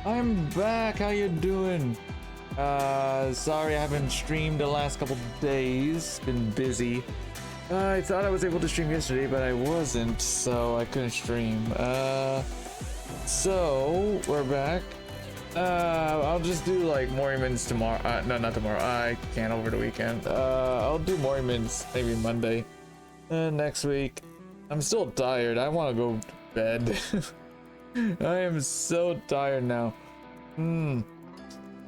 I'm back. How you doing? Sorry I haven't streamed the last couple days. Been busy. I thought I was able to stream yesterday, but I wasn't, so I couldn't stream. So we're back. I'll just do like Mormons tomorrow. No, not tomorrow. I can't over the weekend. I'll do Mormons maybe Monday. Next week. I'm still tired. I want to go to bed. I am so tired now. I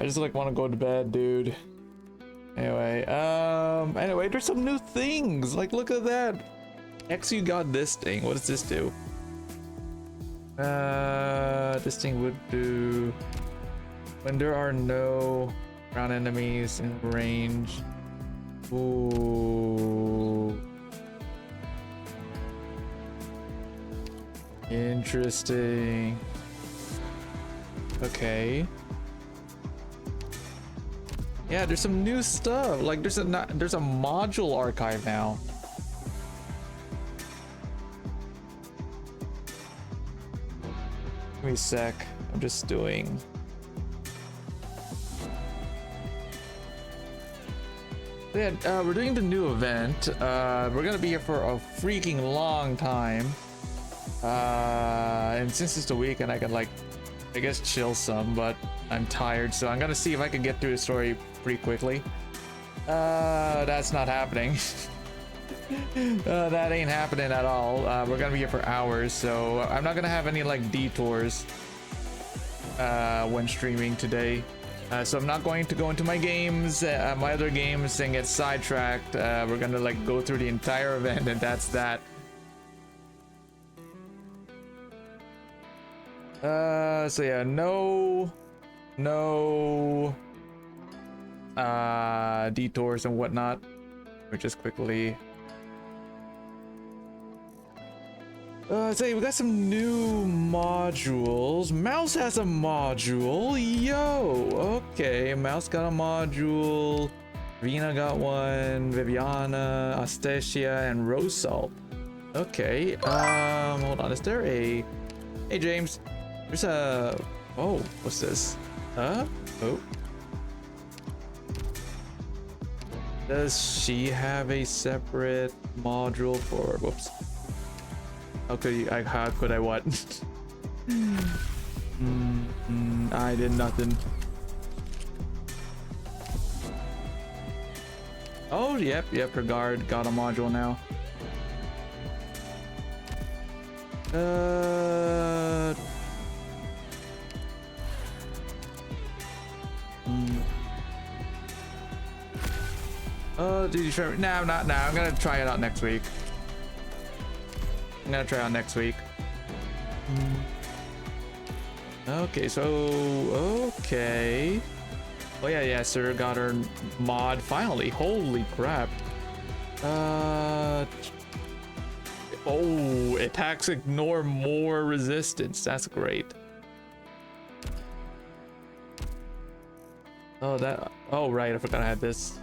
just like want to go to bed, dude. Anyway, there's some new things. Like, look at that. XU got this thing. What does this do? This thing would do when there are no ground enemies in range. Ooh. Interesting. Okay. Yeah, there's some new stuff. Like there's a module archive now. Give me a sec. I'm just doing. Yeah, we're doing the new event. We're gonna be here for a freaking long time. And since it's the weekend, I can like, I guess chill some, but I'm tired, so I'm gonna see if I can get through the story pretty quickly. That's not happening. That ain't happening at all. We're gonna be here for hours, so I'm not gonna have any like detours when streaming today. So I'm not going to go into my games, my other games, and get sidetracked. We're gonna like go through the entire event, and that's that. So yeah, no detours and whatnot. We just quickly say we got some new modules. Mouse has a module. Yo, okay, Mouse got a module. Rena got one. Viviana, Astacia, and Rosalt. Okay, hold on, is there a... Hey James, there's a... Oh, what's this? Oh. Does she have a separate module for... Whoops. How could I what? I did nothing. Oh, yep, her guard got a module now. Oh, did you try? No, not now. I'm gonna try it out next week. Okay, so okay. Oh yeah, sir got her mod finally. Holy crap. Oh, attacks ignore more resistance. That's great. Oh, right, I forgot I had this.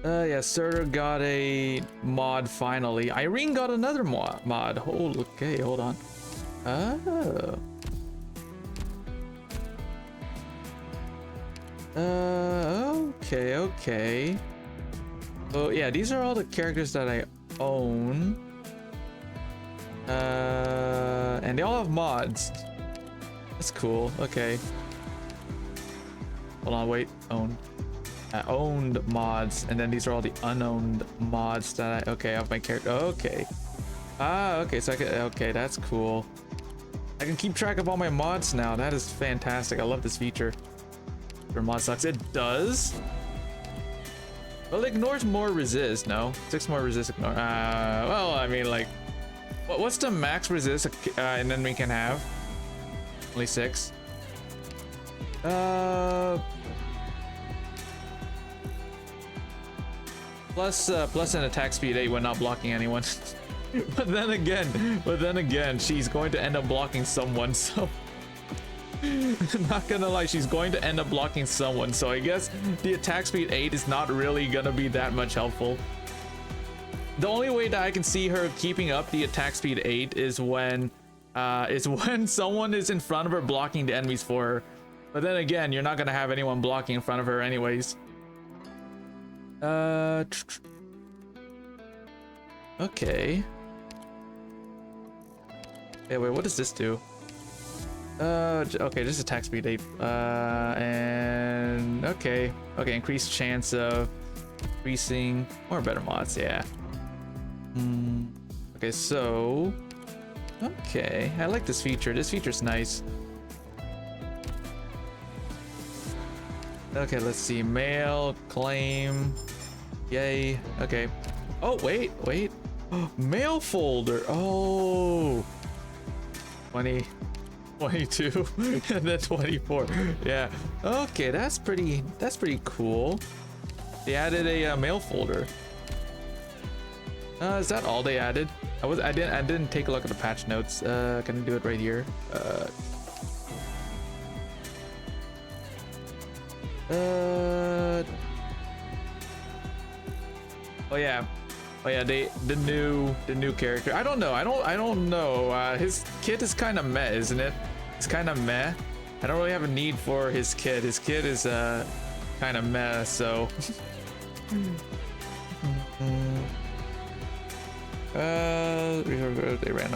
Yeah, Surtur got a mod finally. Irene got another mod. Oh, okay, hold on. Oh. Okay. Oh yeah, these are all the characters that I own. And they all have mods. That's cool. Okay. Hold on, wait. Owned mods, and then these are all the unowned mods that I have my character. Okay. Okay, so okay, that's cool. I can keep track of all my mods now. That is fantastic. I love this feature. Your mod sucks. It does. Well, it ignores more resist. No, 6 more resist ignore. Well, I mean, like, what's the max resist and then we can have? Only 6. Plus an attack speed 8 when not blocking anyone. but then again, she's going to end up blocking someone, so not gonna lie, she's going to end up blocking someone, so I guess the attack speed 8 is not really gonna be that much helpful. The only way that I can see her keeping up the attack speed 8 is when is when someone is in front of her blocking the enemies for her. But then again, you're not gonna have anyone blocking in front of her anyways. Okay. Hey, wait, what does this do? Okay, just attack speed 8. And okay, increased chance of increasing or better mods, yeah. Okay, so okay, I like this feature. This feature's nice. Okay, let's see. Mail, claim, yay. Okay. Oh, wait. Mail folder. Oh, 20, 22, and then 24. Yeah. Okay, that's pretty cool. They added a mail folder. Is that all they added? I didn't take a look at the patch notes. Can I do it right here? Oh yeah, the new character. I don't know. His kit is kind of meh, isn't it? It's kind of meh. I don't really have a need for his kit. His kit is kind of meh, so they ran.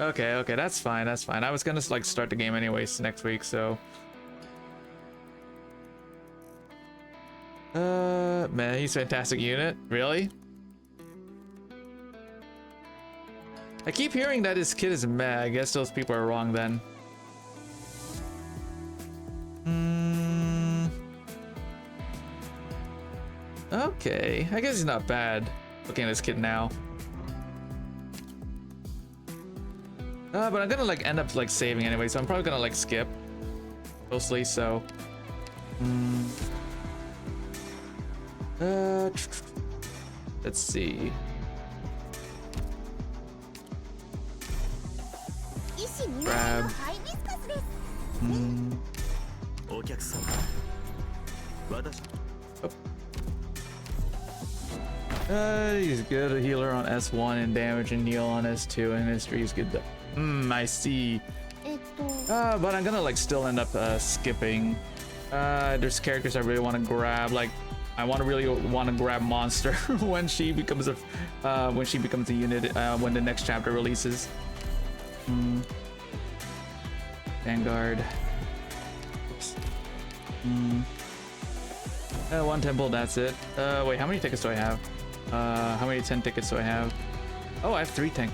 Okay, that's fine. I was gonna like start the game anyways next week, so man, he's a fantastic unit. Really? I keep hearing that his kit is meh. I guess those people are wrong then. Okay, I guess he's not bad. Looking at his kit now. But I'm gonna like end up like saving anyway, so I'm probably gonna like skip mostly. So let's see. Grab. He's good. A healer on S1 and damage and heal on S2, and history is good. I see. But I'm gonna like still end up skipping. There's characters I really want to grab. Like I really want to grab Monster when she becomes a unit when the next chapter releases. Vanguard. Oops. One temple, that's it. Wait, how many tickets do I have? How many 10 tickets do I have? Oh, I have 3 10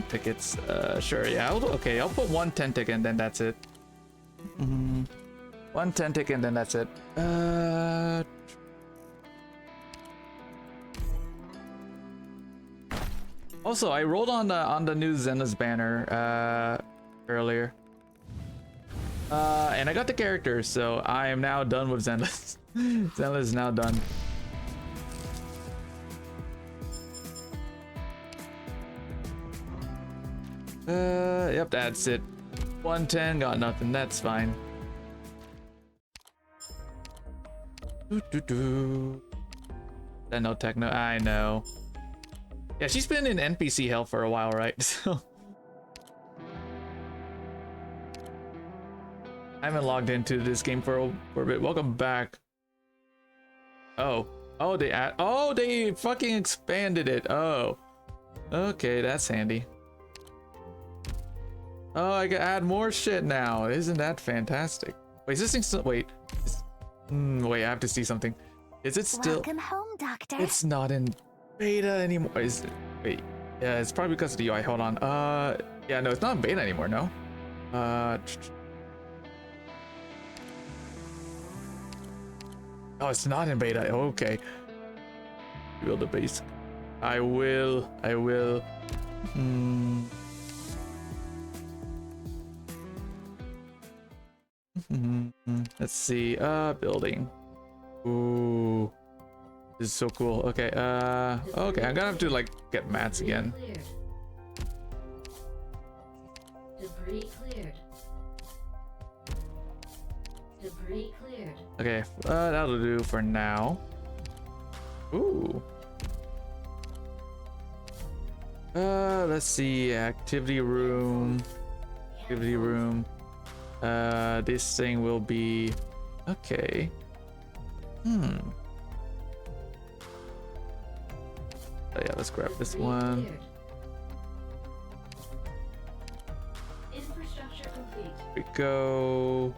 tickets. Sure, yeah. I'll put 1 10 ticket and then that's it. 1 10 ticket and then that's it. Also, I rolled on the new Zenla's banner earlier. And I got the character, so I am now done with Zenla's. Zenla is now done. Yep, that's it. 110, got nothing, that's fine. Then no techno, I know. Yeah, she's been in NPC hell for a while, right? So I haven't logged into this game for a bit. Welcome back. Oh, they fucking expanded it. Oh, okay, that's handy. Oh, I can add more shit now. Isn't that fantastic? Wait, is this thing still? Wait, wait, I have to see something. Is it still? Welcome home, Doctor. It's not in beta anymore. Is it? Wait, yeah, it's probably because of the UI. Hold on. Yeah, no, it's not in beta anymore. No. Oh, it's not in beta. Okay. Build a base. I will. Let's see. Building. Ooh. This is so cool. Okay. Okay. I'm gonna have to like get mats again. Debris cleared. Debris cleared. Okay. That'll do for now. Ooh. Let's see. Activity room. Activity room. This thing will be okay. Oh yeah, let's grab this one. Infrastructure complete. Here we go.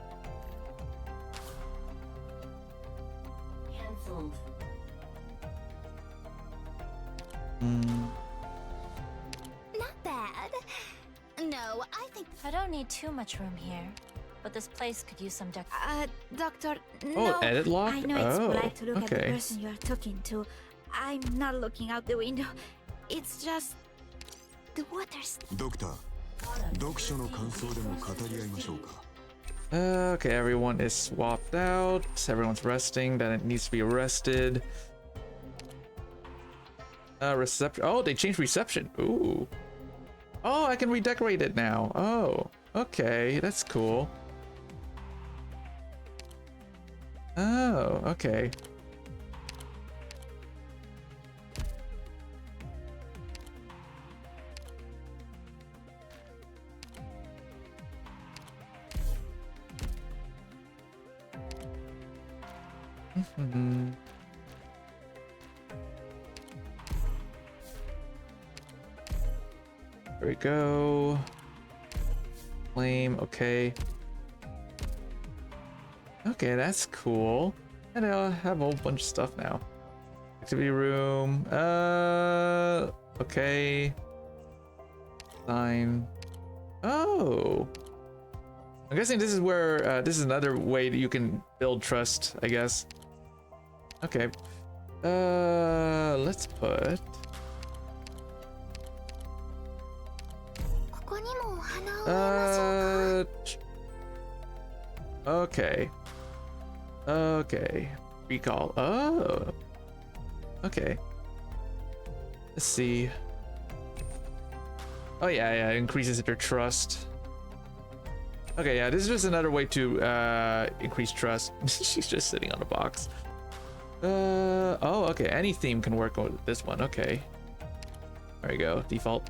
Cancelled. Not bad. No, I think. I don't need too much room here, but this place could use some Doctor. Oh, No. edit lock? I know it's Oh, polite to look at the okay. person you're talking to. I'm not looking out the window. It's just the water's. ドクター、読書の感想でも語り合いましょうか。Okay, everyone is swapped out. Everyone's resting. Then it needs to be arrested. Reception. Oh, they changed reception. Ooh. Oh, I can redecorate it now. Oh, okay. That's cool. Oh, okay. There we go. Flame, okay. Okay, that's cool. And I have a whole bunch of stuff now. Activity room. Okay. Sign. Oh. I'm guessing this is where this is another way that you can build trust, I guess. Okay. Let's put. ここにもお花を植えましょうか。 Okay. Okay. Recall. Oh. Okay. Let's see. Oh yeah, yeah. Increases their trust. Okay, yeah. This is just another way to increase trust. She's just sitting on a box. Oh, okay. Any theme can work with this one. Okay. There we go. Default.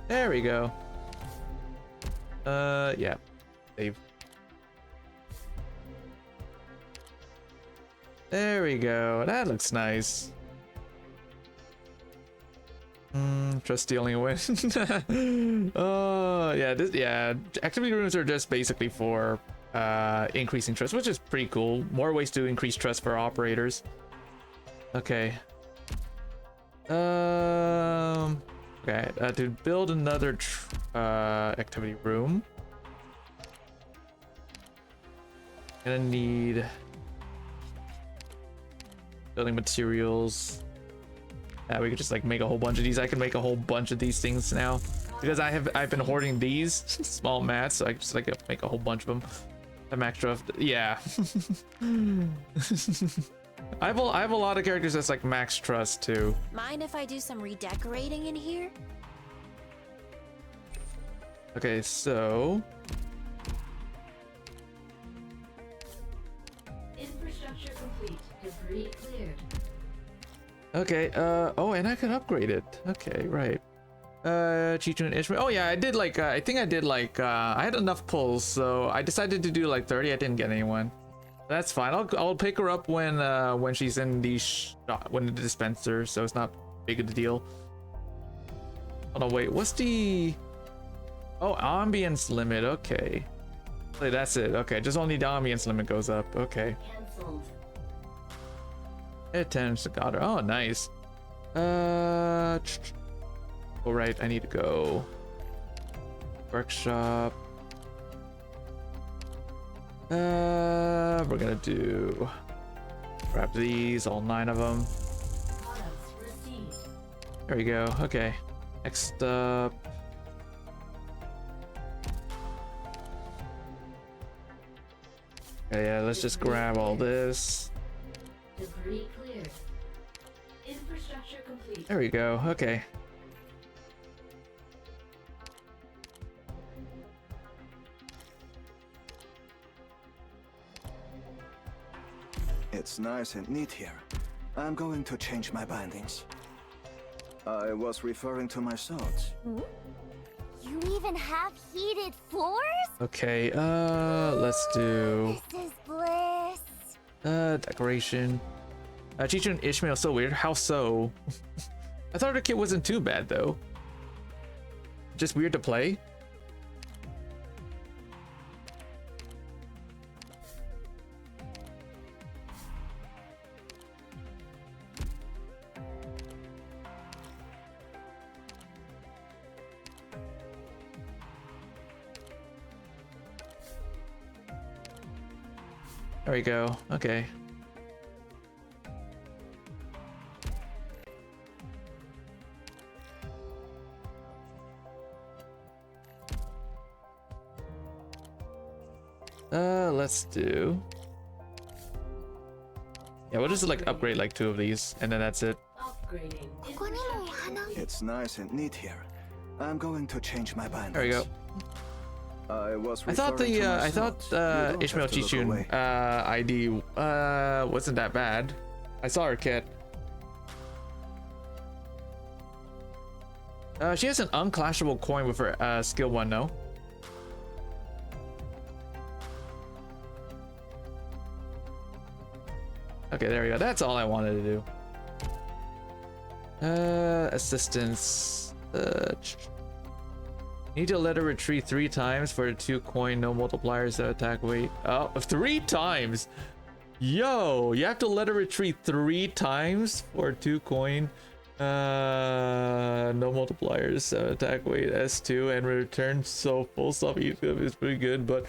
There we go. Yeah. Save. There we go. That looks nice. Trust the only win. Oh, yeah. Yeah. Activity rooms are just basically for increasing trust, which is pretty cool. More ways to increase trust for operators. Okay. Okay. To build another activity room, gonna need building materials. We could just like make a whole bunch of these. I can make a whole bunch of these things now because I've been hoarding these small mats, so I just like make a whole bunch of them. I'm extra. Yeah. I have a lot of characters that's like max trust too. Mind if I do some redecorating in here? Okay, so Infrastructure complete. Debris cleared. okay. Oh, and I can upgrade it. Okay, right. Chichu and Ishmael. Oh yeah, I did like. I think I did like. I had enough pulls, so I decided to do like 30. I didn't get anyone. That's fine. I'll pick her up when she's in the when the dispenser, so it's not big of a deal. Oh no, wait. What's the? Oh, ambience limit. Okay. Wait, that's it. Okay, just only the ambience limit goes up. Okay. Cancelled. Attempts to got her. Oh, nice. Oh right, I need to go. Workshop. We're gonna do. Grab these, all 9 of them. Products received. There we go. Okay. Next up. Okay, yeah, let's just grab all this. Debris cleared. Infrastructure complete. There we go. Okay. It's nice and neat here. I'm going to change my bindings. I was referring to my swords. You even have heated floors? Okay, let's do This is bliss. decoration. Chichu and Ishmael so weird. How so? I thought the kit wasn't too bad though. Just weird to play. There we go. Okay. Let's do. Yeah, we'll just like upgrade like 2 of these, and then that's it. Upgrading. ここにもお花。 It's nice and neat here. I'm going to change my bindings. There we go. I thought referring to my I thought swords. You don't Ishmael have to look Chichun away. ID wasn't that bad. I saw her kit. She has an unclashable coin with her skill 1, no? Okay, there we go. That's all I wanted to do. Assistance. Need to let her retreat 3 times for a 2 coin, no multipliers that attack weight. Oh, 3 times! Yo, you have to let her retreat 3 times for 2 coin. No multipliers, attack weight S2, and return so full stop is pretty good, but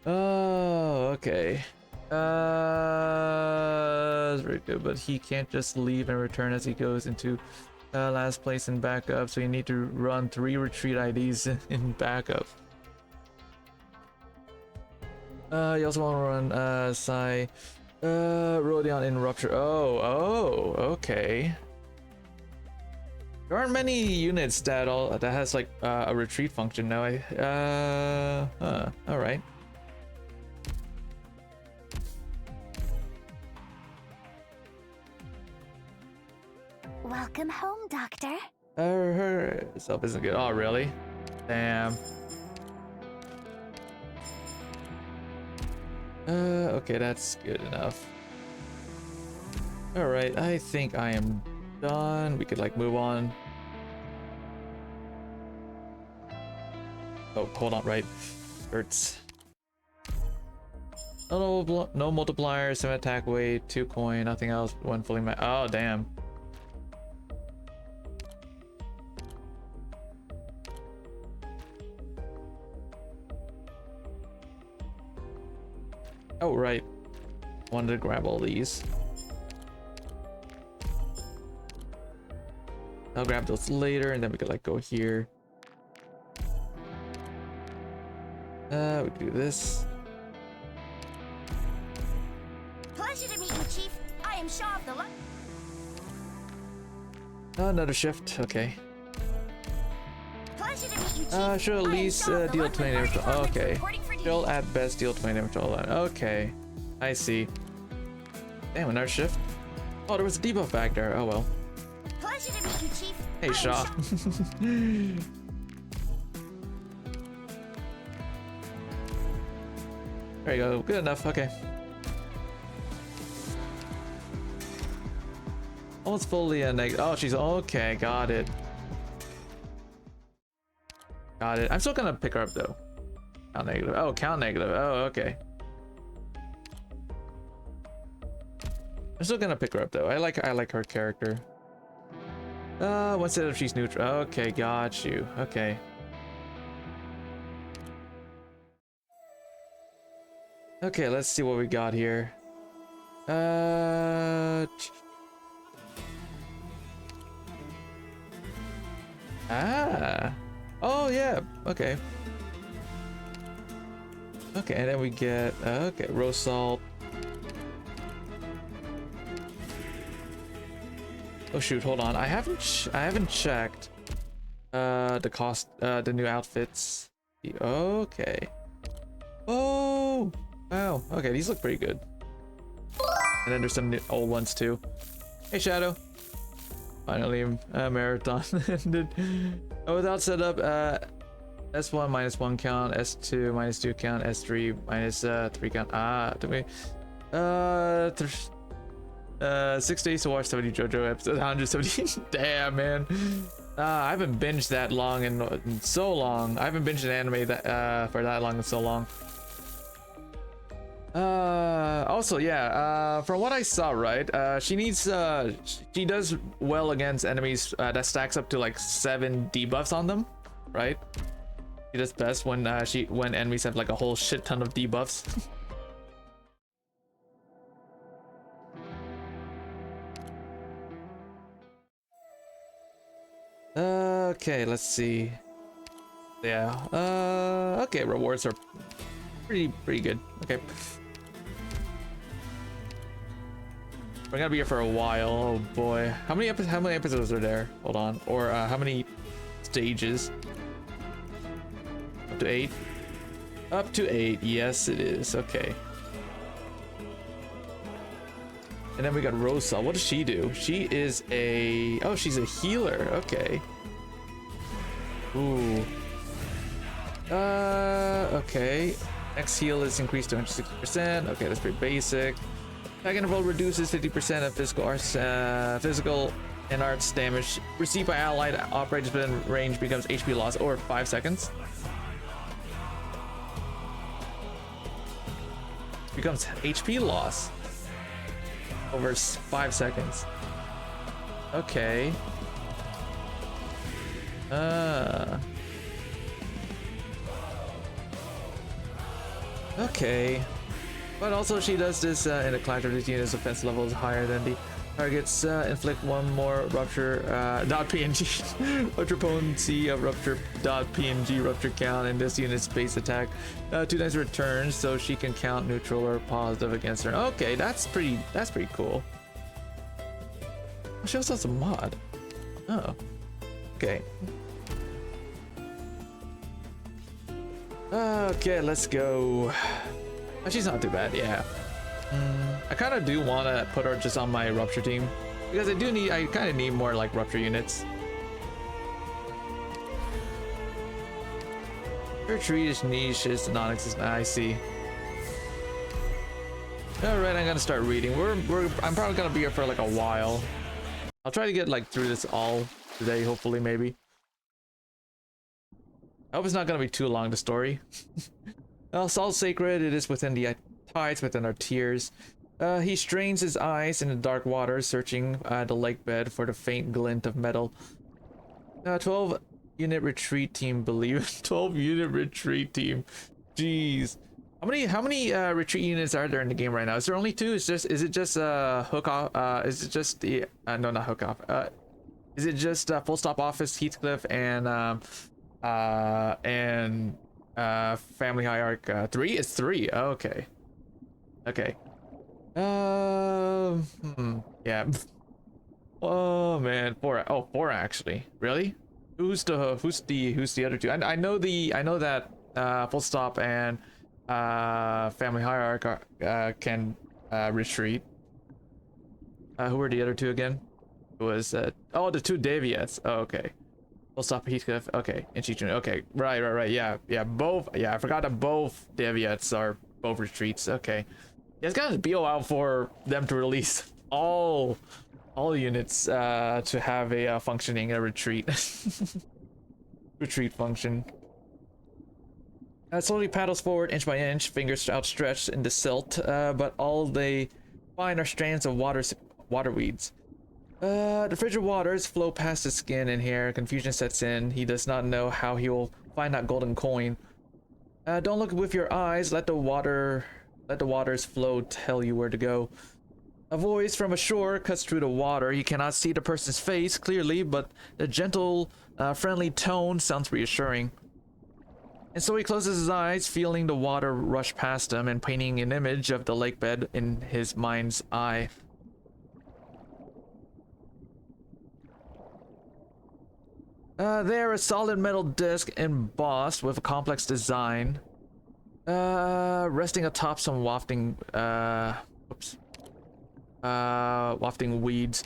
oh, okay. That's very good, but he can't just leave and return as he goes into last place in backup, so you need to run 3 retreat IDs in backup. You also want to run Sai Rodion in rupture. Oh, okay. There aren't many units that has like a retreat function now. All right. Welcome home, Doctor. Her self isn't good. Oh, really? Damn. Okay, that's good enough. All right, I think I am done. We could like move on. Oh, hold on, right. Hurts. No multiplier, 7 attack weight, 2 coin, nothing else when fully oh, damn. Oh, right. Wanted to grab all these. I'll grab those later, and then we could like go here. We could do this. Pleasure to meet you, Chief. I am Shaw of the Another shift. Okay. Pleasure to meet you, Chief. Should at least deal 20 damage. Oh, okay. Reporting for duty. She'll at best deal 20 damage to all that. Okay. I see. Damn, another shift. Oh, there was a debuff back there. Oh well. Pleasure to meet you, Chief. Hey, Shaw. There you go. Good enough. Okay. Almost fully negative. Oh, she's okay. Got it. Got it. I'm still gonna pick her up though. Count negative. Oh, count negative. Oh, okay. I'm still gonna pick her up though. I like her character. What's it if she's neutral? Okay, got you. Okay. Okay, let's see what we got here. Oh yeah. Okay. Okay, and then we get okay, roast salt. Oh shoot, hold on. I haven't checked the cost, the new outfits. Okay. Oh wow. Okay, these look pretty good. And then there's some new, old ones too. Hey Shadow. Finally, a marathon ended. Without setup, S1 minus 1 count, S2 minus 2 count, S3 minus 3 count. Took me 6 days to watch 70 JoJo episodes, 170. Damn, man. I haven't binged that long in so long. I haven't binged an anime that for that long in so long. Also, yeah, from what I saw, right, she does well against enemies that stacks up to like 7 debuffs on them, right? She does best when enemies have like a whole shit ton of debuffs. Okay, let's see. Yeah. Okay, rewards are pretty good. Okay. We're gonna be here for a while. Oh boy. How many episodes are there? Hold on. Or how many stages? Up to 8? Up to 8. Yes, it is. Okay. And then we got Rosa. What does she do? She is a... Oh, she's a healer. Okay. Ooh. Okay. Next heal is increased to 160%. Okay, that's pretty basic. Attack interval reduces 50% of physical and arts damage received by allied operators within range becomes HP loss over 5 seconds. Becomes HP loss over 5 seconds. Okay. Okay. But also she does this in a clash of the unit's offense level is higher than the targets. Inflict one more rupture .png rupture potency of rupture.png rupture count in this unit's base attack 2 times returns, so she can count neutral or positive against her. Okay, that's pretty cool. She also has a mod. Oh. Okay. Okay, let's go. Oh, she's not too bad, yeah. I kind of do want to put her just on my rupture team because I kind of need more like rupture units. Her tree is niche, is non-existent. I see. All right, I'm gonna start reading. I'm probably gonna be here for like a while. I'll try to get like through this all today, hopefully, maybe. I hope it's not gonna be too long, the story. Salt sacred, it is within the tides, within our tears. He strains his eyes in the dark water, searching the lake bed for the faint glint of metal. 12 unit retreat team, believe. 12 unit retreat team. Jeez. How many retreat units are there in the game right now? Is there only 2? Is it just hook off? Is it just the no, not hook off. Is it just full stop office, Heathcliff, and family hierarch 3? It's 3. Oh, okay. Okay. Yeah. Oh man, 4. Oh, 4 actually. Really? Who's the other 2? I know that full stop and family hierarch can retreat. Who were the other 2 again? It was oh, the 2 Deviates. Oh, okay. Full stop Heathcliff. Okay, and Chichin. Okay, right. Yeah, both. Yeah, I forgot that both Deviates are both retreats. Okay. Yeah, it's gonna be a while for them to release all units to have a functioning retreat retreat function. Slowly paddles forward inch by inch, fingers outstretched in the silt, but all they find are strands of water weeds. The frigid waters flow past his skin and hair. Confusion sets in. He does not know how he will find that golden coin. Don't look with your eyes. Let the waters flow tell you where to go. A voice from ashore cuts through the water. He cannot see the person's face clearly, but the gentle, friendly tone sounds reassuring. And so he closes his eyes, feeling the water rush past him and painting an image of the lake bed in his mind's eye. There, a solid metal disc embossed with a complex design, resting atop some wafting weeds.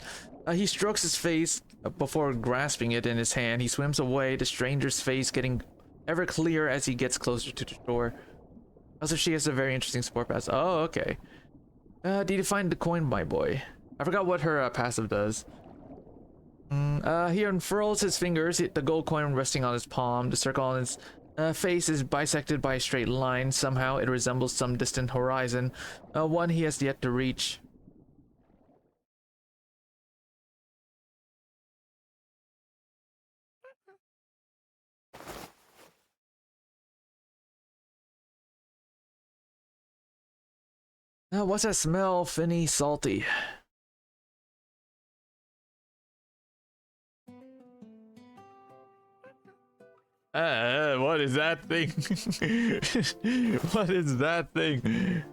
He strokes his face, before grasping it in his hand. He swims away, the stranger's face getting ever clearer as he gets closer to the shore. Also, she has a very interesting sport pass. Oh, okay. Did you find the coin, my boy? I forgot what her passive does. He unfurls his fingers, the gold coin resting on his palm. The circle on his face is bisected by a straight line. Somehow it resembles some distant horizon, one he has yet to reach. What's that smell? Finny, salty. What is that thing? What is that thing?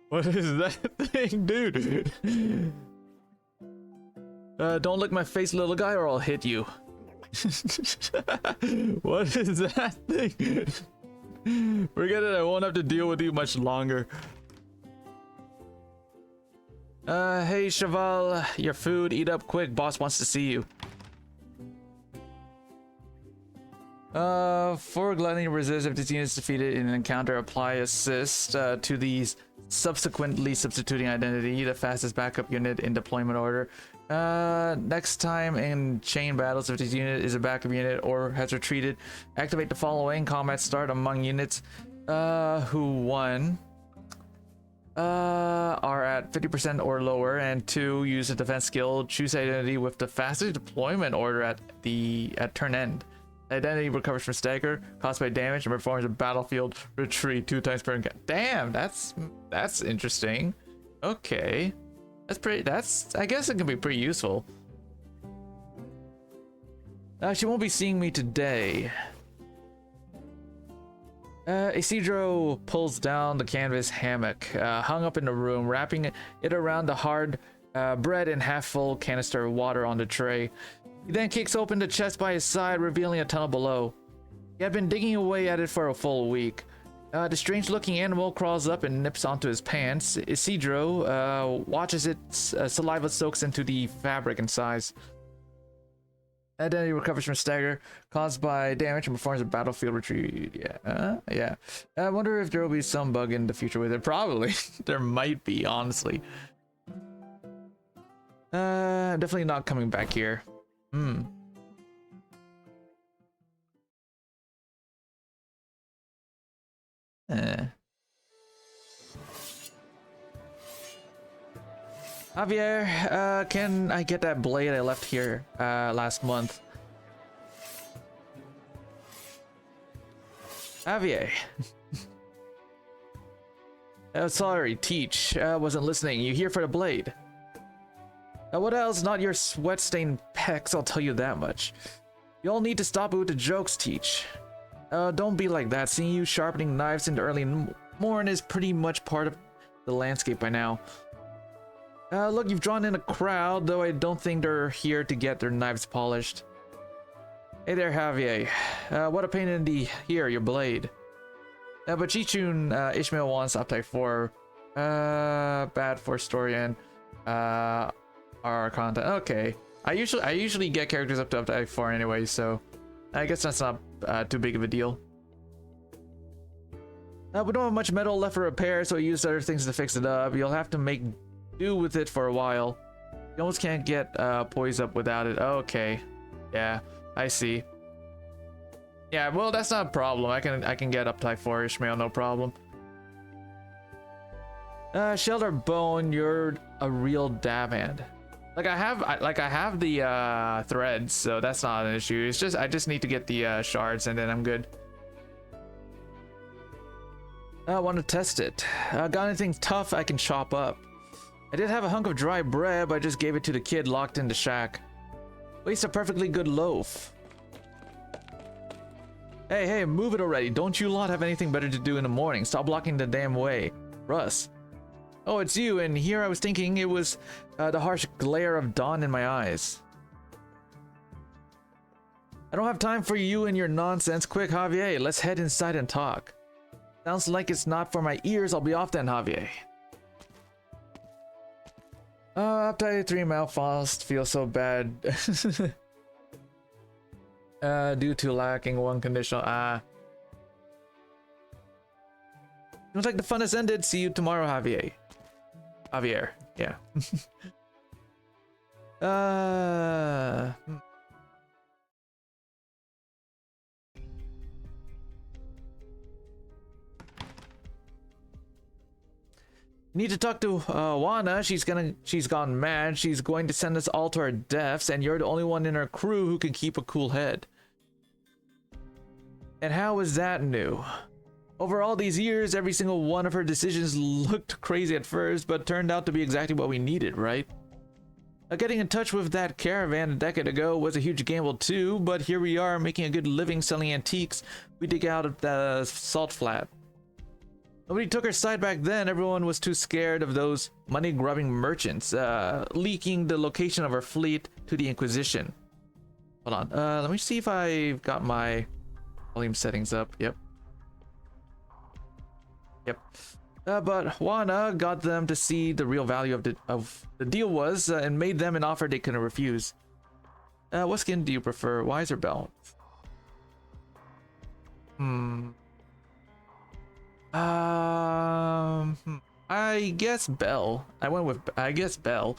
What is that thing, dude? Don't lick my face, little guy, or I'll hit you. What is that thing? Forget it, I won't have to deal with you much longer. Hey, Cheval, your food, eat up quick, boss wants to see you. For gluttony resist, if this unit is defeated in an encounter, apply assist to these, subsequently substituting identity, the fastest backup unit in deployment order. Next time in chain battles, if this unit is a backup unit or has retreated, activate the following. Combat start among units who won are at 50% or lower, and 2, use a defense skill, choose identity with the fastest deployment order at turn end. Identity recovers from stagger caused by damage and performs a battlefield retreat 2 times per encounter. Damn, that's interesting. Okay, I guess it can be pretty useful. She won't be seeing me today. Isidro pulls down the canvas hammock hung up in the room, wrapping it around the hard bread and half-full canister of water on the tray. He then kicks open the chest by his side, revealing a tunnel below. He had been digging away at it for a full week. The strange-looking animal crawls up and nips onto his pants. Isidro watches its saliva soaks into the fabric and sighs. Identity recovers from stagger caused by damage and performs a battlefield retreat. Yeah. I wonder if there will be some bug in the future with it. Probably. There might be, honestly. Definitely not coming back here. Javier, can I get that blade I left here last month? Javier. Oh, sorry, Teach. Wasn't listening. You here for the blade? What else? Not your sweat-stained pecs, I'll tell you that much. You all need to stop it with the jokes, Teach. Don't be like that. Seeing you sharpening knives in the early morn is pretty much part of the landscape by now. Look, you've drawn in a crowd, though I don't think they're here to get their knives polished. Hey there, Javier. What a pain in the... Here, your blade. But Chichun, Ishmael wants up type 4. Bad for story and our content. Okay. I usually get characters up type 4 anyway, so I guess that's not too big of a deal. We don't have much metal left for repair, so we used other things to fix it up. You'll have to make do with it for a while. You almost can't get poise up without it. Okay. Yeah, I see. Yeah, well, that's not a problem. I can get up type 4 Ishmael, no problem. Shelter Bone, you're a real dab hand. Like I have the threads, so that's not an issue. It's just I just need to get the shards and then I'm good. I want to test it. Got anything tough I can chop up? I did have a hunk of dry bread, but I just gave it to the kid locked in the shack. Waste a perfectly good loaf. Hey, move it already. Don't you lot have anything better to do in the morning? Stop blocking the damn way. Russ. Oh, it's you, and here I was thinking it was the harsh glare of dawn in my eyes. I don't have time for you and your nonsense. Quick, Javier, let's head inside and talk. Sounds like it's not for my ears. I'll be off then, Javier. Update 3 Malfast feels so bad. Due to lacking one conditional. Looks like the fun has ended. See you tomorrow, Javier. Javier, yeah. Need to talk to Wana. She's gone mad. She's going to send us all to our deaths, and you're the only one in our crew who can keep a cool head. And how is that new? Over all these years, every single one of her decisions looked crazy at first, but turned out to be exactly what we needed, right? Getting in touch with that caravan a decade ago was a huge gamble too, but here we are making a good living selling antiques we dig out of the salt flat. Nobody took our side back then. Everyone was too scared of those money-grubbing merchants leaking the location of our fleet to the Inquisition. Hold on, let me see if I've got my volume settings up. Yep. But Juana got them to see the real value of the deal was and made them an offer they couldn't refuse. What skin do you prefer, Wise or Bell? I guess Bell. I guess Bell.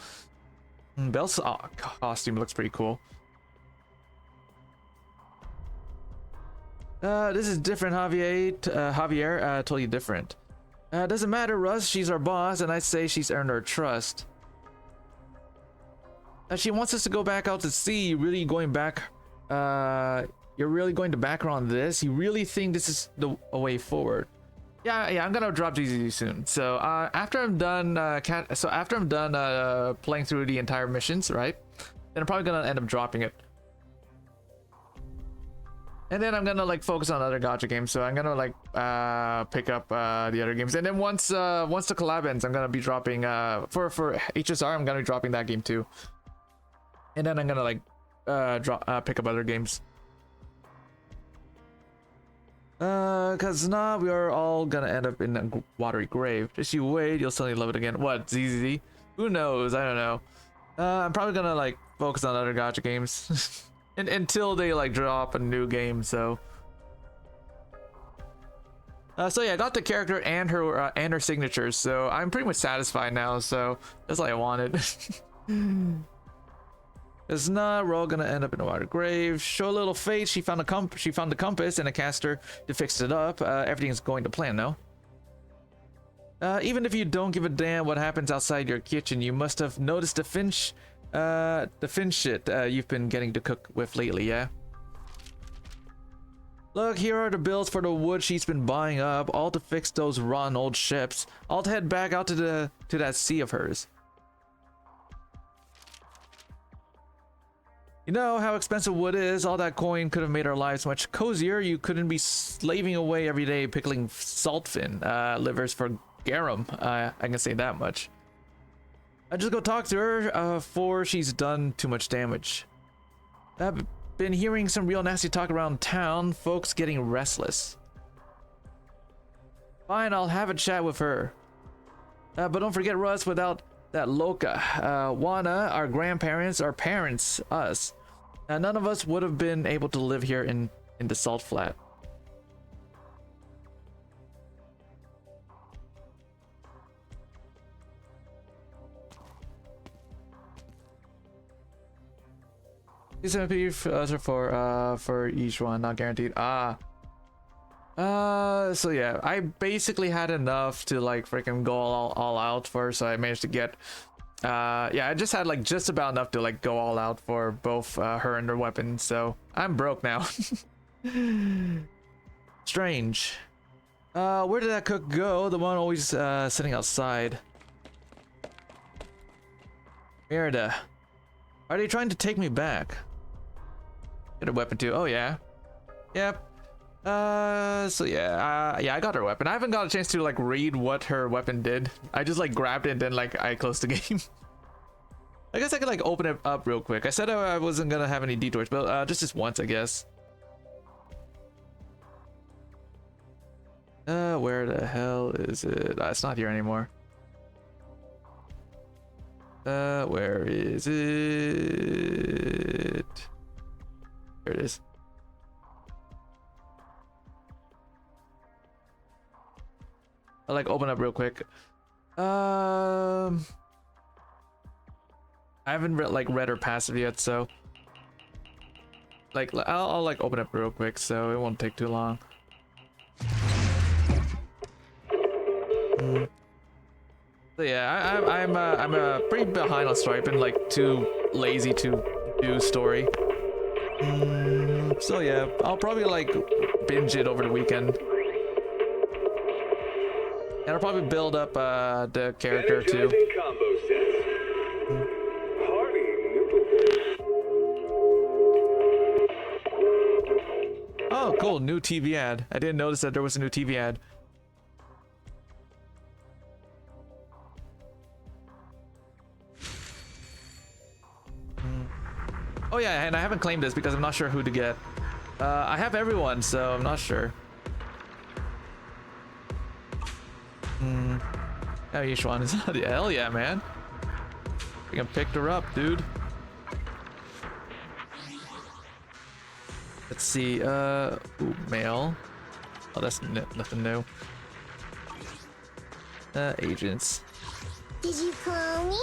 Bell's costume looks pretty cool. This is different, Javier. Totally different. Doesn't matter, Russ. She's our boss, and I say she's earned our trust. She wants us to go back out to sea. You're really going back? You're really going to back her on this? You really think this is the way forward? Yeah. I'm gonna drop GZ soon. So after I'm done, playing through the entire missions, right? Then I'm probably gonna end up dropping it. And then I'm gonna like focus on other gacha games. So I'm gonna like pick up the other games. And then once the collab ends, I'm gonna be dropping for HSR. I'm gonna be dropping that game too. And then I'm gonna like pick up other games. Cause now we are all gonna end up in a watery grave. Just you wait, you'll suddenly love it again. What, ZZZ? Who knows? I don't know. I'm probably gonna like focus on other gacha games. Until they like drop a new game. So yeah, I got the character and her signatures, so I'm pretty much satisfied now. So that's all I wanted. It's not, we're all gonna end up in a water grave. Show a little fate. She found the compass and a caster to fix it up. Everything's going to plan, no? Even if you don't give a damn what happens outside your kitchen, you must have noticed the fin shit you've been getting to cook with lately, yeah? Look, here are the bills for the wood she's been buying up, all to fix those rotten old ships. I'll head back out to that sea of hers. You know how expensive wood is. All that coin could have made our lives much cozier. You couldn't be slaving away every day pickling saltfin livers for garum. I can say that much. I just go talk to her before she's done too much damage. I've been hearing some real nasty talk around town, folks getting restless. Fine, I'll have a chat with her. But don't forget, Russ, without that Loca, Wana, our grandparents, our parents, us, none of us would have been able to live here in the salt flat. $270 for each one, not guaranteed. So yeah, I basically had enough to like freaking go all out for, so I managed to get yeah, I just had like just about enough to like go all out for both her and her weapons, so I'm broke now. Strange. Where did that cook go? The one always sitting outside. Merida, are they trying to take me back? Get a weapon too. Oh yeah. Yep. So yeah, yeah, I got her weapon. I haven't got a chance to like read what her weapon did. I just like grabbed it and then like I closed the game. I guess I could like open it up real quick. I said I wasn't gonna have any detours, but just once, I guess. Where the hell is it? It's not here anymore. Where is it? There it is. I'll like open up real quick. I haven't read her passive yet, so like I'll like open up real quick, so it won't take too long. So yeah, I'm pretty behind on story. I've been like too lazy to do story. So yeah, I'll probably like binge it over the weekend. And I'll probably build up the character too. Oh, cool, new TV ad. I didn't notice that there was a new TV ad. Oh yeah, and I haven't claimed this because I'm not sure who to get. I have everyone, so I'm not sure. Oh, each one is hell yeah, man. I think I picked her up, dude. Let's see. Ooh, mail. Oh, that's nothing new. Agents. Did you call me?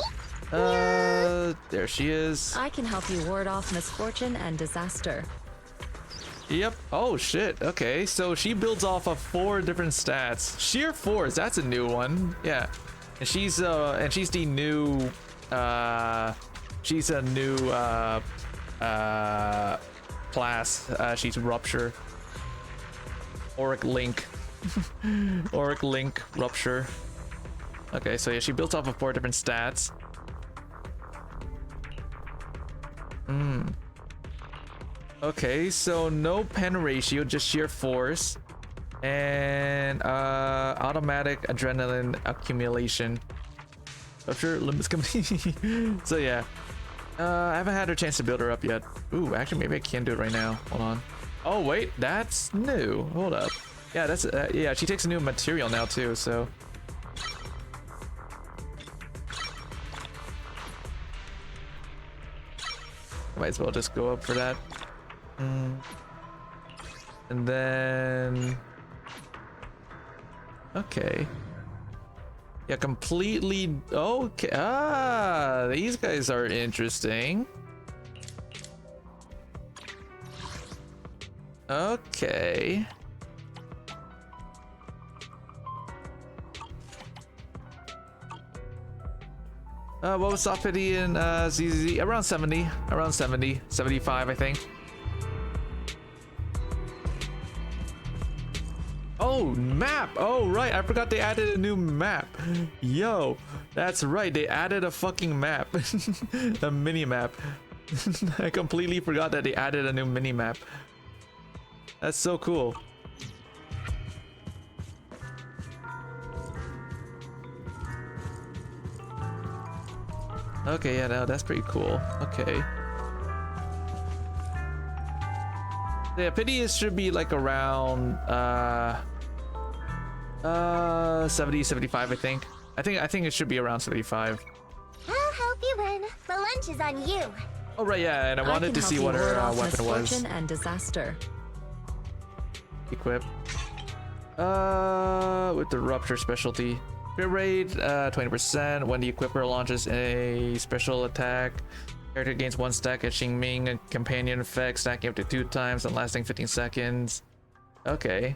There she is. I can help you ward off misfortune and disaster. Yep. Oh shit. Okay, so she builds off of 4 different stats. Sheer force. That's a new one. Yeah, and she's the new. She's a new class. She's Rupture. Auric Link. Auric Link Rupture. Okay, so yeah, she built off of 4 different stats. Okay, so no pen ratio, just sheer force, and automatic adrenaline accumulation. Rupture limits company. So yeah, I haven't had a chance to build her up yet. Ooh, actually, maybe I can do it right now. Hold on. Oh wait, that's new. Hold up. Yeah, that's yeah. She takes a new material now too. So. Might as well just go up for that. And then okay, yeah, completely okay. Ah, these guys are interesting. Okay, what was Softpity in ZZZ? Around 70, 75, I think. Oh, map. Oh, right. I forgot they added a new map. Yo, that's right. They added a fucking map. A mini map. I completely forgot that they added a new mini map. That's so cool. Okay, yeah, no, that's pretty cool. Okay. Yeah, pity should be like around 70, 75, I think. I think it should be around 75. I'll help you win. The lunch is on you. Oh right, yeah, and I wanted to see what her weapon was. Misfortune and disaster. Equip. With the Rupture specialty. Crit rate, 20% when the equipper launches a special attack. Character gains 1 stack at Xingming, a companion effect, stacking up to 2 times and lasting 15 seconds. Okay.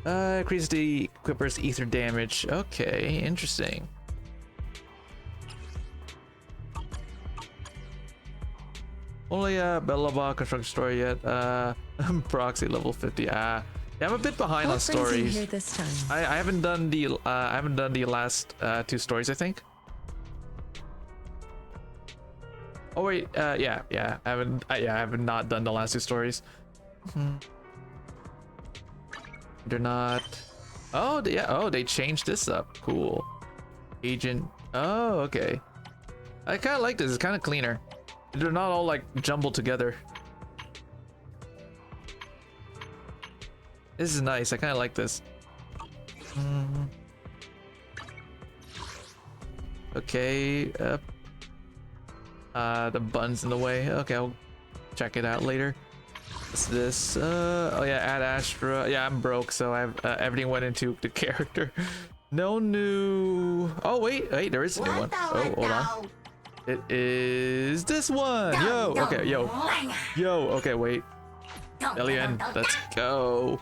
Increases the equipper's ether damage. Okay, interesting. Only Belova construction story yet. Proxy level 50. Yeah, I'm a bit behind on stories. Here this time? I haven't done the last 2 stories, I think. Oh wait, yeah, I have not done the last 2 stories. They're not. Oh, yeah. Oh, they changed this up. Cool. Agent. Oh, okay. I kind of like this. It's kind of cleaner. They're not all like jumbled together. This is nice. I kind of like this. Okay. The button's in the way. Okay, I'll check it out later. What's this? Oh yeah, Ad Astra. Yeah, I'm broke, so I have everything went into the character. No new. Oh wait, there is a new one. Oh, hold on. It is this one. Yo. Okay, yo. Okay, wait. Alien, let's go.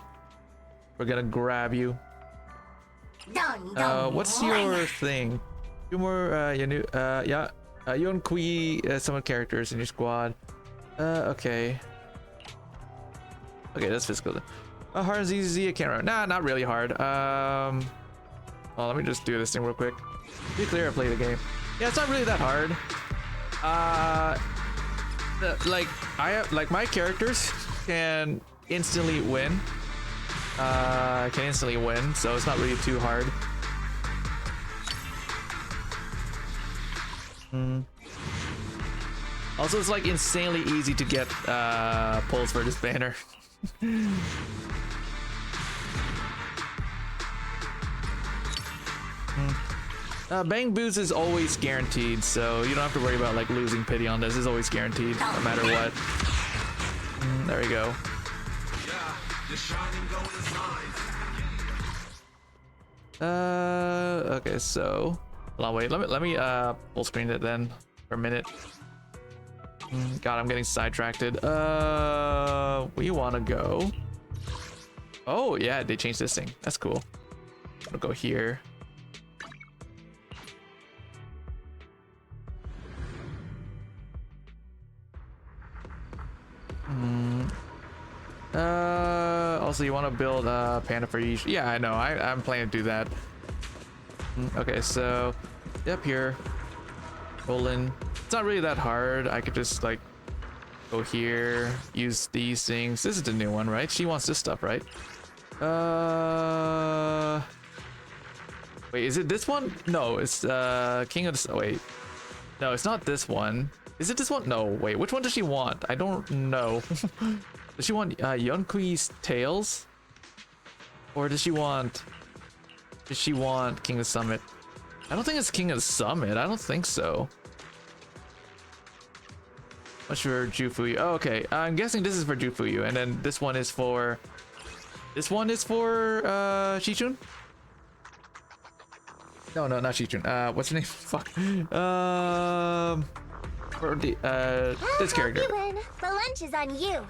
We're gonna grab you. What's your thing? Two more. You new. Yeah. Yon Kui. Summon characters in your squad. Okay. Okay, that's physical. Hard as easy. I can't remember. Nah, not really hard. Well, let me just do this thing real quick. Be clear, I play the game. Yeah, it's not really that hard. Like my characters can instantly win. So it's not really too hard. Also, it's like insanely easy to get pulls for this banner. Bang boost is always guaranteed, so you don't have to worry about like losing pity on this. It's always guaranteed, no matter what. There we go. Okay, so hold on, wait. Let me full screen it then for a minute. God, I'm getting sidetracked. We want to go. Oh yeah, they changed this thing. That's cool. I'll go here. Also, you want to build a panda for each? Yeah, I know. I'm planning to do that. Okay, so yep, here. Roland. It's not really that hard. I could just like go here, use these things. This is the new one, right? She wants this stuff, right? Wait, is it this one? No, it's King of the. Wait, no, it's not this one. Is it this one? No, wait. Which one does she want? I don't know. Does she want Yunkui's tails, or does she want? Does she want King of the Summit? I don't think it's King of the Summit. I don't think so. What's for Jufuyu? Oh, okay. I'm guessing this is for Jufuyu, and then this one is for. This one is for Shichun. No, not Shichun. What's her name? Fuck. For the this character. The lunch is on you.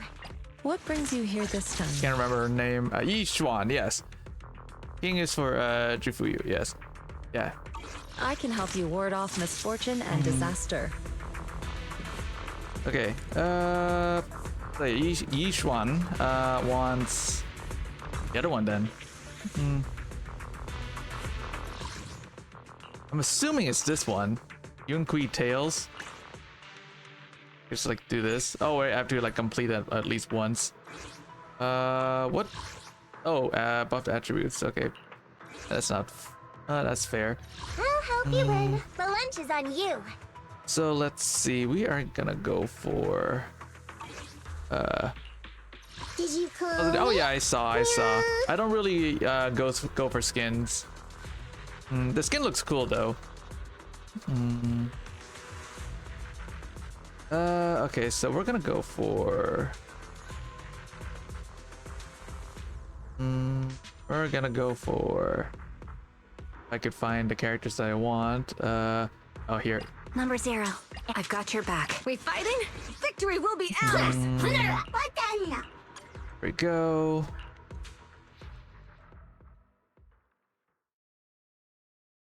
What brings you here this time? Can't remember her name. Yishuan, yes. King is for Jufuyu, yes. Yeah. I can help you ward off misfortune and disaster. Okay. Yishuan wants the other one then. I'm assuming it's this one. Yunkui Tails. Just like do this. Oh wait, I have to like complete it at least once. What? Oh, buffed attributes. Okay, that's not. That's fair. I'll help you win. The lunch is on you. So let's see. We are gonna go for. Did you call? Oh yeah, I saw. I don't really go for skins. The skin looks cool though. Okay, so we're gonna go for. We're gonna go for. If I could find the characters that I want. Oh, here. Number 0. I've got your back. We fighting? Victory will be ours. There we go.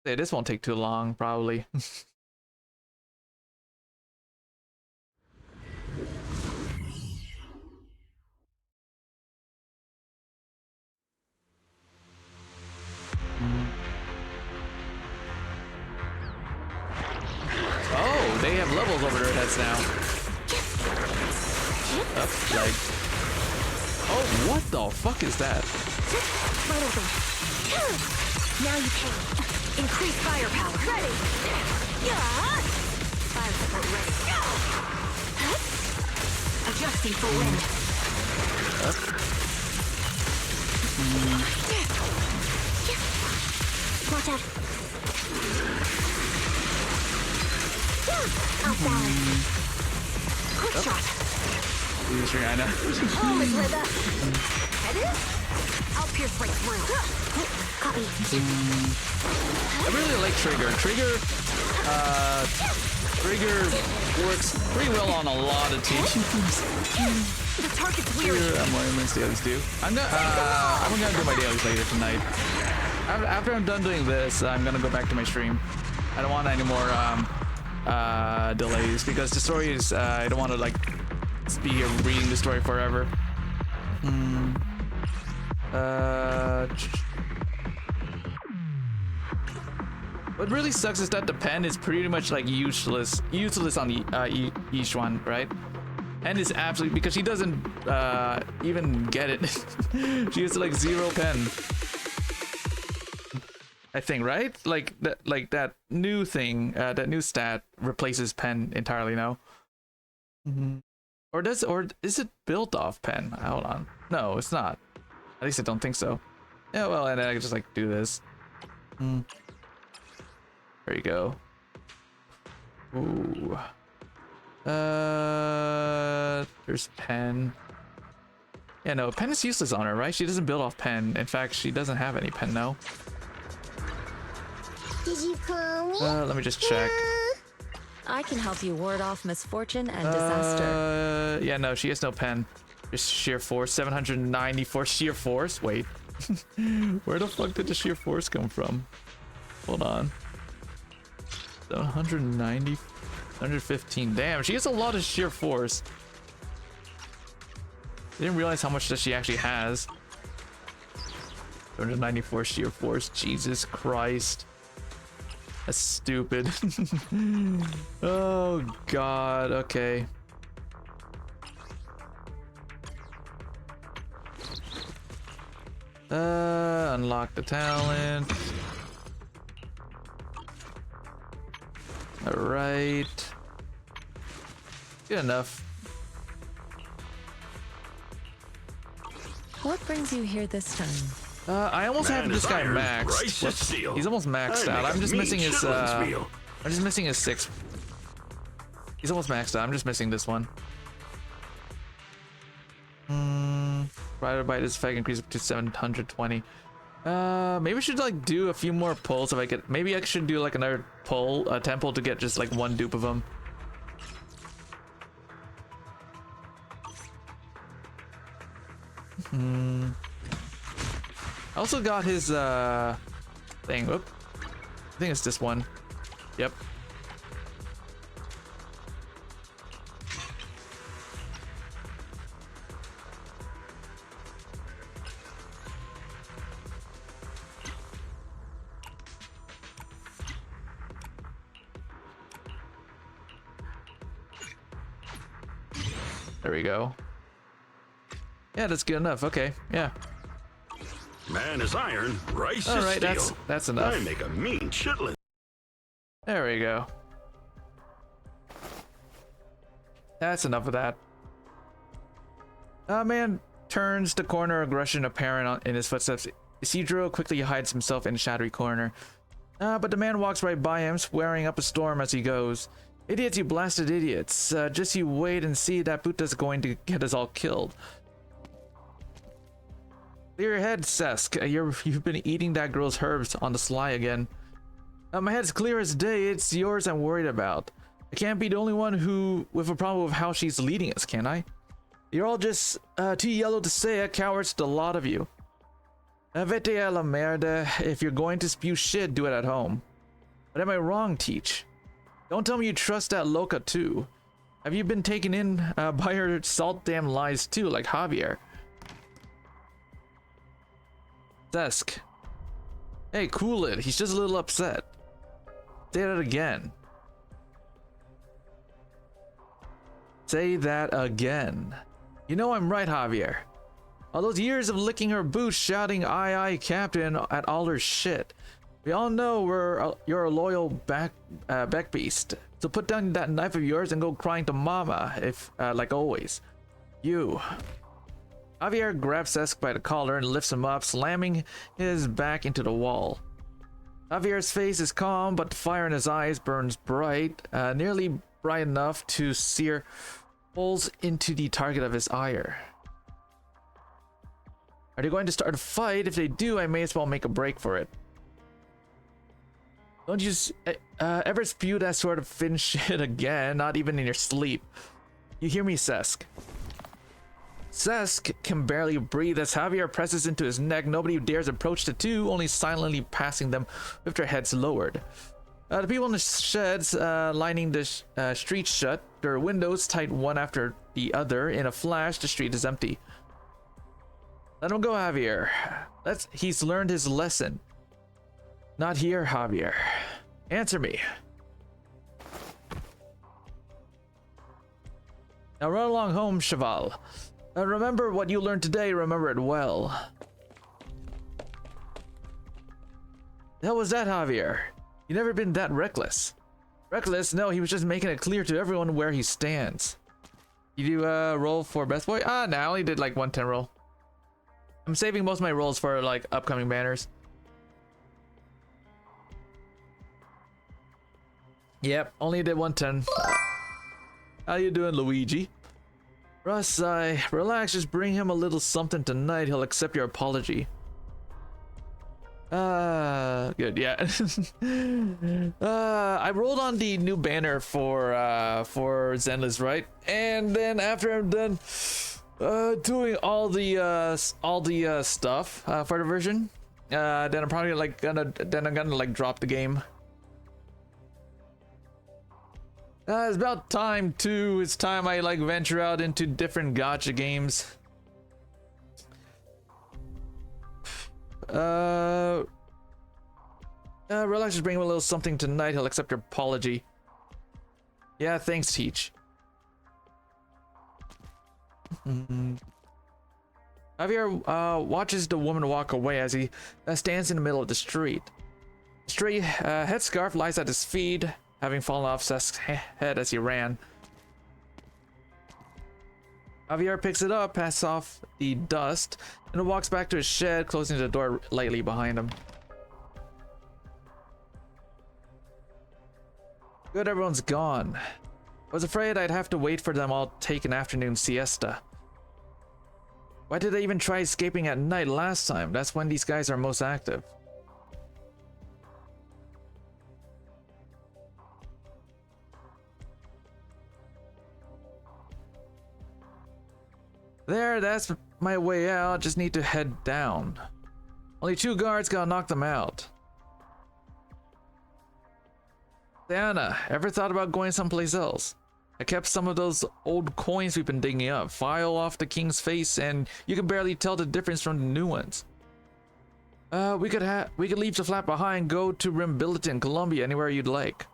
Hey, this won't take too long, probably. Oh, they have levels over their heads now. Up, like. Oh, what the fuck is that? Right open. Now you pay. Increase firepower. Ready. Yeah. Fire support ready. Adjusting for wind. Watch out. Out balance. Quick shot. Use your Ana. Home is where the head is. I'll pierce right through. Copy. I really like Trigger. Trigger works pretty well on a lot of teams. The target's weary. More Moon's dailies do. I'm gonna do my dailies later tonight. After I'm done doing this, I'm gonna go back to my stream. I don't want any more delays because the story is I don't want to like be here reading the story forever. What really sucks is that the pen is pretty much like useless on the each one, right? Pen is absolutely, because she doesn't even get it. She has like 0 pen, I think, right? Like that new thing, that new stat replaces pen entirely now. Or is it built off pen? Hold on. No, it's not. At least I don't think so. Yeah, well, and then I can just like do this. There you go. Ooh. There's pen. Yeah, no, pen is useless on her, right? She doesn't build off pen. In fact, she doesn't have any pen now. Did you call me? Let me just check. I can help you ward off misfortune and disaster. Yeah, no, she has no pen. Just sheer force, 794 sheer force. Wait, where the fuck did the sheer force come from? Hold on. 790, 115. Damn, she has a lot of sheer force. I didn't realize how much that she actually has. 194 sheer force. Jesus Christ. That's stupid. Oh god, okay. Unlock the talent. Alright. Good enough. What brings you here this time? I almost have this guy maxed. Whoops. He's almost maxed out. I'm just missing his I'm just missing his 6. He's almost maxed out. I'm just missing this one. Rider bite is effect increase up to 720. Maybe I should like do a few more pulls if I get. Maybe I should do like another pull, a temple to get just like one dupe of them. I also got his thing. Whoop. I think it's this one. Yep. There we go. Yeah, that's good enough. Okay, yeah. Man is iron, rice All is right, steel. that's enough. I make a mean chitlin. There we go. That's enough of that. Man turns the corner, aggression apparent in his footsteps. Isidro quickly hides himself in a shadowy corner. But the man walks right by him, swearing up a storm as he goes. Idiots, you blasted idiots. Just you wait and see, that Buddha's going to get us all killed. Clear your head, Sesk. You've been eating that girl's herbs on the sly again. My head's clear as day. It's yours I'm worried about. I can't be the only one who with a problem with how she's leading us, can I? You're all just too yellow to say it, cowards, the lot of you. Vete a la merda. If you're going to spew shit, do it at home. But am I wrong, Teach? Don't tell me you trust that Loca too. Have you been taken in by her salt damn lies too, like Javier? Sesk. Hey, cool it. He's just a little upset. Say that again. Say that again. You know I'm right, Javier. All those years of licking her boots, shouting "Aye, aye, Captain" at all her shit. We all know you're a loyal back beast. So put down that knife of yours and go crying to Mama, if like always. You. Javier grabs Sesk by the collar and lifts him up, slamming his back into the wall. Javier's face is calm, but the fire in his eyes burns bright, nearly bright enough to sear holes into the target of his ire. Are they going to start a fight? If they do, I may as well make a break for it. Don't you ever spew that sort of fin shit again, not even in your sleep. You hear me, Sesk? Sesk can barely breathe as Javier presses into his neck. Nobody dares approach the two, only silently passing them with their heads lowered. The people in the sheds lining the street shut their windows tight one after the other. In a flash, the street is empty. Let him go, Javier. He's learned his lesson. Not here, Javier. Answer me. Now run along home, Cheval. Remember what you learned today, remember it well. The hell was that, Javier? You never been that reckless. Reckless? No, he was just making it clear to everyone where he stands. You do roll for best boy? Nah, I only did like 110 roll. I'm saving most of my rolls for like upcoming banners. Yep, only did 110. How you doing, Luigi? Russ, relax, just bring him a little something tonight. He'll accept your apology. Good, yeah. I rolled on the new banner for Zenless, right? And then after I'm done doing all the stuff for the version, then I'm probably like gonna like drop the game. It's about time too. It's time I like venture out into different gacha games. Relax, just bring him a little something tonight. He'll accept your apology. Yeah, thanks, Teach. Javier watches the woman walk away as he stands in the middle of the street. The stray headscarf lies at his feet, having fallen off Seth's head as he ran. Javier picks it up, passes off the dust, and walks back to his shed, closing the door lightly behind him. Good, everyone's gone. I was afraid I'd have to wait for them all to take an afternoon siesta. Why did they even try escaping at night last time? That's when these guys are most active. There, that's my way out. Just need to head down. Only 2 guards, gotta knock them out. Diana, ever thought about going someplace else? I kept some of those old coins we've been digging up. File off the king's face and you can barely tell the difference from the new ones. We could leave the flat behind, go to Rimbilliton, Colombia, anywhere you'd like.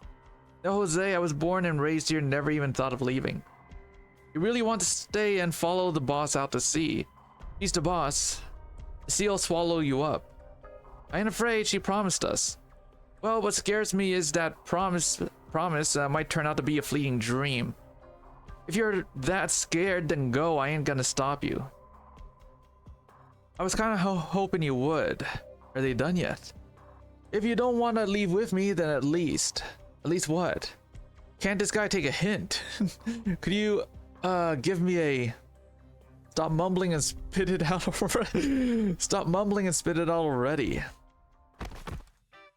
No, Jose, I was born and raised here, never even thought of leaving. You really want to stay and follow the boss out to sea. He's the boss. The sea will swallow you up. I ain't afraid, she promised us. Well, what scares me is that promise might turn out to be a fleeting dream. If you're that scared, then go. I ain't gonna stop you. I was kind of hoping you would. Are they done yet? If you don't want to leave with me, then at least what? Can't this guy take a hint? Could you give me a stop mumbling and spit it out already? Stop mumbling and spit it out already.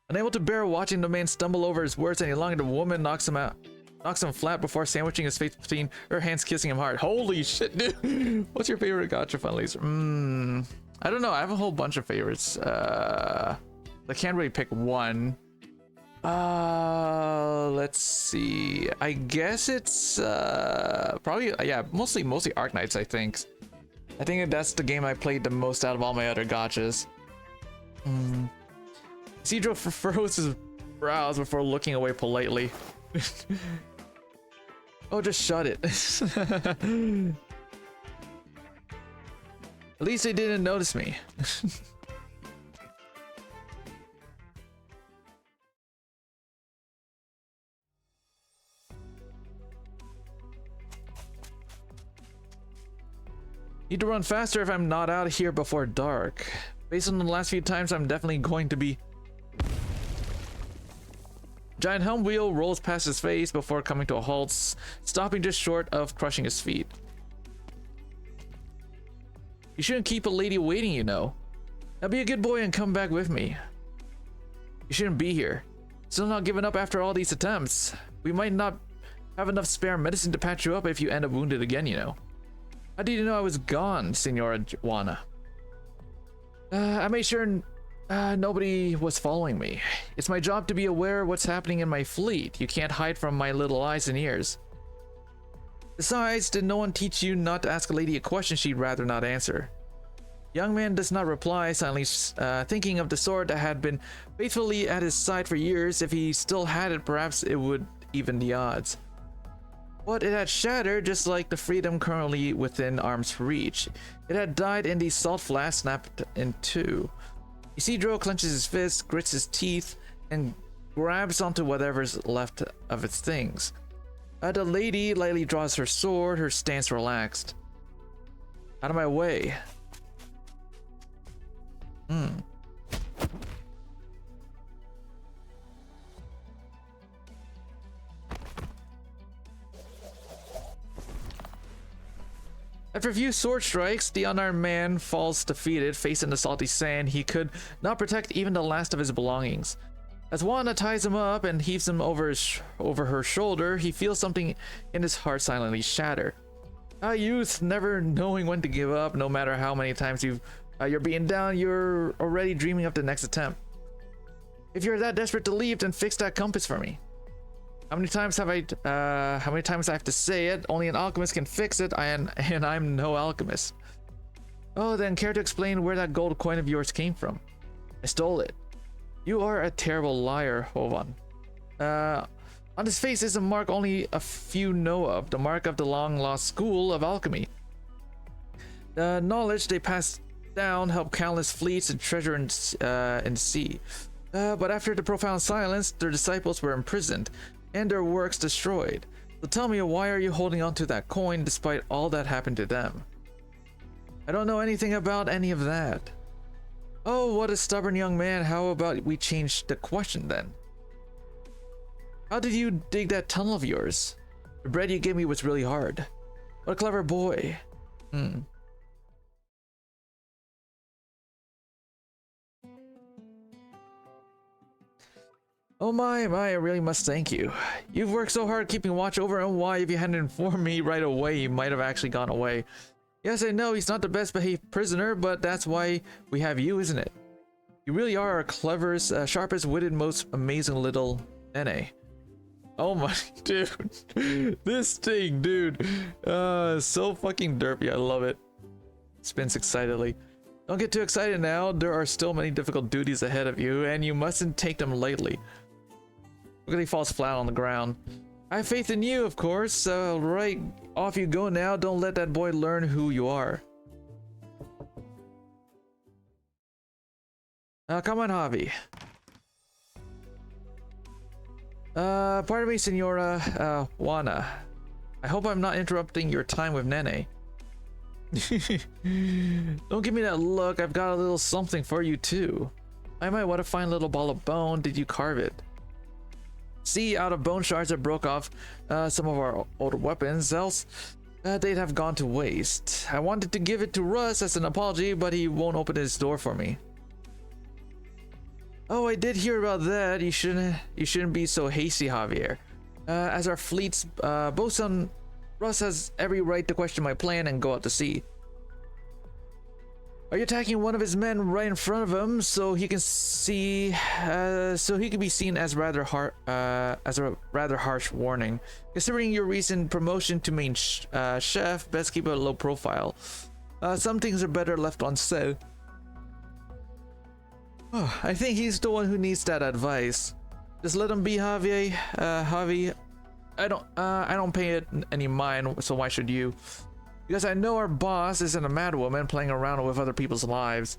Unable to bear watching the man stumble over his words any longer, the woman knocks him flat before sandwiching his face between her hands, kissing him hard. Holy shit, dude. What's your favorite gacha fundraiser? I don't know. I have a whole bunch of favorites. I can't really pick one. Let's see. I guess it's probably, yeah, mostly Arknights, I think. I think that's the game I played the most out of all my other gachas. Cedro furrows his brows before looking away politely. Oh, just shut it. At least they didn't notice me. Need to run faster if I'm not out of here before dark. Based on the last few times, I'm definitely going to be giant helm wheel rolls past his face before coming to a halt, stopping just short of crushing his feet. You shouldn't keep a lady waiting, you know. Now be a good boy and come back with me. You shouldn't be here. Still not giving up after all these attempts. We might not have enough spare medicine to patch you up if you end up wounded again, you know. How did you know I was gone, Senora Juana? I made sure nobody was following me. It's my job to be aware of what's happening in my fleet. You can't hide from my little eyes and ears. Besides, did no one teach you not to ask a lady a question she'd rather not answer? Young man does not reply, silently thinking of the sword that had been faithfully at his side for years. If he still had it, perhaps it would even the odds. But it had shattered, just like the freedom currently within arm's reach. It had died in the salt flask, snapped in two. Isidro clenches his fist, grits his teeth, and grabs onto whatever's left of its things. The lady lightly draws her sword, her stance relaxed. Out of my way. After a few sword strikes, the unarmed man falls defeated, facing the salty sand. He could not protect even the last of his belongings. As Juana ties him up and heaves him over her shoulder, he feels something in his heart silently shatter. Youth, never knowing when to give up, no matter how many times you're being down, you're already dreaming of the next attempt. If you're that desperate to leave, then fix that compass for me. How many times I have to say it? Only an alchemist can fix it, and I'm no alchemist. Oh, then care to explain where that gold coin of yours came from? I stole it. You are a terrible liar, Hovan. On his face is a mark only a few know of, the mark of the long-lost school of alchemy. The knowledge they passed down helped countless fleets and treasure in sea. But after the profound silence, their disciples were imprisoned, and their works destroyed. So tell me, why are you holding on to that coin despite all that happened to them? I don't know anything about any of that. Oh, what a stubborn young man. How about we change the question then? How did you dig that tunnel of yours? The bread you gave me was really hard. What a clever boy. Oh my, I really must thank you. You've worked so hard keeping watch over him. Why, if you hadn't informed me right away, he might have actually gone away. Yes, I know he's not the best behaved prisoner, but that's why we have you, isn't it? You really are our cleverest, sharpest witted, most amazing little Nene. Oh my, dude. This thing, dude. So fucking derpy. I love it. Spins excitedly. Don't get too excited now. There are still many difficult duties ahead of you, and you mustn't take them lightly. Look at he falls flat on the ground. I have faith in you, of course. Right, off you go now. Don't let that boy learn who you are. Come on, Javi. Pardon me, Senora Juana. I hope I'm not interrupting your time with Nene. Don't give me that look. I've got a little something for you too. I might want to find a little ball of bone. Did you carve it? See, out of bone shards that broke off some of our older weapons, else they'd have gone to waste. I wanted to give it to Russ as an apology, but he won't open his door for me. Oh, I did hear about that. You shouldn't be so hasty, Javier. As our fleet's bosun, Russ has every right to question my plan and go out to sea. Are you attacking one of his men right in front of him so he can see? So he can be seen as as a rather harsh warning. Considering your recent promotion to main chef, best keep a low profile. Some things are better left unsaid. Oh, I think he's the one who needs that advice. Just let him be, Javier. Javi, I don't pay it any mind, so why should you? Because I know our boss isn't a madwoman playing around with other people's lives.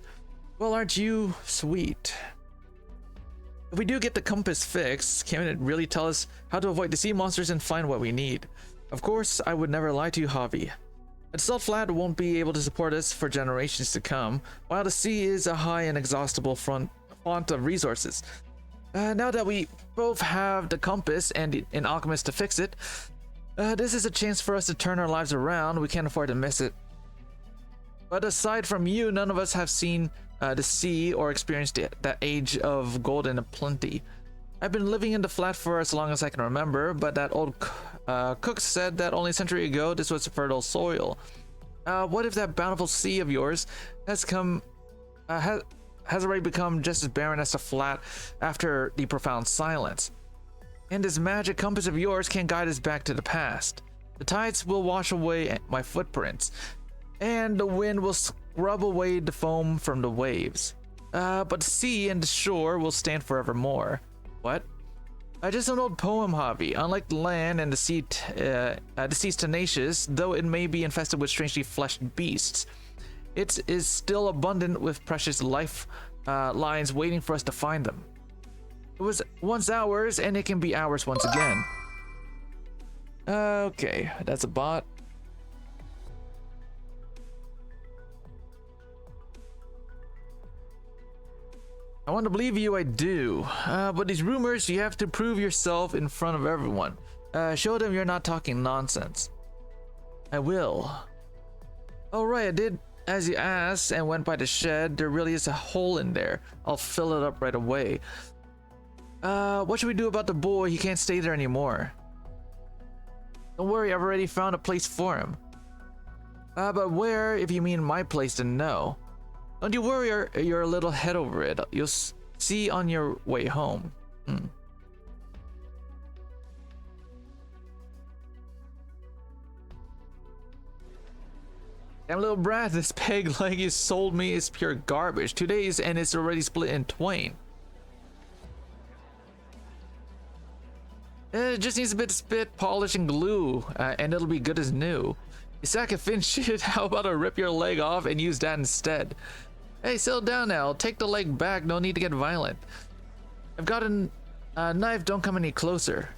Well, aren't you sweet? If we do get the compass fixed, can it really tell us how to avoid the sea monsters and find what we need? Of course, I would never lie to you, Javi. The salt flat won't be able to support us for generations to come, while the sea is a high and exhaustible font of resources. Now that we both have the compass and an alchemist to fix it, this is a chance for us to turn our lives around. We can't afford to miss it. But aside from you, none of us have seen the sea or experienced that age of gold and plenty. I've been living in the flat for as long as I can remember, but that old cook said that only a century ago this was fertile soil. What if that bountiful sea of yours has already become just as barren as the flat after the profound silence? And this magic compass of yours can guide us back to the past. The tides will wash away my footprints, and the wind will scrub away the foam from the waves. But the sea and the shore will stand forevermore. What? Just an old poem, Javi. Unlike the land and the sea, the sea's tenacious, though it may be infested with strangely fleshed beasts. It is still abundant with precious life lines waiting for us to find them. It was once ours, and it can be ours once again. Okay, that's a bot. I want to believe you, I do. But these rumors, you have to prove yourself in front of everyone. Show them you're not talking nonsense. I will. Alright, I did as you asked and went by the shed. There really is a hole in there. I'll fill it up right away. What should we do about the boy? He can't stay there anymore. Don't worry, I've already found a place for him. But where, if you mean my place, then no. Don't you worry your little head over it. You'll see on your way home. Damn little brat, this peg leg you sold me is pure garbage. 2 days and it's already split in twain. It just needs a bit of spit, polish, and glue, and it'll be good as new. You sack of fin shit, how about I rip your leg off and use that instead? Hey, settle down now. Take the leg back. No need to get violent. I've got a knife. Don't come any closer.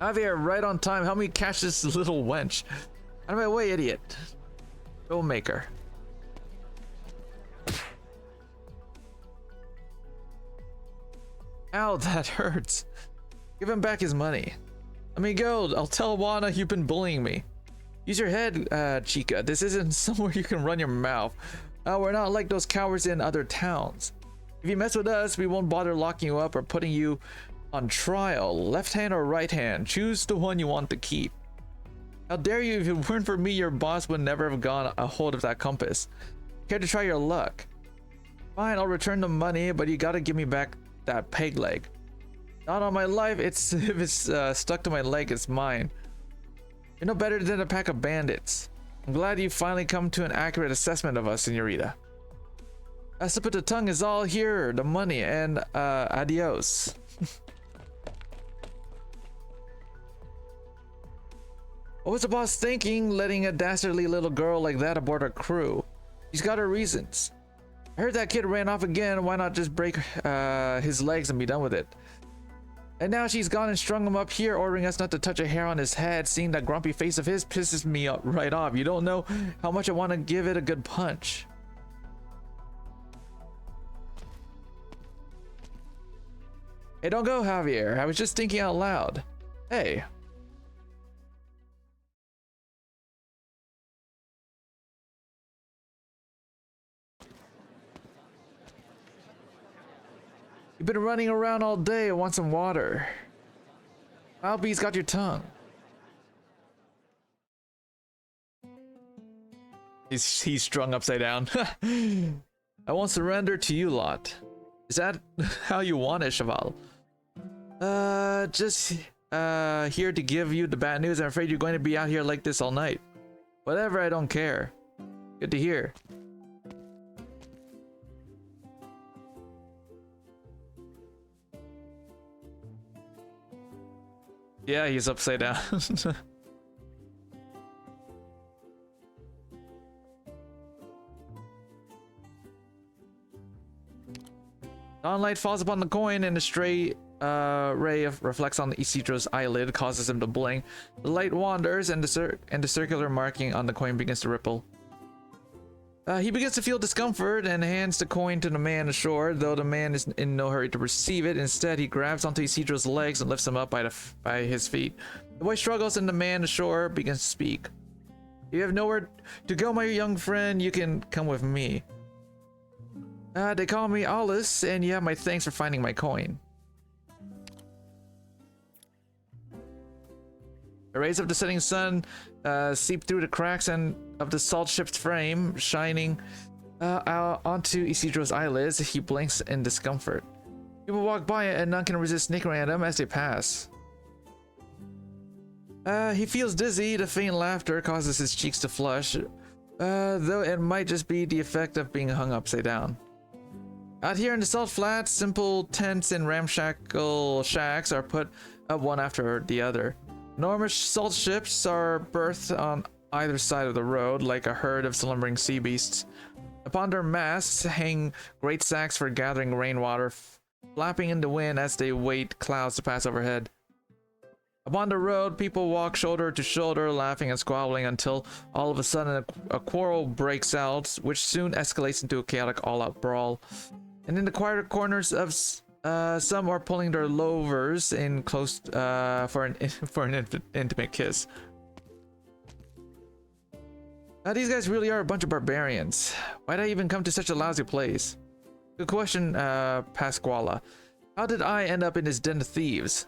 Javier, right on time. Help me catch this little wench. Out of my way, idiot. Filmmaker. Ow, that hurts. Give him back his money. Let me go. I'll tell Juana you've been bullying me. Use your head, Chica. This isn't somewhere you can run your mouth. We're not like those cowards in other towns. If you mess with us, we won't bother locking you up or putting you on trial. Left hand or right hand, choose the one you want to keep. How dare you? If it weren't for me, your boss would never have gone a hold of that compass. Care to try your luck? Fine, I'll return the money, but you gotta give me back that peg leg. Not on my life. If it's stuck to my leg, it's mine. You're no better than a pack of bandits. I'm glad you finally come to an accurate assessment of us, senorita. A slip of the tongue is all here, the money, and adios. What was the boss thinking, letting a dastardly little girl like that aboard our crew? She's got her reasons. I heard that kid ran off again. Why not just break his legs and be done with it? And now she's gone and strung him up here, ordering us not to touch a hair on his head. Seeing that grumpy face of his pisses me right off. You don't know how much I want to give it a good punch. Hey, don't go, Javier. I was just thinking out loud. Hey. You've been running around all day. I want some water. Albie's got your tongue. He's strung upside down. I won't surrender to you lot. Is that how you want it, Cheval? Just here to give you the bad news. I'm afraid you're going to be out here like this all night. Whatever, I don't care. Good to hear. Yeah, he's upside down. Dawnlight falls upon the coin and a stray ray reflects on Isidro's eyelid, causes him to blink. The light wanders and the circular marking on the coin begins to ripple. He begins to feel discomfort and hands the coin to the man ashore, though the man is in no hurry to receive it. Instead, he grabs onto Isidro's legs and lifts him up by his feet. The boy struggles and the man ashore begins to speak. You have nowhere to go, my young friend. You can come with me. They call me Alice, and you have my thanks for finding my coin. The rays of the setting sun seep through the cracks of the salt ship's frame, shining onto Isidro's eyelids. He blinks in discomfort. People walk by and none can resist snickering at him as they pass. He feels dizzy. The faint laughter causes his cheeks to flush, though it might just be the effect of being hung upside down. Out here in the salt flats, simple tents and ramshackle shacks are put up one after the other. Enormous salt ships are berthed on either side of the road like a herd of slumbering sea beasts. Upon their masts hang great sacks for gathering rainwater, flapping in the wind as they wait clouds to pass overhead. Upon the road, people walk shoulder to shoulder, laughing and squabbling until all of a sudden a quarrel breaks out, which soon escalates into a chaotic all-out brawl. And in the quieter corners of some are pulling their lovers in close for an intimate kiss. These guys really are a bunch of barbarians. Why'd I even come to such a lousy place? Good question, Pasquala. How did I end up in this den of thieves?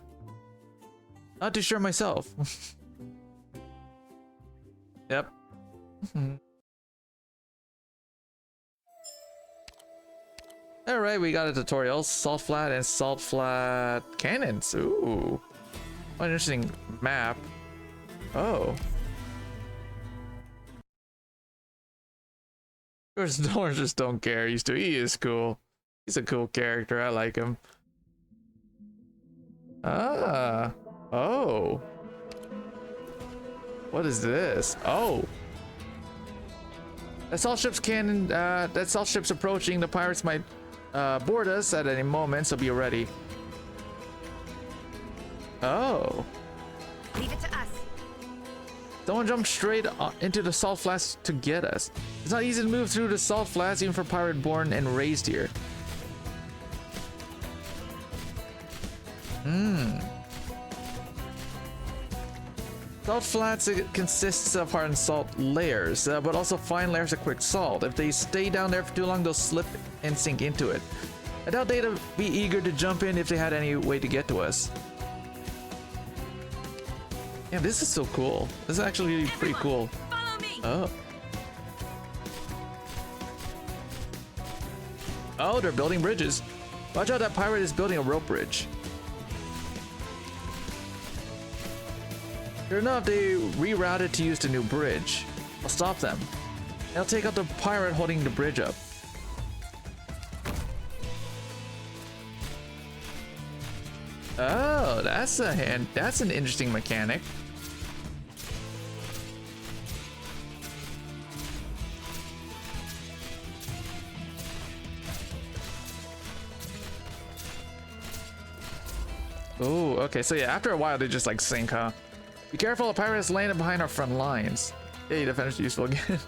Not too sure myself. Yep. Alright, we got a tutorial. Salt flat and salt flat cannons. Ooh. What an interesting map. Oh. Of course, Doors just don't care. He is cool. He's a cool character. I like him. Ah. Oh. What is this? Oh. That's all ships cannon. That's all ships approaching. The pirates might board us at any moment, so be ready. Oh. Leave it to us. Someone jumped straight into the salt flats to get us. It's not easy to move through the salt flats, even for pirate born and raised here. Salt flats, it consists of hard and salt layers, but also fine layers of quick salt. If they stay down there for too long, they'll slip and sink into it. I doubt they'd be eager to jump in if they had any way to get to us. Yeah, this is so cool. This is actually pretty cool. Follow me. Oh. Oh, they're building bridges. Watch out, that pirate is building a rope bridge. Sure enough, they rerouted to use the new bridge. I'll stop them. I'll take out the pirate holding the bridge up. Oh, that's an interesting mechanic. Oh, okay, so yeah, after a while they just like sink, huh? Be careful, a pirate has landed behind our front lines. Hey, defender's useful again.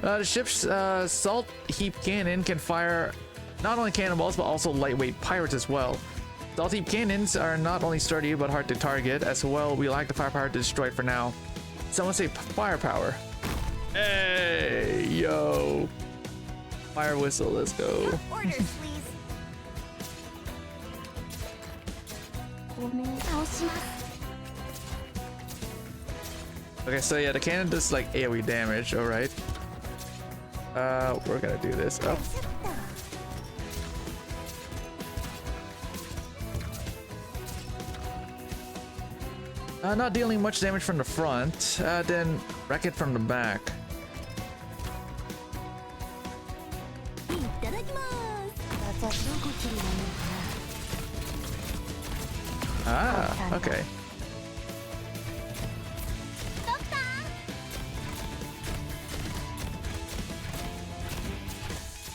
The ship's salt heap cannon can fire not only cannonballs, but also lightweight pirates as well. Salt heap cannons are not only sturdy, but hard to target. As well, we lack the firepower to destroy it for now. Someone say firepower. Hey, yo. Fire whistle, let's go. Orders, please. Okay, so yeah, the cannon does like AoE damage, alright. We're gonna do this. Oh. Not dealing much damage from the front, then wreck it from the back. Ah, okay.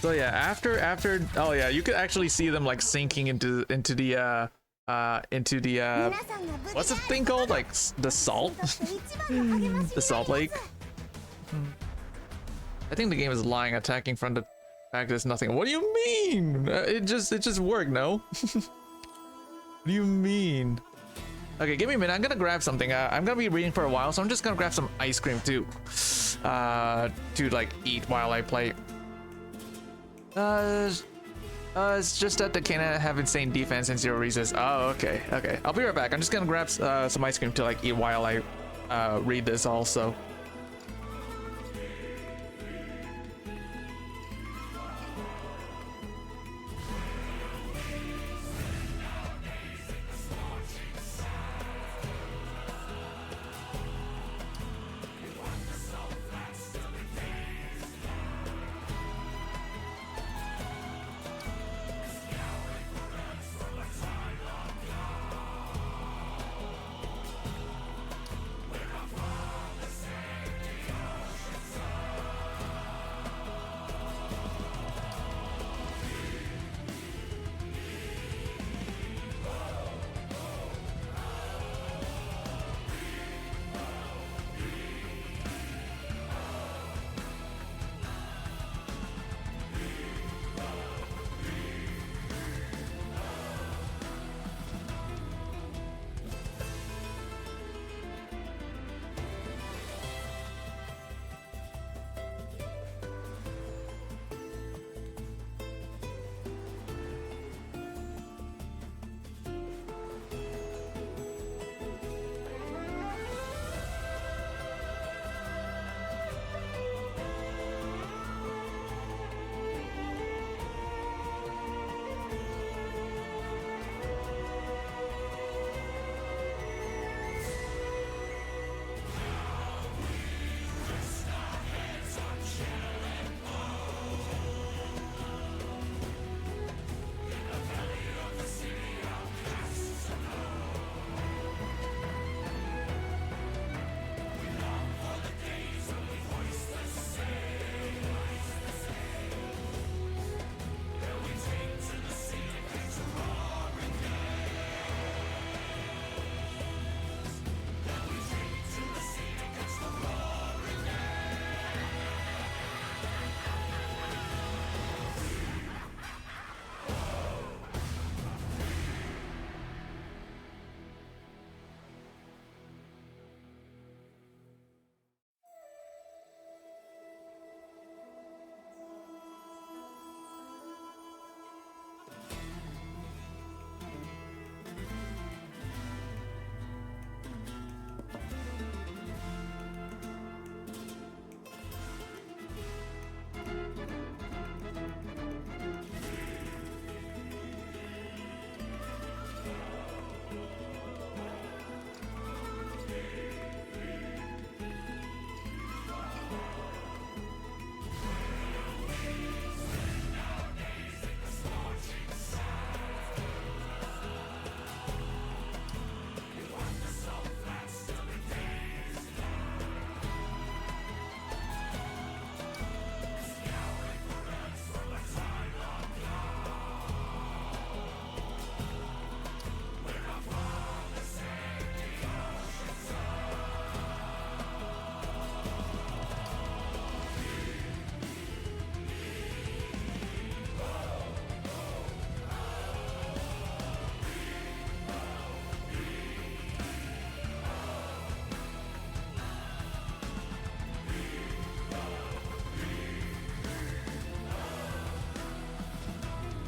So yeah, after oh yeah, you could actually see them like sinking into the what's the thing called, like the salt the salt lake. I think the game is lying, attacking from the fact there's nothing. What do you mean? It just worked, no? What do you mean? Okay, give me a minute. I'm gonna grab something. I'm gonna be reading for a while, so I'm just gonna grab some ice cream too, to like eat while I play. It's just that the Canada have insane defense and zero resist. Oh, okay, okay. I'll be right back. I'm just gonna grab some ice cream to like eat while I read this also.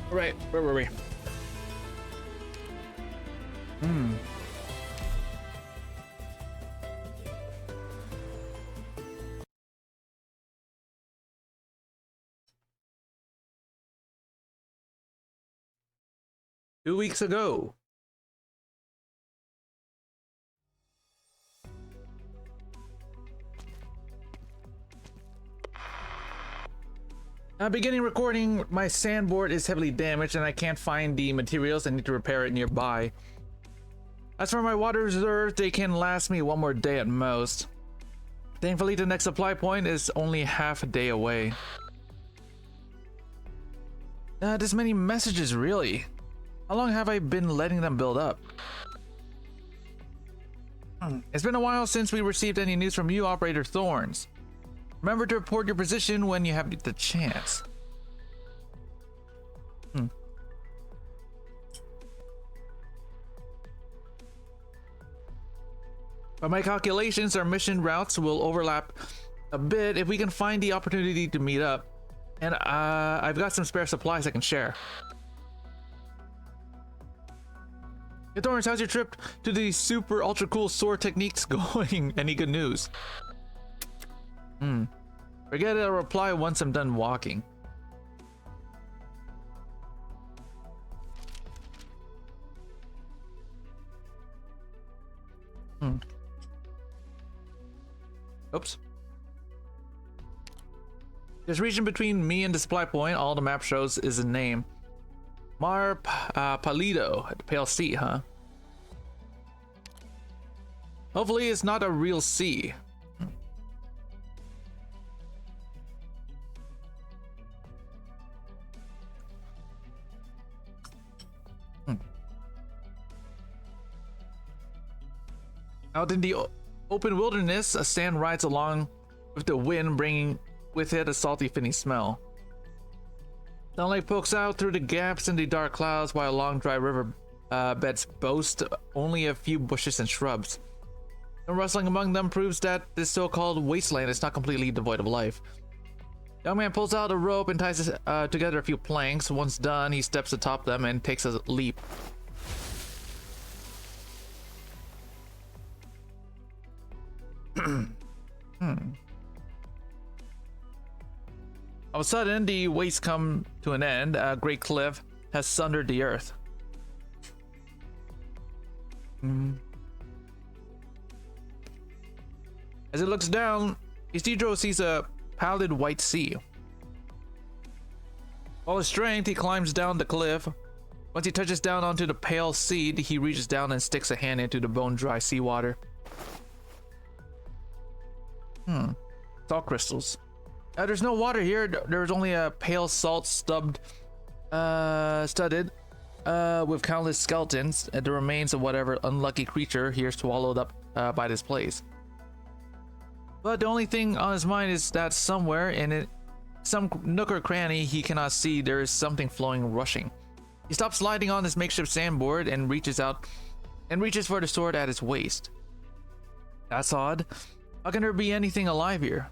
Right, where were we? Hmm. Two weeks ago. Beginning recording, my sandboard is heavily damaged and I can't find the materials. I need to repair it nearby. As for my water reserves, they can last me one more day at most. Thankfully, the next supply point is only half a day away. This many messages, really? How long have I been letting them build up? It's been a while since we received any news from you, Operator Thorns. Remember to report your position when you have the chance. By my calculations, our mission routes will overlap a bit if we can find the opportunity to meet up. And I've got some spare supplies I can share. Hey Torrance, how's your trip to the super ultra cool sword techniques going? Any good news? Forget it, I'll reply once I'm done walking. Oops. This region between me and the supply point, all the map shows is a name. Mar Palido at the Pale Sea, huh? Hopefully it's not a real sea. Out in the open wilderness, a sand rides along with the wind, bringing with it a salty, finny smell. Sunlight pokes out through the gaps in the dark clouds, while long, dry river beds boast only a few bushes and shrubs. The rustling among them proves that this so-called wasteland is not completely devoid of life. Young man pulls out a rope and ties together a few planks. Once done, he steps atop them and takes a leap. All of a sudden, the waste come to an end. A great cliff has sundered the earth. As it looks down, Isidro sees a pallid white sea. All his strength, he climbs down the cliff. Once he touches down onto the pale sea, he reaches down and sticks a hand into the bone-dry seawater. Salt crystals. There's no water here. There's only a pale salt studded with countless skeletons and the remains of whatever unlucky creature here swallowed up by this place. But the only thing on his mind is that somewhere in it, some nook or cranny he cannot see, there is something flowing, rushing. He stops sliding on his makeshift sandboard and reaches for the sword at his waist. That's odd. How can there be anything alive here?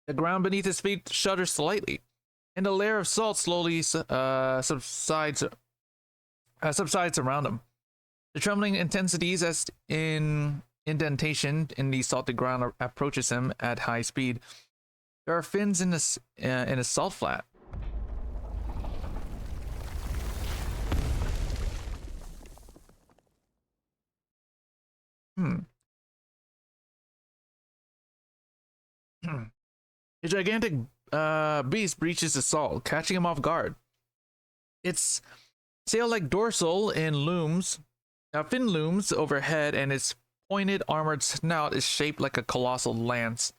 The ground beneath his feet shudders slightly, and a layer of salt slowly subsides around him. The trembling intensities as in indentation in the salted ground approaches him at high speed. There are fins in a salt flat. A gigantic beast breaches the salt, catching him off guard. Its sail-like dorsal fin looms overhead, and its pointed armored snout is shaped like a colossal lance.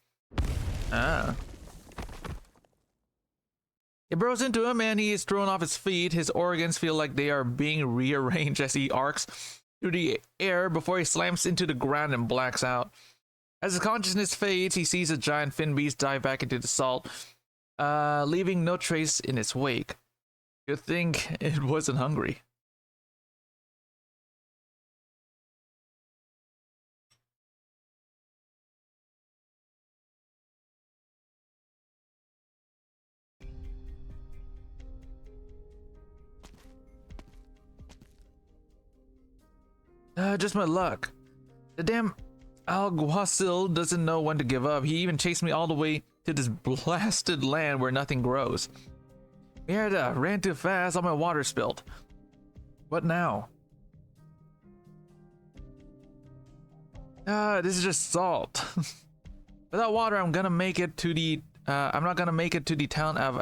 It burrows into him, and he is thrown off his feet. His organs feel like they are being rearranged as he arcs through the air before he slams into the ground and blacks out. As his consciousness fades, he sees a giant fin beast dive back into the salt, leaving no trace in its wake. Good thing it wasn't hungry. Just my luck. The damn alguacil doesn't know when to give up. He even chased me all the way to this blasted land where nothing grows. Mierda, ran too fast, all my water spilled. What now? This is just salt. Without water, I'm gonna make it to the I'm not gonna make it to the town of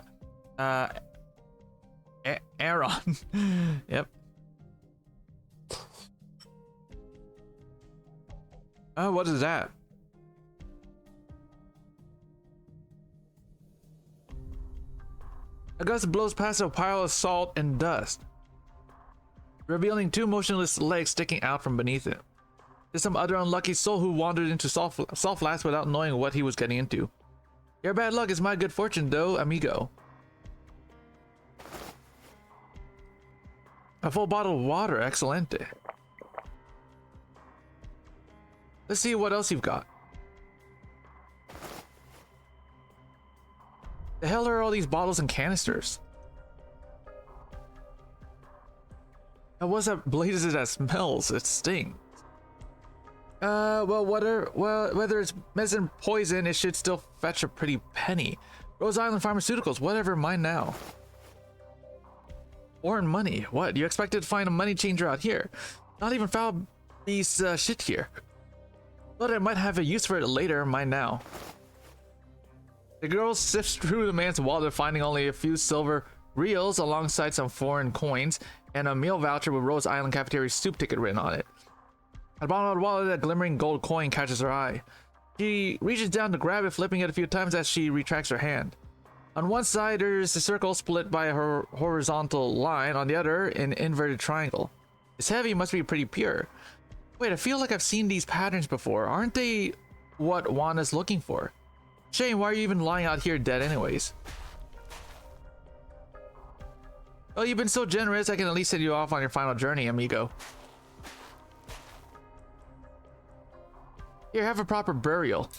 Aaron. Yep. What is that? A gust blows past a pile of salt and dust. revealing two motionless legs sticking out from beneath it. There's some other unlucky soul who wandered into Salt Flats without knowing what he was getting into. Your bad luck is my good fortune, though, amigo. A full bottle of water, excelente. Let's see what else you've got. The hell are all these bottles and canisters? And what's that blazes that smells? It stings. Well, whether it's medicine poison, it should still fetch a pretty penny. Rose Island Pharmaceuticals, whatever, mine now. Foreign money. What? You expected to find a money changer out here? Not even found these shit here. But I might have a use for it later, mine now. The girl sifts through the man's wallet, finding only a few silver reals alongside some foreign coins and a meal voucher with Rose Island Cafeteria soup ticket written on it. At the bottom of the wallet, a glimmering gold coin catches her eye. She reaches down to grab it, flipping it a few times as she retracts her hand. On one side, there's a circle split by a horizontal line. On the other, an inverted triangle. It's heavy, must be pretty pure. Wait, I feel like I've seen these patterns before. Aren't they what Wanda's looking for? Shame, why are you even lying out here dead anyways? Well, you've been so generous, I can at least send you off on your final journey, amigo. Here, have a proper burial.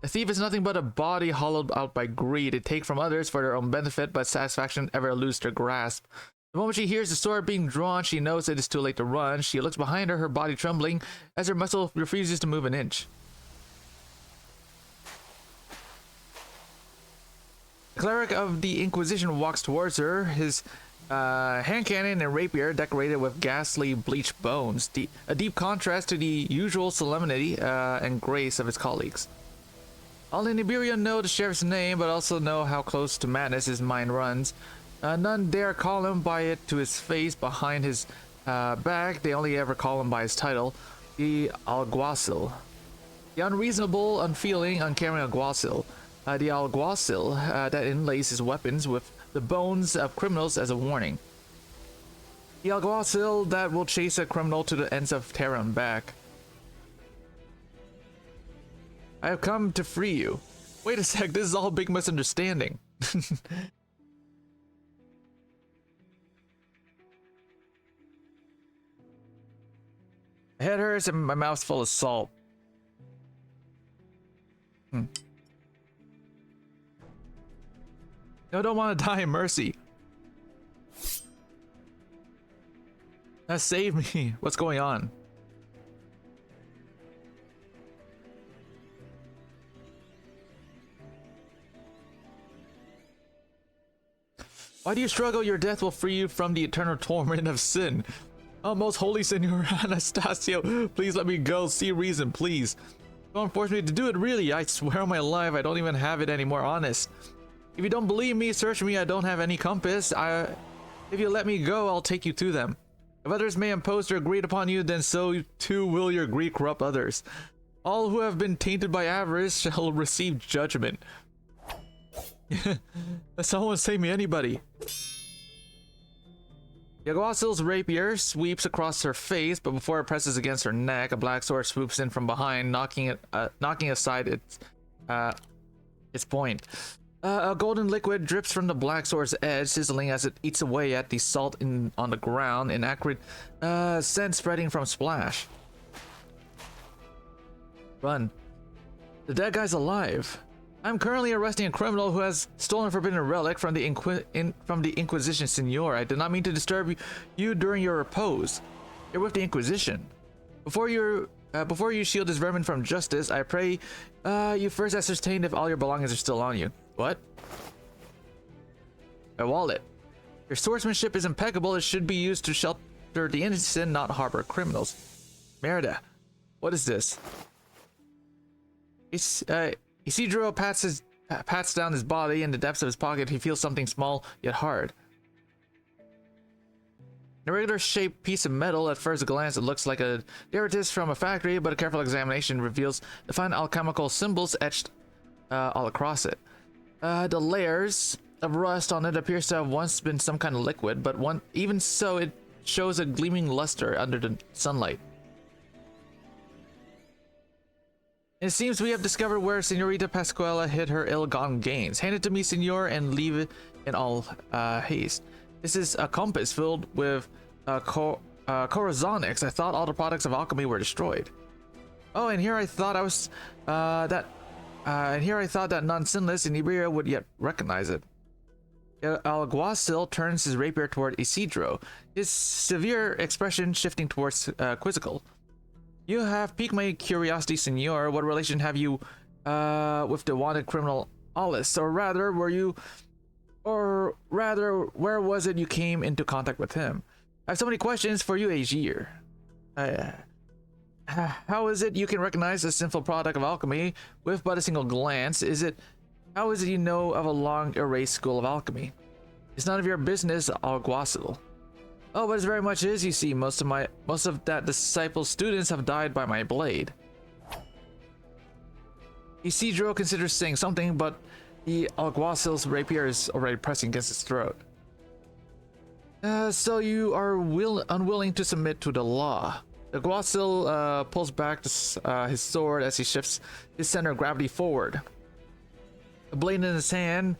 A thief is nothing but a body hollowed out by greed. They take from others for their own benefit, but satisfaction ever eludes their grasp. The moment she hears the sword being drawn, she knows it is too late to run. She looks behind her, her body trembling as her muscle refuses to move an inch. The cleric of the Inquisition walks towards her, his hand cannon and rapier decorated with ghastly bleached bones, a deep contrast to the usual solemnity and grace of his colleagues. All in Iberia know the sheriff's name, but also know how close to madness his mind runs. None dare call him by it to his face behind his back. They only ever call him by his title, the Alguacil. The unreasonable, unfeeling, uncaring Alguacil. The Alguacil that inlays his weapons with the bones of criminals as a warning. The Alguacil that will chase a criminal to the ends of terror and back. I have come to free you. Wait a sec, this is all a big misunderstanding. My head hurts and my mouth's full of salt. No, don't want to die, mercy. Save me. What's going on? Why do you struggle? Your death will free you from the eternal torment of sin. Oh, most holy Senor Anastasio, please let me go. See reason, please. Don't force me to do it, really. I swear on my life, I don't even have it anymore, honest. If you don't believe me, search me. I don't have any compass. If you let me go, I'll take you to them. If others may impose their greed upon you, then so too will your greed corrupt others. All who have been tainted by avarice shall receive judgment. Someone save me, anybody. Yaguasil's rapier sweeps across her face, but before it presses against her neck, a black sword swoops in from behind, knocking aside its point. A golden liquid drips from the black sword's edge, sizzling as it eats away at the salt on the ground, an acrid scent spreading from splash. Run. The dead guy's alive. I'm currently arresting a criminal who has stolen a forbidden relic from the Inquisition, Senor. I did not mean to disturb you during your repose. You're with the Inquisition. Before you shield this vermin from justice, I pray you first ascertain if all your belongings are still on you. What? My wallet. Your swordsmanship is impeccable. It should be used to shelter the innocent, not harbor criminals. Merida, what is this? Isidro pats down his body. In the depths of his pocket, he feels something small yet hard. A regular shaped piece of metal. At first glance, it looks like a derivative from a factory, but a careful examination reveals the fine alchemical symbols etched all across it. The layers of rust on it appears to have once been some kind of liquid, but even so, it shows a gleaming luster under the sunlight. It seems we have discovered where Senorita Pascuala hid her ill-gotten gains. Hand it to me, senor, and leave it in all haste. This is a compass filled with corazonics. I thought all the products of alchemy were destroyed. Oh, and here I thought that non-sinless Inebriar would yet recognize it. Alguacil turns his rapier toward Isidro, his severe expression shifting towards quizzical. You have piqued my curiosity, senor. What relation have you with the wanted criminal Alice? Or rather, where was it you came into contact with him? I have so many questions for you, Aegir. How is it you can recognize a sinful product of alchemy with but a single glance? How is it you know of a long erased school of alchemy? It's none of your business, Alguacil. Oh, but it very much is, you see. Most of that disciple's students have died by my blade. Isidro considers saying something, but the Alguacil's rapier is already pressing against his throat. So you are unwilling to submit to the law. The Alguacil pulls back his sword as he shifts his center of gravity forward. The blade in his hand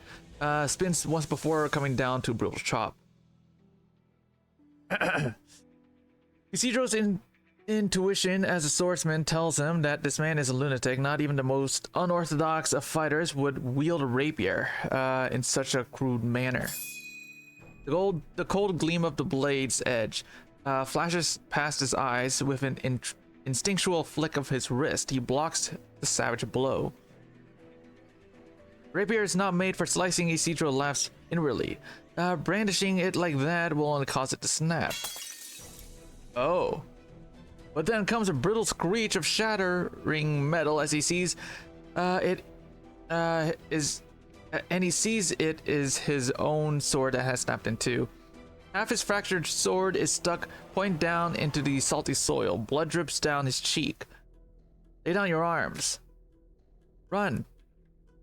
spins once before coming down to a brutal chop. Isidro's intuition as a swordsman tells him that this man is a lunatic. Not even the most unorthodox of fighters would wield a rapier in such a crude manner. The cold gleam of the blade's edge flashes past his eyes. With an instinctual flick of his wrist, he blocks the savage blow. Rapier is not made for slicing, Isidro laughs inwardly. Brandishing it like that will only cause it to snap. Oh. But then comes a brittle screech of shattering metal as he sees it is his own sword that has snapped in two. Half his fractured sword is stuck point down into the salty soil. Blood drips down his cheek. Lay down your arms. Run.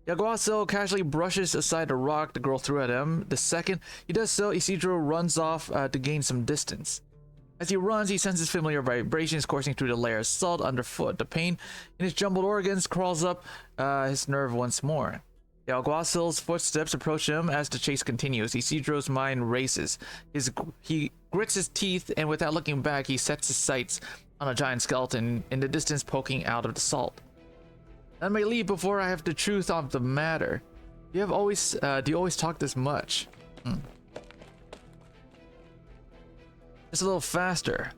Alguacil casually brushes aside a rock the girl threw at him. The second he does so, Isidro runs off to gain some distance. As he runs, he senses familiar vibrations coursing through the layer of salt underfoot. The pain in his jumbled organs crawls up his nerve once more. The Alguacil's footsteps approach him as the chase continues. Isidro's mind races. He grits his teeth, and without looking back, he sets his sights on a giant skeleton in the distance poking out of the salt. Let me leave before I have the truth of the matter. Do you always talk this much? Just a little faster.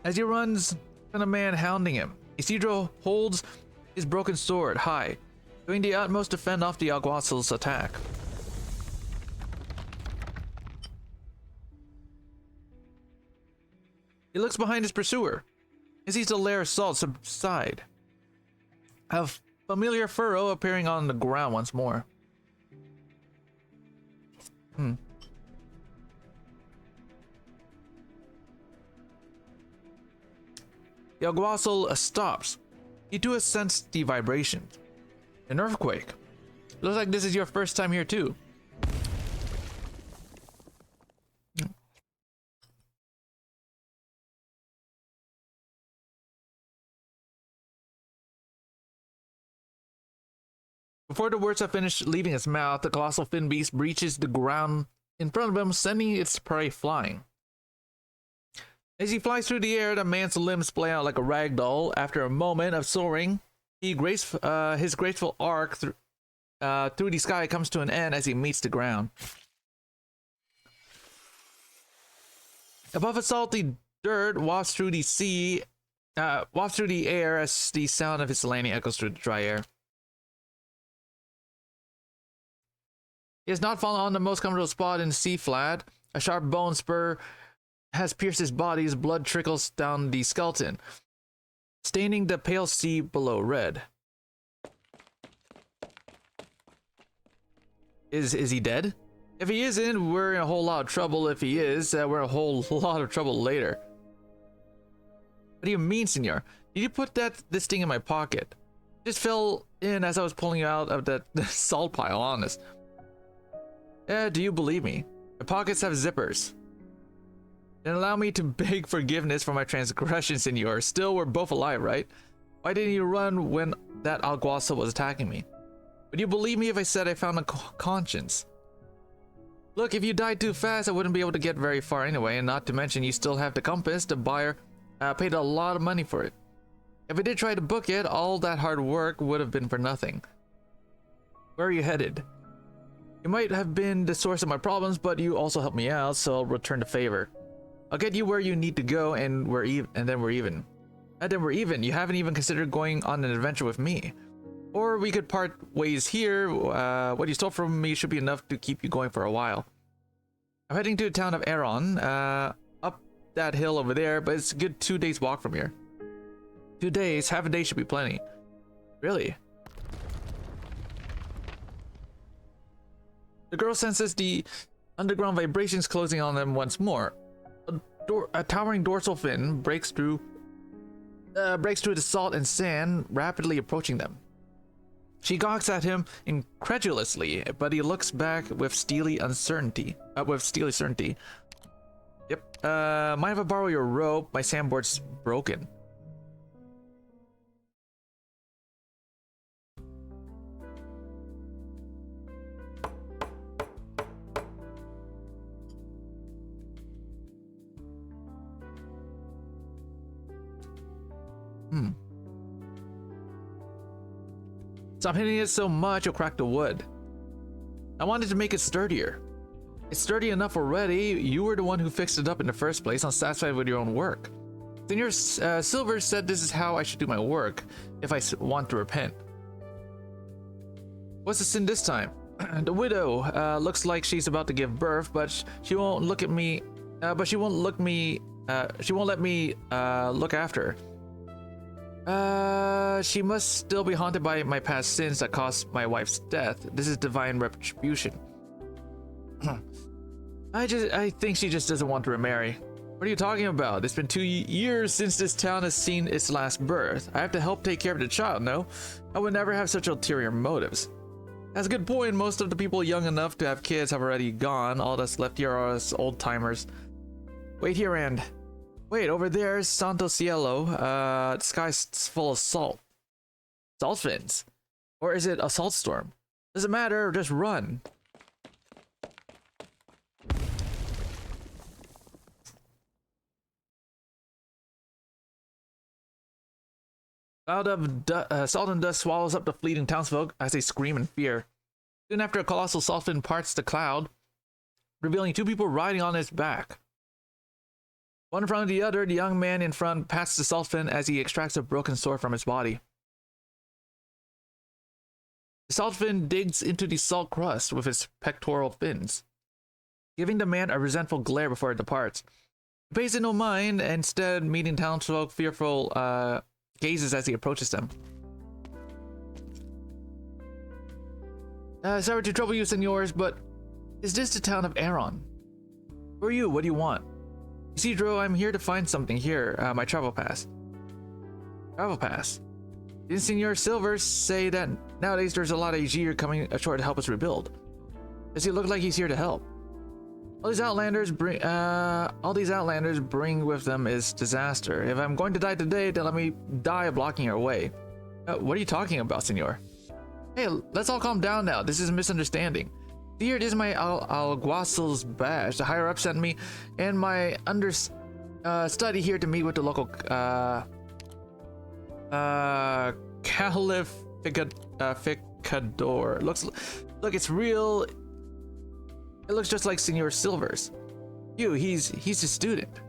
As he runs, and a man hounding him. Isidro holds his broken sword high, doing the utmost to fend off the Alguacil's attack. He looks behind his pursuer and sees the layer of salt subside. A familiar furrow appearing on the ground once more. The Alguacil stops. He too has sensed the vibration. An earthquake. Looks like this is your first time here too. Before the words have finished leaving his mouth, the colossal fin beast breaches the ground in front of him, sending its prey flying. As he flies through the air, the man's limbs splay out like a rag doll. After a moment of soaring, his graceful arc through the sky comes to an end as he meets the ground. Above, a salty dirt wafts through the air as the sound of his landing echoes through the dry air. He has not fallen on the most comfortable spot in the sea flat. A sharp bone spur has pierced his body as blood trickles down the skeleton, staining the pale sea below red. Is he dead? If he isn't, we're in a whole lot of trouble. If he is, we're in a whole lot of trouble later. What do you mean, senor? Did you put this thing in my pocket? It just fell in as I was pulling it out of that salt pile, honest. Yeah, do you believe me? My pockets have zippers. Then allow me to beg forgiveness for my transgression, senor. Still, we're both alive, right? Why didn't you run when that alguacil was attacking me? Would you believe me if I said I found a conscience? Look, if you died too fast, I wouldn't be able to get very far anyway, and not to mention you still have the compass. The buyer paid a lot of money for it. If I did try to book it, all that hard work would have been for nothing. Where are you headed? You might have been the source of my problems, but you also helped me out, so I'll return the favor. I'll get you where you need to go, and then we're even. And then we're even. You haven't even considered going on an adventure with me. Or we could part ways here. What you stole from me should be enough to keep you going for a while. I'm heading to the town of Aron, up that hill over there, but it's a good 2 days walk from here. 2 days, half a day should be plenty. Really? The girl senses the underground vibrations closing on them once more. A towering dorsal fin breaks through the salt and sand, rapidly approaching them. She gawks at him incredulously, but he looks back with steely certainty. Yep. Mind if I borrow your rope? My sandboard's broken. Stop hitting it so much you'll crack the wood. I wanted to make it sturdier. It's sturdy enough already. You were the one who fixed it up in the first place, unsatisfied with your own work. Senor Silver said this is how I should do my work if I want to repent. What's the sin this time? The widow looks like she's about to give birth, but she won't look at me. She won't let me look after her. She must still be haunted by my past sins that caused my wife's death. This is divine retribution. I think she just doesn't want to remarry. What are you talking about? It's been 2 years since this town has seen its last birth. I have to help take care of the child, no? I would never have such ulterior motives. That's a good point. Most of the people young enough to have kids have already gone. All that's left here are us old timers. Wait here, and wait, over there is Santo Cielo. The sky's full of salt. Salt fins. Or is it a salt storm? Doesn't matter, just run. Cloud of salt and dust swallows up the fleeting townsfolk as they scream in fear. Soon after, a colossal salt fin parts the cloud, revealing 2 people riding on its back. One in front of the other, the young man in front pats the salt fin as he extracts a broken sword from its body. The salt fin digs into the salt crust with its pectoral fins, giving the man a resentful glare before it departs. He pays it no mind, instead meeting townsfolk fearful gazes as he approaches them. Sorry to trouble you, senors, but is this the town of Aron? Who are you? What do you want? Isidro, I'm here to find something here. My travel pass. Travel pass? Didn't Senor Silver say that nowadays there's a lot of Aegir coming ashore to help us rebuild? Does he look like he's here to help? All these outlanders bring with them is disaster. If I'm going to die today, then let me die blocking our way. What are you talking about, Senor? Hey, let's all calm down now. This is a misunderstanding. Here, this is my alguacil's badge. The higher up sent me and my study here to meet with the local calificador. Look, it's real. It looks just like Senor Silver's. He's a student.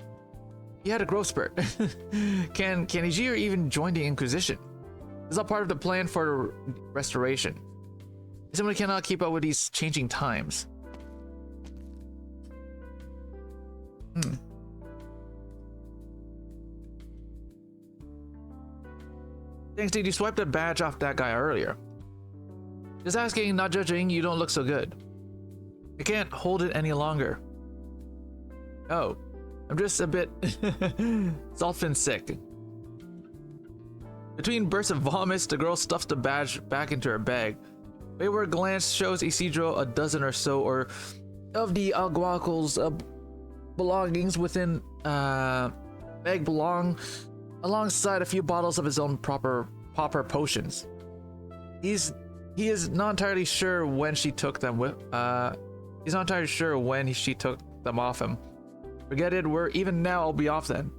He had a growth spurt. Can Aegir even join the Inquisition? It's all part of the plan for restoration. Someone cannot keep up with these changing times. Thanks, did you swipe that badge off that guy earlier? Just asking, not judging, you don't look so good. I can't hold it any longer. Oh, I'm just a bit saltfin sick. Between bursts of vomits, the girl stuffs the badge back into her bag. Wayward glance shows Isidro a dozen or so of the Alguacil's belongings within bag belong alongside a few bottles of his own proper potions. He is not entirely sure when she took them she took them off him. Forget it, we're even now, I'll be off then.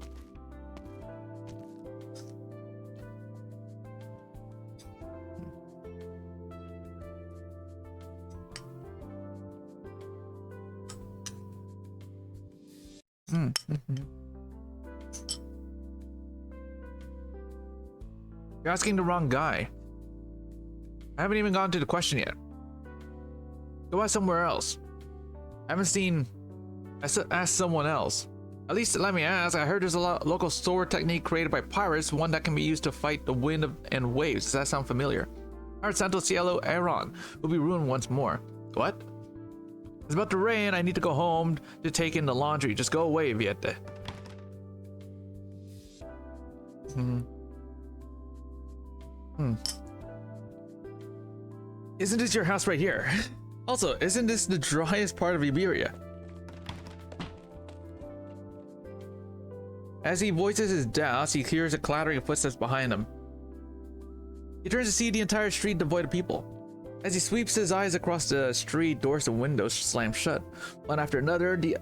You're asking the wrong guy. I haven't even gotten to the question yet. Go ask somewhere else. I haven't seen... Ask someone else. At least let me ask. I heard there's a local sword technique created by pirates, one that can be used to fight the wind and waves. Does that sound familiar? I heard Santo Cielo Aaron will be ruined once more. What? It's about to rain. I need to go home to take in the laundry. Just go away, Viete. Isn't this your house right here? Also, isn't this the driest part of Iberia? As he voices his doubts, he hears a clattering of footsteps behind him. He turns to see the entire street devoid of people. As he sweeps his eyes across the street, doors and windows slam shut, one after another, the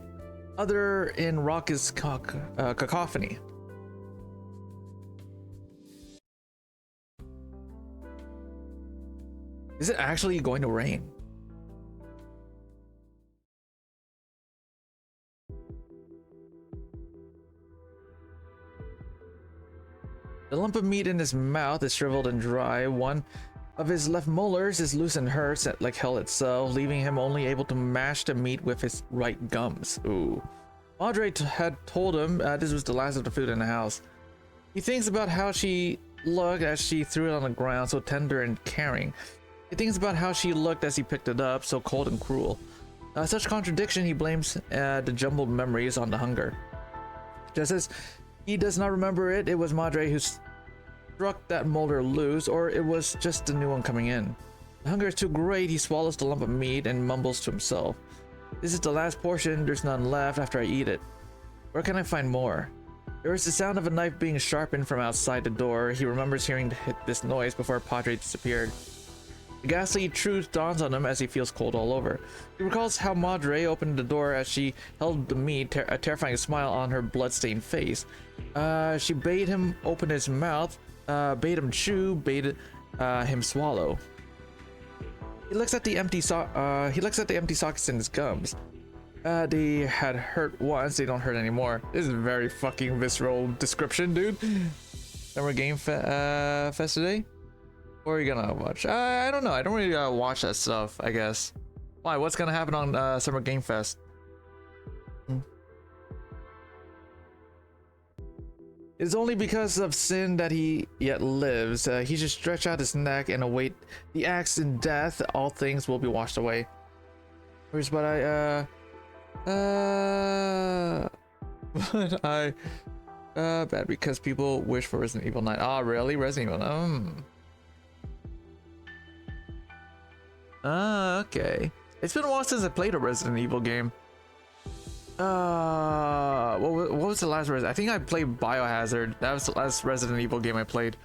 other in raucous cacophony. Is it actually going to rain? The lump of meat in his mouth is shriveled and dry. One of his left molars is loose and hurts like hell itself, leaving him only able to mash the meat with his right gums. Ooh. Madre had told him this was the last of the food in the house. He thinks about how she looked as she threw it on the ground, so tender and caring. He thinks about how she looked as he picked it up, so cold and cruel. Such contradiction, he blames the jumbled memories on the hunger. Just as he does not remember it, it was Madre who struck that molder loose, or it was just the new one coming in. The hunger is too great, he swallows the lump of meat and mumbles to himself. This is the last portion, there's none left after I eat it. Where can I find more? There is the sound of a knife being sharpened from outside the door. He remembers hearing this noise before Padre disappeared. The ghastly truth dawns on him as he feels cold all over. He recalls how Madre opened the door as she held the meat, a terrifying smile on her blood-stained face. She bade him open his mouth, bade him chew, bade him swallow. He looks at the empty sockets in his gums. They had hurt once, they don't hurt anymore. This is a very fucking visceral description, dude. Summer Game Fest today? What are you gonna watch? I don't know. I don't really watch that stuff, I guess. Why? What's gonna happen on Summer Game Fest? It's only because of sin that he yet lives. He should stretch out his neck and await the axe in death. All things will be washed away. Where's what bad because people wish for Resident Evil 9. Oh, really? Resident Evil? Okay. It's been a while since I played a Resident Evil game. What was the last Resident? I think I played Biohazard. That was the last Resident Evil game I played.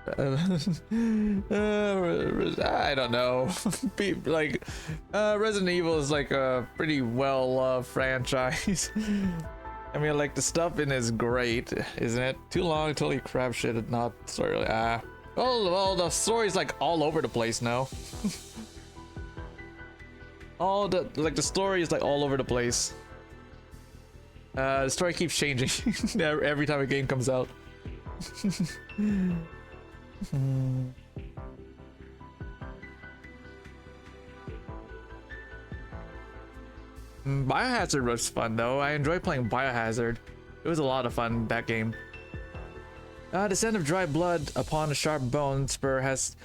I don't know. Resident Evil is like a pretty well-loved franchise. I mean, like, the stuff in it is great, isn't it? Too long until he crap shit and not story. Well, the story's like all over the place now. The story is like all over the place. The story keeps changing every time a game comes out. Biohazard was fun though. I enjoyed playing Biohazard. It was a lot of fun, that game. The scent of dry blood upon a sharp bone spur has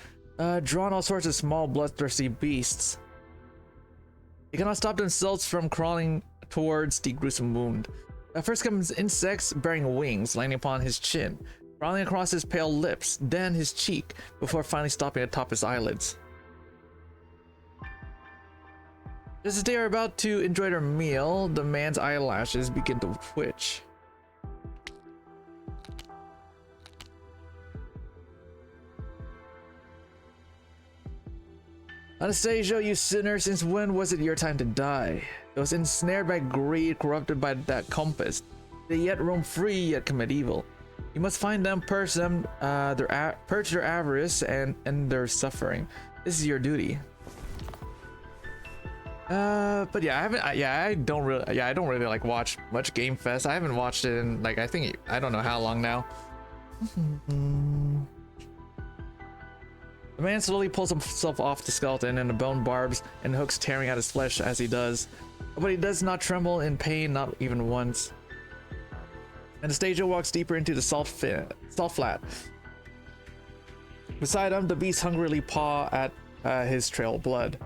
drawn all sorts of small bloodthirsty beasts. They cannot stop themselves from crawling towards the gruesome wound. First comes insects bearing wings, landing upon his chin. crawling across his pale lips, then his cheek, before finally stopping atop his eyelids. Just as they are about to enjoy their meal, the man's eyelashes begin to twitch. Anastasia, you sinner, since when was it your time to die? It was ensnared by greed, corrupted by that compass. They yet roam free, yet commit evil. You must find them, purge them, purge their avarice and end their suffering. This is your duty. But yeah, I don't really like watch much Game Fest. I haven't watched it in like I don't know how long now. The man slowly pulls himself off the skeleton, and the bone barbs and hooks tearing at his flesh as he does. But he does not tremble in pain, not even once. Anastasia walks deeper into the salt flat. Beside him, the beast hungrily paw at his trail of blood.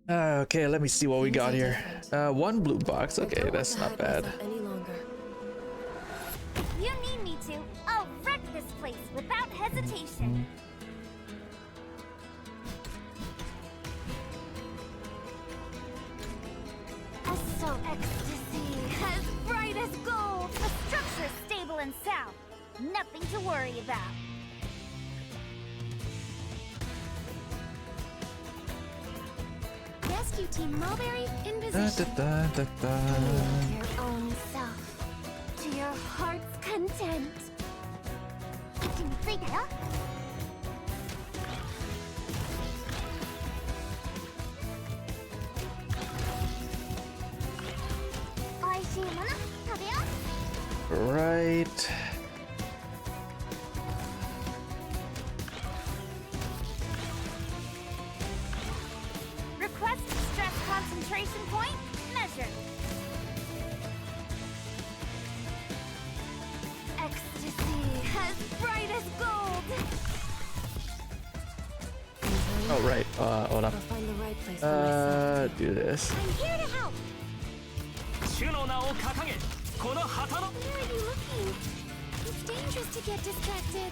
Okay, let me see what we got here. One blue box. Okay, that's not bad. You need me to. I'll wreck this place without hesitation. Assault ecstasy, as bright as gold. The structure's stable and sound. Nothing to worry about. Rescue Team Mulberry in position. Your own self, to your heart's content. Right. Request stress concentration point measured. Ecstasy as bright as gold. Oh right. Hold on. Find the right place for myself. Do this. I'm here to help. Where are you looking? It's dangerous to get distracted.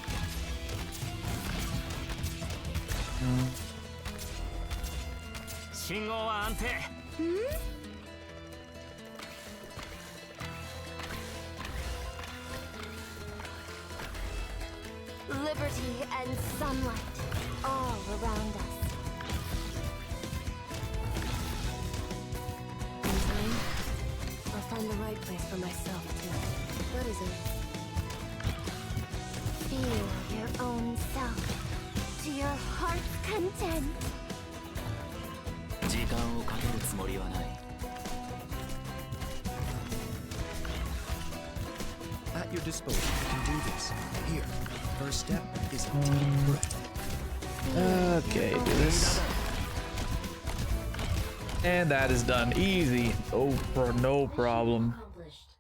Liberty and sunlight all around us. In time, I'll find the right place for myself, too. What is it? Feel your own self to your heart's content. At your disposal, you can do this. Here, first step is a deep breath. Okay, do this. And that is done. Easy. Oh, for no problem. Accomplished.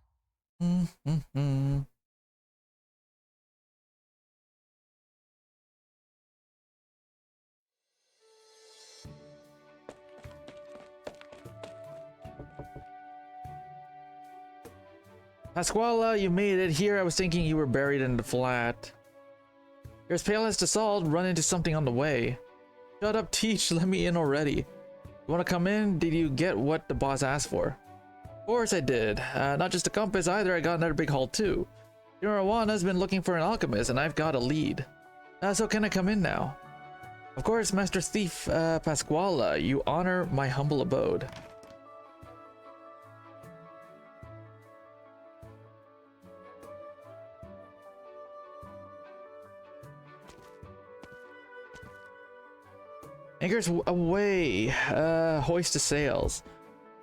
Pasquale, you made it. Here I was thinking you were buried in the flat. You're as pale as the salt. Run into something on the way. Shut up, Teach. Let me in already. You want to come in? Did you get what the boss asked for? Of course I did. Not just a compass either. I got another big haul too. Awana been looking for an alchemist, and I've got a lead. So can I come in now? Of course, Master Thief Pasquale. You honor my humble abode. Anchors away, hoist the sails.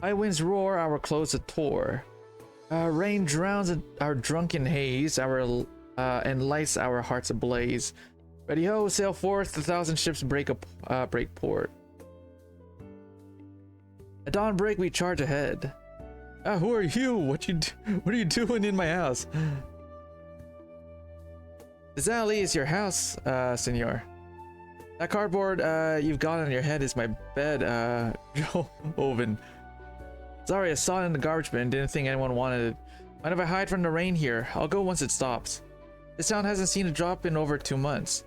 High winds roar, our clothes a tour. Rain drowns our drunken haze, and lights our hearts ablaze. Ready ho, sail forth, 1,000 ships break port. At dawn break, we charge ahead. Who are you? What are you doing in my house? This alley is your house, senor. That cardboard you've got on your head is my bed, Joven. Sorry, I saw it in the garbage bin. Didn't think anyone wanted it. Mind if I hide from the rain here? I'll go once it stops. This town hasn't seen a drop in over 2 months.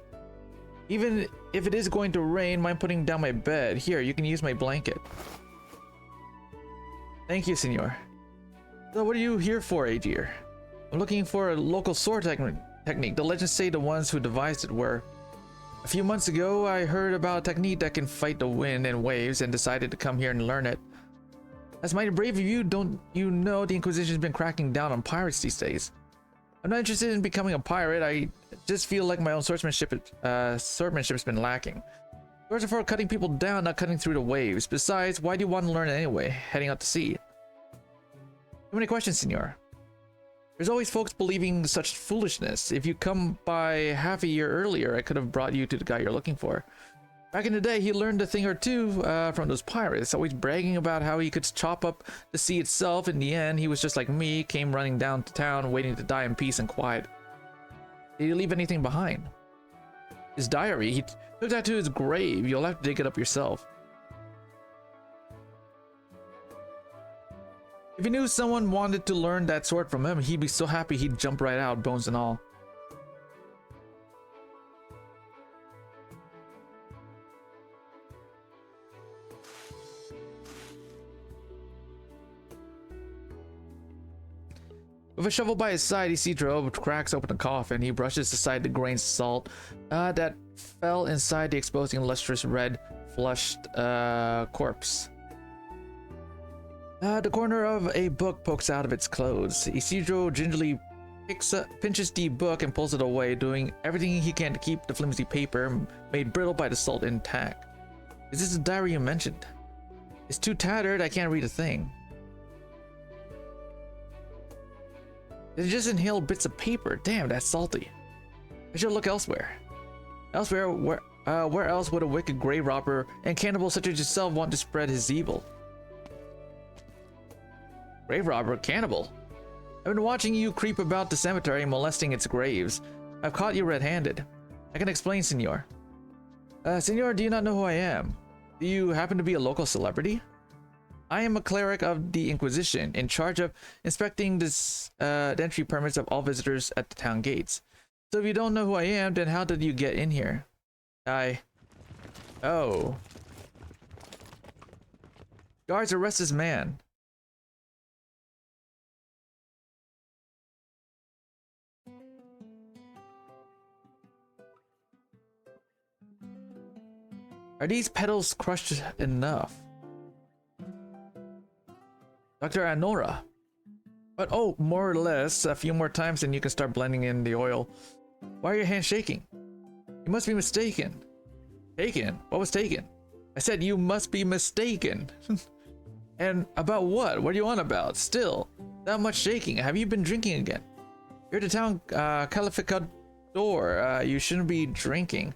Even if it is going to rain, mind putting down my bed? Here, you can use my blanket. Thank you, senor. So what are you here for, Aegir? I'm looking for a local sword technique. The legends say the ones who devised it were. A few months ago, I heard about a technique that can fight the wind and waves and decided to come here and learn it. That's mighty brave of you. Don't you know the Inquisition's been cracking down on pirates these days? I'm not interested in becoming a pirate. I just feel like my own swordsmanship's been lacking. Swords are for cutting people down, not cutting through the waves. Besides, why do you want to learn it anyway, heading out to sea? Too many questions, senor. There's always folks believing such foolishness. If you come by half a year earlier, I could have brought you to the guy you're looking for. Back in the day, he learned a thing or two from those pirates, always bragging about how he could chop up the sea itself. In the end, he was just like me, came running down to town, waiting to die in peace and quiet. Did he leave anything behind? His diary, he took that to his grave. You'll have to dig it up yourself. If he knew someone wanted to learn that sword from him, he'd be so happy he'd jump right out, bones and all. With a shovel by his side, Isidro cracks open the coffin. He brushes aside the grains of salt that fell inside the exposing lustrous red, flushed corpse. The corner of a book pokes out of its clothes. Isidro gingerly pinches the book and pulls it away, doing everything he can to keep the flimsy paper made brittle by the salt intact. Is this the diary you mentioned? It's too tattered, I can't read a thing. It just inhaled bits of paper. Damn, that's salty. I should look elsewhere. Where else would a wicked grave robber and cannibal such as yourself want to spread his evil? Grave robber, cannibal. I've been watching you creep about the cemetery molesting its graves. I've caught you red-handed. I can explain, senor. Senor, do you not know who I am? Do you happen to be a local celebrity? I am a cleric of the Inquisition, in charge of inspecting the entry permits of all visitors at the town gates. So if you don't know who I am, then how did you get in here? Oh. Guards, arrest this man. Are these petals crushed enough? Dr. Anora. But oh, more or less, a few more times and you can start blending in the oil. Why are your hands shaking? You must be mistaken. Taken? What was taken? I said you must be mistaken. And about what? What are you on about? Still, that much shaking. Have you been drinking again? You're the town calificador. You shouldn't be drinking.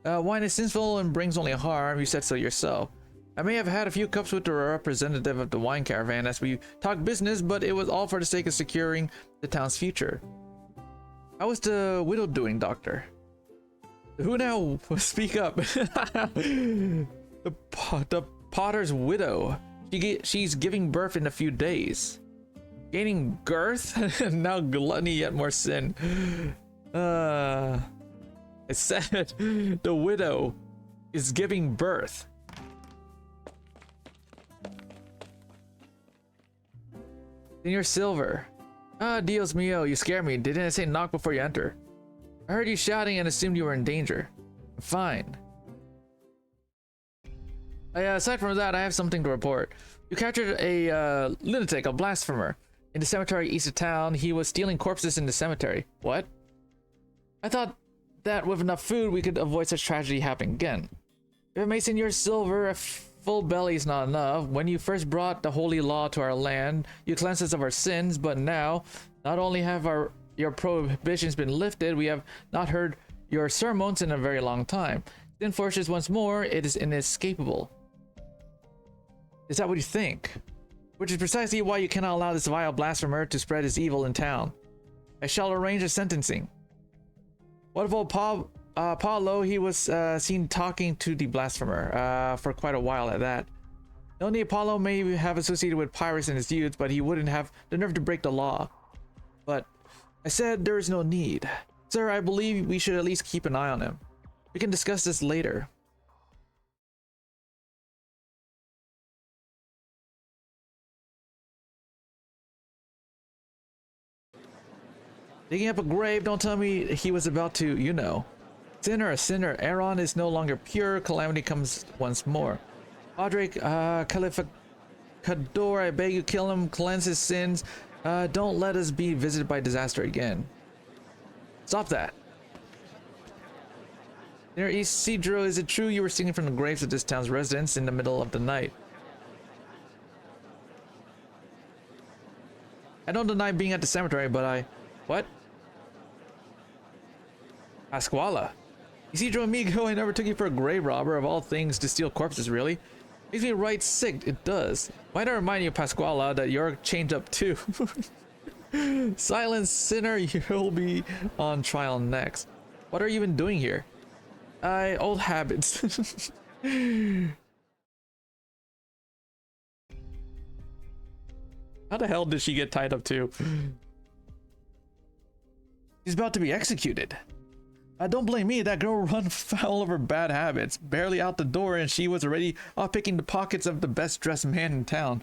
Wine is sinful and brings only harm. You said so yourself. I may have had a few cups with the representative of the wine caravan as we talked business, but it was all for the sake of securing the town's future. How was the widow doing, Doctor? Who now? Speak up. The potter's widow. She's giving birth in a few days. Gaining girth? Now gluttony, yet more sin. I said the widow is giving birth. Senor Silver. Dios mio, you scare me. Didn't I say knock before you enter? I heard you shouting and assumed you were in danger. Fine. Aside from that, I have something to report. You captured a lunatic, a blasphemer, in the cemetery east of town. He was stealing corpses in the cemetery. What? I thought that with enough food we could avoid such tragedy happening again. If it may Senor Silver, a full belly is not enough. When you first brought the holy law to our land, you cleansed us of our sins, but now, not only have your prohibitions been lifted, we have not heard your sermons in a very long time. Sin flourishes once more, it is inescapable. Is that what you think? Which is precisely why you cannot allow this vile blasphemer to spread his evil in town. I shall arrange a sentencing. What of old Apollo, he was seen talking to the blasphemer for quite a while at that. Only Apollo may have associated with pirates in his youth, but he wouldn't have the nerve to break the law. But I said there is no need. Sir, I believe we should at least keep an eye on him. We can discuss this later. Digging up a grave, don't tell me he was about to, you know. Sinner, a sinner. Aaron is no longer pure. Calamity comes once more. Padre Calificador, I beg you, kill him, cleanse his sins. Don't let us be visited by disaster again. Stop that. Near Isidro, is it true you were singing from the graves of this town's residents in the middle of the night? I don't deny being at the cemetery, but I... What? Pasquala. Isidro amigo, I never took you for a grave robber, of all things to steal corpses, really. Makes me right sick, it does. Might I remind you, Pasquala, that you're chained up too. Silent sinner, you'll be on trial next. What are you even doing here? Old habits. How the hell did she get tied up too? She's about to be executed. Don't blame me, that girl run foul of her bad habits. Barely out the door and she was already off picking the pockets of the best dressed man in town.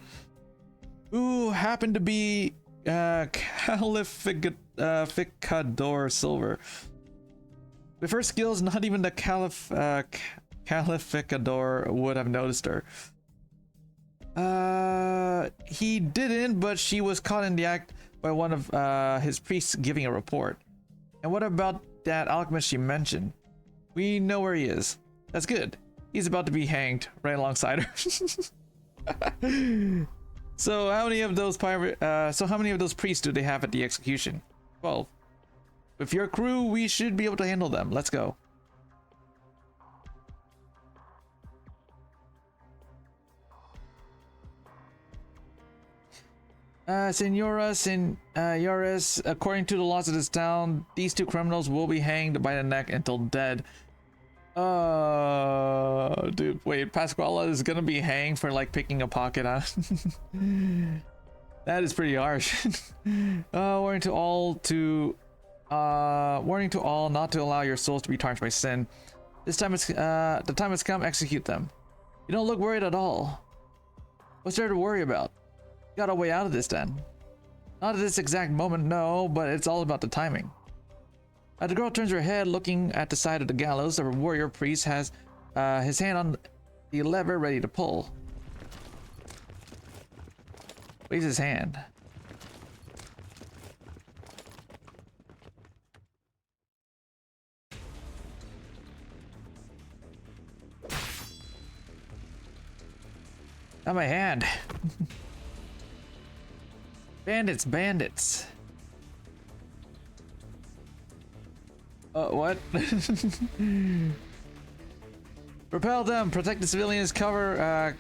Who happened to be Calificador Silver. With her skills, not even the Calificador would have noticed her. He didn't, but she was caught in the act by one of his priests giving a report. And what about that alchemist she mentioned? We know where he is. That's good. He's about to be hanged right alongside her. So how many of those priests do they have at the execution? 12. With your crew, we should be able to handle them. Let's go. Senores, according to the laws of this town, these two criminals will be hanged by the neck until dead. Dude, wait, Pasquala is gonna be hanged for like picking a pocket out. That is pretty harsh. Warning to all not to allow your souls to be tarnished by sin. This time the time has come, execute them. You don't look worried at all. What's there to worry about? Got a way out of this then. Not at this exact moment, no, but it's all about the timing. The girl turns her head, looking at the side of the gallows. The warrior priest has his hand on the lever, ready to pull. Waves his hand. Not my hand. Bandits, bandits. What? Repel them, protect the civilians, cover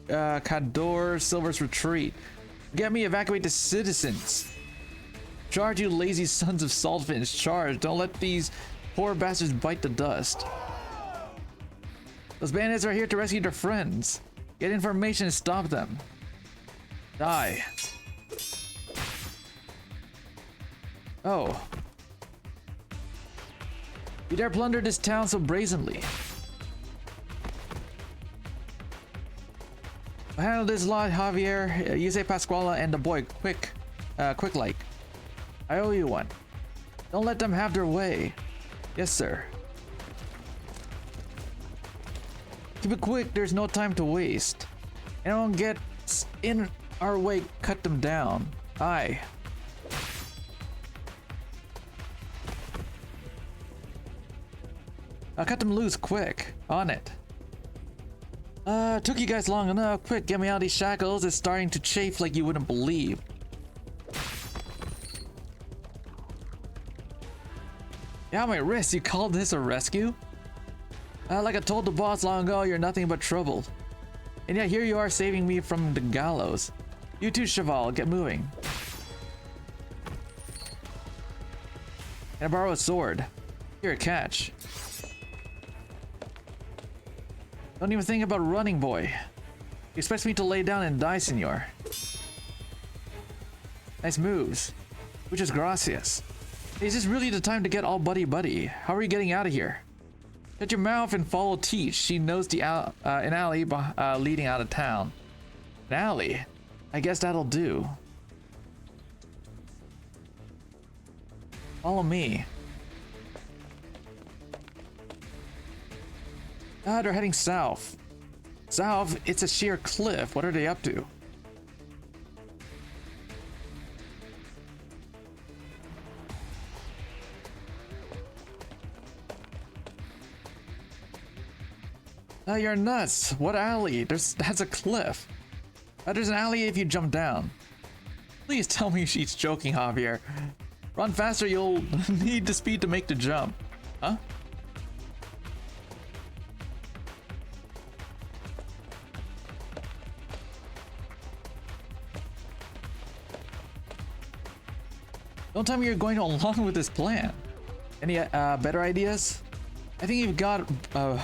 Calificador Silver's retreat. Get me, evacuate the citizens. Charge, you lazy sons of saltfins, charge. Don't let these poor bastards bite the dust. Those bandits are here to rescue their friends. Get information and stop them. Die. Oh. You dare plunder this town so brazenly. Handle this lot, Javier. You say Pasquala and the boy, quick like. I owe you one. Don't let them have their way. Yes, sir. Keep it quick, there's no time to waste. Anyone gets in our way, cut them down. Aye. I'll cut them loose quick. On it. Took you guys long enough. Quick, get me out of these shackles. It's starting to chafe like you wouldn't believe. Yeah, my wrist. You called this a rescue? Like I told the boss long ago, you're nothing but trouble. And yet here you are saving me from the gallows. You too, Cheval. Get moving. Can I borrow a sword? Here, a catch. Don't even think about running, boy. You expect me to lay down and die, senor. Nice moves. Muchas gracias. Hey, is this really the time to get all buddy-buddy? How are you getting out of here? Shut your mouth and follow Teach. She knows the an alley leading out of town. An alley? I guess that'll do. Follow me. Ah, they're heading south. South? It's a sheer cliff. What are they up to? Ah, you're nuts. What alley? That's a cliff. There's an alley if you jump down. Please tell me she's joking, Javier. Run faster, you'll need the speed to make the jump. Huh? Don't tell me you're going along with this plan. Any better ideas? I think you've got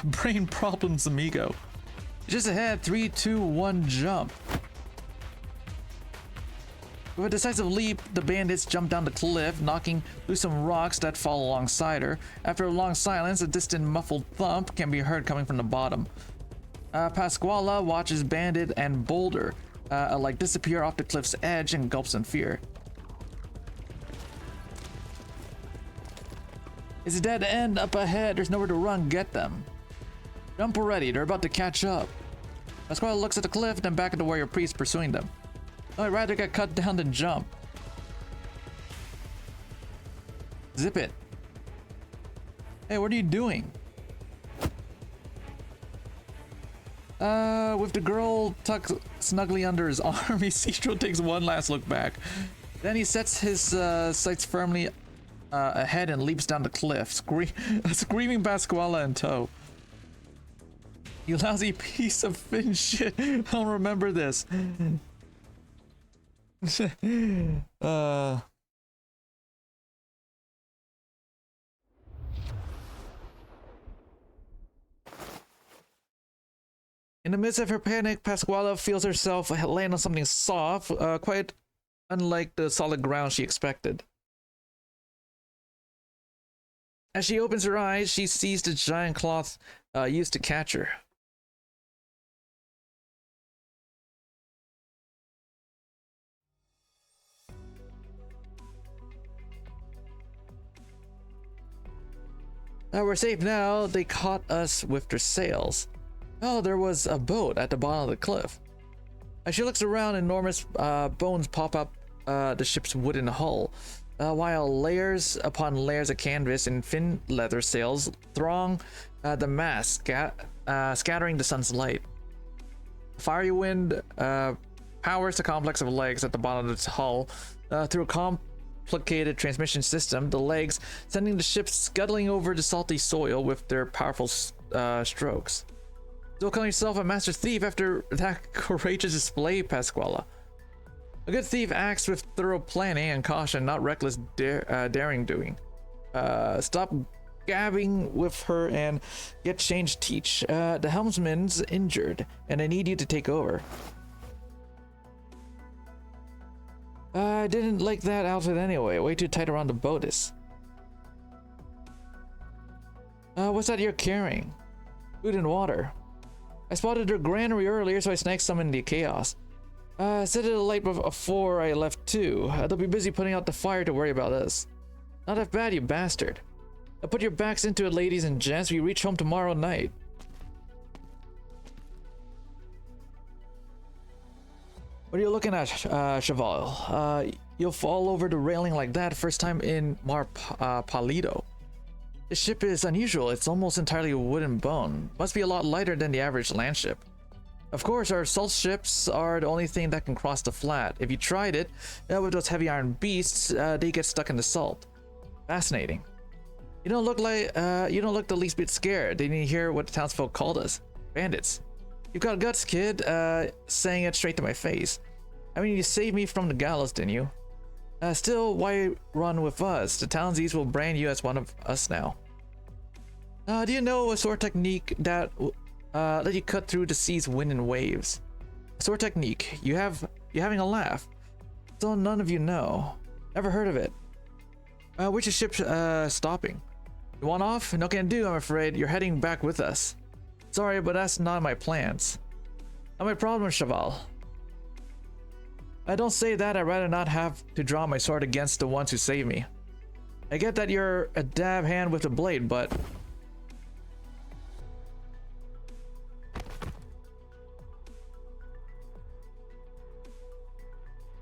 brain problems, amigo. Just ahead, 3, 2, 1, jump. With a decisive leap, the bandits jump down the cliff, knocking loose some rocks that fall alongside her. After a long silence, a distant muffled thump can be heard coming from the bottom. Pasquala watches Bandit and Boulder like disappear off the cliff's edge and gulps in fear. It's a dead end up ahead. There's nowhere to run. Get them. Jump already. They're about to catch up. Pasquale looks at the cliff, then back at the warrior priest pursuing them. I'd rather get cut down than jump. Zip it. Hey, what are you doing? With the girl tucked snugly under his arm, Isidro takes one last look back. Then he sets his sights firmly ahead and leaps down the cliff, screaming Pasquala in tow. You lousy piece of fin shit. I'll remember this. In the midst of her panic, Pasquala feels herself land on something soft, quite unlike the solid ground she expected. As she opens her eyes, she sees the giant cloth used to catch her. We're safe now. They caught us with their sails. Oh, there was a boat at the bottom of the cliff. As she looks around, enormous bones pop up the ship's wooden hull, while layers upon layers of canvas and fin leather sails throng the mast, scattering the sun's light. Fiery wind powers the complex of legs at the bottom of its hull through a complicated transmission system, the legs sending the ship scuttling over the salty soil with their powerful strokes. Still calling yourself a master thief after that courageous display, Pasquala. A good thief acts with thorough planning and caution, not reckless daring doing. Stop gabbing with her and get changed, Teach. The helmsman's injured, and I need you to take over. I didn't like that outfit anyway. Way too tight around the bodice. What's that you're carrying? Food and water. I spotted their granary earlier, so I snagged some in the chaos. Set it alight before I left too. They'll be busy putting out the fire to worry about us. Not that bad, you bastard. Put your backs into it, ladies and gents. We reach home tomorrow night. What are you looking at, Cheval? You'll fall over the railing like that first time in Mar Palido. This ship is unusual. It's almost entirely wooden bone. Must be a lot lighter than the average land ship. Of course, our salt ships are the only thing that can cross the flat. If you tried it, with those heavy iron beasts, they get stuck in the salt. Fascinating. You don't look the least bit scared. Didn't you hear what the townsfolk called us? Bandits. You've got guts, kid, saying it straight to my face. I mean, you saved me from the gallows, didn't you? Still, why run with us? The townsies will brand you as one of us now. Do you know a sword technique that let you cut through the sea's wind and waves? A sword technique. You're having a laugh. So none of you know. Never heard of it. Which is ship stopping? You want off? No can do, I'm afraid. You're heading back with us. Sorry, but that's not my plans. Not my problem, Cheval. I don't say that. I'd rather not have to draw my sword against the ones who save me. I get that you're a dab hand with a blade, but...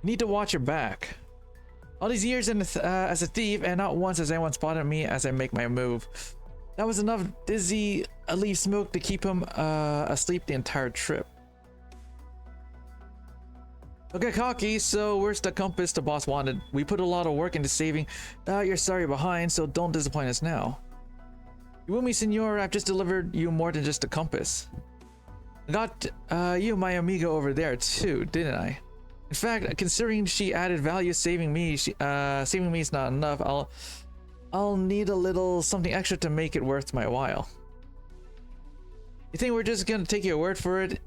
You need to watch your back. All these years as a thief, and not once has anyone spotted me as I make my move. That was enough dizzy leaf smoke to keep him asleep the entire trip. Don't get cocky, so where's the compass the boss wanted? We put a lot of work into saving your sorry behind, so don't disappoint us now. You will me, senor. I've just delivered you more than just a compass. I got you my amigo over there too, didn't I? In fact, considering she added value, saving me is not enough. I'll need a little something extra to make it worth my while. You think we're just gonna take your word for it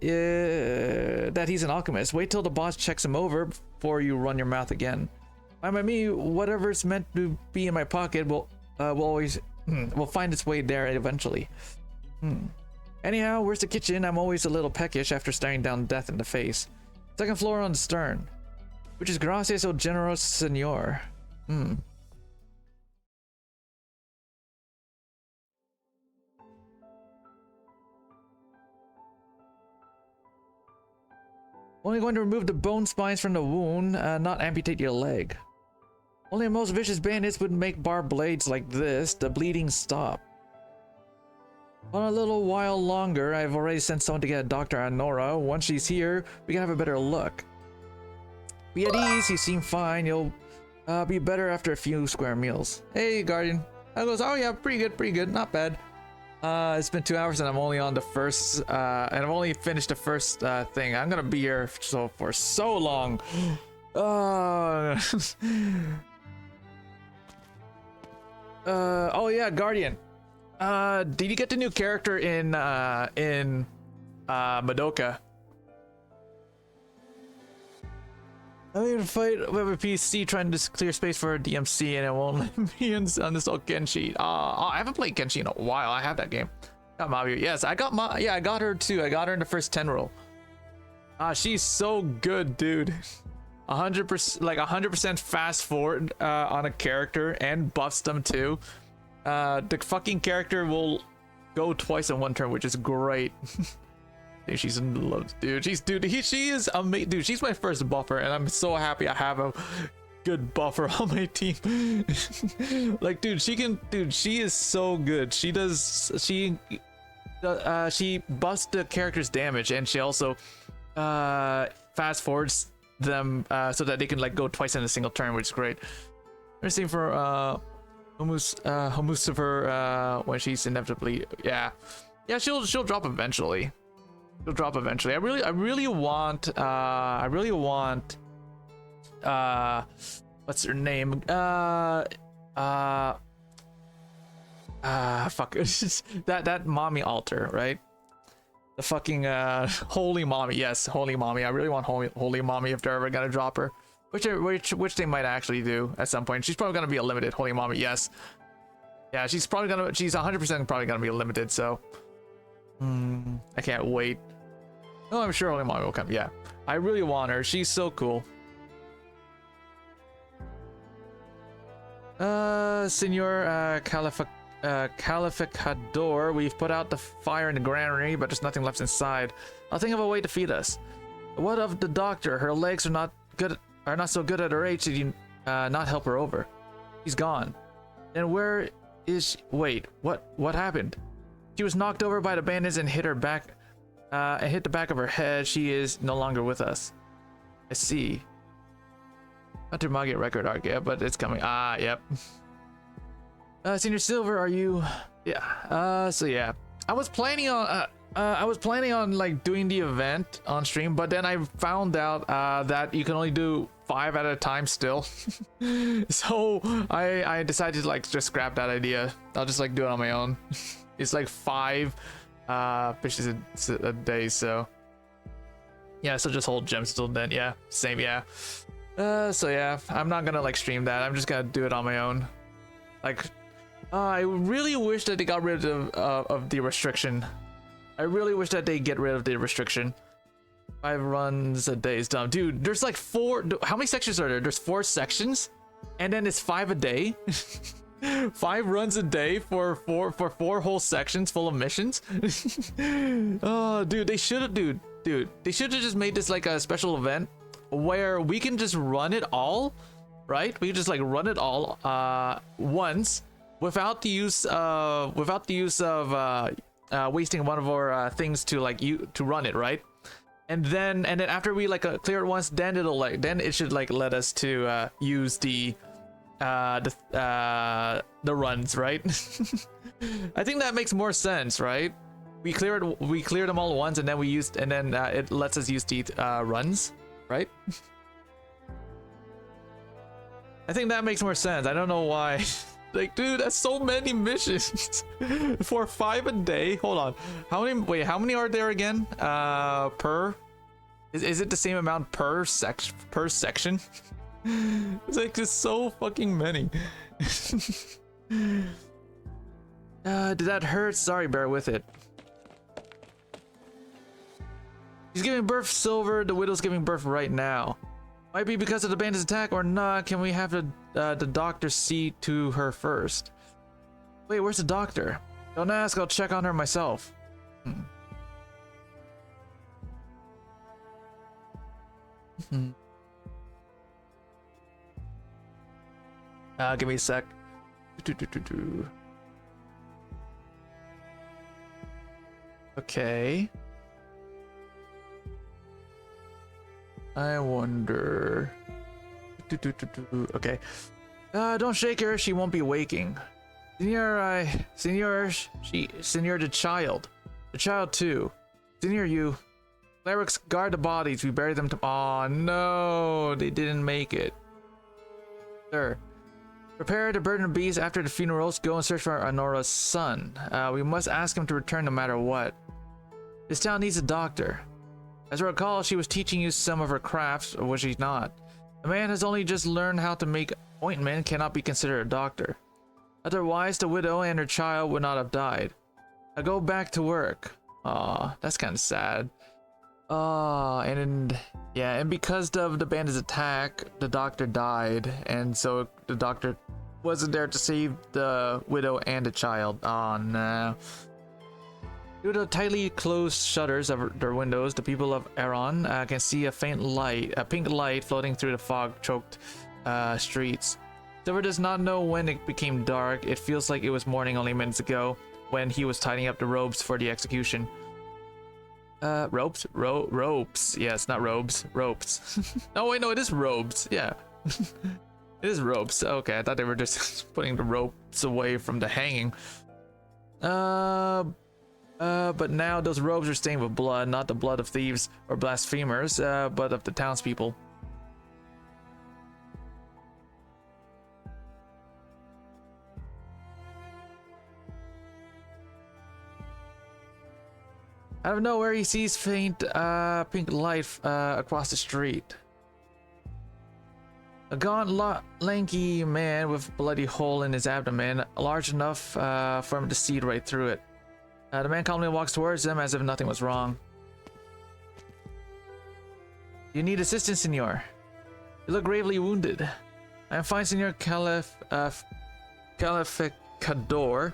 that he's an alchemist? Wait till the boss checks him over before you run your mouth again. By me, whatever's meant to be in my pocket will always will find its way there eventually. Anyhow, where's the kitchen? I'm always a little peckish after staring down death in the face. Second floor on the stern. Which is gracias o generous senor. Only going to remove the bone spines from the wound, not amputate your leg. Only the most vicious bandits would make barbed blades like this. The bleeding stop. On a little while longer, I've already sent someone to get a doctor on Nora. Once she's here, we can have a better look. Be at ease, you seem fine. You'll be better after a few square meals. Hey, Guardian. I goes, oh yeah, pretty good, not bad. It's been 2 hours and I'm only on the first, and I've only finished the first thing. I'm gonna be here for so long. Oh yeah, Guardian. Did you get the new character in Madoka? I'm gonna fight with a PC trying to clear space for a DMC and it won't let me on this old Kenshi. I haven't played Kenshi in a while. I have that game. Got Mabi. Yes, I got I got her too. I got her in the first 10 roll. She's so good, dude. 100%, like 100% fast forward on a character and buffs them too. The fucking character will go twice in one turn, which is great. Dude, she's in love, dude. She is amazing, dude. She's my first buffer, and I'm so happy I have a good buffer on my team. Like, dude, she is so good. She buffs the character's damage, and she also fast forwards them so that they can like go twice in a single turn, which is great. There's same for Homusifer when she's inevitably she'll drop eventually. She'll drop eventually. I really want what's her name? Fuck. that mommy altar, right? The fucking holy mommy. Yes, holy mommy. I really want holy mommy if they're ever gonna drop her. Which they might actually do at some point. She's probably gonna be a limited holy mommy. Yes. Yeah, she's 100% probably gonna be a limited. So I can't wait. No, I'm sure holy mommy will come. Yeah, I really want her. She's so cool. Senor Calificador, we've put out the fire in the granary, but there's nothing left inside. I'll think of a way to feed us. What of the doctor? Her legs are not so good at her age. Did you not help her over? She's gone. And where is she? Wait, what happened? She was knocked over by the bandits and hit her back, and hit the back of her head. She is no longer with us. I see. Not to Magia record arc, yeah, but it's coming. Yep. Senior Silver, are you? Yeah. So yeah, I was planning on like doing the event on stream, but then I found out that you can only do 5 at a time still. So I decided to like just scrap that idea. I'll just like do it on my own. it's like 5 fishes a day. So yeah, so just hold gems till then. Yeah, same. Yeah. So yeah, I'm not gonna like stream that. I'm just gonna do it on my own. Like, I really wish that they got rid of the restriction. I really wish that they get rid of the restriction. 5 runs a day is dumb, dude. There's like 4. How many sections are there? There's 4 sections, and then it's 5 a day. 5 runs a day for 4 whole sections full of missions. Oh, dude, they should have, dude. They should have just made this like a special event where we can just run it all, right? We can just like run it all once without the use of wasting one of our things to like to run it, right? And then after we like clear it once, then it should like let us to use the runs, right? I think that makes more sense, right? We clear them all once, and then it lets us use the runs, right? I think that makes more sense. I don't know why. Like, dude, that's so many missions for 5 a day. Hold on, how many are there again? Per is it the same amount per section? It's like just so fucking many. Did that hurt? Sorry, bear with it. She's giving birth, Silver. The widow's giving birth right now. Might be because of the bandit's attack or not. Can we have the doctor see to her first? Wait, where's the doctor? Don't ask, I'll check on her myself. Give me a sec. Okay. I wonder. Okay. Don't shake her. She won't be waking. Senor, the child. The child too. Senor, you. Clerics, guard the bodies. We bury them to. Aw, no. They didn't make it. Sir. Prepare to burden the beast after the funerals. Go and search for Honora's son. We must ask him to return no matter what. This town needs a doctor. As I recall, she was teaching you some of her crafts, or was she not? A man has only just learned how to make ointment, cannot be considered a doctor. Otherwise, the widow and her child would not have died. Now go back to work. Aw, that's kind of sad. And because of the bandit's attack, the doctor died, and so the doctor wasn't there to save the widow and the child. Oh no. Through the tightly closed shutters of their windows, the people of Aron can see a pink light floating through the fog-choked streets. Silver does not know when it became dark. It feels like it was morning only minutes ago when he was tidying up the robes for the execution. Ropes? Ropes. Yes, not robes. Ropes. Oh wait, no, it is robes. Yeah. It is ropes. Okay, I thought they were just putting the ropes away from the hanging. But now those robes are stained with blood, not the blood of thieves or blasphemers, but of the townspeople. Out of nowhere, he sees faint pink light across the street. A gaunt, lanky man with a bloody hole in his abdomen, large enough for him to see right through it. The man calmly walks towards them as if nothing was wrong. You need assistance, senor. You look gravely wounded. I am fine, Senor Calificador.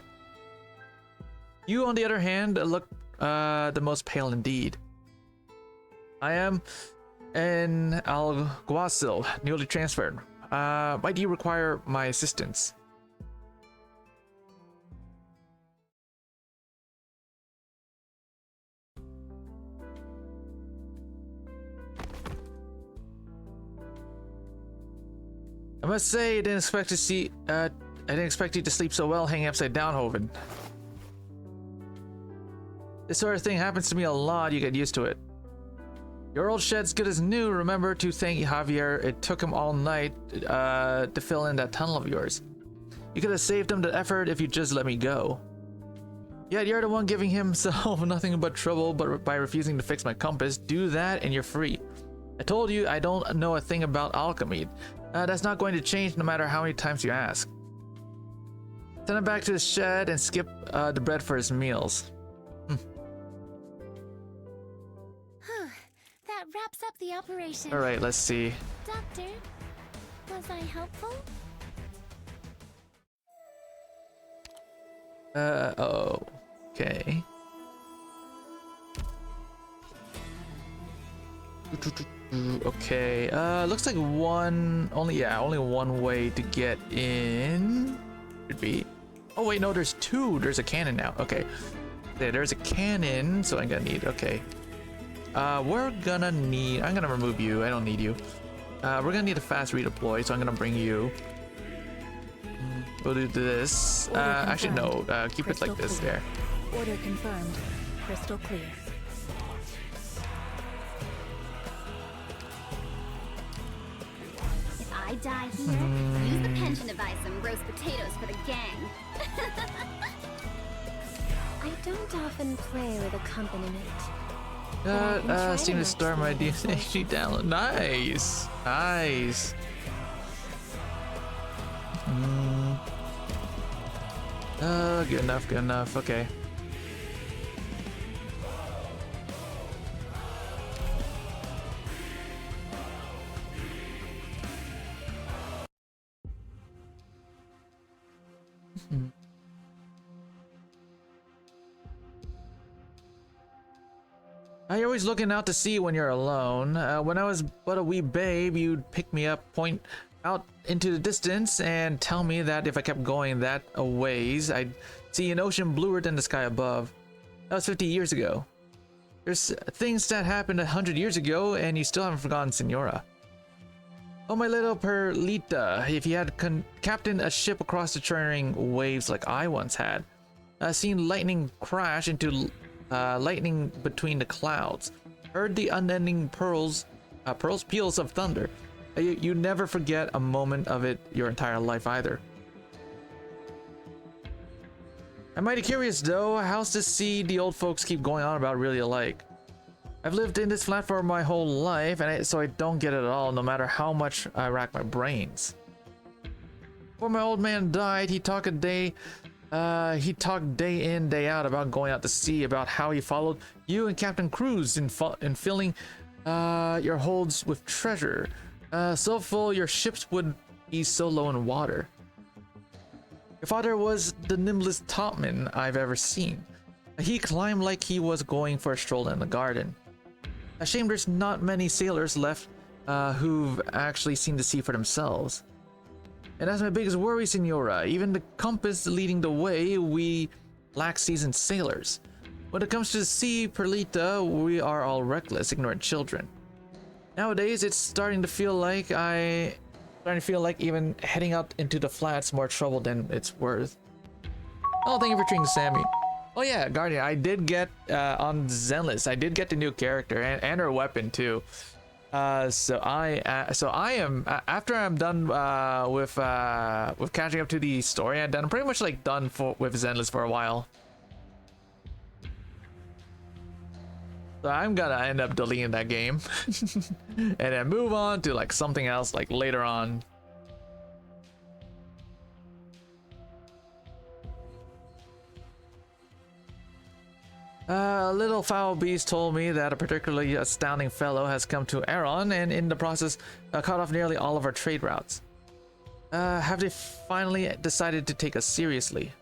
You, on the other hand, look the most pale indeed. I am an alguacil, newly transferred. Why do you require my assistance? I must say, I didn't expect you to sleep so well hanging upside down, Hoven. This sort of thing happens to me a lot. You get used to it. Your old shed's good as new. Remember to thank Javier. It took him all night to fill in that tunnel of yours. You could have saved him the effort if you just let me go. Yeah, you're the one giving himself nothing but trouble but by refusing to fix my compass. Do that and you're free. I told you I don't know a thing about alchemy. That's not going to change no matter how many times you ask. Send him back to the shed and skip the bread for his meals. That wraps up the operation. Alright, let's see. Doctor, was I helpful? Oh. Okay. Okay, looks like only one way to get in. Should be. Oh wait, no, there's two. There's a cannon now. Okay. There's a cannon, so I'm gonna need, okay. I'm gonna remove you. I don't need you. We're gonna need a fast redeploy, so I'm gonna bring you. We'll do this. Actually, no. Keep it like this there. Order confirmed. Crystal clear. If I die here, use the pension to buy some roast potatoes for the gang. I don't often play with accompaniment. Seem to start my DNA download. Nice. Nice. Good enough, good enough. Okay. You're always looking out to sea when you're alone. When I was but a wee babe, you'd pick me up, point out into the distance, and tell me that if I kept going that a ways, I'd see an ocean bluer than the sky above. That was 50 years ago. There's things that happened 100 years ago, and you still haven't forgotten, Senora. Oh, my little Perlita, if you had captained a ship across the churning waves like I once had, seen lightning crash into lightning between the clouds, heard the unending peals of thunder. You never forget a moment of it your entire life either. I'm mighty curious though, how's this sea the old folks keep going on about really alike? I've lived in this flat for my whole life, and so I don't get it at all, no matter how much I rack my brains. Before my old man died, he talked day in, day out about going out to sea, about how he followed you and Captain Cruz in filling your holds with treasure. So full your ships would be so low in water. Your father was the nimblest topman I've ever seen. He climbed like he was going for a stroll in the garden. A shame there's not many sailors left who've actually seen the sea for themselves. And that's my biggest worry, Senora. Even the compass leading the way, we lack seasoned sailors. When it comes to the sea, Perlita, we are all reckless, ignorant children. Nowadays, it's starting to feel like even heading out into the flats more trouble than it's worth. Oh, thank you for treating Sammy. Oh yeah, Guardian, I did get on Zenless, I did get the new character and her weapon too. So I am after I'm done with catching up to the story, I'm pretty much like done with Zenless for a while. So I'm gonna end up deleting that game and then move on to like something else like later on. A little foul beast told me that a particularly astounding fellow has come to Aeron and in the process cut off nearly all of our trade routes. Have they finally decided to take us seriously?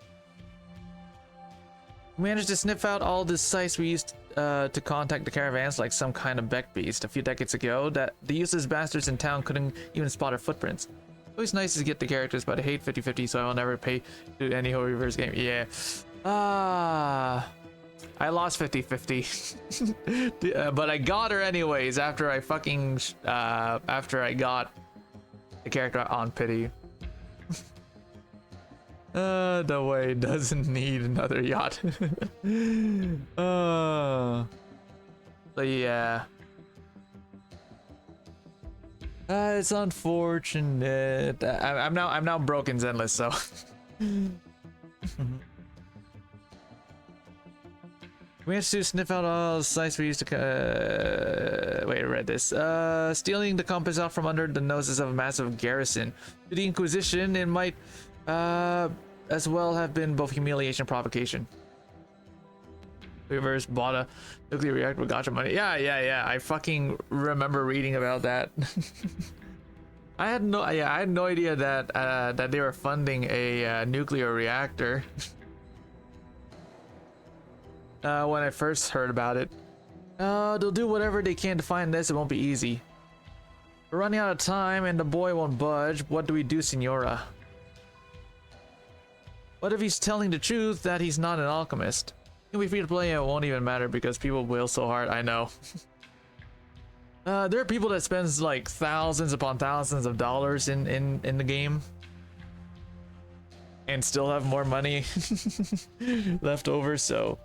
We managed to sniff out all the sites we used to contact the caravans like some kind of beck beast a few decades ago that the useless bastards in town couldn't even spot our footprints. Always nice to get the characters, but I hate 50-50, so I will never pay to any Holy Reverse game. Yeah. I lost 50-50. But I got her anyways after I fucking after I got the character on pity. The way doesn't need another yacht. So yeah. It's unfortunate. I'm now broken Zenless, so. We have to sniff out all the sites we used to. Wait, I read this. Stealing the compass out from under the noses of a massive garrison. To the Inquisition, it might as well have been both humiliation and provocation. Reverse bought a nuclear reactor with gotcha money. Yeah. I fucking remember reading about that. I had no idea that that they were funding a nuclear reactor. When I first heard about it. They'll do whatever they can to find this. It won't be easy. We're running out of time and the boy won't budge. What do we do, Senora? What if he's telling the truth that he's not an alchemist? He'll be free to play and it won't even matter because people will so hard. I know. There are people that spends like thousands upon thousands of dollars in the game and still have more money left over, so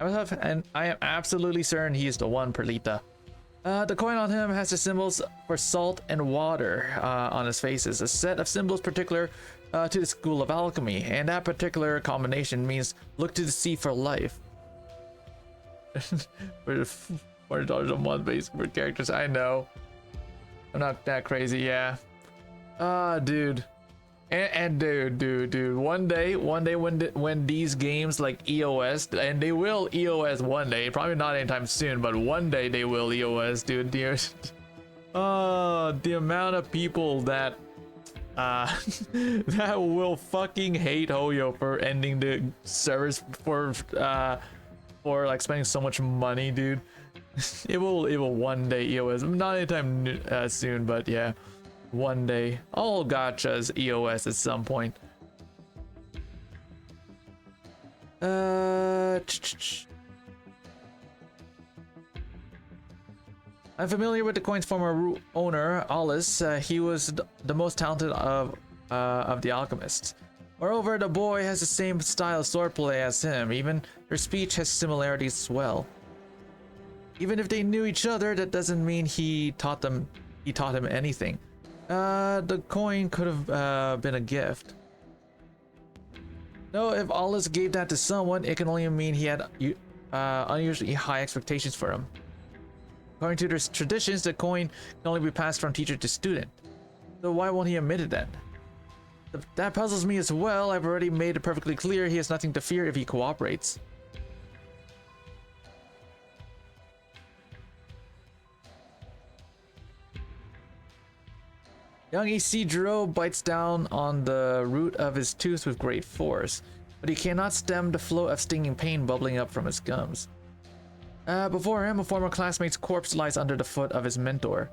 I am absolutely certain he is the one, Perlita. The coin on him has the symbols for salt and water on his faces, a set of symbols particular to the school of alchemy, and that particular combination means look to the sea for life. For $400 a month base for characters. I know. I'm not that crazy, yeah. Dude. And dude, one day when these games like EOS, and they will EOS one day, probably not anytime soon, but one day they will EOS, dude. The amount of people that that will fucking hate Hoyo for ending the servers for like spending so much money, dude. It will one day EOS, not anytime soon, but yeah. One day, all gotchas EOS at some point. I'm familiar with the coin's former owner, Alice. He was the most talented of the alchemists. Moreover, the boy has the same style of swordplay as him. Even their speech has similarities as well. Even if they knew each other, that doesn't mean he taught him anything. The coin could have been a gift. No, if Alice gave that to someone, it can only mean he had unusually high expectations for him. According to their traditions, the coin can only be passed from teacher to student. So why won't he admit it then? That puzzles me as well. I've already made it perfectly clear he has nothing to fear if he cooperates. Young Isidro bites down on the root of his tooth with great force, but he cannot stem the flow of stinging pain bubbling up from his gums. Before him, a former classmate's corpse lies under the foot of his mentor.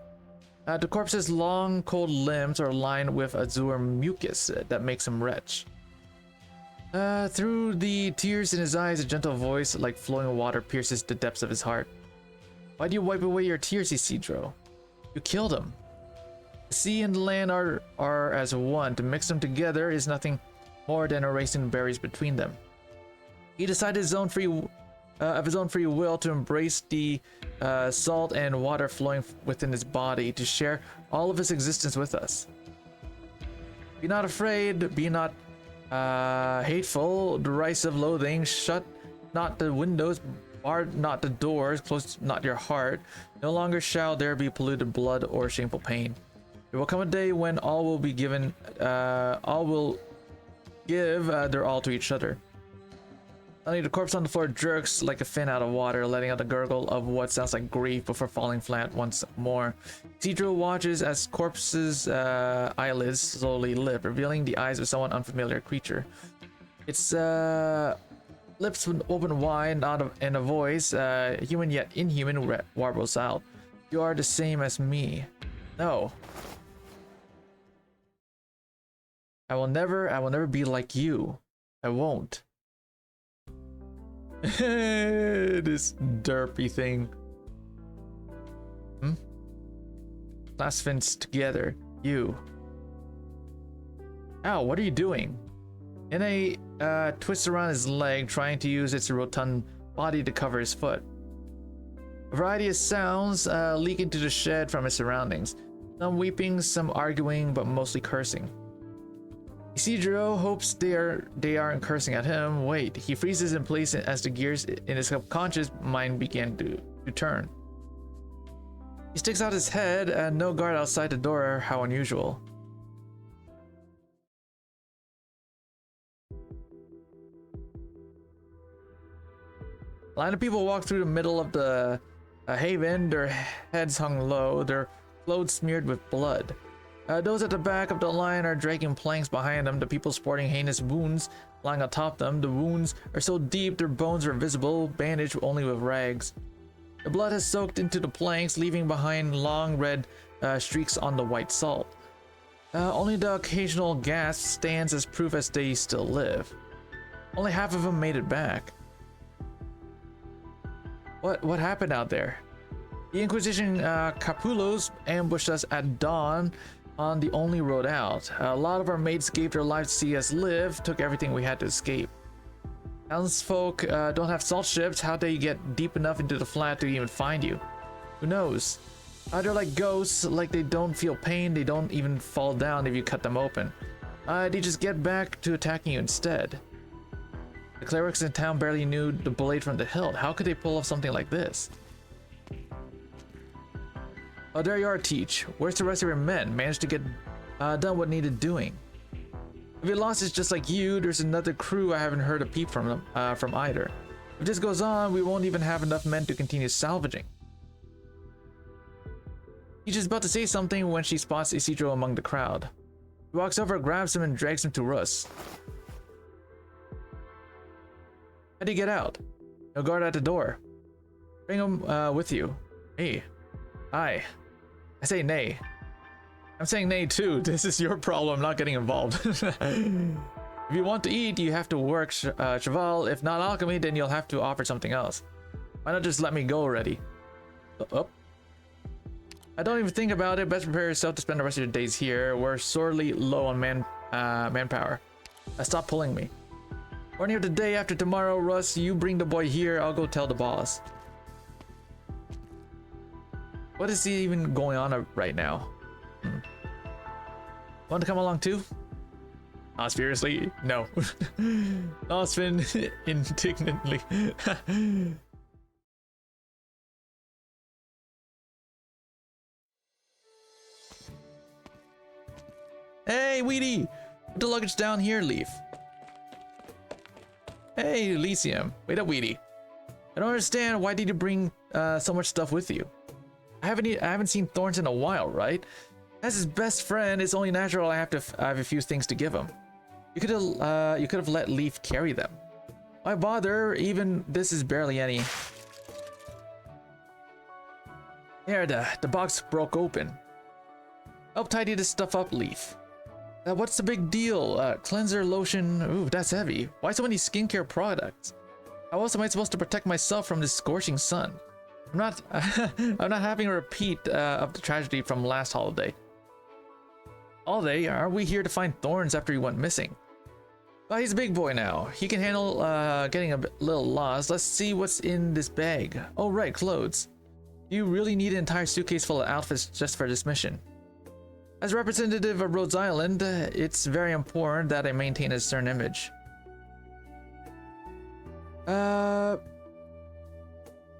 The corpse's long, cold limbs are lined with azure mucus that makes him retch. Through the tears in his eyes, a gentle voice like flowing water pierces the depths of his heart. Why do you wipe away your tears, Isidro? You killed him. The sea and the land are as one. To mix them together is nothing more than erasing barriers between them. He decided of his own free will to embrace the salt and water flowing within his body, to share all of his existence with us. Be not afraid, be not hateful, derisive loathing, shut not the windows, bar not the doors, close not your heart. No longer shall there be polluted blood or shameful pain. There will come a day when all will be given, all will give their all to each other. Suddenly the corpse on the floor jerks like a fin out of water, letting out a gurgle of what sounds like grief before falling flat once more. Isidro watches as corpse's eyelids slowly lift, revealing the eyes of someone unfamiliar creature. Its lips open wide, and a voice, human yet inhuman, warbles out. You are the same as me. No. I will never be like you. I won't. This derpy thing. Claspings together. You. Ow, what are you doing? Nene twists around his leg, trying to use its rotund body to cover his foot. A variety of sounds leak into the shed from his surroundings. Some weeping, some arguing, but mostly cursing. Isidro hopes they aren't cursing at him. Wait, he freezes in place as the gears in his subconscious mind begin to turn. He sticks out his head and no guard outside the door. How unusual. A line of people walk through the middle of the haven, their heads hung low, their clothes smeared with blood. Those at the back of the line are dragging planks behind them, the people sporting heinous wounds lying atop them. The wounds are so deep their bones are visible, bandaged only with rags. The blood has soaked into the planks, leaving behind long red streaks on the white salt. Only the occasional gasp stands as proof as they still live. Only half of them made it back. What happened out there? The Inquisition Capulos ambushed us at dawn on the only road out. A lot of our mates gave their lives to see us live, took everything we had to escape. Townsfolk don't have salt ships. How'd they get deep enough into the flat to even find you? Who knows? They're like ghosts, like they don't feel pain, they don't even fall down if you cut them open. They just get back to attacking you instead. The clerics in town barely knew the blade from the hilt. How could they pull off something like this? Oh, there you are, Teach. Where's the rest of your men? Managed to get done what needed doing. If you lost, it's just like you. There's another crew I haven't heard a peep from them, from either. If this goes on, we won't even have enough men to continue salvaging. Teach is about to say something when she spots Isidro among the crowd. He walks over, grabs him, and drags him to Rus. How'd you get out? No guard at the door. Bring him with you. Me. I say nay. I'm saying nay too. This is your problem, not getting involved. If you want to eat, you have to work Cheval. If not alchemy, then you'll have to offer something else. Why not just let me go already? Oh. I don't even think about it. Best prepare yourself to spend the rest of your days here. We're sorely low on manpower. Stop pulling me. Morning of the day after tomorrow, Russ, you bring the boy here. I'll go tell the boss. What is even going on right now? Want to come along too? Seriously? No. Osfin indignantly. Hey, Weedy! Put the luggage down here, Leaf. Hey, Elysium. Wait up, Weedy. I don't understand. Why did you bring so much stuff with you? I haven't seen Thorns in a while, right? As his best friend, it's only natural I have a few things to give him. You could have let Leaf carry them. Why bother? Even this is barely any. There, the box broke open. Help tidy this stuff up, Leaf. What's the big deal? Cleanser, lotion. Ooh, that's heavy. Why so many skincare products? How else am I supposed to protect myself from this scorching sun? I'm not having a repeat of the tragedy from last holiday. Holiday? Are we here to find Thorns after he went missing? Well, he's a big boy now. He can handle getting a little lost. Let's see what's in this bag. Oh, right, clothes. You really need an entire suitcase full of outfits just for this mission. As representative of Rhodes Island, it's very important that I maintain a certain image.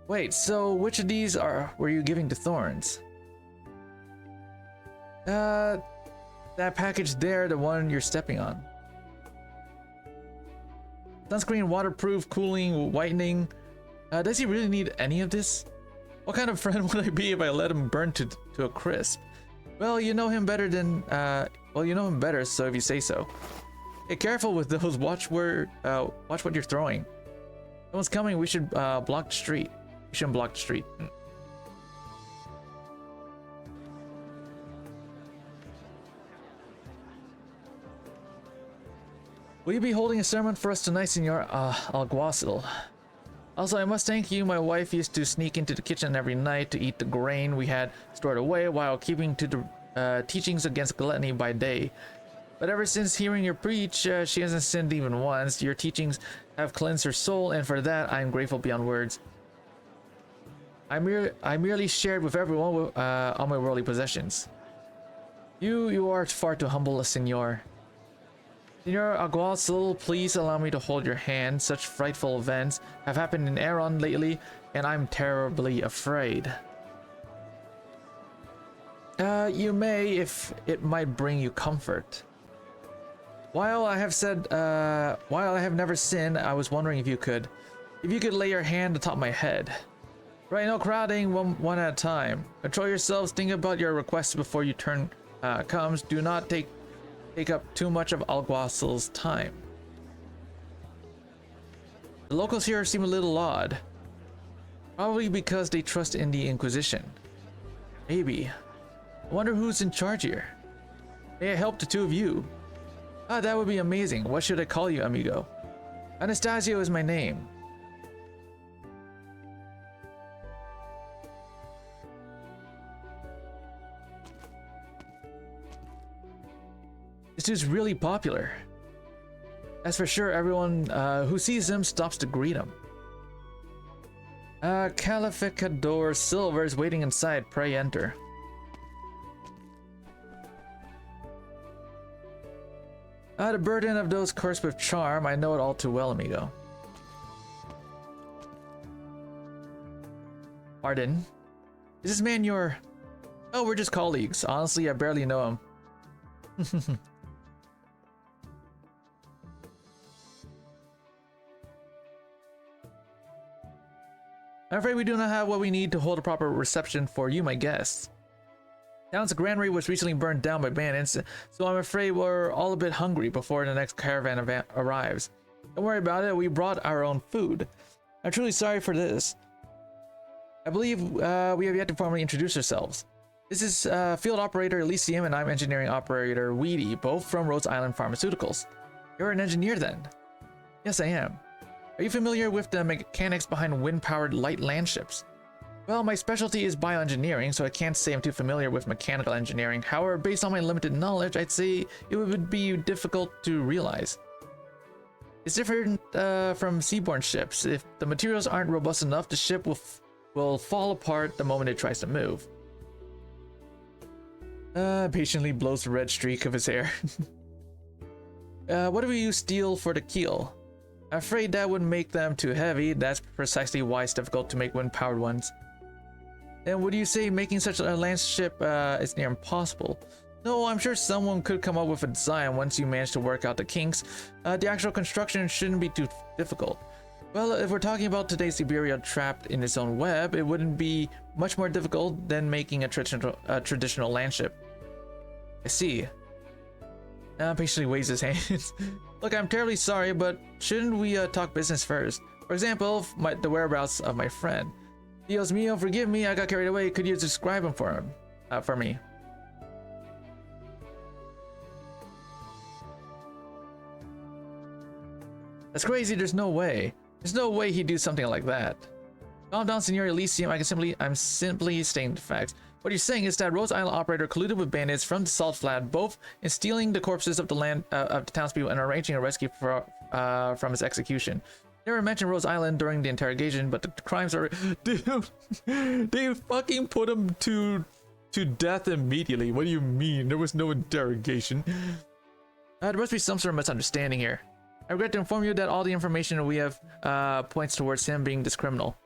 Wait, so which of these were you giving to Thorns? That package there, the one you're stepping on. Sunscreen, waterproof, cooling, whitening. Does he really need any of this? What kind of friend would I be if I let him burn to a crisp? Well, you know him better than, you know him better, so if you say so. Hey, careful with those. Watch what you're throwing. Someone's coming. We should block the street. We shouldn't block the street. Will you be holding a sermon for us tonight, Senor Alguacil? Also, I must thank you. My wife used to sneak into the kitchen every night to eat the grain we had stored away while keeping to the teachings against gluttony by day. But ever since hearing your preach, she hasn't sinned even once. Your teachings have cleansed her soul, and for that I am grateful beyond words. I merely shared with everyone all my worldly possessions. You are far too humble a senor. Senor Alguacil, please allow me to hold your hand. Such frightful events have happened in Aeron lately, and I'm terribly afraid. You may, if it might bring you comfort. While I have never sinned, I was wondering if you could lay your hand atop my head. Right, no crowding, one at a time. Control yourselves, think about your requests before your turn comes. Do not take up too much of Alguacil's time. The locals here seem a little odd. Probably because they trust in the Inquisition. Maybe. I wonder who's in charge here. May I help the two of you? Ah, that would be amazing. What should I call you, amigo? Anastasio is my name. This dude's really popular. That's for sure. Everyone who sees him stops to greet him. Calificador Silver is waiting inside. Pray enter. The burden of those cursed with charm. I know it all too well, amigo. Pardon? Is this man your... Oh, we're just colleagues. Honestly, I barely know him. I'm afraid we do not have what we need to hold a proper reception for you, my guests. Town's granary was recently burned down by bandits, so I'm afraid we're all a bit hungry before the next caravan arrives. Don't worry about it, we brought our own food. I'm truly sorry for this. I believe we have yet to formally introduce ourselves. This is Field Operator Elysium, and I'm Engineering Operator Weedy, both from Rhodes Island Pharmaceuticals. You're an engineer then? Yes, I am. Are you familiar with the mechanics behind wind-powered light land ships? Well, my specialty is bioengineering, so I can't say I'm too familiar with mechanical engineering. However, based on my limited knowledge, I'd say it would be difficult to realize. It's different from seaborne ships. If the materials aren't robust enough, the ship will fall apart the moment it tries to move. Patiently blows the red streak of his hair. What do we use steel for the keel? I'm afraid that would make them too heavy. That's precisely why it's difficult to make wind-powered ones. Then would you say making such a land ship is near impossible? No, I'm sure someone could come up with a design once you manage to work out the kinks. The actual construction shouldn't be too difficult. Well, if we're talking about today's Siberia trapped in its own web, it wouldn't be much more difficult than making a traditional land ship. I see. Patiently waves his hands. Look, I'm terribly sorry, but shouldn't we talk business first? For example, the whereabouts of my friend. Dios mío, forgive me, I got carried away. Could you describe him for me? That's crazy. There's no way. There's no way he'd do something like that. Calm down, Senor Elysium. I'm simply stating the facts. What you're saying is that Rhodes Island operator colluded with bandits from the Salt Flat, both in stealing the corpses of the townspeople and arranging a rescue from his execution. Never mentioned Rhodes Island during the interrogation, but the crimes are... Dude, they fucking put him to death immediately. What do you mean? There was no interrogation. There must be some sort of misunderstanding here. I regret to inform you that all the information we have points towards him being this criminal.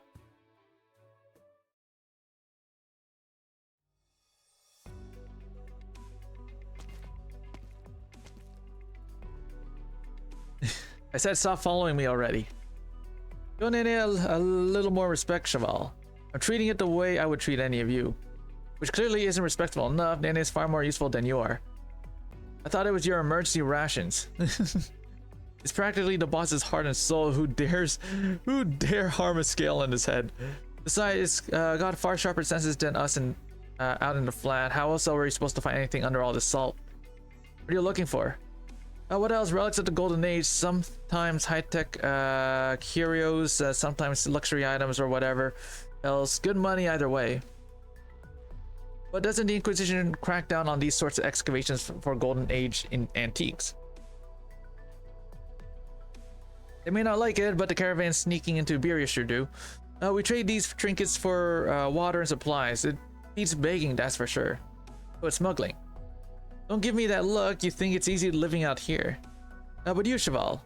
I said stop following me already. Show Nene a little more respect, Cheval. I'm treating it the way I would treat any of you. Which clearly isn't respectful enough. Nene is far more useful than you are. I thought it was your emergency rations. It's practically the boss's heart and soul. Who dare harm a scale in his head? Besides, it's got far sharper senses than us out in the flat. How else are we supposed to find anything under all this salt? What are you looking for? What else? Relics of the Golden Age, sometimes high-tech curios, sometimes luxury items or whatever else. Good money either way. But doesn't the Inquisition crack down on these sorts of excavations for Golden Age in antiques? They may not like it, but the caravans sneaking into Iberia sure do. We trade these trinkets for water and supplies. It beats begging, that's for sure. But smuggling. Don't give me that look. You think it's easy living out here. But you, Cheval,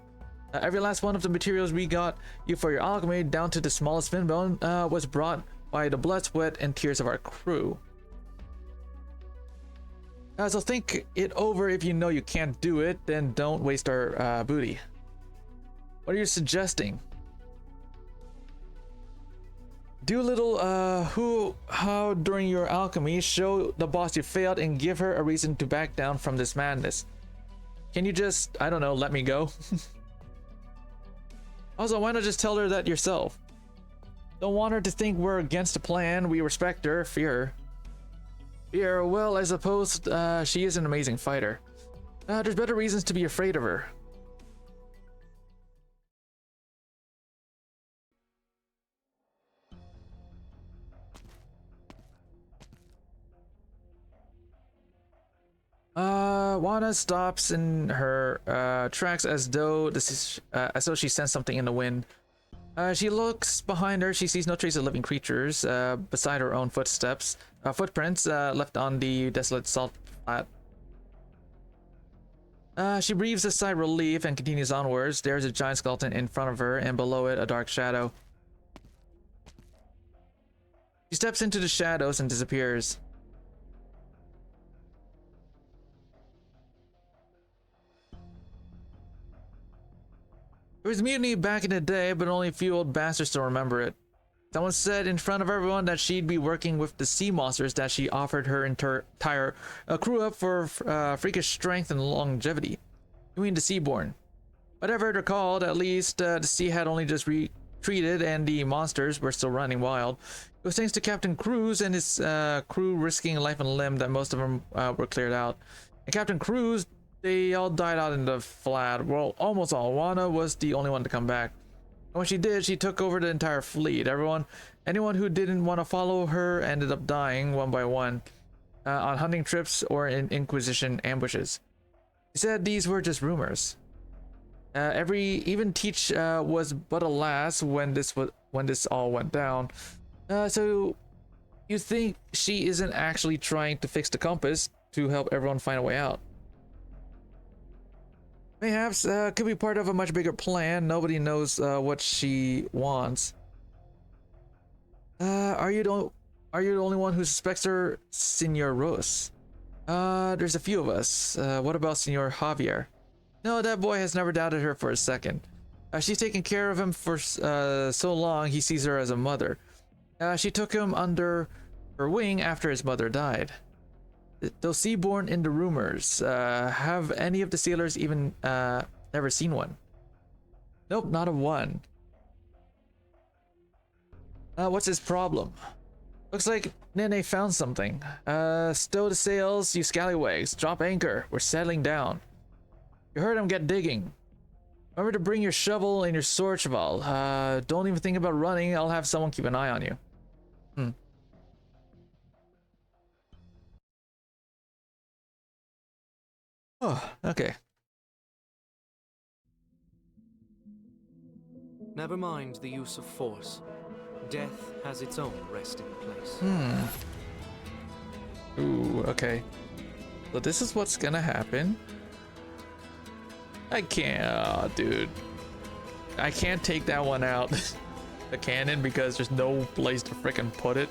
every last one of the materials we got you for your alchemy, down to the smallest fin bone, was brought by the blood, sweat, and tears of our crew. So think it over. If you know you can't do it, then don't waste our booty. What are you suggesting? Do a little how during your alchemy, show the boss you failed and give her a reason to back down from this madness. Can you just, I don't know, let me go? Also, why not just tell her that yourself? Don't want her to think we're against the plan. We respect her. Fear. Well, I suppose she is an amazing fighter. There's better reasons to be afraid of her. Wana stops in her tracks as though she sensed something in the wind. She looks behind her. She sees no trace of living creatures beside her own footprints left on the desolate salt flat. She breathes a sigh of relief and continues onwards. There's a giant skeleton in front of her, and below it a dark shadow. She steps into the shadows and disappears. There was mutiny back in the day, but only a few old bastards still remember it. Someone said in front of everyone that she'd be working with the sea monsters, that she offered her entire crew up for freakish strength and longevity. You mean the Seaborn? Whatever they're called, at least the sea had only just retreated and the monsters were still running wild. It was thanks to Captain Cruz and his crew risking life and limb that most of them were cleared out. And Captain Cruz, they all died out in the flat. Well, almost all. Wana was the only one to come back. And when she did, she took over the entire fleet. Anyone who didn't want to follow her ended up dying one by one on hunting trips or in Inquisition ambushes. She said these were just rumors. Even Teach was but a lass when this all went down. So you think she isn't actually trying to fix the compass to help everyone find a way out? Perhaps could be part of a much bigger plan. Nobody knows what she wants. Are you the only one who suspects her, Senor Rose? There's a few of us. What about Senor Javier? No, that boy has never doubted her for a second. She's taken care of him for so long, he sees her as a mother. She took him under her wing after his mother died. Those Seaborn in the rumors, have any of the sailors even never seen one? Nope, not a one. What's his problem? Looks like Nene found something. Stow the sails, you scallywags. Drop anchor. We're settling down. You heard him get digging. Remember to bring your shovel and your sword, Cheval. Don't even think about running. I'll have someone keep an eye on you. Oh, okay. Never mind the use of force. Death has its own resting place. Ooh, okay. So this is what's gonna happen. I can't, dude. I can't take that one out, the cannon, because there's no place to frickin' put it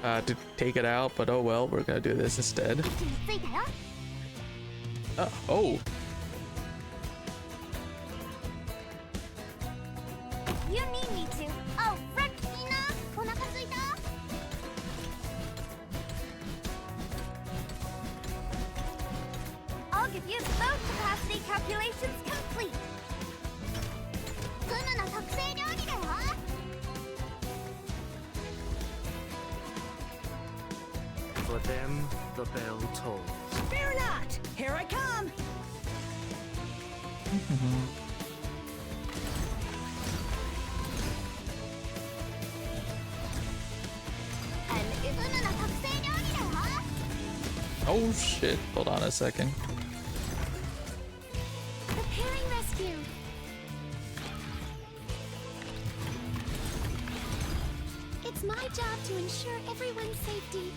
to take it out. But oh well, we're gonna do this instead. Oh. You need me to. Oh, Rekina! Konakasuita? I'll give you both capacity calculations complete. For them, the bell tolls. Fear not! Here I come! Oh shit, hold on a second. Preparing rescue. It's my job to ensure everyone's safety.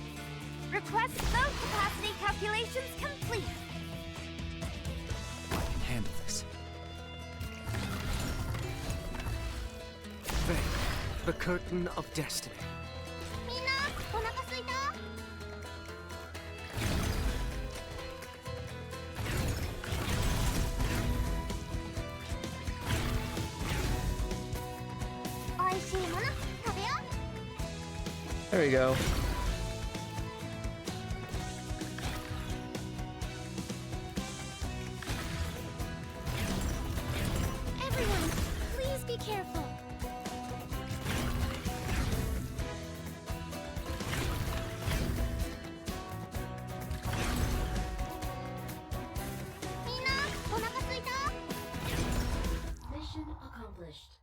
Request both capacity calculations complete. I can handle this. the curtain of destiny. みんなお腹すいた？ おいしいもの食べよう。 There we go. Everyone, please be careful. Mina, お腹すいた？ Mission accomplished.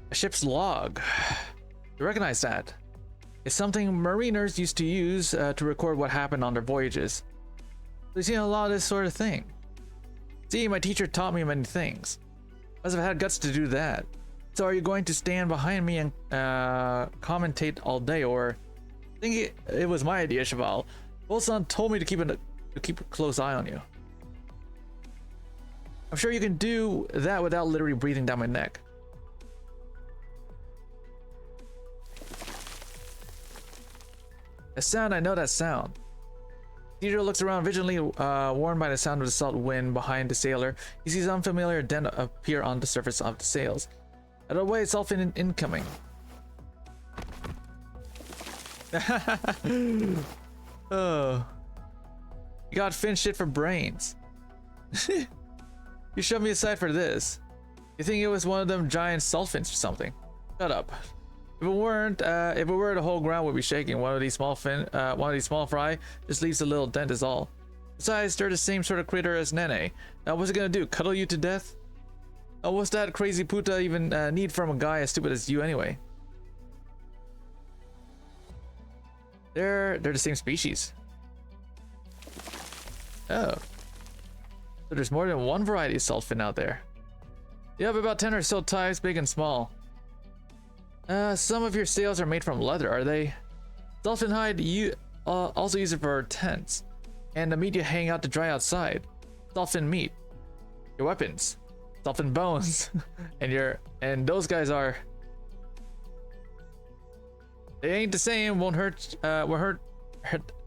A ship's log. You recognize that? It's something mariners used to use to record what happened on their voyages. We've seen a lot of this sort of thing. See, my teacher taught me many things. Must have had guts to do that. So are you going to stand behind me and commentate all day, or think it was my idea, Cheval? Bolson told me to keep a close eye on you. I'm sure you can do that without literally breathing down my neck. A sound, I know that sound. Theodore looks around vigilantly, warned by the sound of the salt wind behind the sailor. He sees an unfamiliar dent appear on the surface of the sails. Out of the way, it's Dolphin incoming. Oh. You got Finn shit for brains. You shoved me aside for this. You think it was one of them giant salt fins or something? Shut up. If it weren't, if it were, the whole ground would be shaking. One of these small fry just leaves a little dent is all. Besides, they're the same sort of critter as Nene. Now, what's it gonna do? Cuddle you to death? What's that crazy puta even need from a guy as stupid as you anyway? They're the same species. Oh. So there's more than one variety of salt fin out there. You have about 10 or so types, big and small. Some of your sails are made from leather, are they? Dolphin hide, you also use it for tents. And the meat you hang out to dry outside. Dolphin meat. Your weapons. Dolphin bones. and those guys are... They ain't the same, won't hurt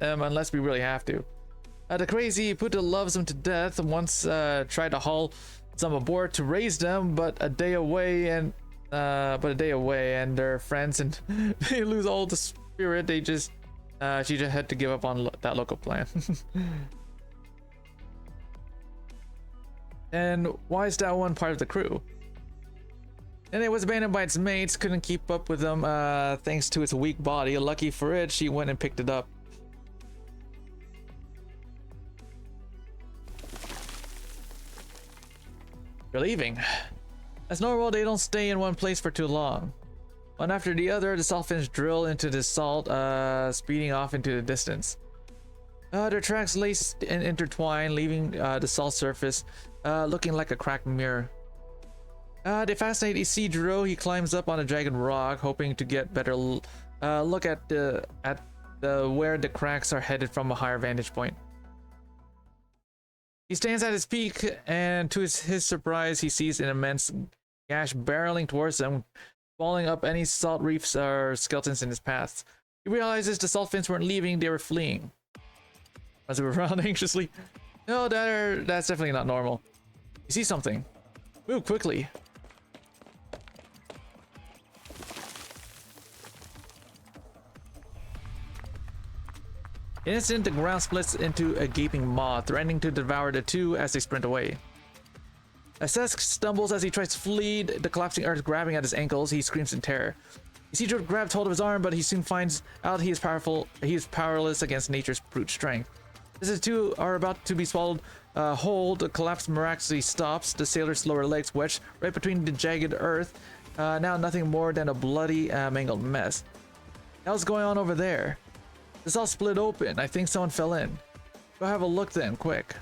them unless we really have to. The crazy Puta loves them to death. Once tried to haul some aboard to raise them, but a day away and their friends, and they lose all the spirit. She just had to give up on that local plan. And why is that one part of the crew? And it was abandoned by its mates, couldn't keep up with them thanks to its weak body. Lucky for it, she went and picked it up. You're leaving. As normal, they don't stay in one place for too long. One after the other, the salt fins drill into the salt, speeding off into the distance. Their tracks laced and intertwined, leaving the salt surface looking like a cracked mirror. They fascinate Isidro. He climbs up on a jagged rock, hoping to get better look at where the cracks are headed from a higher vantage point. He stands at his peak, and to his surprise, he sees an immense gash barreling towards him, swallowing up any salt reefs or skeletons in his path. He realizes the salt fins weren't leaving, they were fleeing. As they were around anxiously. No, that's definitely not normal. You see something. Move quickly. In an instant, the ground splits into a gaping maw, threatening to devour the two as they sprint away. Sesk stumbles as he tries to flee, the collapsing earth grabbing at his ankles. He screams in terror. Isidro grabs hold of his arm, but he soon finds out he is powerless against nature's brute strength. As the two are about to be swallowed whole, the collapse miraculously stops. The sailor's lower legs wedged right between the jagged earth, now nothing more than a bloody, mangled mess. What's going on over there? It's all split open. I think someone fell in. Go have a look then, quick.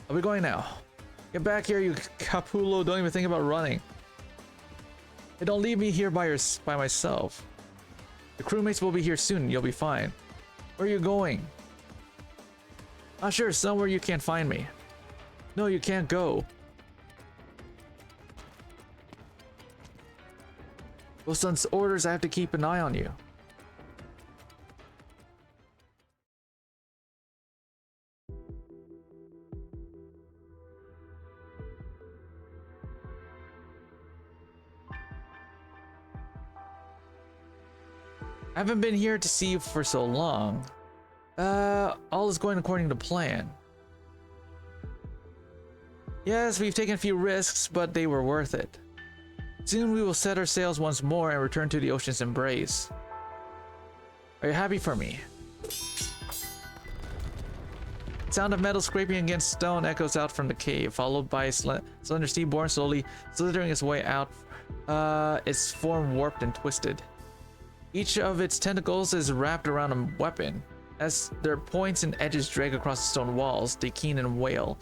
Are we going now? Get back here, you Capulo. Don't even think about running. Hey, don't leave me here by myself. The crewmates will be here soon. You'll be fine. Where are you going? Ah, sure, somewhere you can't find me. No, you can't go. Wilson's orders, I have to keep an eye on you. I haven't been here to see you for so long. All is going according to plan. Yes, we've taken a few risks, but they were worth it. Soon we will set our sails once more and return to the ocean's embrace. Are you happy for me? Sound of metal scraping against stone echoes out from the cave, followed by a slender seaborn slowly slithering its way out, its form warped and twisted. Each of its tentacles is wrapped around a weapon. As their points and edges drag across the stone walls, they keen and wail.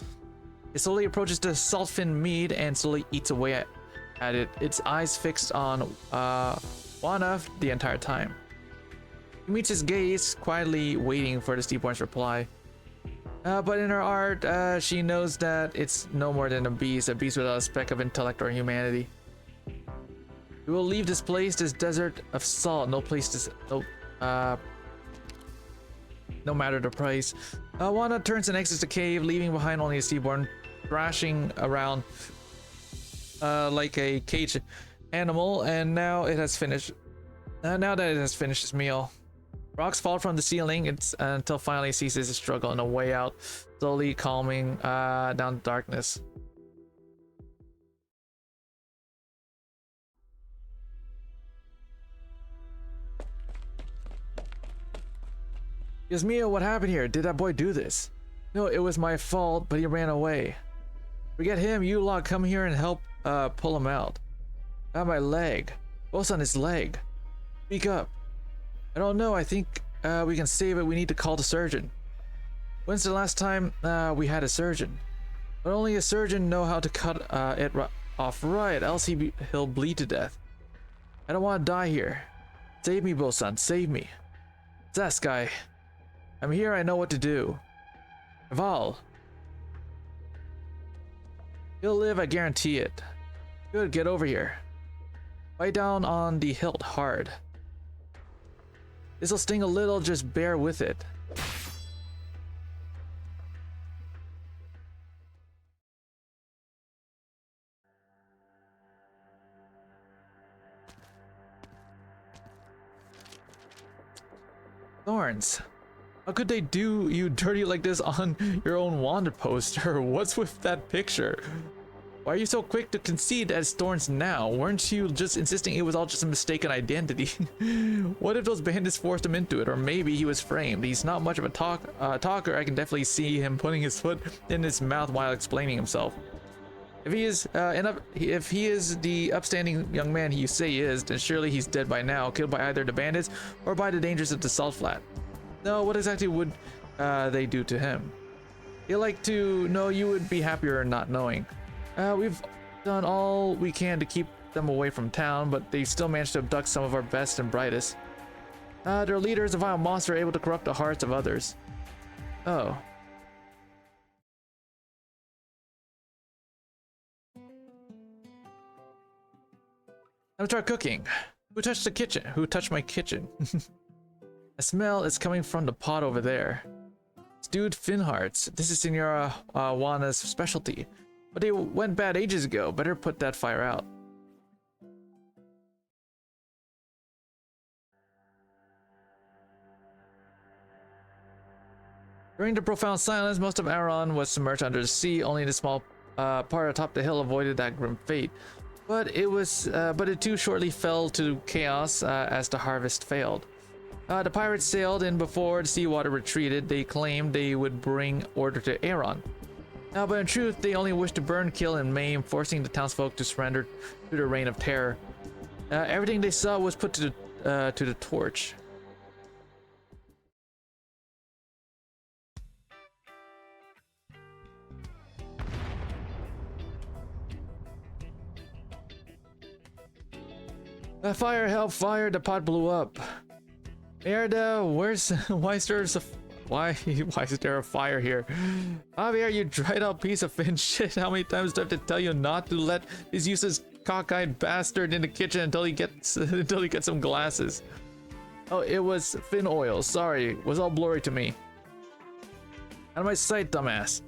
It slowly approaches the saltfin mead and slowly eats away at it, its eyes fixed on Wana the entire time. He meets his gaze, quietly waiting for the Steepborn's reply. But in her heart, she knows that it's no more than a beast without a speck of intellect or humanity. We will leave this place, this desert of salt, no matter the price. Wana turns and exits the cave, leaving behind only a Steepborn thrashing around like a caged animal, and now it has finished. Now that it has finished its meal, rocks fall from the ceiling until finally it ceases its struggle on a way out, slowly calming down the darkness. Yasmia, what happened here? Did that boy do this? No, it was my fault, but he ran away. Forget him, you lot come here and help pull him out. My leg. What's on his leg? Speak up. I don't know, I think we can save it. We need to call the surgeon. When's the last time we had a surgeon? But only a surgeon know how to cut it off right, else he'll bleed to death. I don't want to die here. Save me, Bosan, save me. This guy. I'm here, I know what to do. Val. He'll live, I guarantee it. Good, get over here. Bite down on the hilt hard. This'll sting a little, just bear with it. Thorns. How could they do you dirty like this on your own wanted poster? What's with that picture? Why are you so quick to concede as Thorns now? Weren't you just insisting it was all just a mistaken identity? What if those bandits forced him into it? Or maybe he was framed. He's not much of a talker. I can definitely see him putting his foot in his mouth while explaining himself. If he is the upstanding young man you say he is, then surely he's dead by now, killed by either the bandits or by the dangers of the salt flat. No, what exactly would they do to him? You'd like to know, you would be happier not knowing. We've done all we can to keep them away from town, but they still managed to abduct some of our best and brightest. Their leader is a vile monster able to corrupt the hearts of others. Oh. Time to start cooking. Who touched the kitchen? Who touched my kitchen? The smell is coming from the pot over there. Stewed fin hearts. This is Senora Wana's specialty. But they went bad ages ago. Better put that fire out. During the profound silence, most of Aron was submerged under the sea. Only the small part atop the hill avoided that grim fate. But it too shortly fell to chaos as the harvest failed. The pirates sailed in before the seawater retreated. They claimed they would bring order to Aron. But in truth, they only wished to burn, kill, and maim, forcing the townsfolk to surrender to the reign of terror. Everything they saw was put to the torch. Fire, help, fire, the pot blew up. Erda, where's, why is there a fire here? Javier, you dried out piece of fin shit. How many times do I have to tell you not to let this useless cockeyed bastard in the kitchen until he gets some glasses? Oh, it was fin oil. Sorry, it was all blurry to me. Out of my sight, dumbass.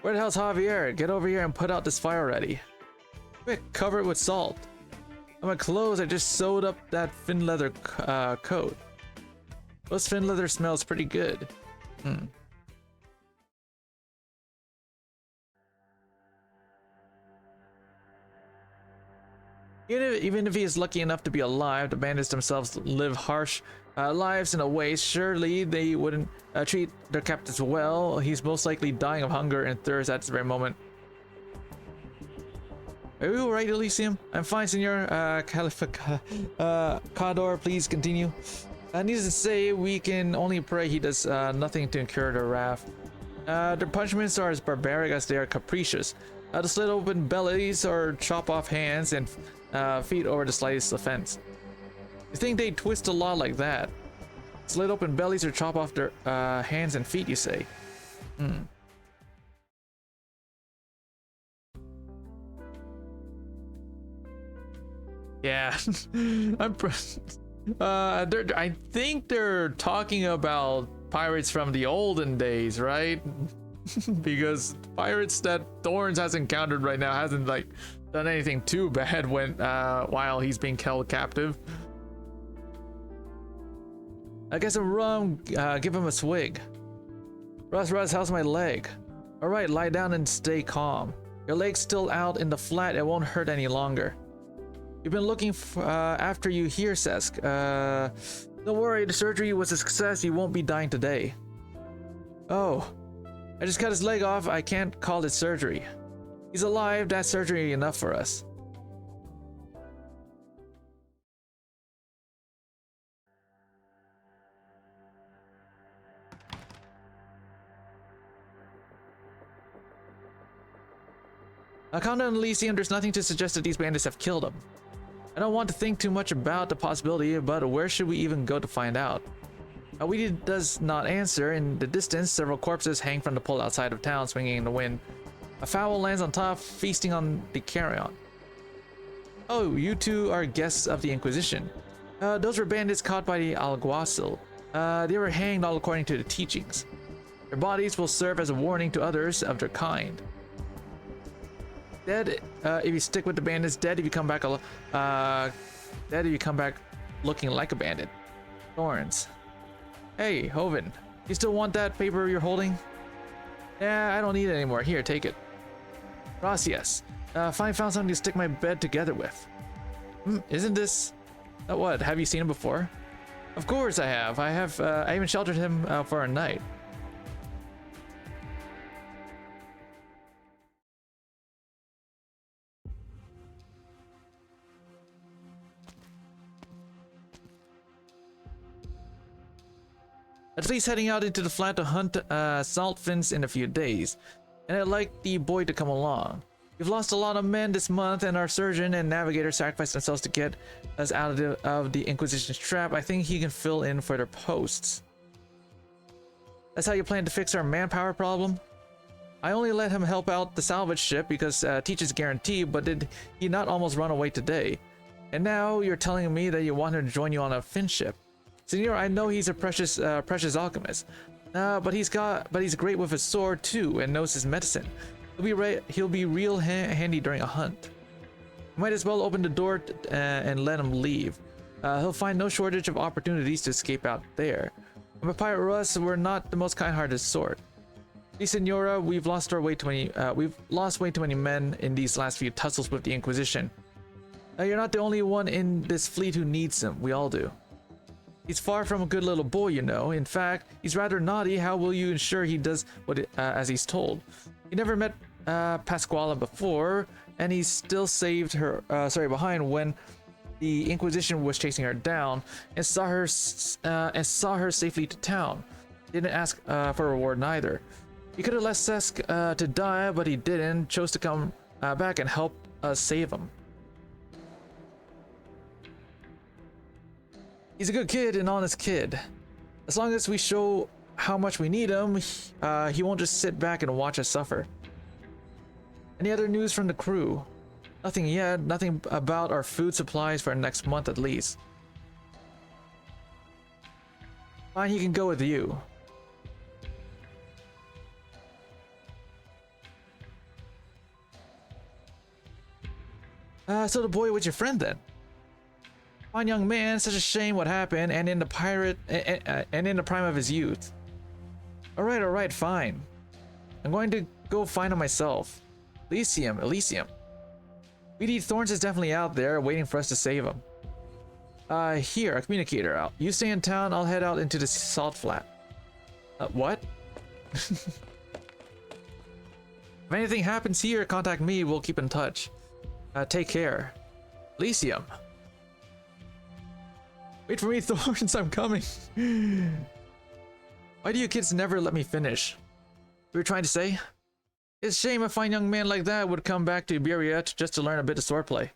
Where the hell's Javier? Get over here and put out this fire already. Quick, cover it with salt. On my clothes, I just sewed up that fin leather coat. Those fin leather smells pretty good. Even if he is lucky enough to be alive, the bandits themselves live harsh lives in a way. Surely they wouldn't treat their captives well. He's most likely dying of hunger and thirst at this very moment. Are you alright, Elysium? I'm fine, Senor. Cador, please continue. Needless to say, we can only pray he does nothing to incur their wrath. Their punishments are as barbaric as they are capricious. To slit open bellies or chop off hands and feet over the slightest offense. You think they twist a law like that? Slit open bellies or chop off their hands and feet, you say? Yeah, I think they're talking about pirates from the olden days, right? Because pirates that Thorns has encountered right now hasn't like done anything too bad when while he's being held captive. I guess some rum, give him a swig. Russ, how's my leg? All right, lie down and stay calm. Your leg's still out in the flat, it won't hurt any longer. You've been looking after you here, Sesk. Don't worry, the surgery was a success. You won't be dying today. Oh, I just cut his leg off. I can't call it surgery. He's alive. That's surgery enough for us. Conda and Elysium, there's nothing to suggest that these bandits have killed him. I don't want to think too much about the possibility, but where should we even go to find out? Weedy does not answer. In the distance, several corpses hang from the pole outside of town, swinging in the wind. A fowl lands on top, feasting on the carrion. Oh, you two are guests of the Inquisition. Those were bandits caught by the alguacil. They were hanged all according to the teachings. Their bodies will serve as a warning to others of their kind. Dead if you stick with the bandits. Dead if you come back dead if you come back looking like a bandit. Thorns. Hey, Hoven, you still want that paper you're holding? Yeah, I don't need it anymore. Here, take it. Gracias. Finally found something to stick my bed together with. Isn't this... what? Have you seen him before? Of course I have. I even sheltered him for a night. At least heading out into the flat to hunt salt fins in a few days, and I'd like the boy to come along. We've lost a lot of men this month, and our surgeon and navigator sacrificed themselves to get us out of the Inquisition's trap. I think he can fill in for their posts. That's how you plan to fix our manpower problem? I only let him help out the salvage ship because Teach's guarantee, but did he not almost run away today? And now you're telling me that you want him to join you on a fin ship. Senor, I know he's a precious alchemist, but he's great with his sword too, and knows his medicine. He'll be real handy during a hunt. You might as well open the door and let him leave. He'll find no shortage of opportunities to escape out there. But Pirate Russ, we're not the most kind-hearted sort. See, Senora, we've lost way too many men in these last few tussles with the Inquisition. You're not the only one in this fleet who needs him. We all do. He's far from a good little boy, you know. In fact, he's rather naughty. How will you ensure he does as he's told? He never met Pasquala before, and he still saved her behind when the Inquisition was chasing her down, and saw her safely to town. Didn't ask for a reward neither. He could have left Sesk to die, but he didn't. Chose to come back and help us save him. He's a good kid, an honest kid. As long as we show how much we need him, he won't just sit back and watch us suffer. Any other news from the crew? Nothing yet. Nothing about our food supplies for next month at least. Fine, he can go with you. So the boy was your friend then? Fine young man, such a shame what happened, and in the prime of his youth. Alright, fine. I'm going to go find him myself. Elysium. BD Thorns is definitely out there, waiting for us to save him. Here, a communicator out. You stay in town, I'll head out into the salt flat. What? If anything happens here, contact me, we'll keep in touch. Take care. Elysium. Wait for me, Thorns, I'm coming. Why do you kids never let me finish? You were trying to say? It's a shame a fine young man like that would come back to Iberia just to learn a bit of swordplay.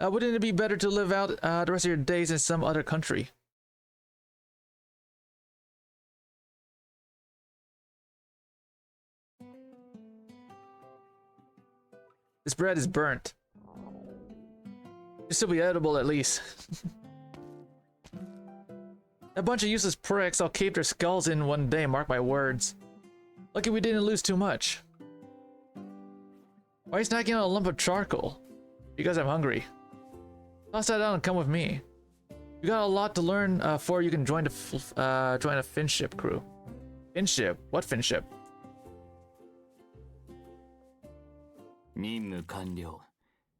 Wouldn't it be better to live out the rest of your days in some other country? This bread is burnt. It'll still be edible at least. A bunch of useless pricks, I'll cave their skulls in one day, mark my words. Lucky we didn't lose too much. Why are you snacking on a lump of charcoal? Because I'm hungry. Toss that out and come with me. You got a lot to learn before you can join a finship crew. Finship? What finship? 任務完了。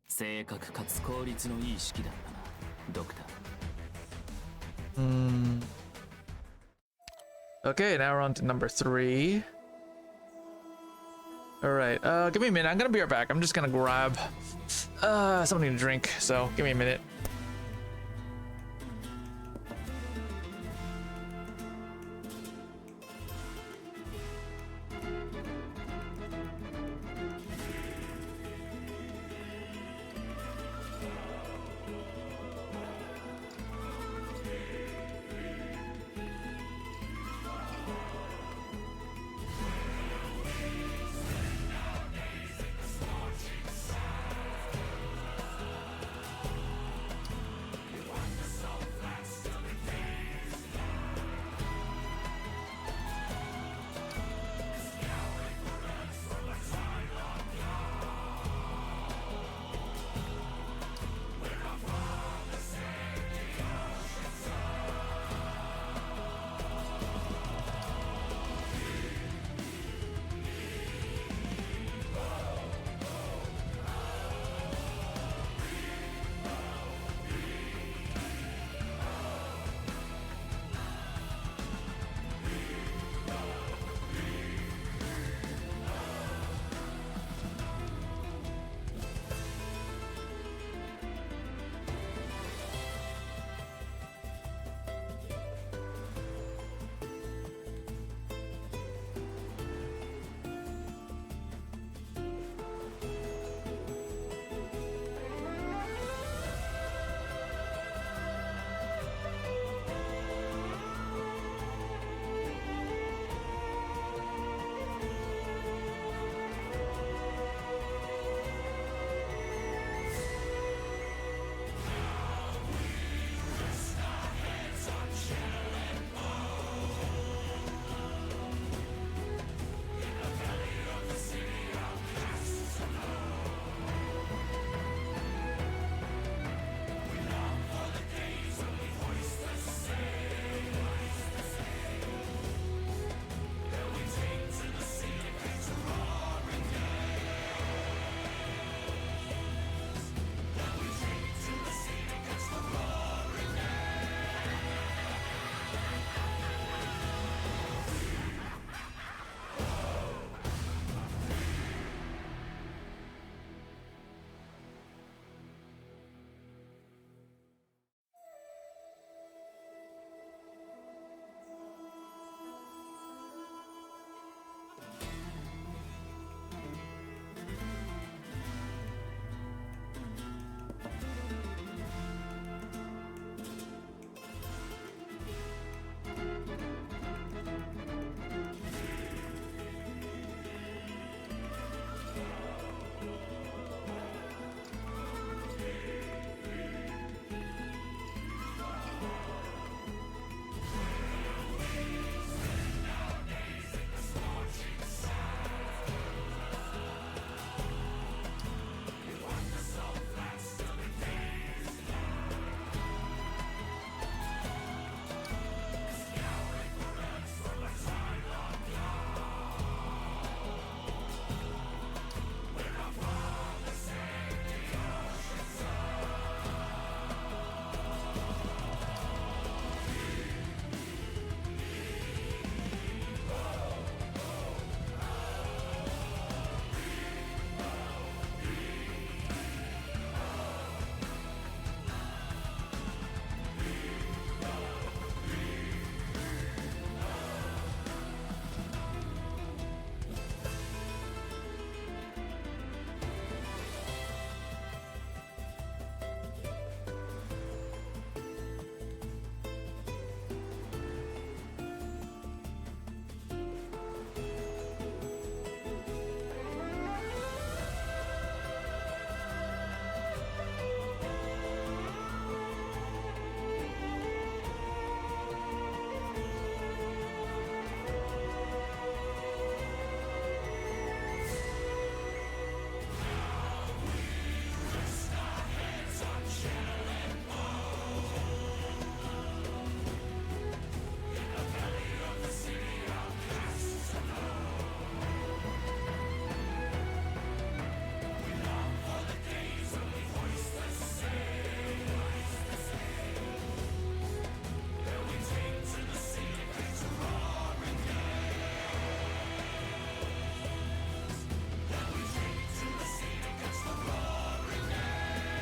正確かつ効率のいい式だったな、ドクター。Okay, now we're on to number 3. Alright, give me a minute. I'm gonna be right back. I'm just gonna grab something to drink, so give me a minute.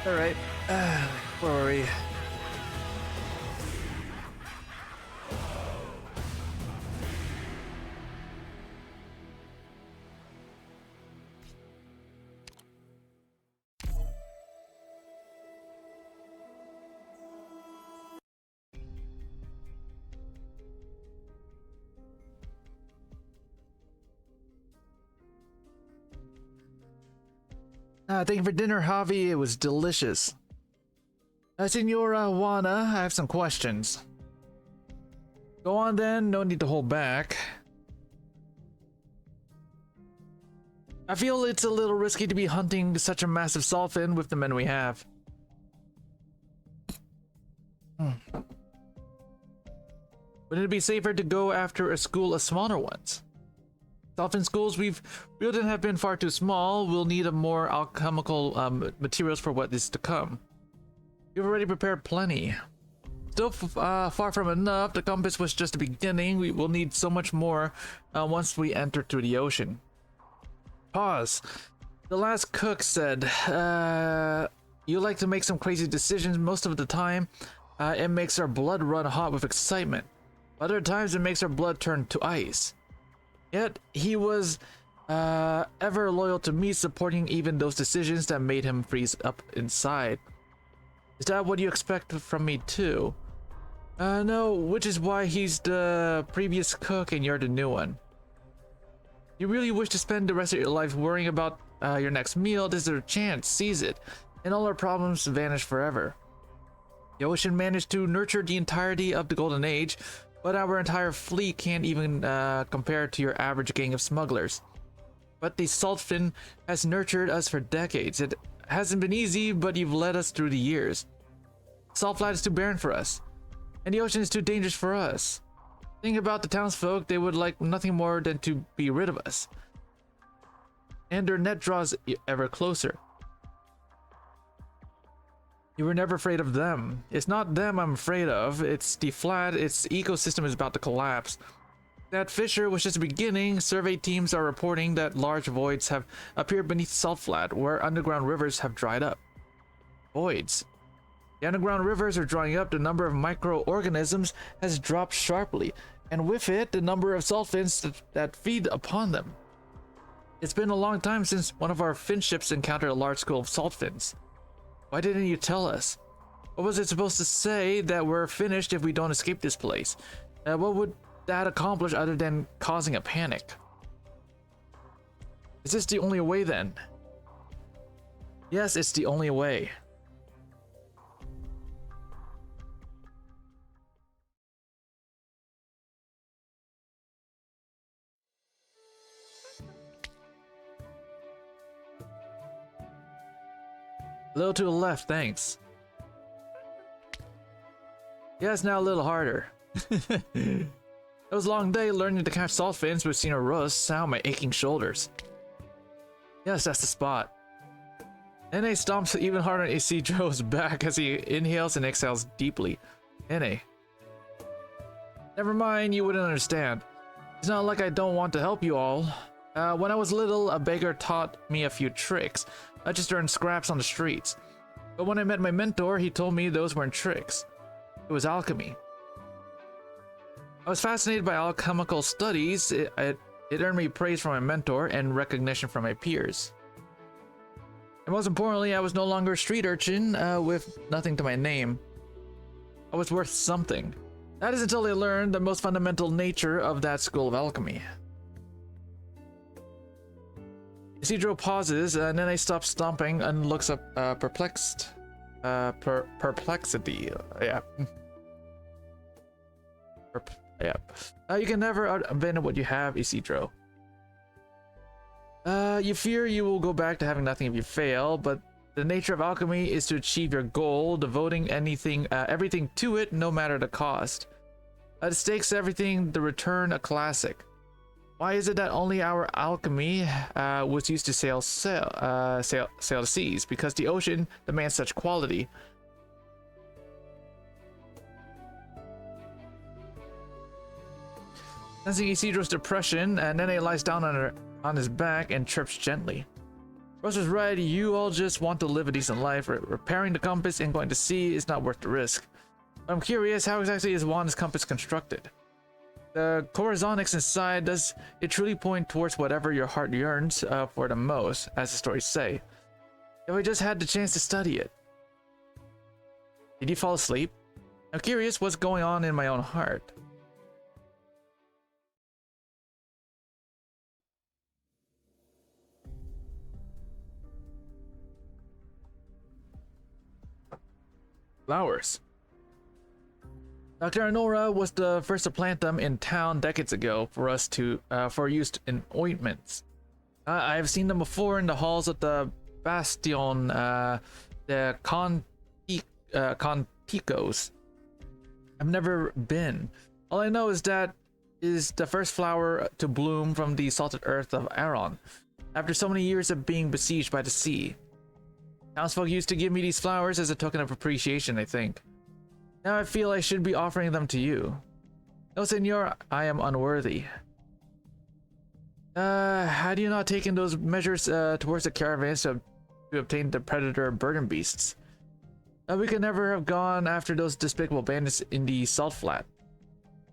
Alright. Where were we? Thank you for dinner, Javi. It was delicious. Senora Juana, I have some questions. Go on then, no need to hold back. I feel it's a little risky to be hunting such a massive Solfin with the men we have. Wouldn't it be safer to go after a school of smaller ones? Solfin schools we've built have been far too small. We'll need a more alchemical materials for what is to come. You've already prepared plenty. Still far from enough. The compass was just the beginning. We will need so much more once we enter through the ocean. Pause. The last cook said, you like to make some crazy decisions most of the time. It makes our blood run hot with excitement. Other times it makes our blood turn to ice. Yet he was ever loyal to me, supporting even those decisions that made him freeze up inside. Is that what you expect from me too? No, which is why he's the previous cook and you're the new one. You really wish to spend the rest of your life worrying about your next meal? This is your chance, seize it, and all our problems vanish forever. The ocean managed to nurture the entirety of the Golden Age, but our entire fleet can't even compare to your average gang of smugglers. But the Saltfin has nurtured us for decades. It hasn't been easy, but you've led us through the years. Saltflat is too barren for us, and the ocean is too dangerous for us. Think about the townsfolk, they would like nothing more than to be rid of us. And their net draws ever closer. You were never afraid of them. It's not them I'm afraid of, it's the flat, its ecosystem is about to collapse. That fissure was just the beginning. Survey teams are reporting that large voids have appeared beneath Saltflat, where underground rivers have dried up. Voids. The underground rivers are drying up, the number of microorganisms has dropped sharply, and with it, the number of Saltfins that feed upon them. It's been a long time since one of our fin ships encountered a large school of Saltfins. Why didn't you tell us? What was it supposed to say that we're finished if we don't escape this place? What would that accomplish other than causing a panic? Is this the only way then? Yes, it's the only way. A little to the left, thanks. Yes, now a little harder. It was a long day learning to catch Saltfins with Senior Rose sound my aching shoulders. Yes, that's the spot. Nene stomps even harder on Isidro's back as he inhales and exhales deeply. Nene. Never mind, you wouldn't understand. It's not like I don't want to help you all. When I was little, a beggar taught me a few tricks. I just earned scraps on the streets. But when I met my mentor, he told me those weren't tricks. It was alchemy. I was fascinated by alchemical studies. It earned me praise from my mentor and recognition from my peers. And most importantly, I was no longer a street urchin with nothing to my name. I was worth something. That is until I learned the most fundamental nature of that school of alchemy. Isidro pauses, and then I stop stomping and looks up perplexed. Perplexity. Yeah. You can never abandon what you have, Isidro. You fear you will go back to having nothing if you fail, but the nature of alchemy is to achieve your goal, devoting everything to it, no matter the cost. The stakes everything, the return a classic. Why is it that only our alchemy was used to sail the seas? Because the ocean demands such quality. Sensing Isidro's depression, Nene lies down on his back and chirps gently. Rose was right, you all just want to live a decent life. Repairing the compass and going to sea is not worth the risk. I'm curious, how exactly is Wanda's compass constructed? The corazonics inside, does it truly point towards whatever your heart yearns for the most, as the stories say? If I just had the chance to study it. Did you fall asleep? I'm curious what's going on in my own heart. Flowers. Dr. Honora was the first to plant them in town decades ago for us to for use in ointments. I have seen them before in the halls of the Bastion, the Conticos. I've never been. All I know is that is the first flower to bloom from the salted earth of Aron, after so many years of being besieged by the sea. Townsfolk used to give me these flowers as a token of appreciation, I think. Now I feel I should be offering them to you. No, senor, I am unworthy. Had you not taken those measures towards the caravans to obtain the predator burden beasts, we could never have gone after those despicable bandits in the salt flat.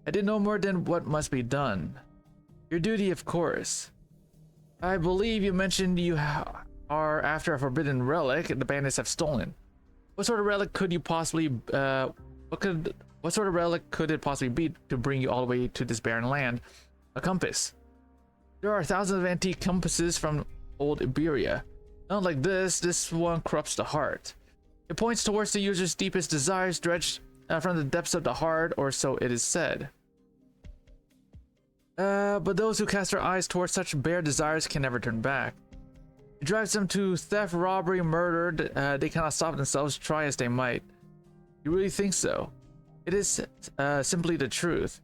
I did no more than what must be done. Your duty, of course. I believe you mentioned you are after a forbidden relic the bandits have stolen. What sort of relic could you possibly what sort of relic could it possibly be to bring you all the way to this barren land? A compass. There are thousands of antique compasses from old Iberia. Not like this one corrupts the heart. It points towards the user's deepest desires dredged from the depths of the heart, or so it is said. But those who cast their eyes towards such bare desires can never turn back. It drives them to theft, robbery, murder. They cannot stop themselves, try as they might. You really think so? It is simply the truth.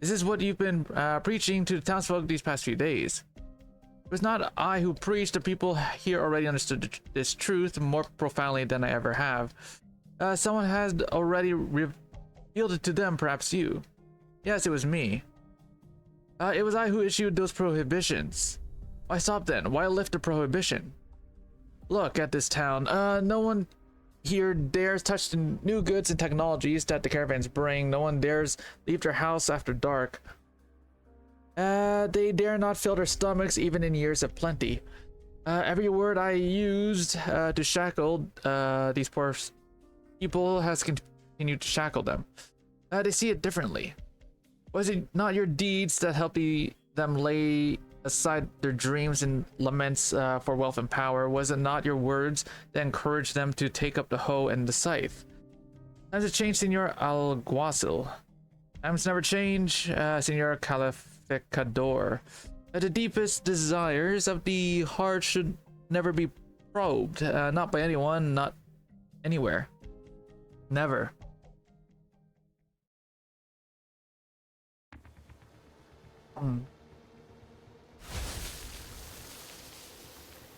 This is what you've been preaching to the townsfolk these past few days. It was not I who preached. The people here already understood this truth more profoundly than I ever have. Someone has already revealed it to them, perhaps you. Yes, it was me. It was I who issued those prohibitions. Why stop then? Why lift the prohibition? Look at this town. No one here dares touch the new goods and technologies that the caravans bring. No one dares leave their house after dark. They dare not fill their stomachs even in years of plenty. Every word I used to shackle these poor people has continued to shackle them. They see it differently. Was it not your deeds that helped them lay aside their dreams and laments for wealth and power? Was it not your words that encouraged them to take up the hoe and the scythe? Times have changed, Senor Alguacil. Times never change, Senor Calificador. The deepest desires of the heart should never be probed, not by anyone, not anywhere. Never.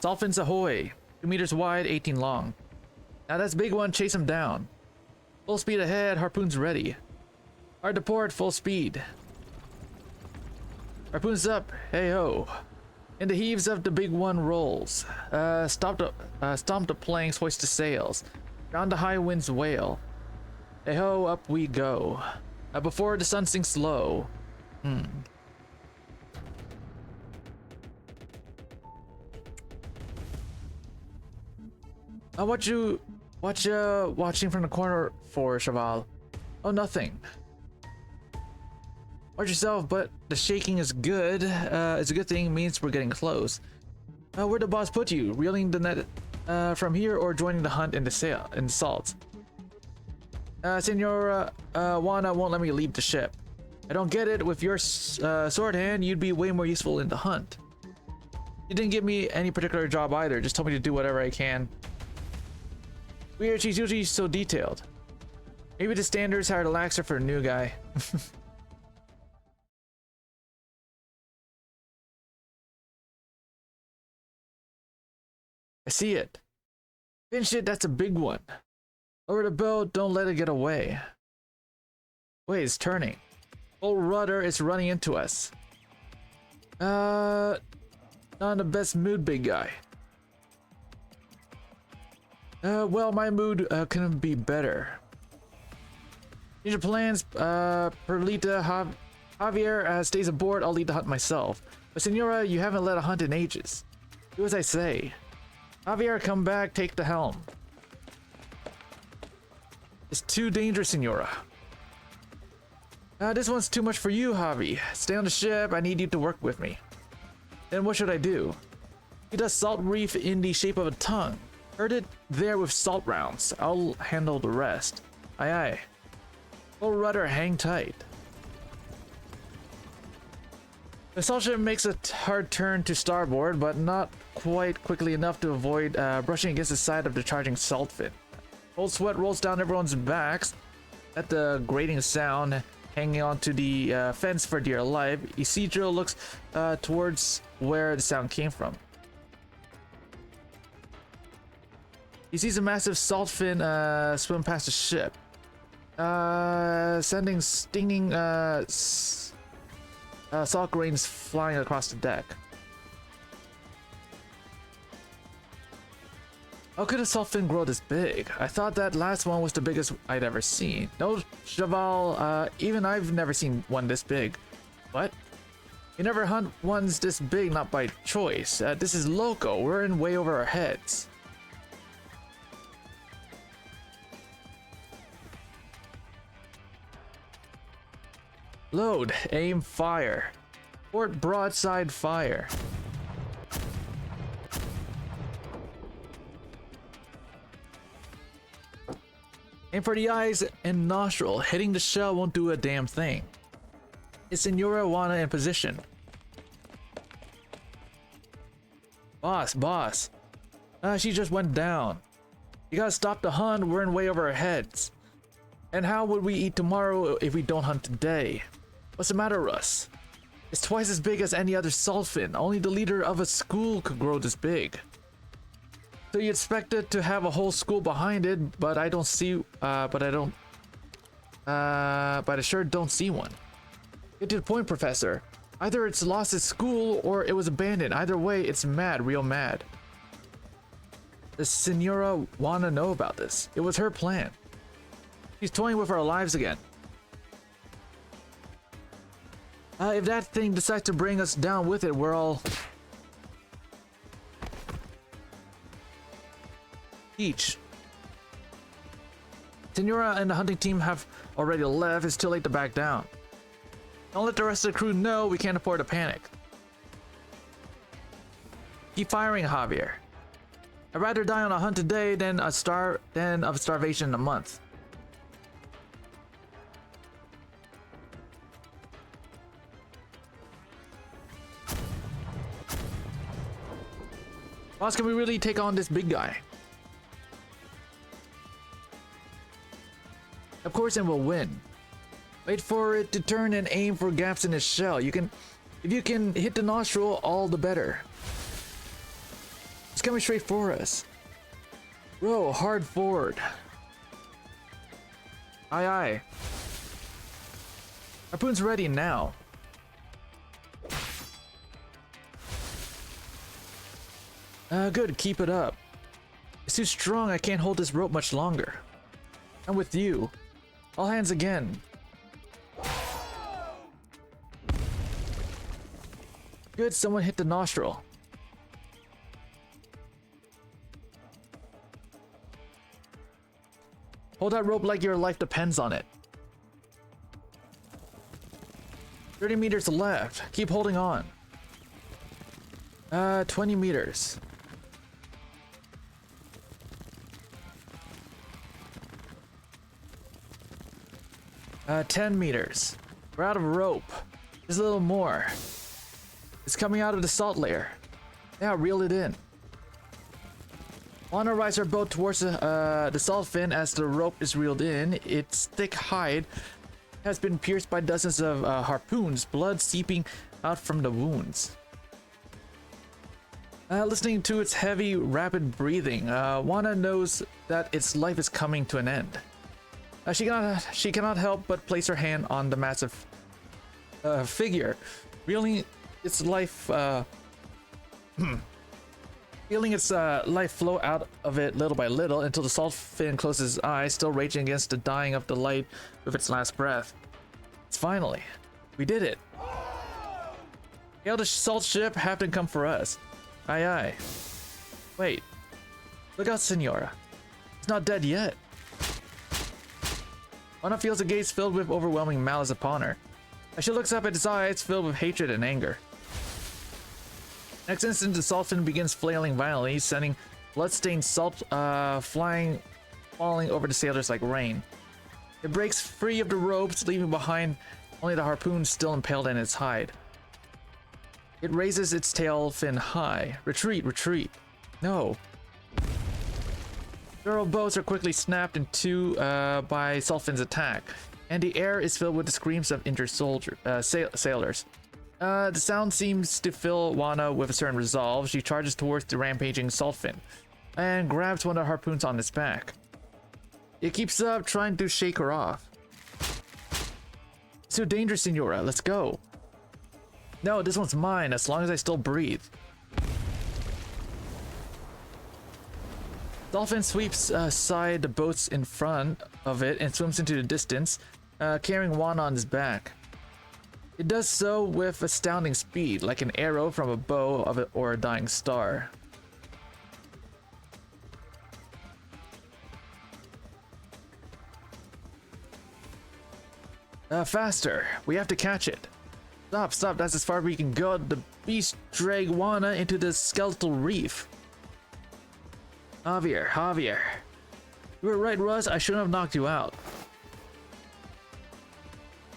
Dolphins ahoy! 2 meters wide, 18 long. Now that's big one, chase him down. Full speed ahead, harpoons ready. Hard to port, full speed. Harpoons up, hey ho. In the heaves of the big one rolls. Stomp the planks, hoist the sails. Round the high winds wail. Hey ho, up we go. Before the sun sinks low. What you watching from the corner for, Cheval? Oh, nothing. Watch yourself, but the shaking is good. It's a good thing, means we're getting close. Where'd the boss put you? Reeling the net from here or joining the hunt in the salt? Senor Wanda won't let me leave the ship. I don't get it. With your sword hand, you'd be way more useful in the hunt. You didn't give me any particular job either. Just told me to do whatever I can. Weird, she's usually so detailed. Maybe the standards are relaxer for a new guy. I see it. Finish it, that's a big one. Lower the boat, don't let it get away. Wait, it's turning. Old rudder is running into us. Not in the best mood, big guy. Well, my mood couldn't be better. Change your plans, Perlita. Javier stays aboard. I'll lead the hunt myself. But Senora, you haven't led a hunt in ages. Do as I say. Javier, come back. Take the helm. It's too dangerous, Senora. This one's too much for you, Javi. Stay on the ship. I need you to work with me. Then what should I do? He does salt reef in the shape of a tongue. Heard it there with salt rounds. I'll handle the rest. Aye aye. Full rudder, hang tight. The salt ship makes a hard turn to starboard, but not quite quickly enough to avoid brushing against the side of the charging salt fin. Cold sweat rolls down everyone's backs at the grating sound, hanging onto the fence for dear life. Isidro looks towards where the sound came from. He sees a massive salt fin swim past the ship, sending stinging salt grains flying across the deck. How could a salt fin grow this big? I thought that last one was the biggest I'd ever seen. No, Cheval, even I've never seen one this big. What? You never hunt ones this big, not by choice. This is loco. We're in way over our heads. Load, aim, fire. Port broadside fire. Aim for the eyes and nostril. Hitting the shell won't do a damn thing. Is Senora Juana in position? Boss. She just went down. You gotta stop the hunt. We're in way over our heads. And how would we eat tomorrow if we don't hunt today? What's the matter, Russ? It's twice as big as any other salt fin. Only the leader of a school could grow this big. So you expect it to have a whole school behind it, but I don't see, but I sure don't see one. Get to the point, Professor. Either it's lost its school or it was abandoned. Either way, it's mad, real mad. Does Senora wanna know about this? It was her plan. She's toying with our lives again. If that thing decides to bring us down with it, we're all... Each. Senora and the hunting team have already left. It's too late to back down. Don't let the rest of the crew know. We can't afford to panic. Keep firing, Javier. I'd rather die on a hunt today than of starvation in a month. Boss, can we really take on this big guy? Of course, and we'll win. Wait for it to turn and aim for gaps in its shell. If you can hit the nostril, all the better. It's coming straight for us. Row hard forward. Aye aye. Harpoon's ready now. Good, keep it up. It's too strong, I can't hold this rope much longer. I'm with you. All hands again. Good, someone hit the nostril. Hold that rope like your life depends on it. 30 meters left. Keep holding on. 20 meters. 10 meters. We're out of rope. Just a little more. It's coming out of the salt layer. Yeah, reel it in. Wanna rise our boat towards the salt fin as the rope is reeled in. Its thick hide has been pierced by dozens of harpoons, blood seeping out from the wounds. Listening to its heavy, rapid breathing, Wana knows that its life is coming to an end. She cannot help but place her hand on the massive figure, reeling its life Feeling its life flow out of it little by little until the salt fin closes its eyes, still raging against the dying of the light with its last breath. It's finally. We did it. Hail the salt ship, have to come for us. Aye aye. Wait. Look out, Senora. He's not dead yet. Anna feels the gaze filled with overwhelming malice upon her. As she looks up at his eyes filled with hatred and anger. Next instant, the salt fin begins flailing violently, sending blood-stained salt falling over the sailors like rain. It breaks free of the ropes, leaving behind only the harpoon still impaled in its hide. It raises its tail fin high. Retreat, retreat. No. Several boats are quickly snapped in two by Saltfin's attack, and the air is filled with the screams of injured sailors. The sound seems to fill Wana with a certain resolve. She charges towards the rampaging Saltfin and grabs one of the harpoons on its back. It keeps up, trying to shake her off. It's too dangerous, Senora. Let's go. No, this one's mine, as long as I still breathe. Dolphin sweeps aside the boats in front of it and swims into the distance, carrying Wana on his back. It does so with astounding speed, like an arrow from a bow or a dying star. Faster! We have to catch it. Stop, stop, that's as far as we can go. The beast drag Wana into the skeletal reef. Javier. You were right, Russ. I shouldn't have knocked you out.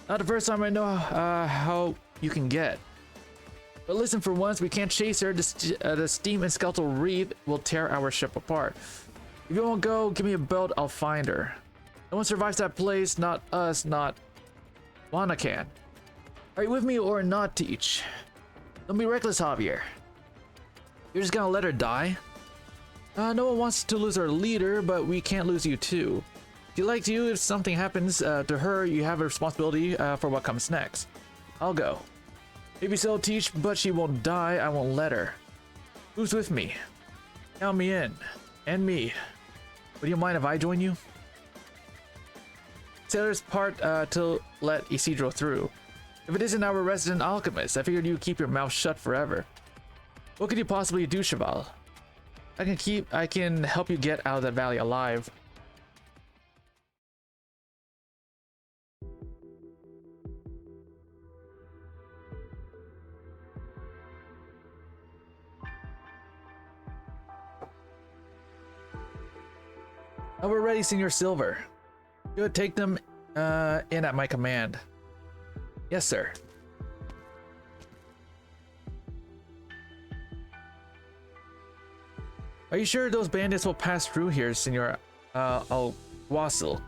Not the first time I know how you can get. But listen, for once, we can't chase her. The steam and skeletal reef will tear our ship apart. If you won't go, give me a boat, I'll find her. No one survives that place, not us, not Wana can. Are you with me or not, Teach? Don't be reckless, Javier. You're just gonna let her die? No one wants to lose our leader, but we can't lose you too. She likes you. If something happens to her, you have a responsibility for what comes next. I'll go. Maybe so, Teach, but she won't die. I won't let her. Who's with me? Count me in. And me. Would you mind if I join you? Sailors part to let Isidro through. If it isn't our resident alchemist, I figured you'd keep your mouth shut forever. What could you possibly do, Cheval? I can help you get out of that valley alive. Oh, we're ready, Senor Silver. Good, take them in at my command. Yes, sir. Are you sure those bandits will pass through here, Senor Al-Wasil?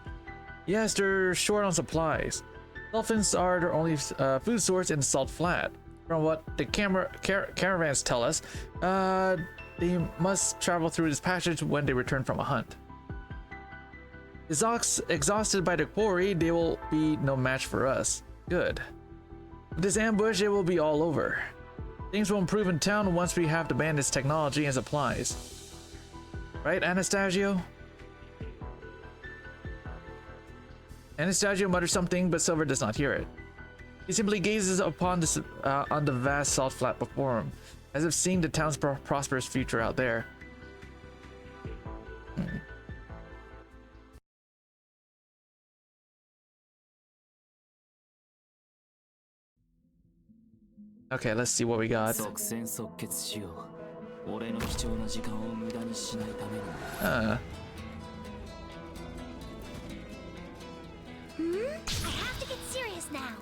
Yes, they're short on supplies. Dolphins are their only food source in the Salt Flat. From what the caravans tell us, they must travel through this passage when they return from a hunt. Exhausted by the quarry, they will be no match for us. Good. With this ambush, it will be all over. Things will improve in town once we have the bandits' technology and supplies. Right, Anastasio? Anastasio mutters something, but Silver does not hear it. He simply gazes upon this, on the vast salt flat before him, as if seeing the town's prosperous future out there. Okay, let's see what we got. I have to get serious now.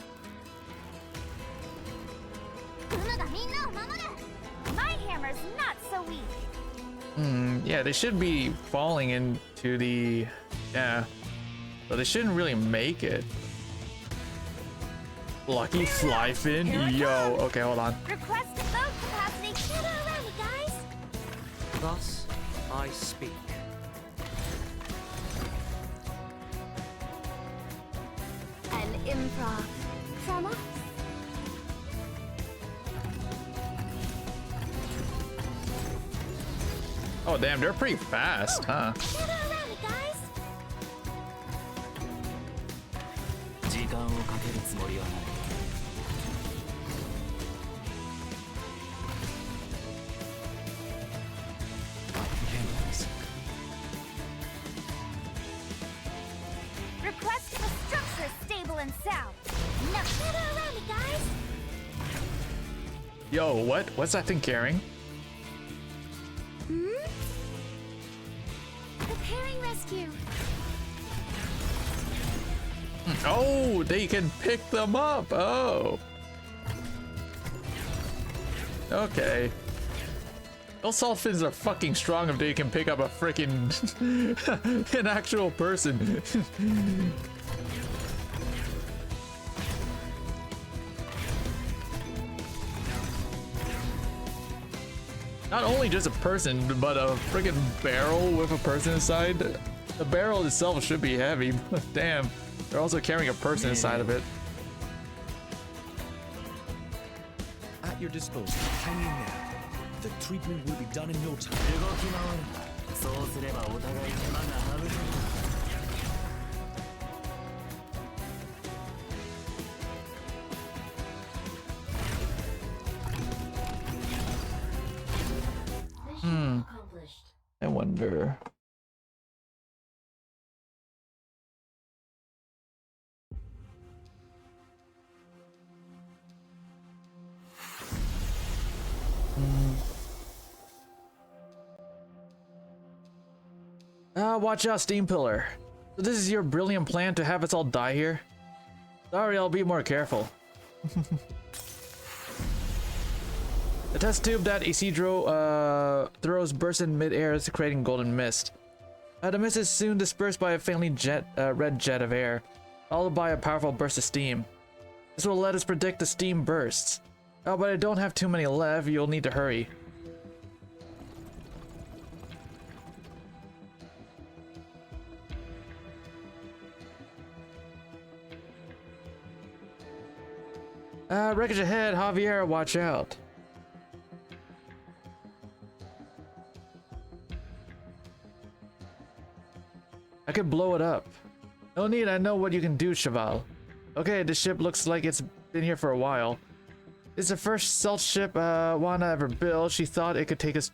My hammer's not so weak. Yeah, they should be falling into the... Yeah. But they shouldn't really make it. Lucky fly fin? Yo, okay, hold on. Request boat capacity. Get around, you guys. Thus I speak. An improv from us. Oh damn, they're pretty fast, huh? Gather around me, guys. 時間をかけるつもりはない Handle this. Request a structure stable and sound. No, gather around me, guys. Yo, what? What's that thing carrying? Preparing rescue. Oh, they can pick them up. Oh. Okay. Those dolphins are fucking strong if they can pick up a freaking an actual person. Not only just a person, but a freaking barrel with a person inside. The barrel itself should be heavy, but damn, they're also carrying a person inside of it. At your disposal. Hang in there. The treatment will be done in no time. 動き回るそうすればお互い手間が省ける Mission accomplished. I wonder. Watch out, Steam Pillar. So this is your brilliant plan to have us all die here? Sorry, I'll be more careful. The test tube that Isidro throws bursts in mid-air, creating golden mist. The mist is soon dispersed by a faintly red jet of air, followed by a powerful burst of steam. This will let us predict the steam bursts. But I don't have too many left, you'll need to hurry. Wreckage ahead, Javier, watch out. I could blow it up. No need, I know what you can do, Cheval. Okay, this ship looks like it's been here for a while. It's the first stealth ship Wanda ever built. She thought it could take us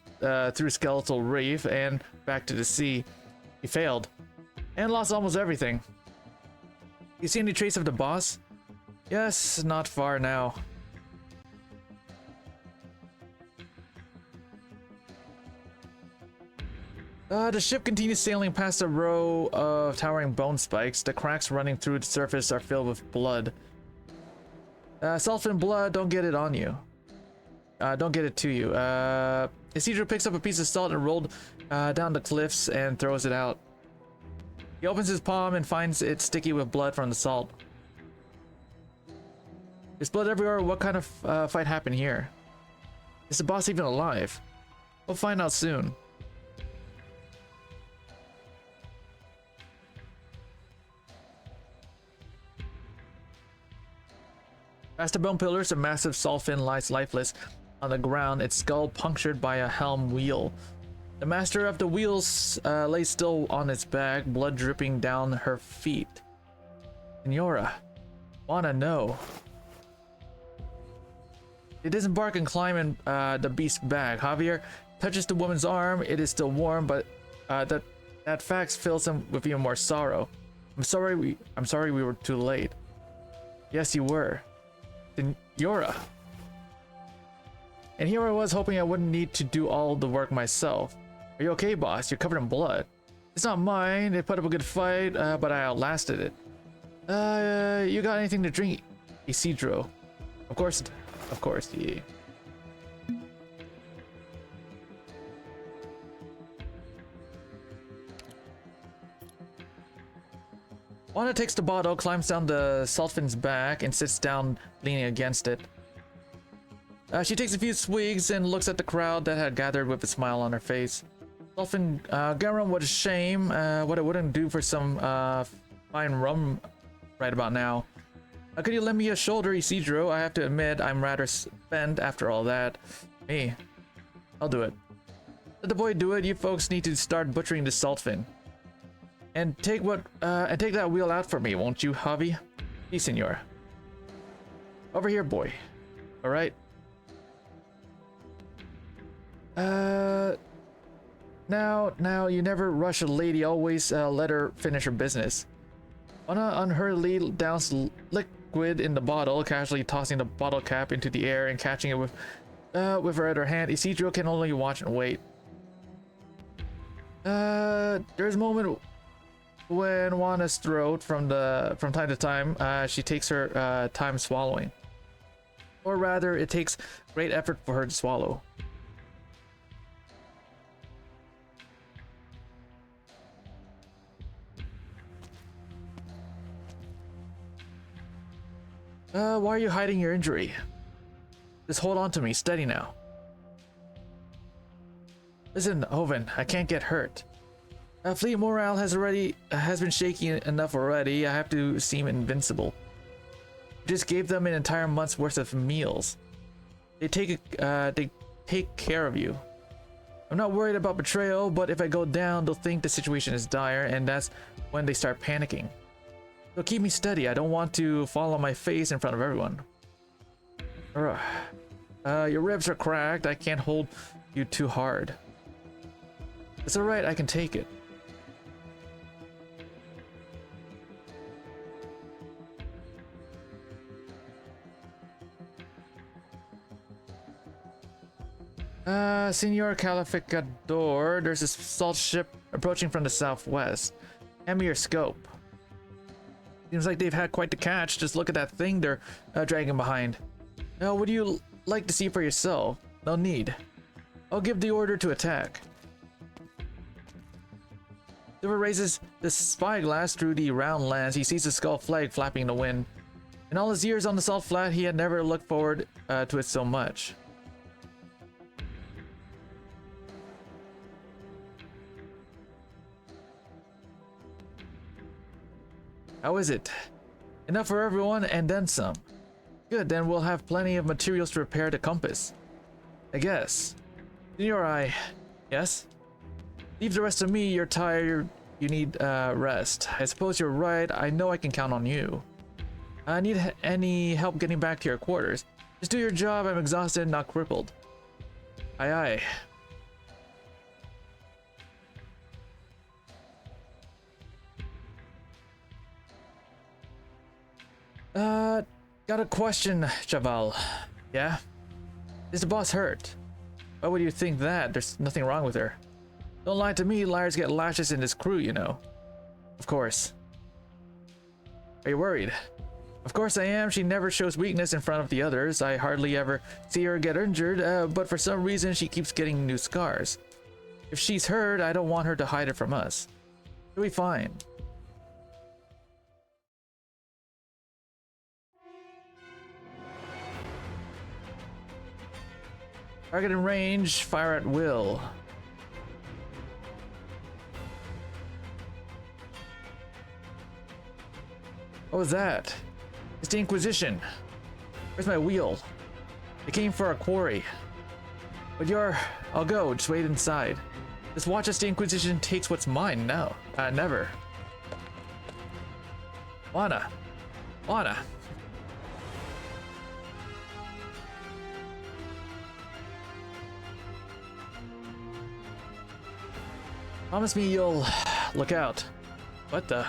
through Skeletal Reef and back to the sea. He failed. And lost almost everything. You see any trace of the boss? Yes, not far now. The ship continues sailing past a row of towering bone spikes. The cracks running through the surface are filled with blood. Salt and blood, don't get it on you. Don't get it to you. Isidro picks up a piece of salt and rolled down the cliffs and throws it out. He opens his palm and finds it sticky with blood from the salt. There's blood everywhere. What kind of fight happened here? Is the boss even alive? We'll find out soon. Past the bone pillars, a massive Solfin lies lifeless on the ground, its skull punctured by a helm wheel. The master of the wheels lays still on its back, blood dripping down her feet. Senora, wanna know. They disembark and climb in the beast's back. Javier touches the woman's arm. It is still warm, but that fact fills him with even more sorrow. I'm sorry we were too late. Yes, you were. Senora. And here I was hoping I wouldn't need to do all the work myself. Are you okay, boss? You're covered in blood. It's not mine. They put up a good fight, but I outlasted it. You got anything to drink? Isidro. Of course, yeah. Wanda takes the bottle, climbs down the Sulfin's back, and sits down, leaning against it. She takes a few swigs and looks at the crowd that had gathered with a smile on her face. Sulfin, Garum, what a shame. What it wouldn't do for some fine rum right about now. Could you lend me a shoulder, Isidro? I have to admit, I'm rather spent after all that. Me. I'll do it. Let the boy do it. You folks need to start butchering the salt fin. And take that wheel out for me, won't you, Javi? Si, senor. Over here, boy. All right. Now, you never rush a lady. Always let her finish her business. Wanna unhurriedly douse liquid in the bottle, casually tossing the bottle cap into the air and catching it with her other hand. Isidro can only watch and wait. There's a moment when Juana's throat from time to time, she takes her time swallowing. Or rather, it takes great effort for her to swallow. Why are you hiding your injury? Just hold on to me, steady now. Listen, Oven, I can't get hurt. Fleet morale has been shaky enough already. I have to seem invincible. Just gave them an entire month's worth of meals. They take care of you. I'm not worried about betrayal, but if I go down, they'll think the situation is dire, and that's when they start panicking. So keep me steady. I don't want to fall on my face in front of everyone. Your ribs are cracked. I can't hold you too hard. It's alright, I can take it. Senor Calificador, there's a salt ship approaching from the southwest. Hand me your scope. Seems like they've had quite the catch. Just look at that thing they're dragging behind. Now, would you like to see for yourself? No need. I'll give the order to attack. Silver raises the spyglass through the round lens. He sees the skull flag flapping in the wind. In all his years on the salt flat, he had never looked forward to it so much. How is it? Enough for everyone and then some. Good, then we'll have plenty of materials to repair the compass. I guess. Senor, yes? Leave the rest to me. You're tired. You need rest. I suppose you're right. I know I can count on you. I need any help getting back to your quarters. Just do your job. I'm exhausted and not crippled. Aye, aye. Got a question, Chaval. Yeah? Is the boss hurt? Why would you think that? There's nothing wrong with her. Don't lie to me, liars get lashes in this crew, you know. Of course. Are you worried? Of course I am. She never shows weakness in front of the others. I hardly ever see her get injured, but for some reason she keeps getting new scars. If she's hurt, I don't want her to hide it from us. She'll be fine. Target in range, fire at will. What was that? It's the Inquisition. Where's my wheel? They came for our quarry. But I'll go, just wait inside. Just watch as the Inquisition takes what's mine now. Never. Lana. Promise me you'll look out. What the?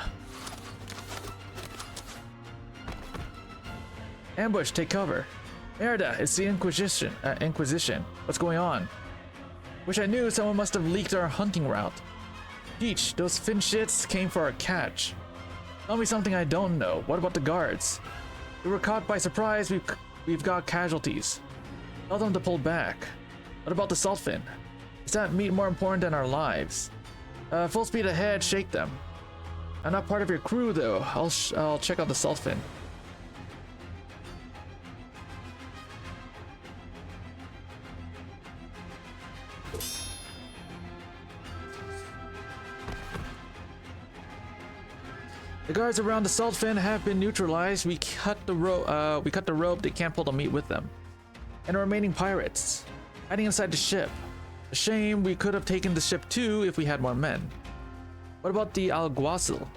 Ambush, take cover. Merida, it's the Inquisition. What's going on? Wish I knew. Someone must have leaked our hunting route. Peach, those fin shits came for our catch. Tell me something I don't know. What about the guards? We were caught by surprise. We've got casualties. Tell them to pull back. What about the salt fin? Is that meat more important than our lives? Full speed ahead, shake them. I'm not part of your crew though. I'll check out the salt fin. The guards around the salt fin have been neutralized. We cut the rope. They can't pull the meat with them. And the remaining pirates hiding inside the ship. A shame, we could have taken the ship too if we had more men. What about the alguacil?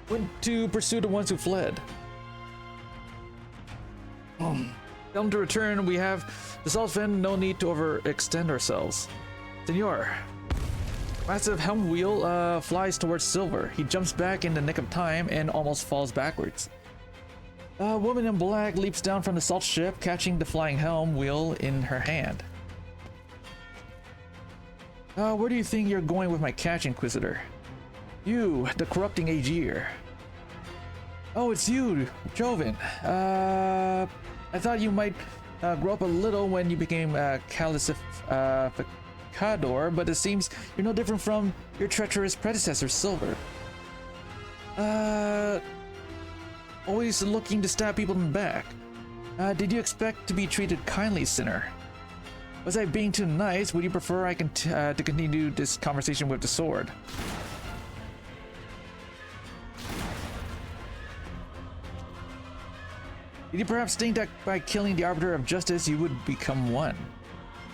Went to pursue the ones who fled. Tell them to return. We have the salt fin, no need to overextend ourselves. Senor. Massive helm wheel flies towards Silver. He jumps back in the nick of time and almost falls backwards. A woman in black leaps down from the salt ship, catching the flying helm wheel in her hand. Where do you think you're going with my catch, Inquisitor? You, the corrupting Aegir. Oh, it's you, Joven. I thought you might grow up a little when you became Calificador, but it seems you're no different from your treacherous predecessor, Silver. Always looking to stab people in the back. Did you expect to be treated kindly, sinner? Was I being too nice? Would you prefer I to continue this conversation with the sword? Did you perhaps think that by killing the Arbiter of Justice you would become one?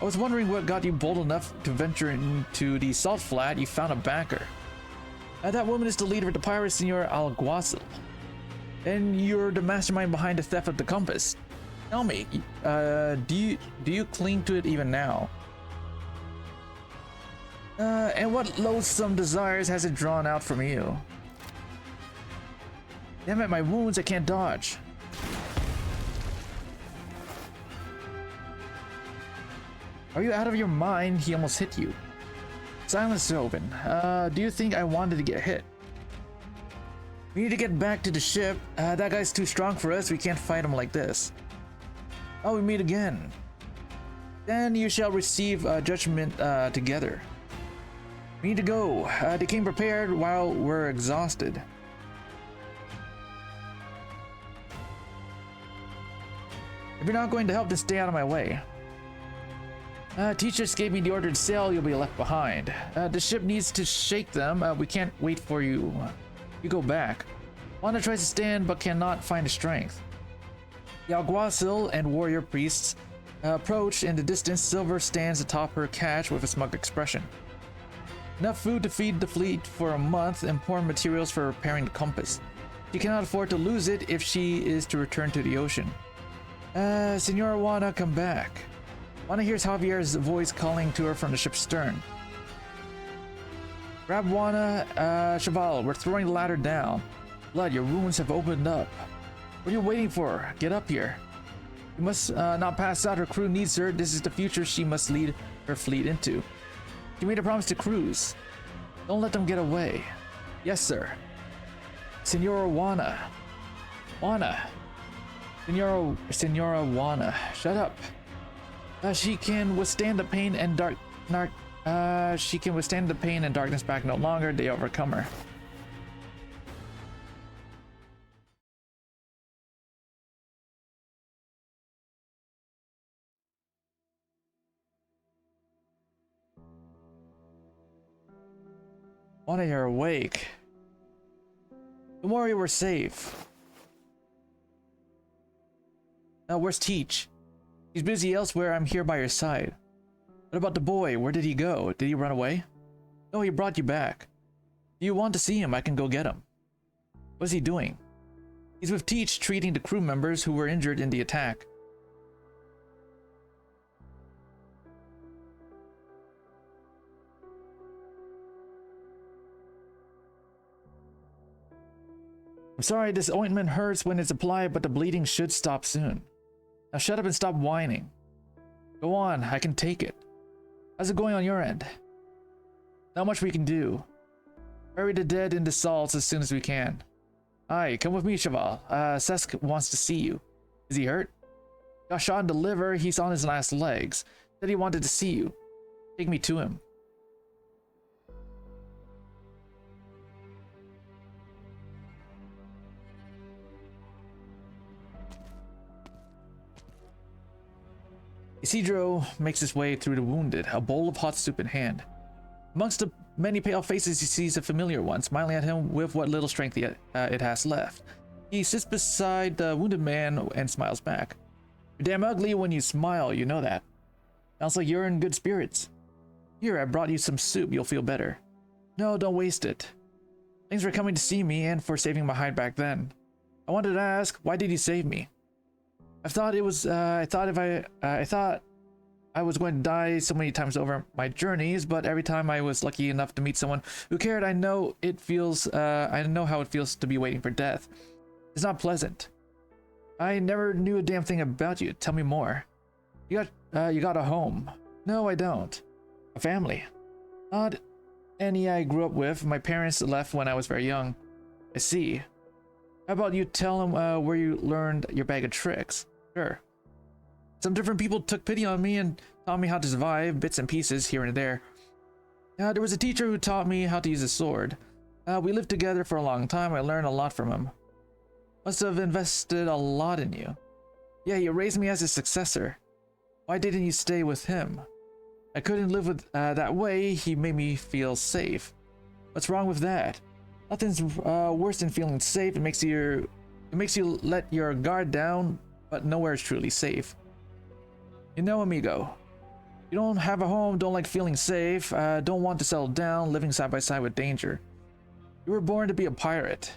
I was wondering what got you bold enough to venture into the salt flat. You found a backer. That woman is the leader of the pirates, Senor Alguacil. And you're the mastermind behind the theft of the compass. Tell me, do you cling to it even now? And what loathsome desires has it drawn out from you? Damn it, my wounds I can't dodge. Are you out of your mind? He almost hit you. Silence, Joven. Do you think I wanted to get hit? We need to get back to the ship. That guy's too strong for us. We can't fight him like this. Oh, we meet again. Then you shall receive judgment together. We need to go. They came prepared while we're exhausted. If you're not going to help, then stay out of my way. Teachers gave me the order to sail. You'll be left behind. The ship needs to shake them. We can't wait for you. You go back. Wanda tries to stand but cannot find the strength. The Alguacil and warrior priests approach. In the distance, Silver stands atop her catch with a smug expression. Enough food to feed the fleet for a month, important materials for repairing the compass. She cannot afford to lose it if she is to return to the ocean. Senora Wanda, come back. Wanda hears Javier's voice calling to her from the ship's stern. Grab Wanda, Cheval, we're throwing the ladder down. Blood, your wounds have opened up. What are you waiting for? Get up here. You must not pass out. Her crew needs her. This is the future she must lead her fleet into. She made a promise to cruise. Don't let them get away. Yes, sir. Senora Wanda. Wanda. Senora Wanda. Shut up. She can withstand the pain and she can withstand the pain and darkness back no longer. They overcome her. Wanda, you're awake. Don't worry, we're safe. Now, where's Teach? He's busy elsewhere. I'm here by your side. What about the boy? Where did he go? Did he run away? No, he brought you back. Do you want to see him? I can go get him. What's he doing? He's with Teach, treating the crew members who were injured in the attack. I'm sorry, this ointment hurts when it's applied, but the bleeding should stop soon. Now shut up and stop whining. Go on, I can take it. How's it going on your end? Not much we can do. Bury the dead in the salts as soon as we can. Aye, come with me, Cheval. Sesk wants to see you. Is he hurt? Got shot in the liver, he's on his last legs. Said he wanted to see you. Take me to him. Isidro makes his way through the wounded, a bowl of hot soup in hand. Amongst the many pale faces, he sees a familiar one, smiling at him with what little strength it has left. He sits beside the wounded man and smiles back. You're damn ugly when you smile, you know that. Sounds like you're in good spirits. Here, I brought you some soup. You'll feel better. No, don't waste it. Thanks for coming to see me and for saving my hide back then. I wanted to ask, why did you save me? I thought I was going to die so many times over my journeys, but every time I was lucky enough to meet someone who cared, I know how it feels to be waiting for death. It's not pleasant. I never knew a damn thing about you. Tell me more. You got a home. No, I don't. A family. Not any I grew up with. My parents left when I was very young. I see. How about you tell them where you learned your bag of tricks? Sure. Some different people took pity on me and taught me how to survive, bits and pieces here and there. There was a teacher who taught me how to use a sword. We lived together for a long time. I learned a lot from him. Must have invested a lot in you. Yeah, he raised me as his successor. Why didn't you stay with him? I couldn't live with that way. He made me feel safe. What's wrong with that? Nothing's worse than feeling safe. It makes you let your guard down, but nowhere is truly safe. You know, amigo, you don't have a home, don't like feeling safe, don't want to settle down, living side by side with danger. You were born to be a pirate.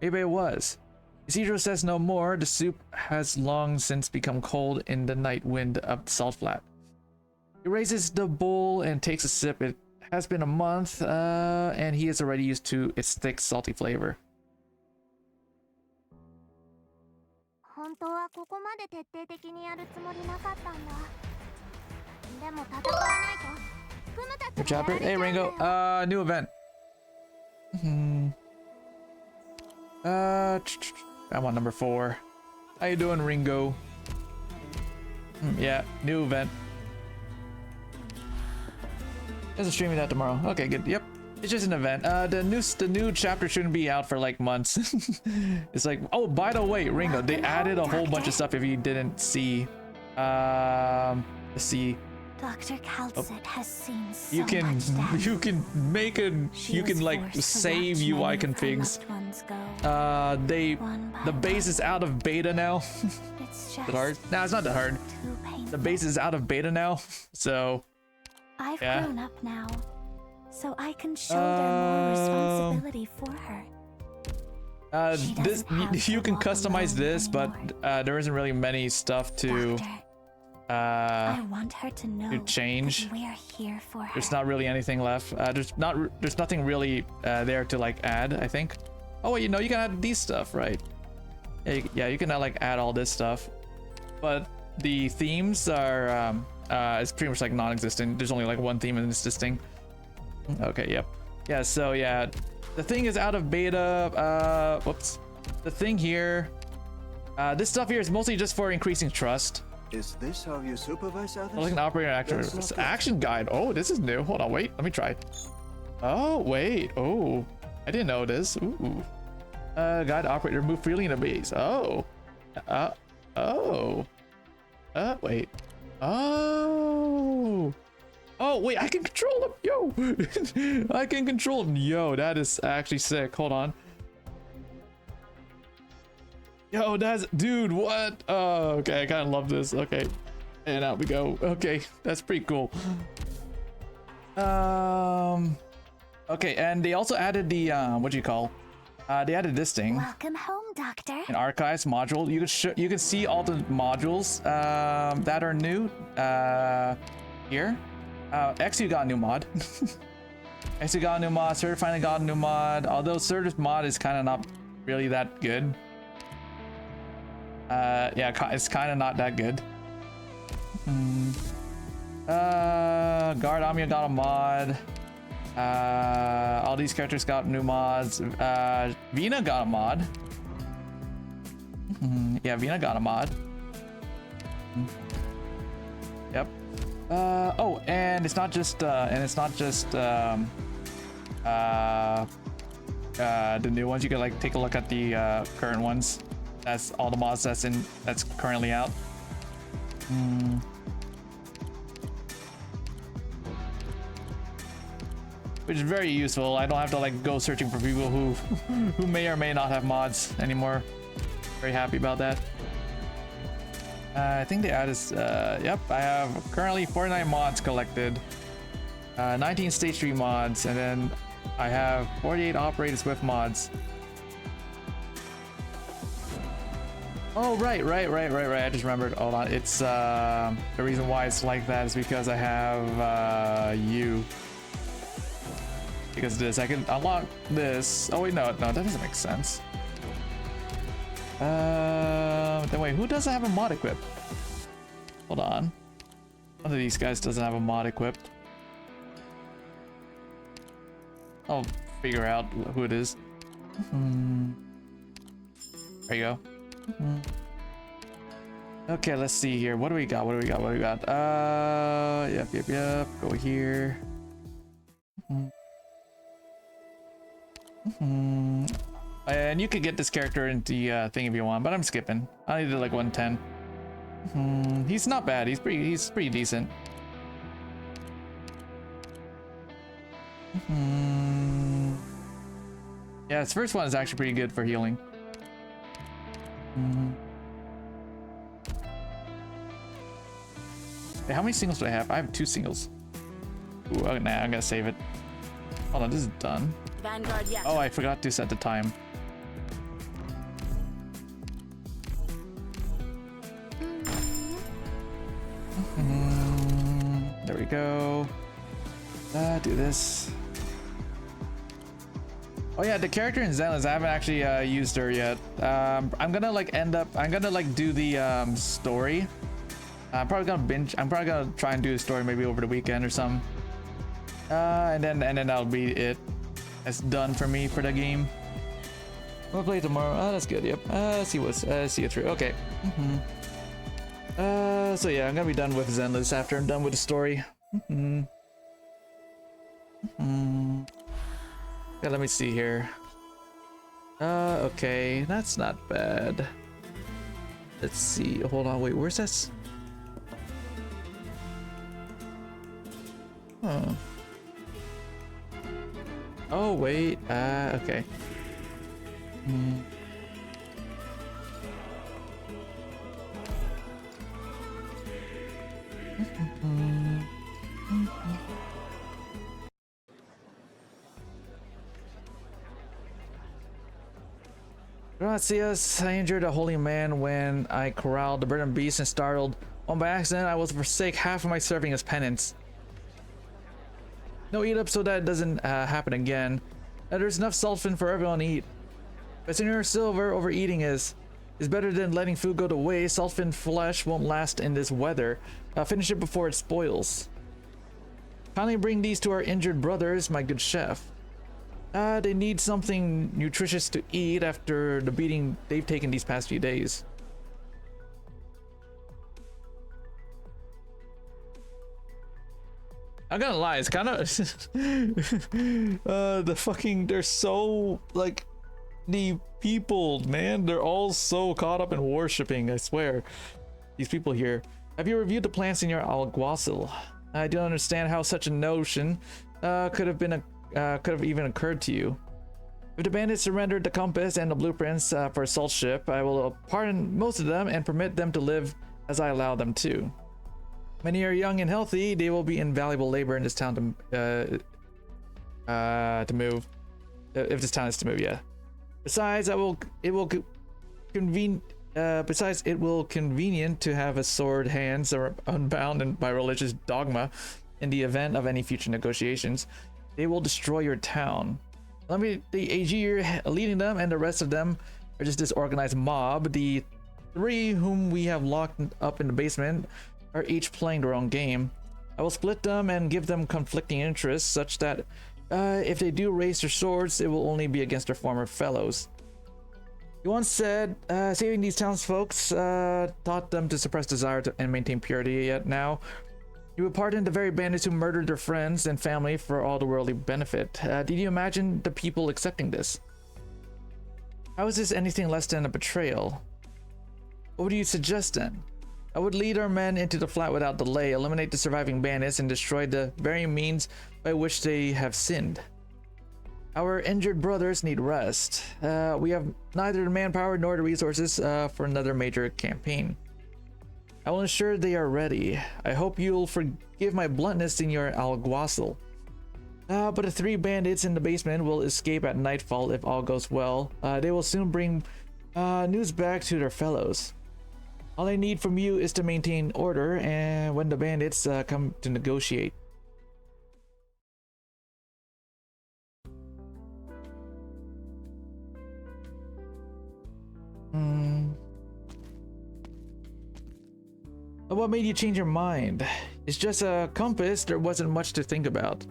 Maybe it was. Isidro says no more. The soup has long since become cold in the night wind of the salt flat. He raises the bowl and takes a sip. It has been a month, and he is already used to its thick, salty flavor. 本当はここまで徹底的にやるつもりなかったんだ。でも戦わないと。組むたち Good も job, やられちゃ Hey うんだ Ringo. よ。 New event. I want number 4. How you doing, Ringo? Yeah, new event. There's a streaming that tomorrow. Okay, good. Yep. It's just an event. The new chapter shouldn't be out for like months. It's like, oh, by the way, Ringo, they added a whole bunch of stuff if you didn't see. Let's see. Dr. Kalsit has seen so You can much death. you can make a She you can was like forced to save watch UI many of her configs. loved ones go. One by The base is out of beta now. It's Is it just hard? No, it's not that hard. too painful. The base is out of beta now, so I've yeah. grown up now, so I can shoulder more responsibility for her. She this doesn't have to you can walk customize alone this, but anymore. there isn't really many stuff to Doctor, I want her to know change. that we're here for her. There's not really anything left. There's nothing really there to like add, I think. Oh wait, you know, you can add these stuff, right? Yeah, you can like add all this stuff, but the themes are it's pretty much like non-existent. There's only like one theme in this thing. Okay, yep. Yeah, so yeah, the thing is out of beta. Whoops. The thing here, this stuff here is mostly just for increasing trust. Is this how you supervise others? Like an operator action guide. Oh, this is new. Hold on, wait. Let me try. Oh, wait. Oh, I didn't know this. Ooh. Guide operator move freely in a base. Oh. Wait. Oh. Oh, wait. I can control him. Yo. I can control him. Yo, that is actually sick. Hold on. Yo, that's dude, what? Oh, okay, I kind of love this. Okay, and out we go. Okay, that's pretty cool. Okay, and they also added the what do you call? They added this thing. Welcome home, Doctor. An archives module. You can see all the modules that are new here. XU got a new mod. XU got a new mod. Certi finally got a new mod. Although Certi's mod is kind of not really that good. Yeah, it's kind of not that good. Guard Amia got a mod. All these characters got new mods. Vina got a mod. Yeah, Vina got a mod. Yep. Oh, and it's not just the new ones. You can like take a look at the current ones. That's all the mods that's currently out. Which is very useful. I don't have to like go searching for people who may or may not have mods anymore. Very happy about that. I think they added, yep, I have currently 49 mods collected, 19 stage 3 mods, and then I have 48 operators with mods. Oh, right. I just remembered. Hold on. It's, the reason why it's like that is because I have, you. Because of this, I can unlock this. Oh, wait, no, that doesn't make sense. Then wait, who doesn't have a mod equipped? Hold on. One of these guys doesn't have a mod equipped. I'll figure out who it is. There you go. Okay, let's see here. What do we got? Yep. Go here. And you could get this character into the thing if you want, but I'm skipping. I need to like 110. He's not bad. He's pretty decent. Yeah, his first one is actually pretty good for healing. Hey, how many singles do I have? I have 2 singles. Ooh, nah, I'm gonna save it. Hold on, this is done. Vanguard, yeah. Oh, I forgot to set the time. There we go. Do this. Oh yeah, the character in Zenless, I haven't actually used her yet. I'm gonna like do the story. I'm probably gonna try and do a story maybe over the weekend or something. And then that'll be it. That's done for me for the game. We'll play tomorrow. Oh, that's good. Yep. See it through. Okay. So yeah, I'm gonna be done with Zenless after I'm done with the story. Yeah, let me see here. Okay, that's not bad. Let's see. Hold on, wait, where's this? Huh. Oh wait, okay. Gracias. I injured a holy man when I corralled the burning beast and startled one by accident. I will forsake half of my serving as penance. No, eat up so that it doesn't happen again. There's enough sulfin for everyone to eat. But sooner silver overeating is better than letting food go to waste. Sulfin flesh won't last in this weather. Finish it before it spoils. Kindly bring these to our injured brothers, my good chef. They need something nutritious to eat after the beating they've taken these past few days. I'm gonna lie, it's kind of they're so like the people, man, they're all so caught up in worshiping, I swear. These people here. Have you reviewed the plans in your alguacil? I don't understand how such a notion could have even occurred to you. If the bandits surrendered the compass and the blueprints for a salt ship, I will pardon most of them and permit them to live as I allow them to. Many are young and healthy. They will be invaluable labor in this town to move. If this town is to move, yeah. Besides, it will convenient to have a sword hands are unbound by religious dogma in the event of any future negotiations. They will destroy your town. The AG you're leading them and the rest of them are just disorganized mob. The 3 whom we have locked up in the basement are each playing their own game. I will split them and give them conflicting interests such that if they do raise their swords, it will only be against their former fellows. You once said saving these townsfolks taught them to suppress desire and maintain purity, yet now you would pardon the very bandits who murdered their friends and family for all the worldly benefit. Did you imagine the people accepting this? How is this anything less than a betrayal? What would you suggest then? I would lead our men into the flat without delay, eliminate the surviving bandits, and destroy the very means by which they have sinned. Our injured brothers need rest. We have neither the manpower nor the resources for another major campaign. I will ensure they are ready. I hope you'll forgive my bluntness, Senor Alguacil. But the 3 bandits in the basement will escape at nightfall if all goes well. They will soon bring news back to their fellows. All I need from you is to maintain order and when the bandits come to negotiate. What made you change your mind? It's just a compass. There wasn't much to think about.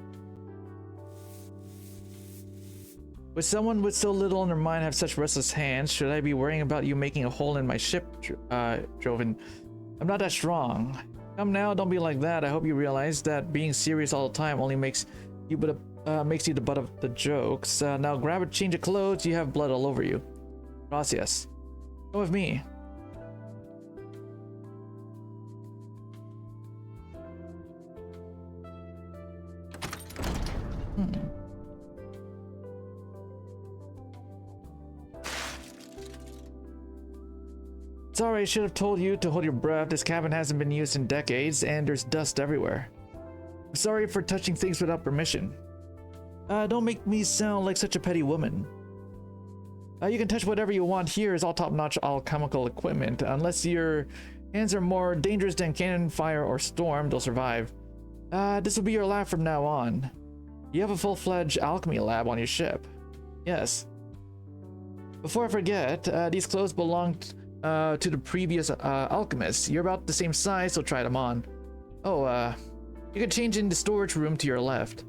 With someone with so little on their mind have such restless hands, should I be worrying about you making a hole in my ship, Joven? I'm not that strong. Come now, don't be like that. I hope you realize that being serious all the time only makes you the butt of the jokes. Now grab a change of clothes. You have blood all over you. Gracias. Come with me. Sorry, I should have told you to hold your breath. This cabin hasn't been used in decades, and there's dust everywhere. I'm sorry for touching things without permission. Don't make me sound like such a petty woman. You can touch whatever you want. Here is all top-notch alchemical equipment. Unless your hands are more dangerous than cannon fire or storm, they'll survive. This will be your lab from now on. You have a full-fledged alchemy lab on your ship. Yes. Before I forget, these clothes belonged to the previous alchemists. You're about the same size, so try them on. Oh, you can change in the storage room to your left.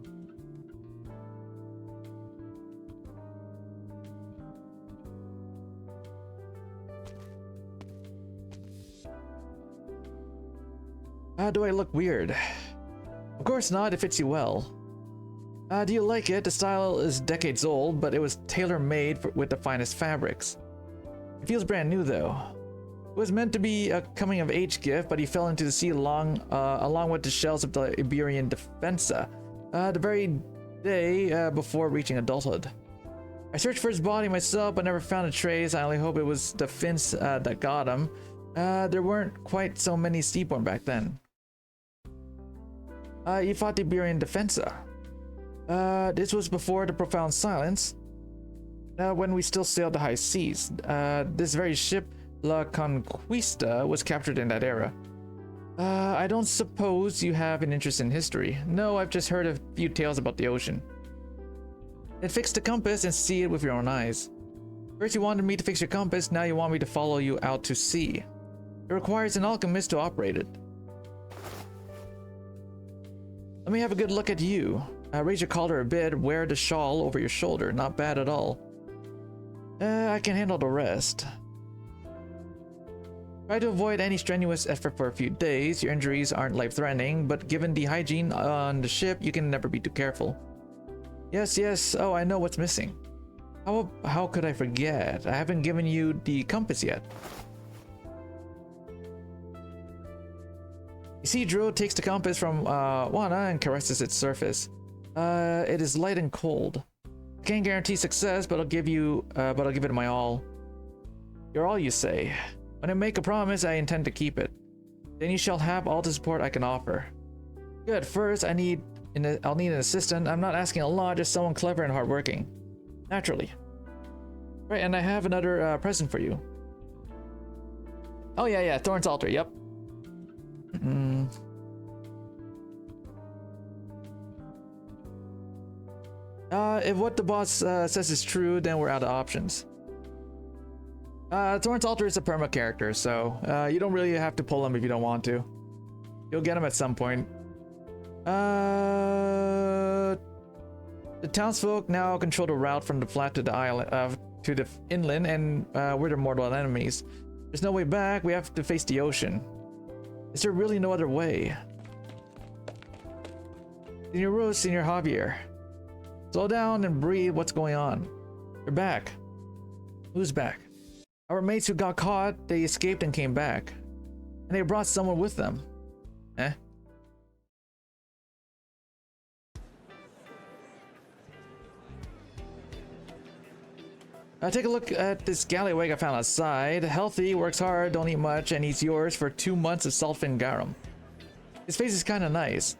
Do I look weird? Of course not, it fits you well. Do you like it? The style is decades old, but it was tailor-made with the finest fabrics. It feels brand new though. It was meant to be a coming-of-age gift, but he fell into the sea along with the shells of the Iberian Defensa, the very day before reaching adulthood. I searched for his body myself, but never found a trace. I only hope it was the Finns that got him. There weren't quite so many seaborn back then. You fought the Iberian Defensa. This was before the Profound Silence. When we still sailed the high seas. This very ship, La Conquista, was captured in that era. I don't suppose you have an interest in history. No, I've just heard a few tales about the ocean. Then fix the compass and see it with your own eyes. First you wanted me to fix your compass, now you want me to follow you out to sea. It requires an alchemist to operate it. Let me have a good look at you. Raise your collar a bit, wear the shawl over your shoulder. Not bad at all. I can handle the rest. Try to avoid any strenuous effort for a few days. Your injuries aren't life-threatening, but given the hygiene on the ship, you can never be too careful. Yes. Oh, I know what's missing. How could I forget? I haven't given you the compass yet. Isidro takes the compass from Juana and caresses its surface. It is light and cold. I can't guarantee success, but I'll give it my all. You're all you say. When I make a promise, I intend to keep it. Then you shall have all the support I can offer. Good. First, I'll need an assistant. I'm not asking a lot, just someone clever and hardworking. Naturally. Right, and I have another present for you. Oh yeah, Thorn's altar. Yep. If what the boss says is true, then we're out of options. Thorn's altar is a perma character, so you don't really have to pull him if you don't want to. You'll get him at some point. The townsfolk now control the route from the flat to the island, to the inland, and we're their mortal enemies. There's no way back. We have to face the ocean. Is there really no other way? Senor Rose, Senor Javier. Slow down and breathe. What's going on? You're back. Who's back? Our mates who got caught, they escaped and came back. And they brought someone with them. Eh? Take a look at this scallywag I found outside. Healthy, works hard, don't eat much, and eats yours for 2 months of saltfin garum. His face is kind of nice.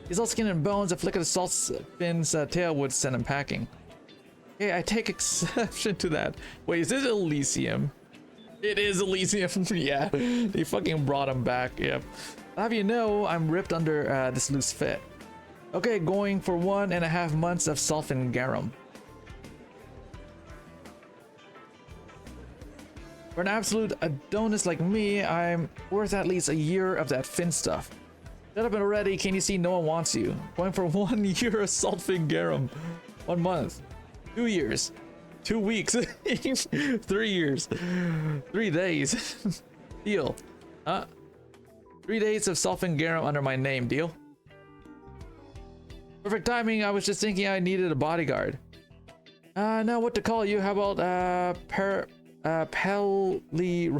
He's all skin and bones. A flick of the saltfin's tail would send him packing. Okay, I take exception to that. Wait, is this Elysium? It is Elysium. Yeah, they fucking brought him back. Yep. I'll have you know, I'm ripped under this loose fit. Okay, going for 1.5 months of saltfin garum. For an absolute Adonis like me, I'm worth at least a year of that fin stuff. Shut up already, can you see no one wants you? Going for 1 year of saltfin garum. 1 month. 2 years. 2 weeks. 3 years. 3 days. Deal. 3 days of saltfin garum under my name, deal? Perfect timing, I was just thinking I needed a bodyguard. Now what to call you? How about Pelirito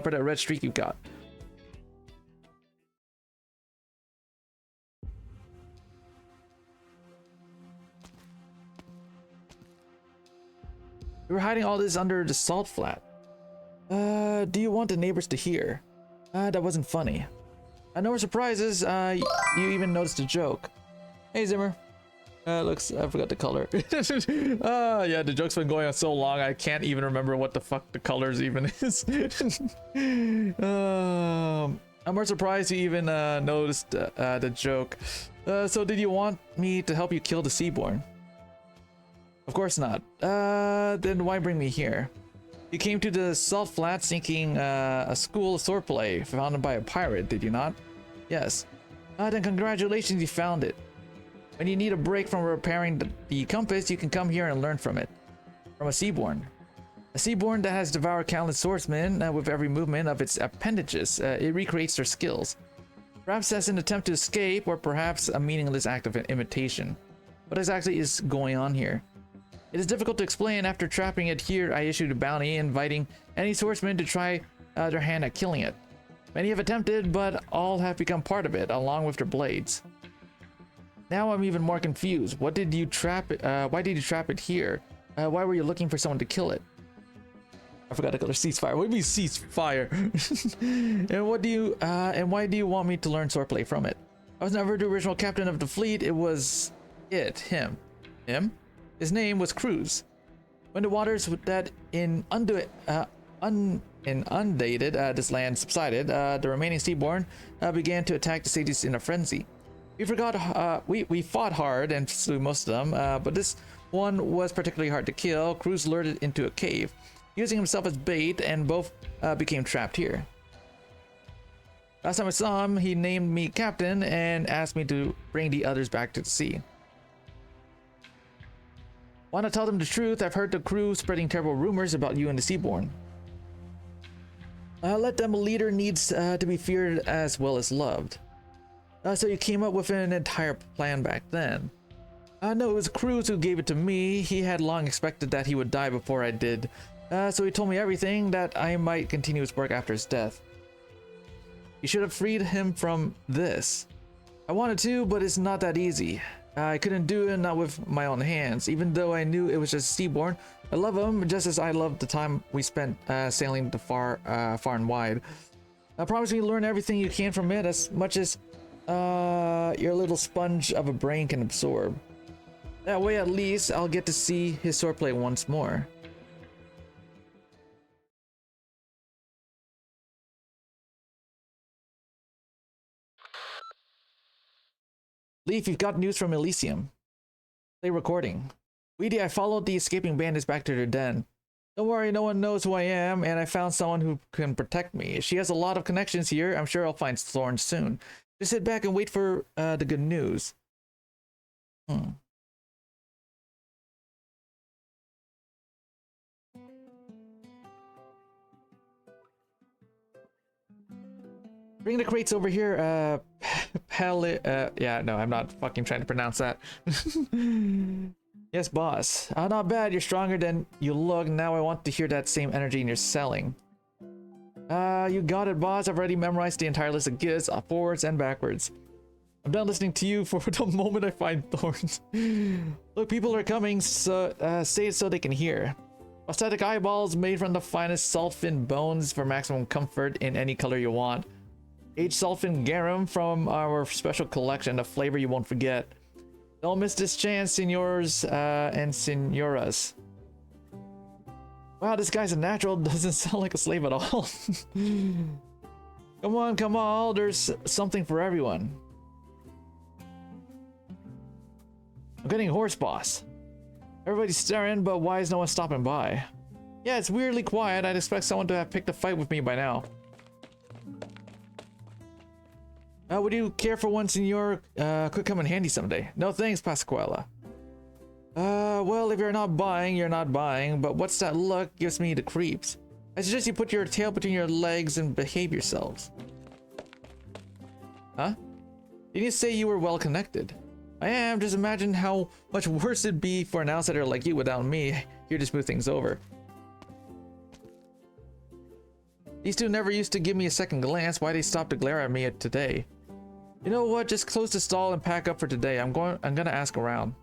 for that red streak you've got. You were hiding all this under the salt flat. Do you want the neighbors to hear? That wasn't funny. No more surprises. You even noticed the joke. Hey Zimmer. Looks, I forgot the color. Yeah, the joke's been going on so long I can't even remember what the fuck the colors even is. I'm more surprised you even noticed the joke. So did you want me to help you kill the Seaborn? Of course not. Then why bring me here? You came to the salt flat seeking a school of swordplay founded by a pirate, did you not? Yes. Then congratulations, you found it. When you need a break from repairing the compass, you can come here and learn from it. From a Seaborn. A Seaborn that has devoured countless swordsmen with every movement of its appendages. It recreates their skills. Perhaps as an attempt to escape, or perhaps a meaningless act of imitation. What exactly is going on here? It is difficult to explain. After trapping it here, I issued a bounty inviting any swordsman to try their hand at killing it. Many have attempted, but all have become part of it, along with their blades. Now I'm even more confused. What did you trap it? Why did you trap it here? Why were you looking for someone to kill it? I forgot to color ceasefire. What do you mean ceasefire? And what do you? And why do you want me to learn swordplay from it? I was never the original captain of the fleet. It was him. His name was Cruz. When the waters that inundated this land subsided, the remaining Seaborn began to attack the cities in a frenzy. We fought hard and slew most of them, but this one was particularly hard to kill. Cruz lured it into a cave, using himself as bait, and both became trapped here. Last time I saw him, he named me captain and asked me to bring the others back to the sea. Want to tell them the truth? I've heard the crew spreading terrible rumors about you and the Seaborn. Let them. A leader needs to be feared as well as loved. So you came up with an entire plan back then. No, it was Cruz who gave it to me. He had long expected that he would die before I did. So he told me everything, that I might continue his work after his death. You should have freed him from this. I wanted to, but it's not that easy. I couldn't do it, not with my own hands, even though I knew it was just Seaborn. I love him just as I loved the time we spent sailing the far and wide. I promise you learn everything you can from it, as much as your little sponge of a brain can absorb. That way at least I'll get to see his swordplay once more. Leaf, you've got news from Elysium. Play recording. Weedy, I followed the escaping bandits back to their den. Don't worry, no one knows who I am, and I found someone who can protect me. She has a lot of connections here. I'm sure I'll find Thorn soon. Just sit back and wait for the good news. Bring the crates over here, yeah, no, I'm not fucking trying to pronounce that. Yes, boss. Not bad, you're stronger than you look. Now I want to hear that same energy in your selling. You got it, boss. I've already memorized the entire list of gifts, forwards and backwards. I'm done listening to you for the moment I find thorns. Look, people are coming, so say it so they can hear. Prosthetic eyeballs made from the finest sulfin bones for maximum comfort in any color you want. Aged sulfin garum from our special collection, a flavor you won't forget. Don't miss this chance, senors and senoras. Wow, this guy's a natural. Doesn't sound like a slave at all. Come on, come on. There's something for everyone. I'm getting horse boss. Everybody's staring, but why is no one stopping by? Yeah, it's weirdly quiet. I'd expect someone to have picked a fight with me by now. Would you care for one, senor? Could come in handy someday. No thanks, Pasquale. Well, if you're not buying, you're not buying, but what's that look gives me the creeps. I suggest you put your tail between your legs and behave yourselves. Huh? Didn't you say you were well connected? I am, just imagine how much worse it'd be for an outsider like you without me here to smooth things over. These two never used to give me a second glance. Why'd they stop to glare at me today? You know what? Just close the stall and pack up for today. I'm gonna ask around.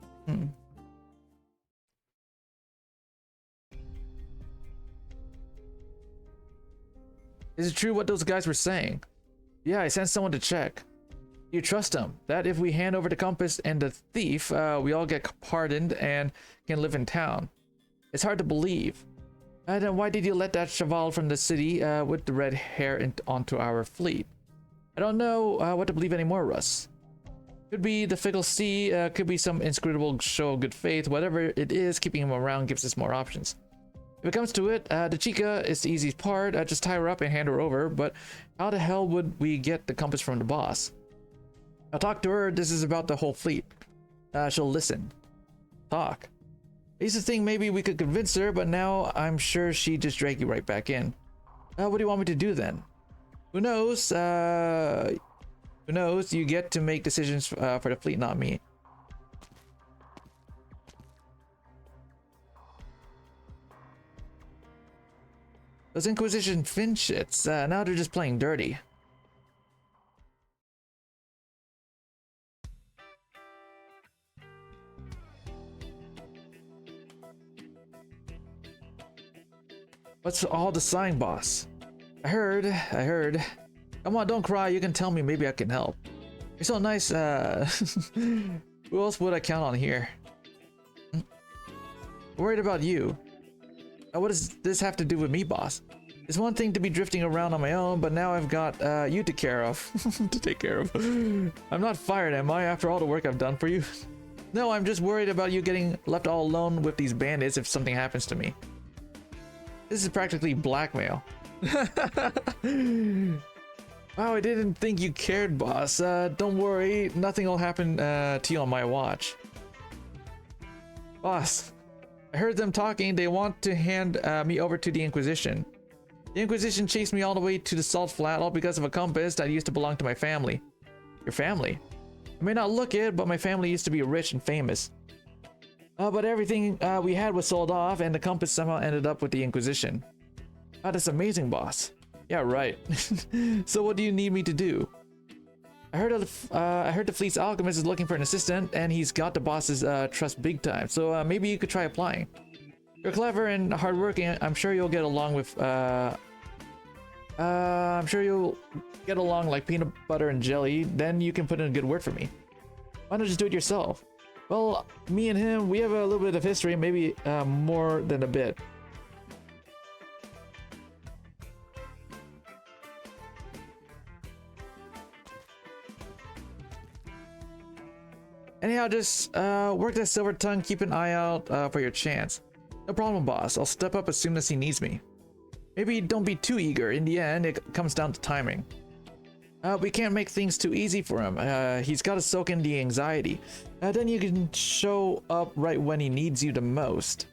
Is it true what those guys were saying? Yeah, I sent someone to check. You trust them? That if we hand over the compass and the thief, we all get pardoned and can live in town. It's hard to believe. And then why did you let that cheval from the city with the red hair onto our fleet? I don't know what to believe anymore, Russ. Could be the fickle sea, could be some inscrutable show of good faith. Whatever it is, keeping him around gives us more options. If it comes to it, the chica is the easiest part. Just tie her up and hand her over, but how the hell would we get the compass from the boss? I'll talk to her. This is about the whole fleet. She'll listen. Talk. I used to think maybe we could convince her, but now I'm sure she'd just drag you right back in. What do you want me to do then? Who knows? Who knows? You get to make decisions for the fleet, not me. Those Inquisition fin shits, now they're just playing dirty. What's all the sighing, boss? I heard. Come on, don't cry. You can tell me. Maybe I can help. You're so nice. Who else would I count on here? Worried about you. What does this have to do with me, boss? It's one thing to be drifting around on my own, but now I've got you to care of. To take care of. I'm not fired, am I, after all the work I've done for you? No, I'm just worried about you getting left all alone with these bandits if something happens to me. This is practically blackmail. Wow, I didn't think you cared, boss. Don't worry, nothing will happen to you on my watch. Boss, I heard them talking. They want to hand me over to the Inquisition. The Inquisition chased me all the way to the Salt Flat, all because of a compass that used to belong to my family. Your family? I may not look it, but my family used to be rich and famous. But everything we had was sold off, and the compass somehow ended up with the Inquisition. Oh, that's amazing, boss. Yeah, right. So what do you need me to do? I heard the fleet's alchemist is looking for an assistant, and he's got the boss's trust big time. So maybe you could try applying. You're clever and hardworking. I'm sure you'll get along with. I'm sure you'll get along like peanut butter and jelly. Then you can put in a good word for me. Why not just do it yourself? Well, me and him, we have a little bit of history, maybe more than a bit. Anyhow, just work that silver tongue, keep an eye out for your chance. No problem, boss. I'll step up as soon as he needs me. Maybe don't be too eager. In the end, it comes down to timing. We can't make things too easy for him. He's got to soak in the anxiety. Then you can show up right when he needs you the most.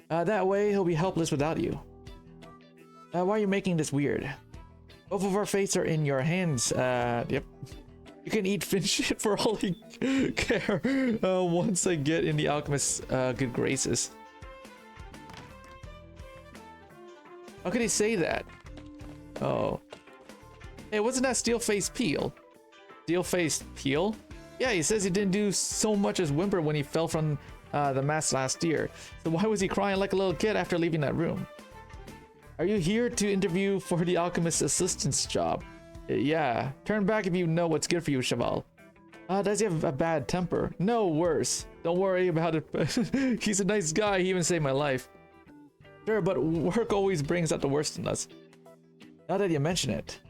That way, he'll be helpless without you. Why are you making this weird? Both of our fates are in your hands. Yep. You can eat fin shit for all you care once I get in the alchemist's good graces. How could he say that? Oh. Hey, wasn't that Steel-Faced Peel? Steel-Faced Peel? Yeah, he says he didn't do so much as whimper when he fell from the mask last year. So why was he crying like a little kid after leaving that room? Are you here to interview for the alchemist assistant's job? Yeah. Turn back if you know what's good for you, Cheval. Does he have a bad temper? No, worse. Don't worry about it. He's a nice guy. He even saved my life. Sure, but work always brings out the worst in us. Now that you mention it.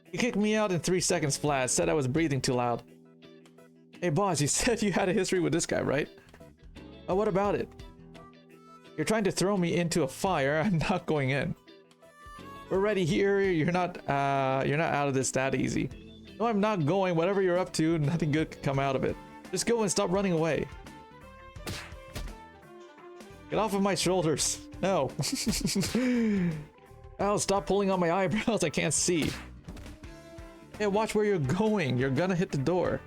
He kicked me out in 3 seconds flat. Said I was breathing too loud. Hey boss, you said you had a history with this guy, right? What about it? You're trying to throw me into a fire. I'm not going in. We're ready here. You're not out of this that easy. No, I'm not going. Whatever you're up to, nothing good could come out of it. Just go and stop running away. Get off of my shoulders. No. Oh, stop pulling on my eyebrows. I can't see. Hey, watch where you're going. You're gonna hit the door.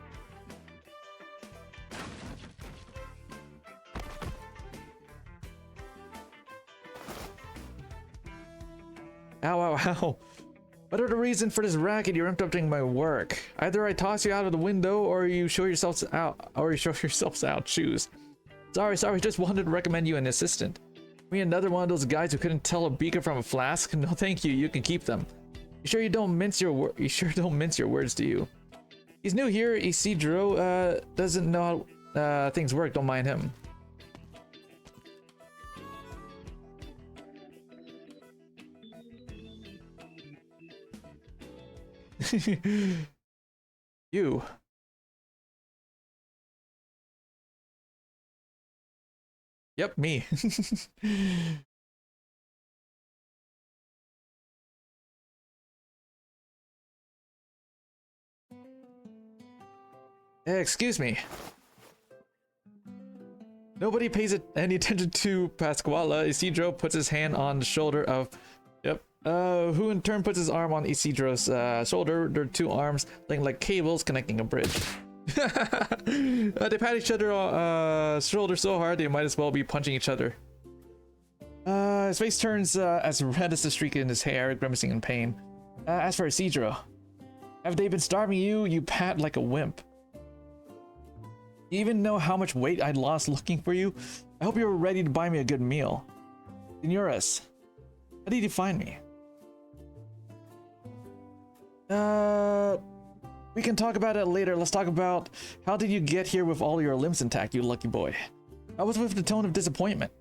Ow, ow, ow. What are the reason for this racket? You're interrupting my work. Either I toss you out of the window or you show yourselves out. Choose. Sorry, just wanted to recommend you an assistant. Me another one of those guys who couldn't tell a beaker from a flask? No thank you, you can keep them. You sure don't mince your words, do you? He's new here, Isidro, doesn't know how things work, don't mind him. You. Yep, me. Hey, excuse me. Nobody pays any attention to Pasquale. Isidro puts his hand on the shoulder of... Yep. Who in turn puts his arm on Isidro's shoulder. Their two arms linked like cables connecting a bridge. They pat each other shoulder so hard they might as well be punching each other. His face turns as red as the streak in his hair, grimacing in pain. As for Isidro, have they been starving you? You pat like a wimp. You even know how much weight I'd lost looking for you? I hope you were ready to buy me a good meal. Senoras, how did you find me? We can talk about it later. Let's talk about how did you get here with all your limbs intact, you lucky boy? I was with the tone of disappointment.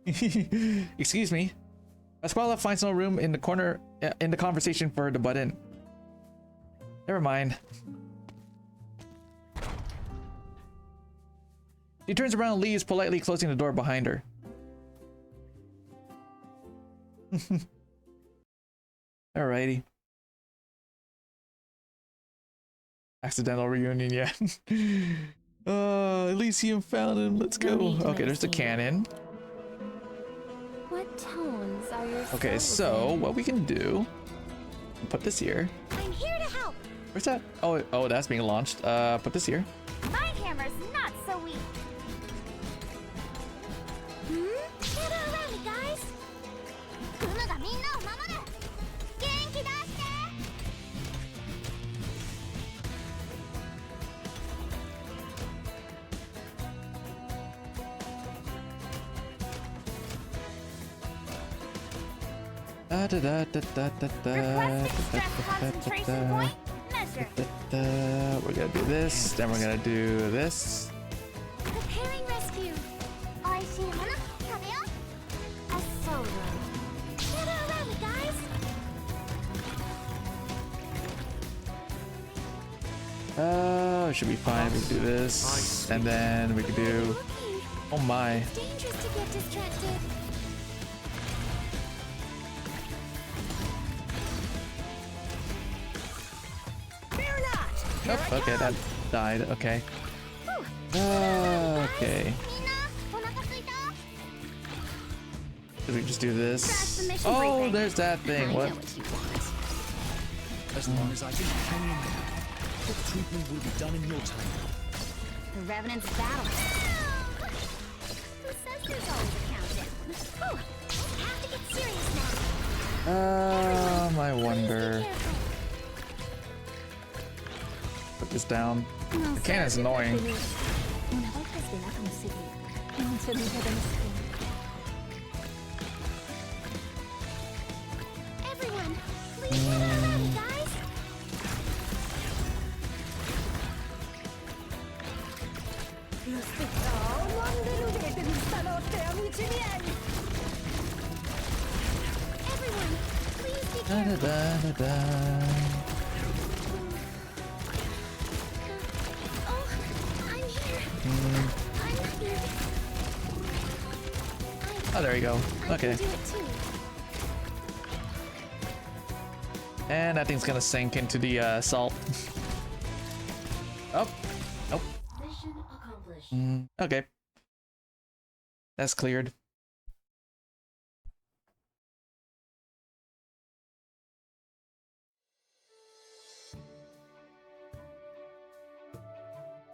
Excuse me. Pasquale finds no room in the corner in the conversation for her to butt in. Never mind. She turns around and leaves, politely closing the door behind her. Alrighty. Accidental reunion, yeah. Elysium Fountain, let's go. Okay, there's the cannon. What tones are your Okay, so what we can do, put this here. I'm here to help. Where's that? Oh, that's being launched. Put this here. My hammer's not so weak. Gather around me, guys. Kuma ga minna o mamoru. Genki dashite. Requesting stress concentration point. Measure. We're gonna do this, then we're gonna do this. Preparing rescue. Oishii mono tabeyo. A solo. Gather around me, guys. It should be fine if we do this, and then we could do. Oh my. It's dangerous to get distracted. Fear not. Nope. Okay, that died. Okay. Okay. Minna, onaka suita? Did we just do this? Transmission Oh, briefing. there's that thing. I What? know what you want. As long as I can hang in there, the treatment will be done in your time. The Revenant's battle. Who says there's always a countdown? Whew, I have to get serious now. I wonder. Please be careful. Put this down. The cannon's annoying. Everyone, please get ready, guys. Everyone, please be careful. Oh, I'm here. I'm here. Oh, there you go. I Okay. can do it too. And that thing's gonna sink into the salt. Oh, nope. Mission accomplished. Okay. That's cleared.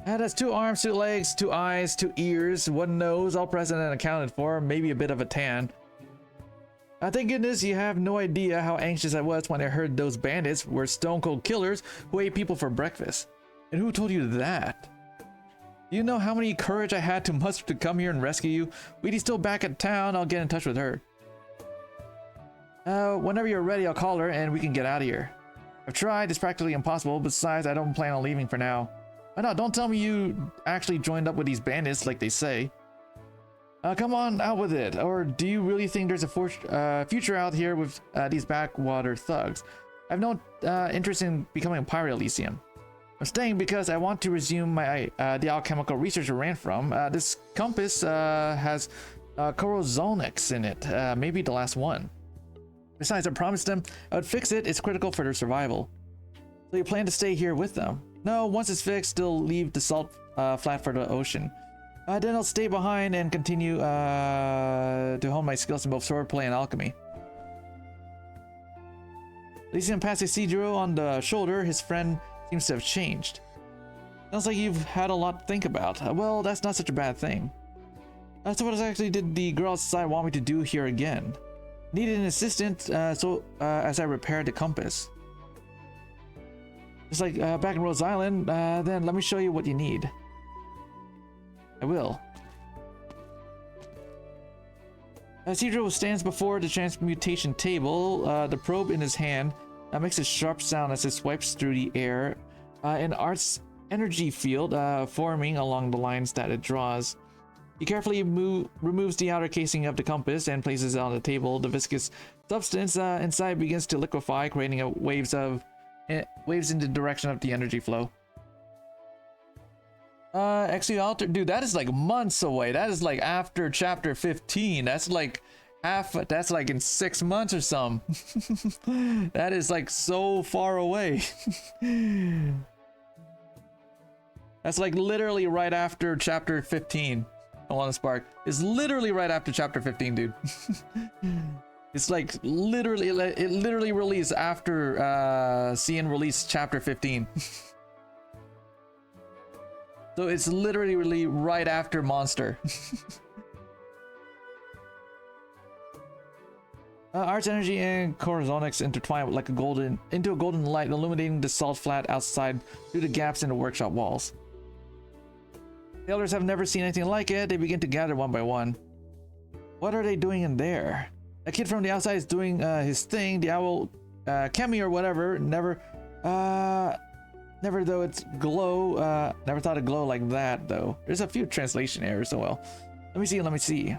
It has 2 arms, 2 legs, 2 eyes, 2 ears, 1 nose, all present and accounted for, maybe a bit of a tan. Thank goodness you have no idea how anxious I was when I heard those bandits were stone cold killers who ate people for breakfast. And who told you that? Do you know how many courage I had to muster to come here and rescue you? Weedy's still back at town, I'll get in touch with her. Whenever you're ready, I'll call her and we can get out of here. I've tried, it's practically impossible, besides I don't plan on leaving for now. No, don't tell me you actually joined up with these bandits like they say. Come on, out with it. Or do you really think there's a future out here with these backwater thugs? I have no interest in becoming a pirate, Elysium. I'm staying because I want to resume my the alchemical research I ran from. This compass has corozonics in it, maybe the last one. Besides, I promised them I would fix it. It's critical for their survival. So you plan to stay here with them? No, once it's fixed, they'll leave the salt flat for the ocean. Then I'll stay behind and continue to hone my skills in both swordplay and alchemy. Elysium passed Isidro on the shoulder. His friend seems to have changed. Sounds like you've had a lot to think about. Well, that's not such a bad thing. So what exactly did the girl outside want me to do here again? Needed an assistant, as I repaired the compass. Just like back in Rose Island, then let me show you what you need. I will. Isidro stands before the transmutation table, the probe in his hand makes a sharp sound as it swipes through the air. An art's energy field forming along the lines that it draws. He carefully removes the outer casing of the compass and places it on the table. The viscous substance inside begins to liquefy, creating waves in the direction of the energy flow. Exi dude, that is like months away. That is like after chapter 15. That's like that's like in 6 months or something. That is like so far away. That's like literally right after chapter 15. Alana Spark is literally right after chapter 15, dude. It's like literally, it literally released after CN released chapter 15. So it's literally really right after Monster. Art's energy and corozonics intertwine like into a golden light, illuminating the salt flat outside through the gaps in the workshop walls. The elders have never seen anything like it. They begin to gather one by one. What are they doing in there? A kid from the outside is doing his thing. The owl, Kemi or whatever, never though it's glow. Never thought it'd glow like that though. There's a few translation errors. So well, let me see.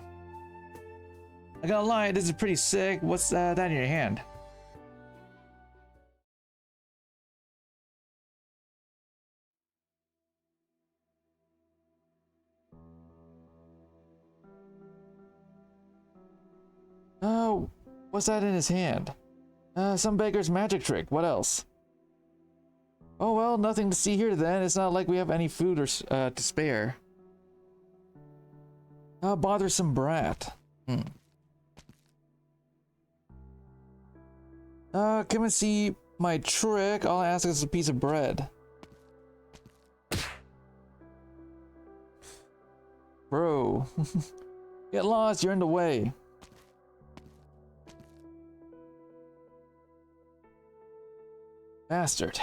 I gotta lie, this is pretty sick. What's that in your hand? Oh, what's that in his hand? Some beggar's magic trick. What else? Oh well, nothing to see here then. It's not like we have any food or to spare. Bothersome brat. Come and see my trick. All I ask is a piece of bread. Bro. Get lost, you're in the way. Bastard.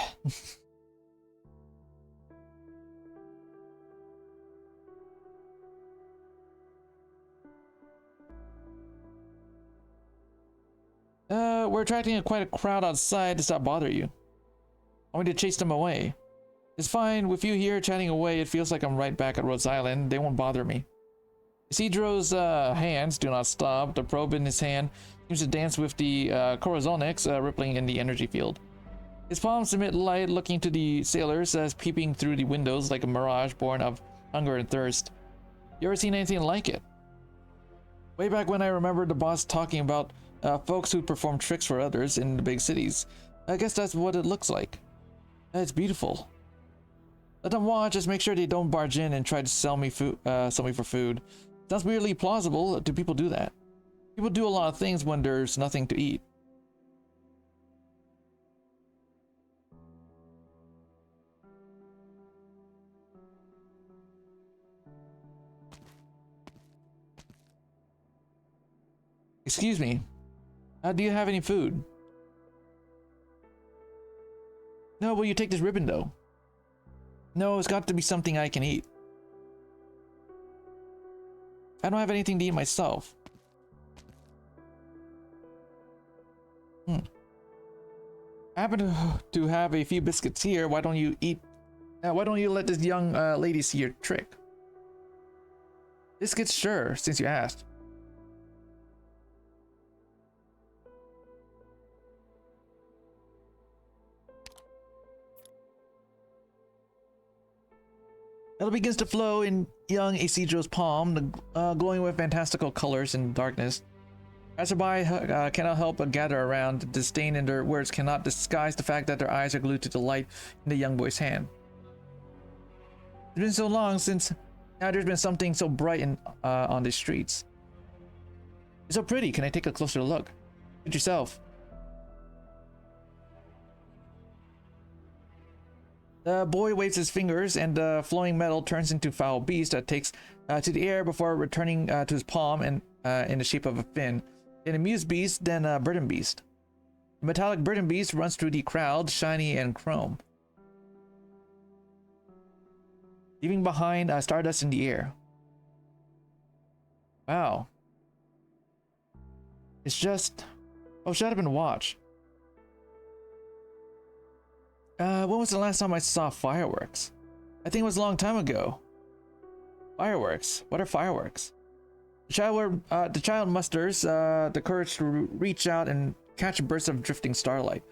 We're attracting quite a crowd outside. Does that bother you? I want me to chase them away. It's fine. With you here chatting away, it feels like I'm right back at Rhodes Island. They won't bother me. Isidro's hands do not stop. The probe in his hand seems to dance with the Corazonics rippling in the energy field. His palms emit light, looking to the sailors as peeping through the windows like a mirage born of hunger and thirst. You ever seen anything like it? Way back when I remember the boss talking about folks who perform tricks for others in the big cities. I guess that's what it looks like. It's beautiful. Let them watch, just make sure they don't barge in and try to sell me for food. Sounds weirdly plausible. Do people do that? People do a lot of things when there's nothing to eat. Excuse me. Do you have any food? No, will you take this ribbon though? No, it's got to be something I can eat. I don't have anything to eat myself. I happen to have a few biscuits here. Why don't you eat? Why don't you let this young lady see your trick? Biscuits, sure, since you asked. It begins to flow in young Isidro's palm, glowing with fantastical colors in darkness. Passerby cannot help but gather around. The disdain in their words cannot disguise the fact that their eyes are glued to the light in the young boy's hand. It's been so long since now there's been something so bright on the streets. It's so pretty. Can I take a closer look? Look yourself. The boy waves his fingers, and the flowing metal turns into foul beast that takes to the air before returning to his palm and in the shape of a fin. Then a muse beast, then a burden beast. The metallic burden beast runs through the crowd, shiny and chrome, leaving behind stardust in the air. Wow. It's just... Oh, shut up and watch. When was the last time I saw fireworks? I think it was a long time ago. Fireworks? What are fireworks? The child musters the courage to reach out and catch a burst of drifting starlight.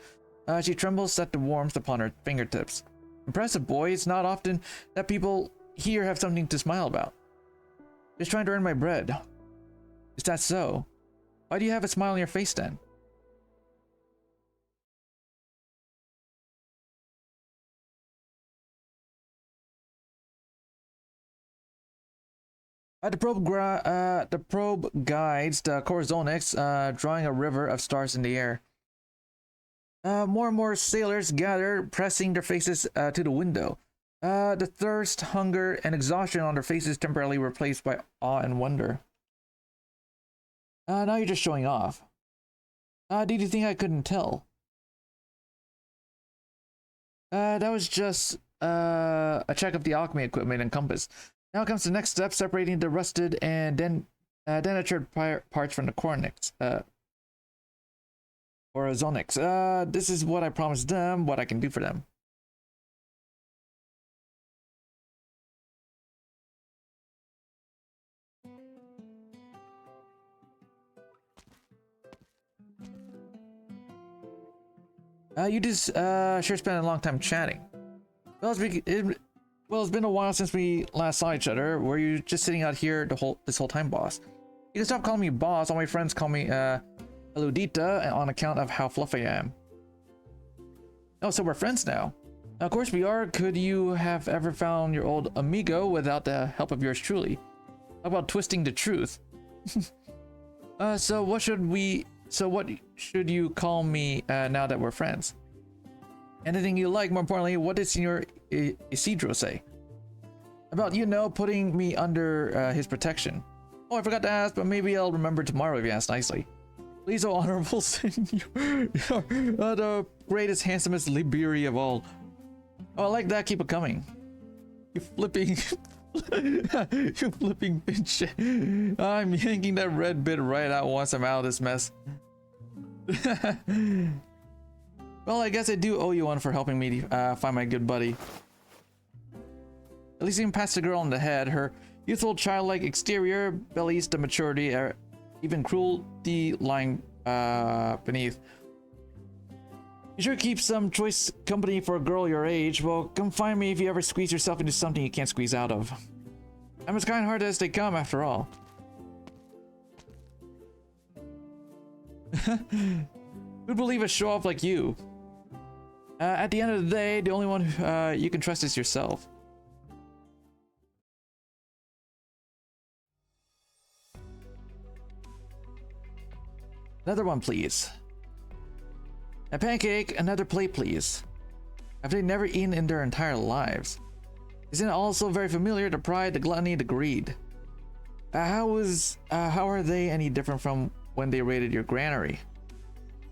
She trembles at the warmth upon her fingertips. Impressive, boy. It's not often that people here have something to smile about. Just trying to earn my bread. Is that so? Why do you have a smile on your face then? The probe guides the Corazonics, drawing a river of stars in the air. More and more sailors gather, pressing their faces to the window. The thirst, hunger, and exhaustion on their faces temporarily replaced by awe and wonder. Now you're just showing off. Did you think I couldn't tell? That was just a check of the alchemy equipment and compass. Now comes the next step, separating the rusted and denatured parts from the Corazonics. This is what I promised them, what I can do for them. You just sure spent a long time chatting. Well, it's been a while since we last saw each other. Were you just sitting out here this whole time, boss? You can stop calling me boss. All my friends call me Eludita on account of how fluffy I am. Oh, so we're friends now. Of course we are. Could you have ever found your old amigo without the help of yours truly? How about twisting the truth? So what should you call me now that we're friends? Anything you like. More importantly, what did Senor Isidro say about, putting me under his protection? Oh, I forgot to ask, but maybe I'll remember tomorrow if you ask nicely. Please, oh honorable Senor, the greatest, handsomest Liberi of all. Oh, I like that. Keep it coming. You flipping, you flipping bitch. I'm yanking that red bit right out once I'm out of this mess. Well, I guess I do owe you one for helping me find my good buddy. At least you can pass the girl on the head. Her youthful, childlike exterior belies the maturity, even cruelty lying beneath. You sure keep some choice company for a girl your age. Well, come find me if you ever squeeze yourself into something you can't squeeze out of. I'm as kind-hearted as they come, after all. Who'd believe a show-off like you? At the end of the day, the only one you can trust is yourself. Another one, please. A pancake, another plate, please. Have they never eaten in their entire lives? Isn't it also very familiar? The pride, the gluttony, the greed. How are they any different from when they raided your granary?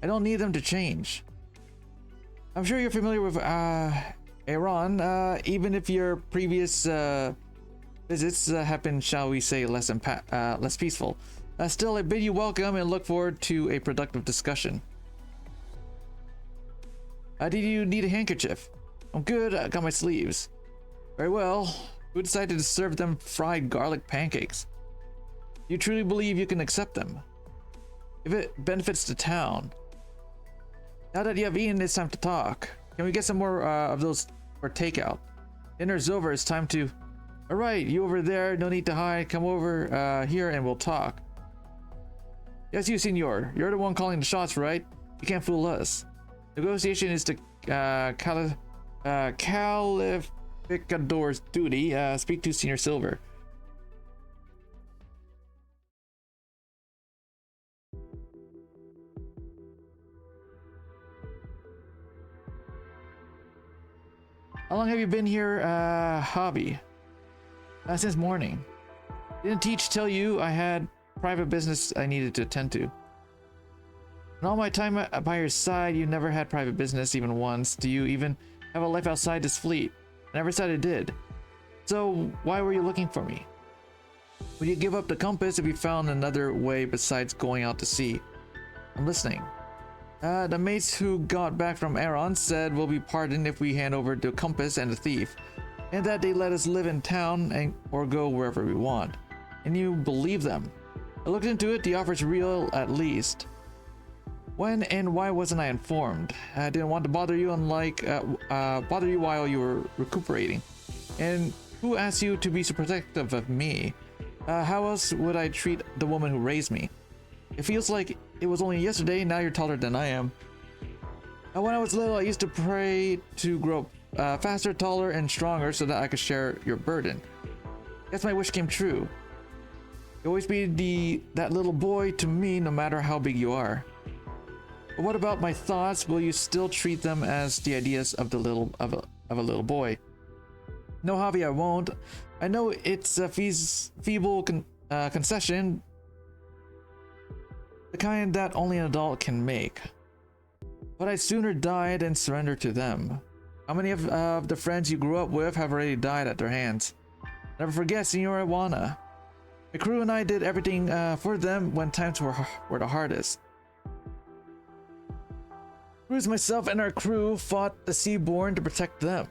I don't need them to change. I'm sure you're familiar with Aaron, even if your previous visits have been, shall we say, less peaceful. Still, I bid you welcome and look forward to a productive discussion. Did you need a handkerchief? I'm good, I got my sleeves. Very well. Who decided to serve them fried garlic pancakes? You truly believe you can accept them? If it benefits the town. Now that you have eaten, it's time to talk. Can we get some more of those for takeout? Dinner's over, it's time to... Alright, you over there, no need to hide. Come over here and we'll talk. Yes, you, senor. You're the one calling the shots, right? You can't fool us. Negotiation is the Calificador's duty. Speak to Senior Silver. How long have you been here, Hobby? Since morning. Didn't Teach tell you I had private business I needed to attend to? In all my time by your side, you never had private business even once. Do you even have a life outside this fleet? I never said I did. So why were you looking for me? Would you give up the compass if you found another way besides going out to sea? I'm listening. The mates who got back from Aaron said we'll be pardoned if we hand over the compass and the thief, and that they let us live in town or go wherever we want. And you believe them. I looked into it, the offer's real at least. When and why wasn't I informed? I didn't want to bother you bother you while you were recuperating. And who asked you to be so protective of me? How else would I treat the woman who raised me? It feels like it was only yesterday, now you're taller than I am. When I was little, I used to pray to grow faster, taller, and stronger so that I could share your burden. Guess my wish came true. You'll always be that little boy to me, no matter how big you are. But what about my thoughts? Will you still treat them as the ideas of a little boy? No, Javi, I won't. I know it's a feeble concession, the kind that only an adult can make. But I'd sooner die than surrender to them. How many of the friends you grew up with have already died at their hands? Never forget, Senora Iwana. My crew and I did everything for them when times were the hardest. Cruz, myself, and our crew fought the Seaborn to protect them.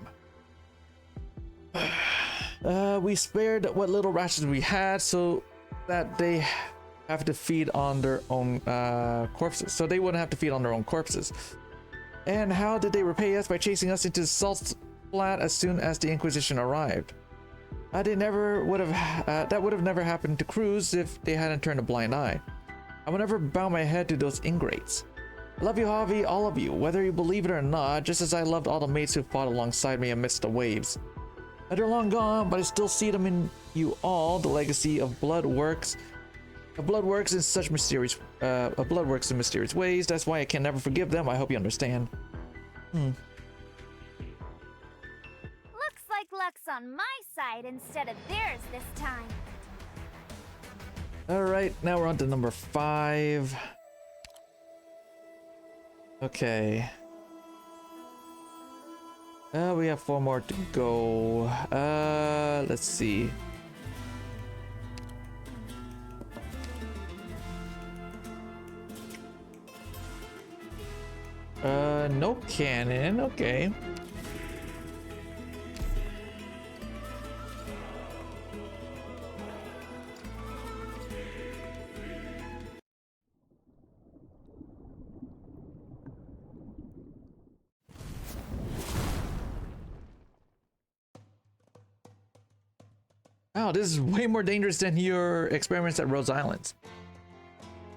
We spared what little rations we had so that they have to feed on their own corpses. So they wouldn't have to feed on their own corpses. And how did they repay us? By chasing us into the salt flat as soon as the Inquisition arrived. That would have never happened to Cruz if they hadn't turned a blind eye. I would never bow my head to those ingrates. I love you, Javi, all of you, whether you believe it or not, just as I loved all the mates who fought alongside me amidst the waves. They're long gone, but I still see them in you all, the legacy of Bloodworks. Bloodworks in mysterious ways. That's why I can never forgive them. I hope you understand. Looks like luck's on my side instead of theirs this time. Alright, now we're on to number 5. Okay. We have 4 more to go. Let's see. No cannon. Okay. Wow, this is way more dangerous than your experiments at Rose Islands.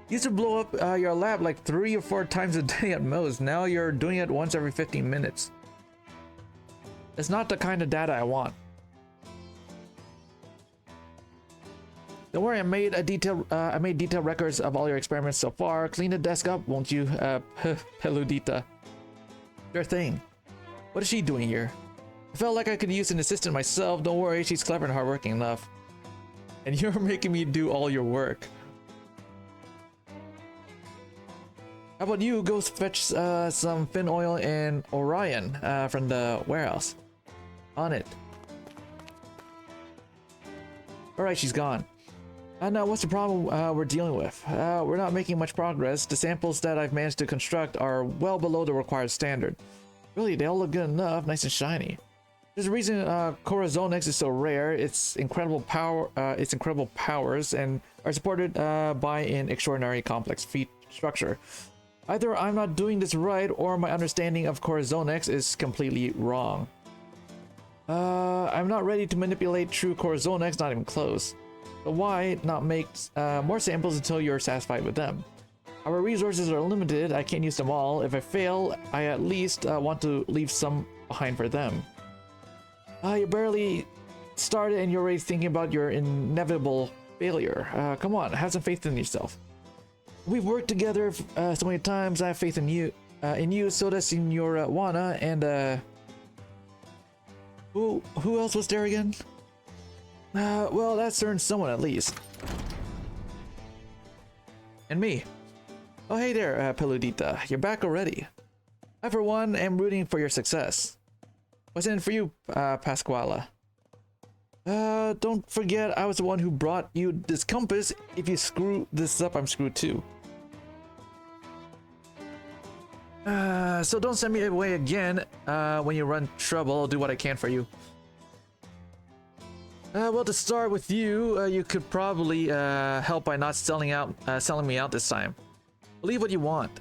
You used to blow up your lab like 3 or 4 times a day at most. Now you're doing it once every 15 minutes. It's not the kind of data I want. Don't worry, I made detailed records of all your experiments so far. Clean the desk up, won't you, Peludita? Sure thing. What is she doing here? I felt like I could use an assistant myself. Don't worry, she's clever and hardworking enough. And you're making me do all your work. How about you go fetch some fin oil and Orion from the warehouse? On it. Alright, she's gone. Now, what's the problem we're dealing with? We're not making much progress. The samples that I've managed to construct are well below the required standard. Really, they all look good enough, nice and shiny. There's a reason Corazonix is so rare. Its incredible powers and are supported by an extraordinary complex feat structure. Either I'm not doing this right, or my understanding of Corazonix is completely wrong. I'm not ready to manipulate true Corazonix, not even close. So why not make more samples until you're satisfied with them? Our resources are limited. I can't use them all. If I fail, I at least want to leave some behind for them. You barely started and you're already thinking about your inevitable failure. Come on, have some faith in yourself. We've worked together so many times. I have faith in you. So does Senora Juana and who else was there again? Well, that earns someone at least. And me. Oh, hey there, Peludita. You're back already. I, for one, am rooting for your success. What's in it for you, Pasquala? Don't forget I was the one who brought you this compass. If you screw this up, I'm screwed too. So don't send me away again. When you run trouble, I'll do what I can for you. Well, to start with you, you could probably help by not selling me out this time. Believe what you want.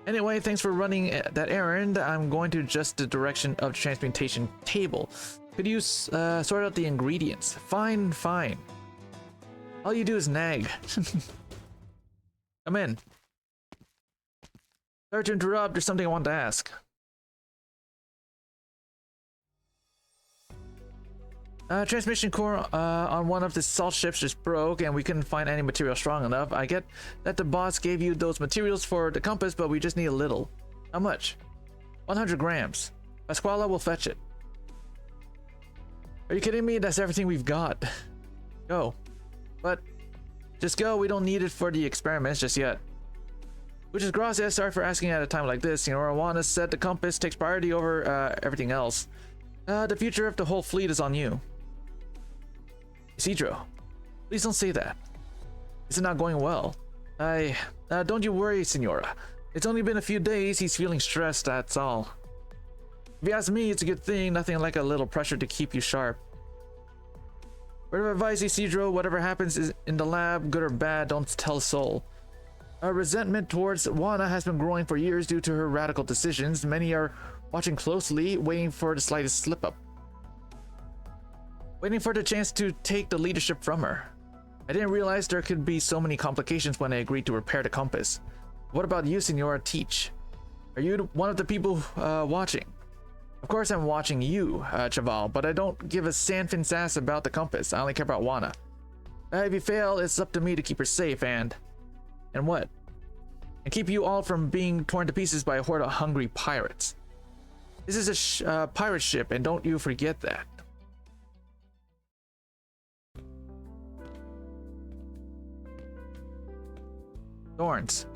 Anyway, thanks for running that errand. I'm going to adjust the direction of the transmutation table. Could you sort out the ingredients? Fine, fine. All you do is nag. Come in. Sorry to interrupt, there's something I want to ask. Transmission core on one of the salt ships just broke and we couldn't find any material strong enough. I get that the boss gave you those materials for the compass, but we just need a little. How much? 100 grams. Pasquala will fetch it. Are you kidding me? That's everything we've got. Go. But just go, we don't need it for the experiments just yet. Which is gracias, sorry for asking at a time like this. Senora Juana said the compass takes priority over everything else. The future of the whole fleet is on you. Isidro, please don't say that. This is not going well. Don't you worry, Senora. It's only been a few days, he's feeling stressed, that's all. If you ask me, it's a good thing, nothing like a little pressure to keep you sharp. Word of advice, Isidro, whatever happens is in the lab, good or bad, don't tell a soul. Our resentment towards Juana has been growing for years due to her radical decisions. Many are watching closely, waiting for the slightest slip-up. Waiting for the chance to take the leadership from her. I didn't realize there could be so many complications when I agreed to repair the compass. What about you, Senora Teach? Are you one of the people watching? Of course I'm watching you, Chaval, but I don't give a sandfin's ass about the compass. I only care about Juana. If you fail, it's up to me to keep her safe and what? And keep you all from being torn to pieces by a horde of hungry pirates. This is a pirate ship, and don't you forget that. Thorns.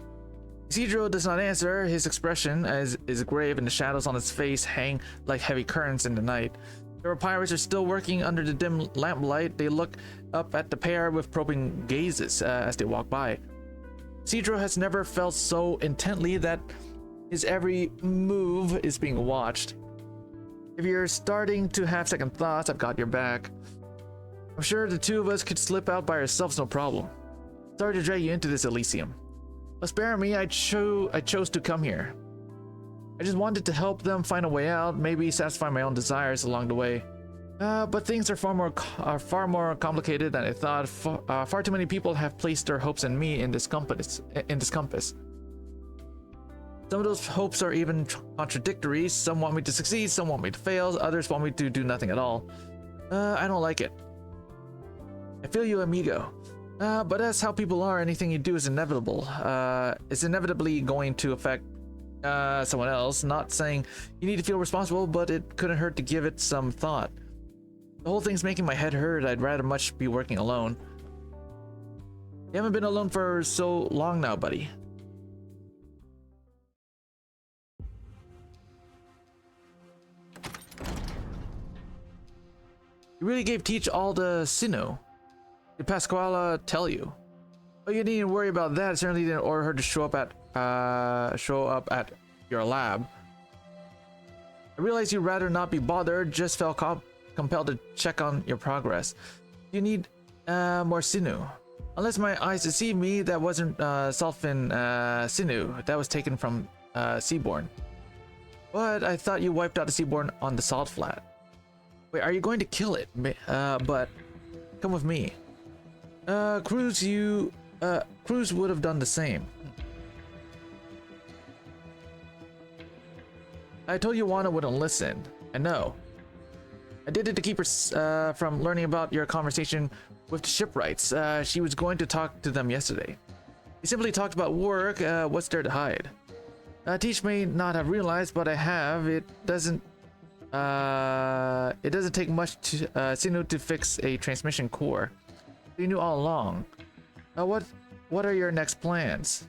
Isidro does not answer. His expression is grave and the shadows on his face hang like heavy curtains in the night. The pirates are still working under the dim lamplight. They look up at the pair with probing gazes as they walk by. Isidro has never felt so intently that His every move is being watched. If you're starting to have second thoughts, I've got your back. I'm sure the two of us could slip out by ourselves, no problem. Sorry to drag you into this Elysium. But spare me, I chose to come here. I just wanted to help them find a way out, maybe satisfy my own desires along the way. But things are far more complicated than I thought. Far too many people have placed their hopes in me in this compass. Some of those hopes are even contradictory. Some want me to succeed, some want me to fail, others want me to do nothing at all. I don't like it. I feel you, amigo. But that's how people are. Anything you do is inevitable. It's inevitably going to affect someone else. Not saying you need to feel responsible, but it couldn't hurt to give it some thought. The whole thing's making my head hurt. I'd rather much be working alone. You haven't been alone for so long now, buddy. You really gave Teach all the Sinnoh. Did Pasquale tell you? Oh, you needn't worry about that. I certainly didn't order her to show up at your lab. I realize you'd rather not be bothered. Just felt compelled to check on your progress. You need more Sinnoh. Unless my eyes deceive me, that wasn't Sulfin Sinnoh. That was taken from Seaborn. But I thought you wiped out the Seaborn on the Salt Flat. Wait, are you going to kill it? But come with me. Cruz would have done the same. I told you Wana wouldn't listen. I know. I did it to keep her from learning about your conversation with the shipwrights. She was going to talk to them yesterday. You simply talked about work. What's there to hide? Teach may not have realized, but I have. It doesn't take much to Sinnoh to fix a transmission core. You knew all along. What are your next plans?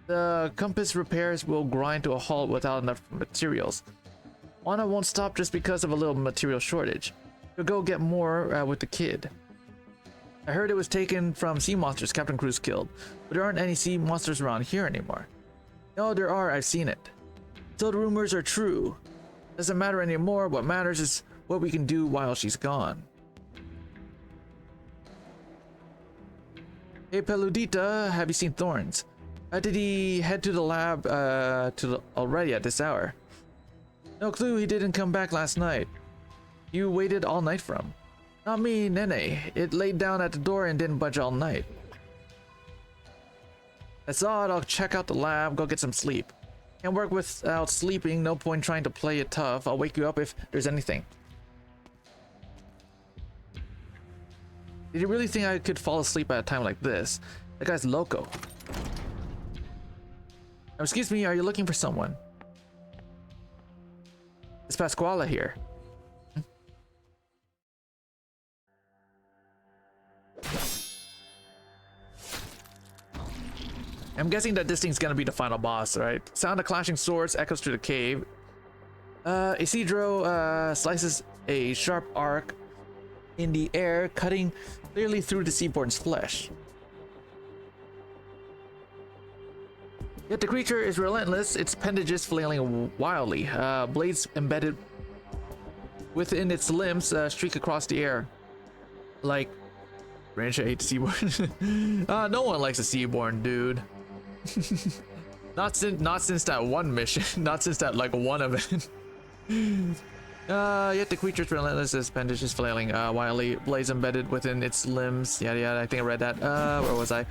The compass repairs will grind to a halt without enough materials. Wana won't stop just because of a little material shortage. You'll go get more with the kid. I heard it was taken from sea monsters Captain Cruz killed, but there aren't any sea monsters around here anymore. No, there are. I've seen it. So the rumors are true. Doesn't matter anymore. What matters is what we can do while she's gone. Hey Peludita, have you seen Thorns? Did he head to the lab already at this hour? No clue, he didn't come back last night. You waited all night for him. Not me, Nene. It laid down at the door and didn't budge all night. That's odd. I'll check out the lab, go get some sleep. Can't work without sleeping, no point trying to play it tough. I'll wake you up if there's anything. Did you really think I could fall asleep at a time like this? That guy's loco. Excuse me, are you looking for someone? It's Pasquale here. I'm guessing that this thing's gonna be the final boss, right? Sound of clashing swords echoes through the cave. Isidro slices a sharp arc in the air, cutting clearly through the Seaborn's flesh. Yet the creature is relentless, its appendages flailing wildly. Blades embedded within its limbs streak across the air. Like, Ranch, I hate Seaborn. No one likes a Seaborn, dude. not since that one mission. Not since that, like, one event. Yet the creature's relentless, its appendages flailing wildly. Blades embedded within its limbs. Yada yada, I think I read that. Where was I?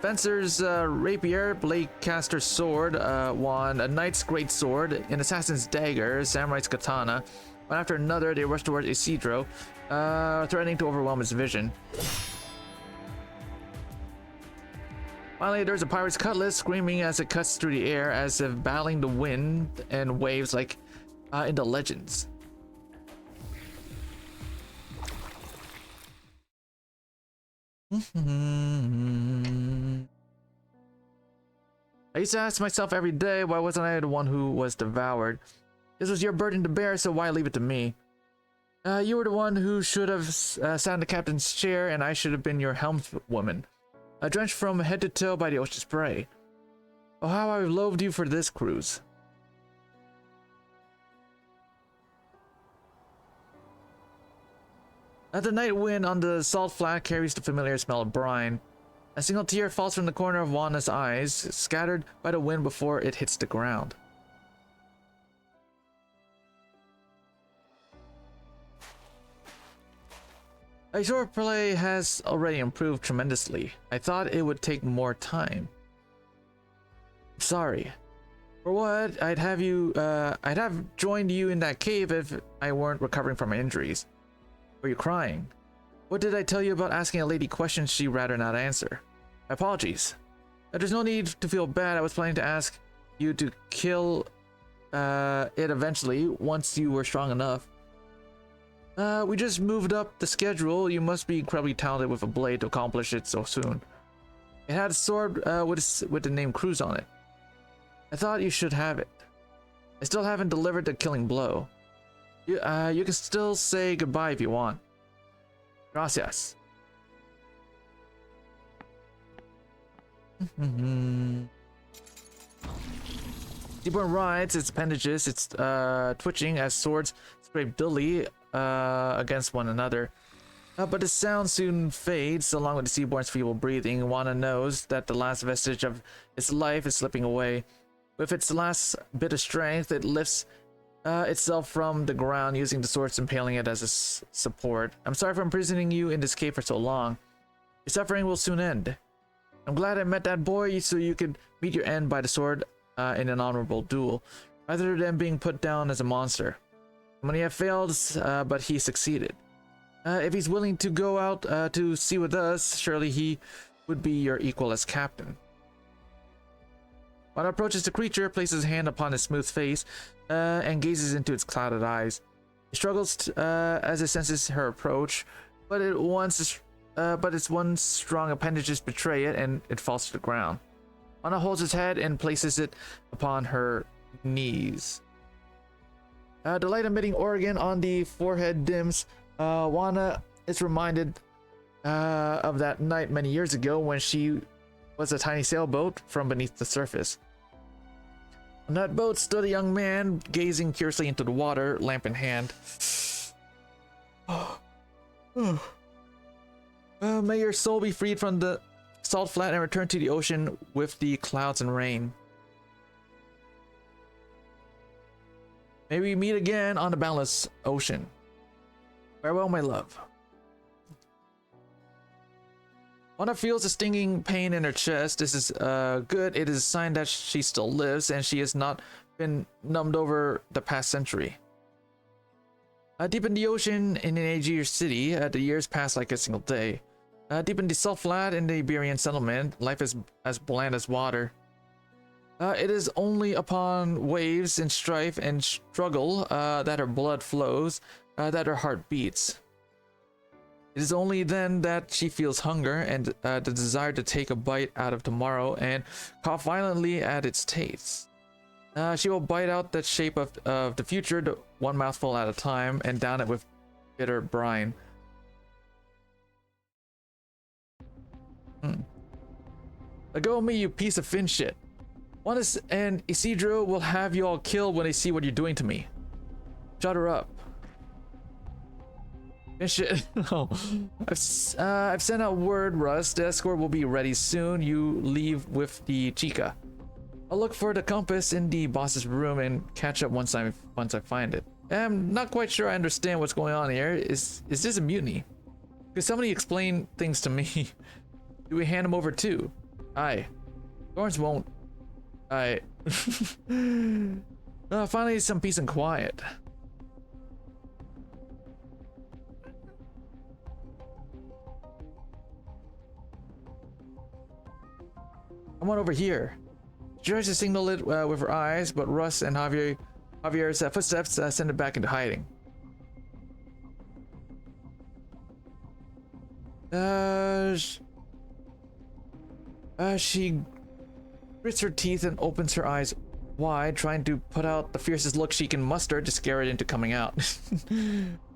Fencer's rapier, blade caster's sword, wand, a knight's great sword, an assassin's dagger, samurai's katana. One after another, they rush towards Isidro, threatening to overwhelm his vision. Finally, there's a pirate's cutlass screaming as it cuts through the air, as if battling the wind and waves like in the legends. I used to ask myself every day, why wasn't I the one who was devoured? This was your burden to bear, so why leave it to me? You were the one who should have sat in the captain's chair, and I should have been your helmswoman. Drenched from head to toe by the ocean spray. Oh, how I've loathed you for this cruise. The night wind on the salt flat carries the familiar smell of brine. A single tear falls from the corner of Wanna's eyes, scattered by the wind before it hits the ground. Your play has already improved tremendously. I thought it would take more time. Sorry. For what? I'd have joined you in that cave if I weren't recovering from my injuries. Were you crying? What did I tell you about asking a lady questions she'd rather not answer? My apologies. There's no need to feel bad. I was planning to ask you to kill it eventually, once you were strong enough. We just moved up the schedule. You must be incredibly talented with a blade to accomplish it so soon. It had a sword with the name Cruz on it. I thought you should have it. I still haven't delivered the killing blow. You can still say goodbye if you want. Gracias. Seaborn rides its appendages, it's twitching as swords scrape dully against one another. But the sound soon fades along with the Seaborn's feeble breathing. Wanna knows that the last vestige of its life is slipping away. With its last bit of strength, it lifts itself from the ground, using the swords impaling it as a support. I'm sorry for imprisoning you in this cave for so long. Your suffering will soon end. I'm glad I met that boy so you could meet your end by the sword in an honorable duel, rather than being put down as a monster. Many have failed, but he succeeded. If he's willing to go out to sea with us, surely he would be your equal as captain. When approaches the creature, places his hand upon its smooth face and gazes into its clouded eyes. He struggles as it senses her approach, but its one strong appendages betray it, and it falls to the ground. Anna holds its head and places it upon her knees. The light-emitting organ on the forehead dims. Wanna is reminded of that night many years ago when she was a tiny sailboat from beneath the surface. On that boat stood a young man, gazing curiously into the water, lamp in hand. May your soul be freed from the salt flat and return to the ocean with the clouds and rain. May we meet again on the boundless ocean. Farewell, my love. Anna feels a stinging pain in her chest. This is good. It is a sign that she still lives and she has not been numbed over the past century. Deep in the ocean in an Aegir city, the years pass like a single day. Deep in the salt flat in the Iberian settlement, life is as bland as water. It is only upon waves and strife and struggle that her blood flows, that her heart beats. It is only then that she feels hunger and the desire to take a bite out of tomorrow and cough violently at its taste. She will bite out the shape of the future, one mouthful at a time, and down it with bitter brine. Let go of me, you piece of fin shit. Juanis and Isidro will have you all killed when they see what you're doing to me. Shut her up. Fin shit. Oh. I've sent out word, Russ. The escort will be ready soon. You leave with the chica. I'll look for the compass in the boss's room and catch up once I find it. I'm not quite sure I understand what's going on here. Is this a mutiny? Could somebody explain things to me? Do we hand him over too? Aye. Thorns won't. Aye. Finally some peace and quiet. Come on over here. She tries to signal it with her eyes, but Russ and Javier's footsteps send it back into hiding. She grits her teeth and opens her eyes wide, trying to put out the fiercest look she can muster to scare it into coming out.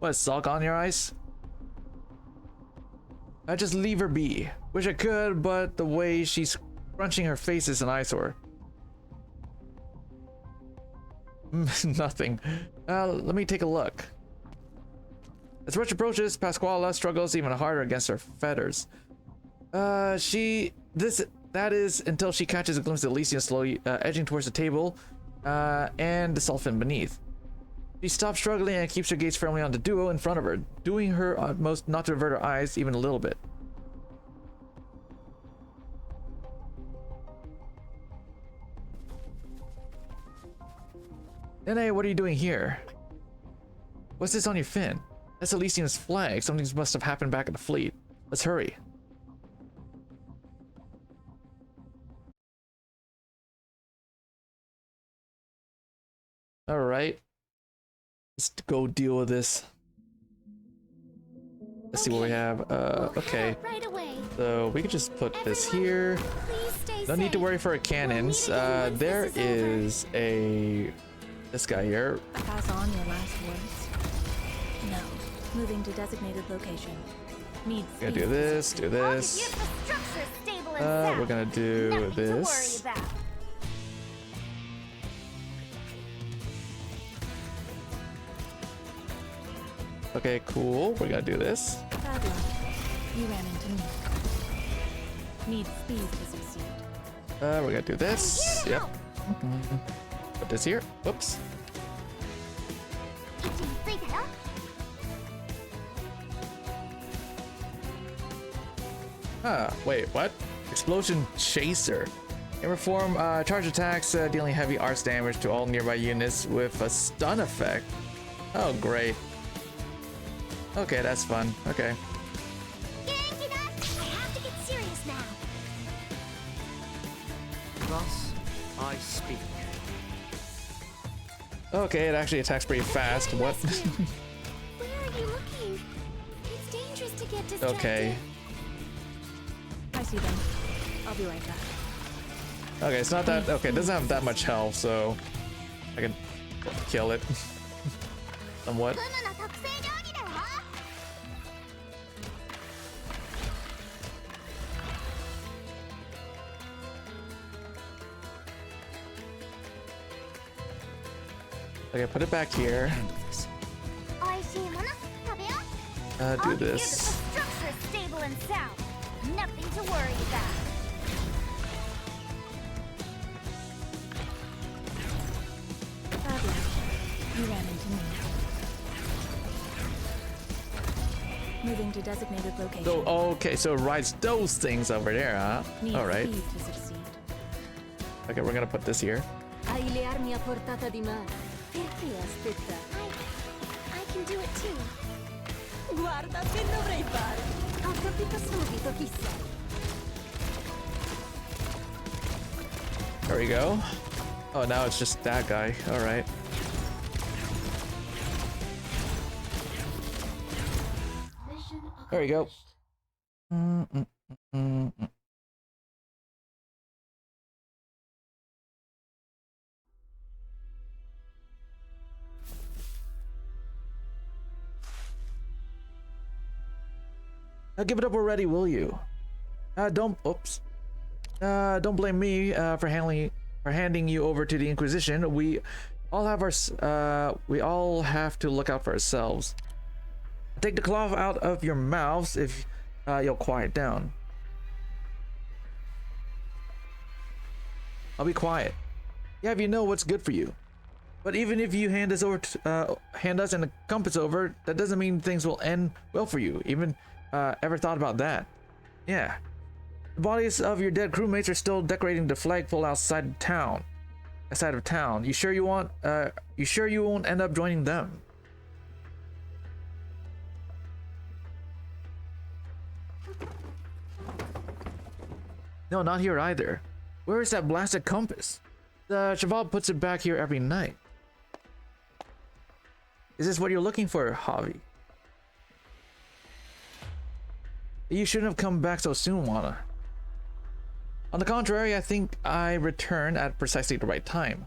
What, sulk on your eyes? I just leave her be. Wish I could, but the way she's crunching her face is an eyesore. Nothing. Let me take a look. As Rush approaches, Pasquala struggles even harder against her fetters. That is until she catches a glimpse of Elysian slowly edging towards the table and the Sulfin beneath. She stops struggling and keeps her gaze firmly on the duo in front of her, doing her utmost not to avert her eyes even a little bit. Nene, what are you doing here? What's this on your fin? That's Elysium's flag. Something must have happened back at the fleet. Let's hurry. Alright. Let's go deal with this. Let's see what we have. Okay. So we could just put this here. No need to worry for our cannons. There is this guy here. Pass on your last words. No. Moving to designated location. Needs. We're gonna do this, do this. We're gonna do this. Okay, cool. We're gonna do this. Bad luck. You ran into me. Need speed to succeed. We're gonna do this. Yep. Put this here. Whoops. Wait, what? Explosion Chaser. In reform, charge attacks, dealing heavy arts damage to all nearby units with a stun effect. Oh, great. Okay, that's fun. Okay. I have to get serious now. Thus, I speak. Okay, it actually attacks pretty fast. What? Where are you looking? It's dangerous to get distracted. Okay. I see them. I'll be right back. Okay, it's not that. Okay, it doesn't have that much health, so I can kill it. Somewhat. Okay, put it back here. Do this. Stable and sound. Nothing to worry about. Bad luck. You ran into me. Moving to designated location. So okay, so it rides those things over there, huh? Need All right. speed to succeed. Okay, we're gonna put this here. Hai le armi a portata di mano. Perché aspetta? I can do it too. Guarda, che dovrei fare? Ho capito subito chi sei. There we go. Oh, now it's just that guy. All right. Mission There we go. accomplished. Now give it up already, will you? Don't blame me for handing you over to the Inquisition. We all have to look out for ourselves. Take the cloth out of your mouths if you'll quiet down. I'll be quiet. Yeah, if you know what's good for you. But even if you hand us and the compass over, that doesn't mean things will end well for you. Even ever thought about that? Yeah. The bodies of your dead crewmates are still decorating the flagpole outside of town. You sure you won't end up joining them? No, not here either. Where is that blasted compass? The Cheval puts it back here every night. Is this what you're looking for, Javi? You shouldn't have come back so soon, Wana. On the contrary, I think I returned at precisely the right time.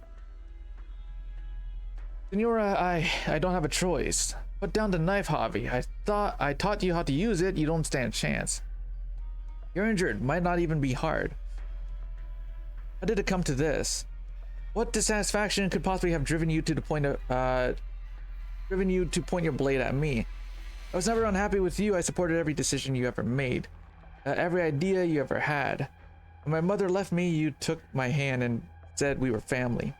Senora, I don't have a choice. Put down the knife, Javi. I taught you how to use it. You don't stand a chance. You're injured. Might not even be hard. How did it come to this? What dissatisfaction could possibly have driven you to the point of point your blade at me? I was never unhappy with you. I supported every decision you ever made, every idea you ever had. When my mother left me, you took my hand and said we were family.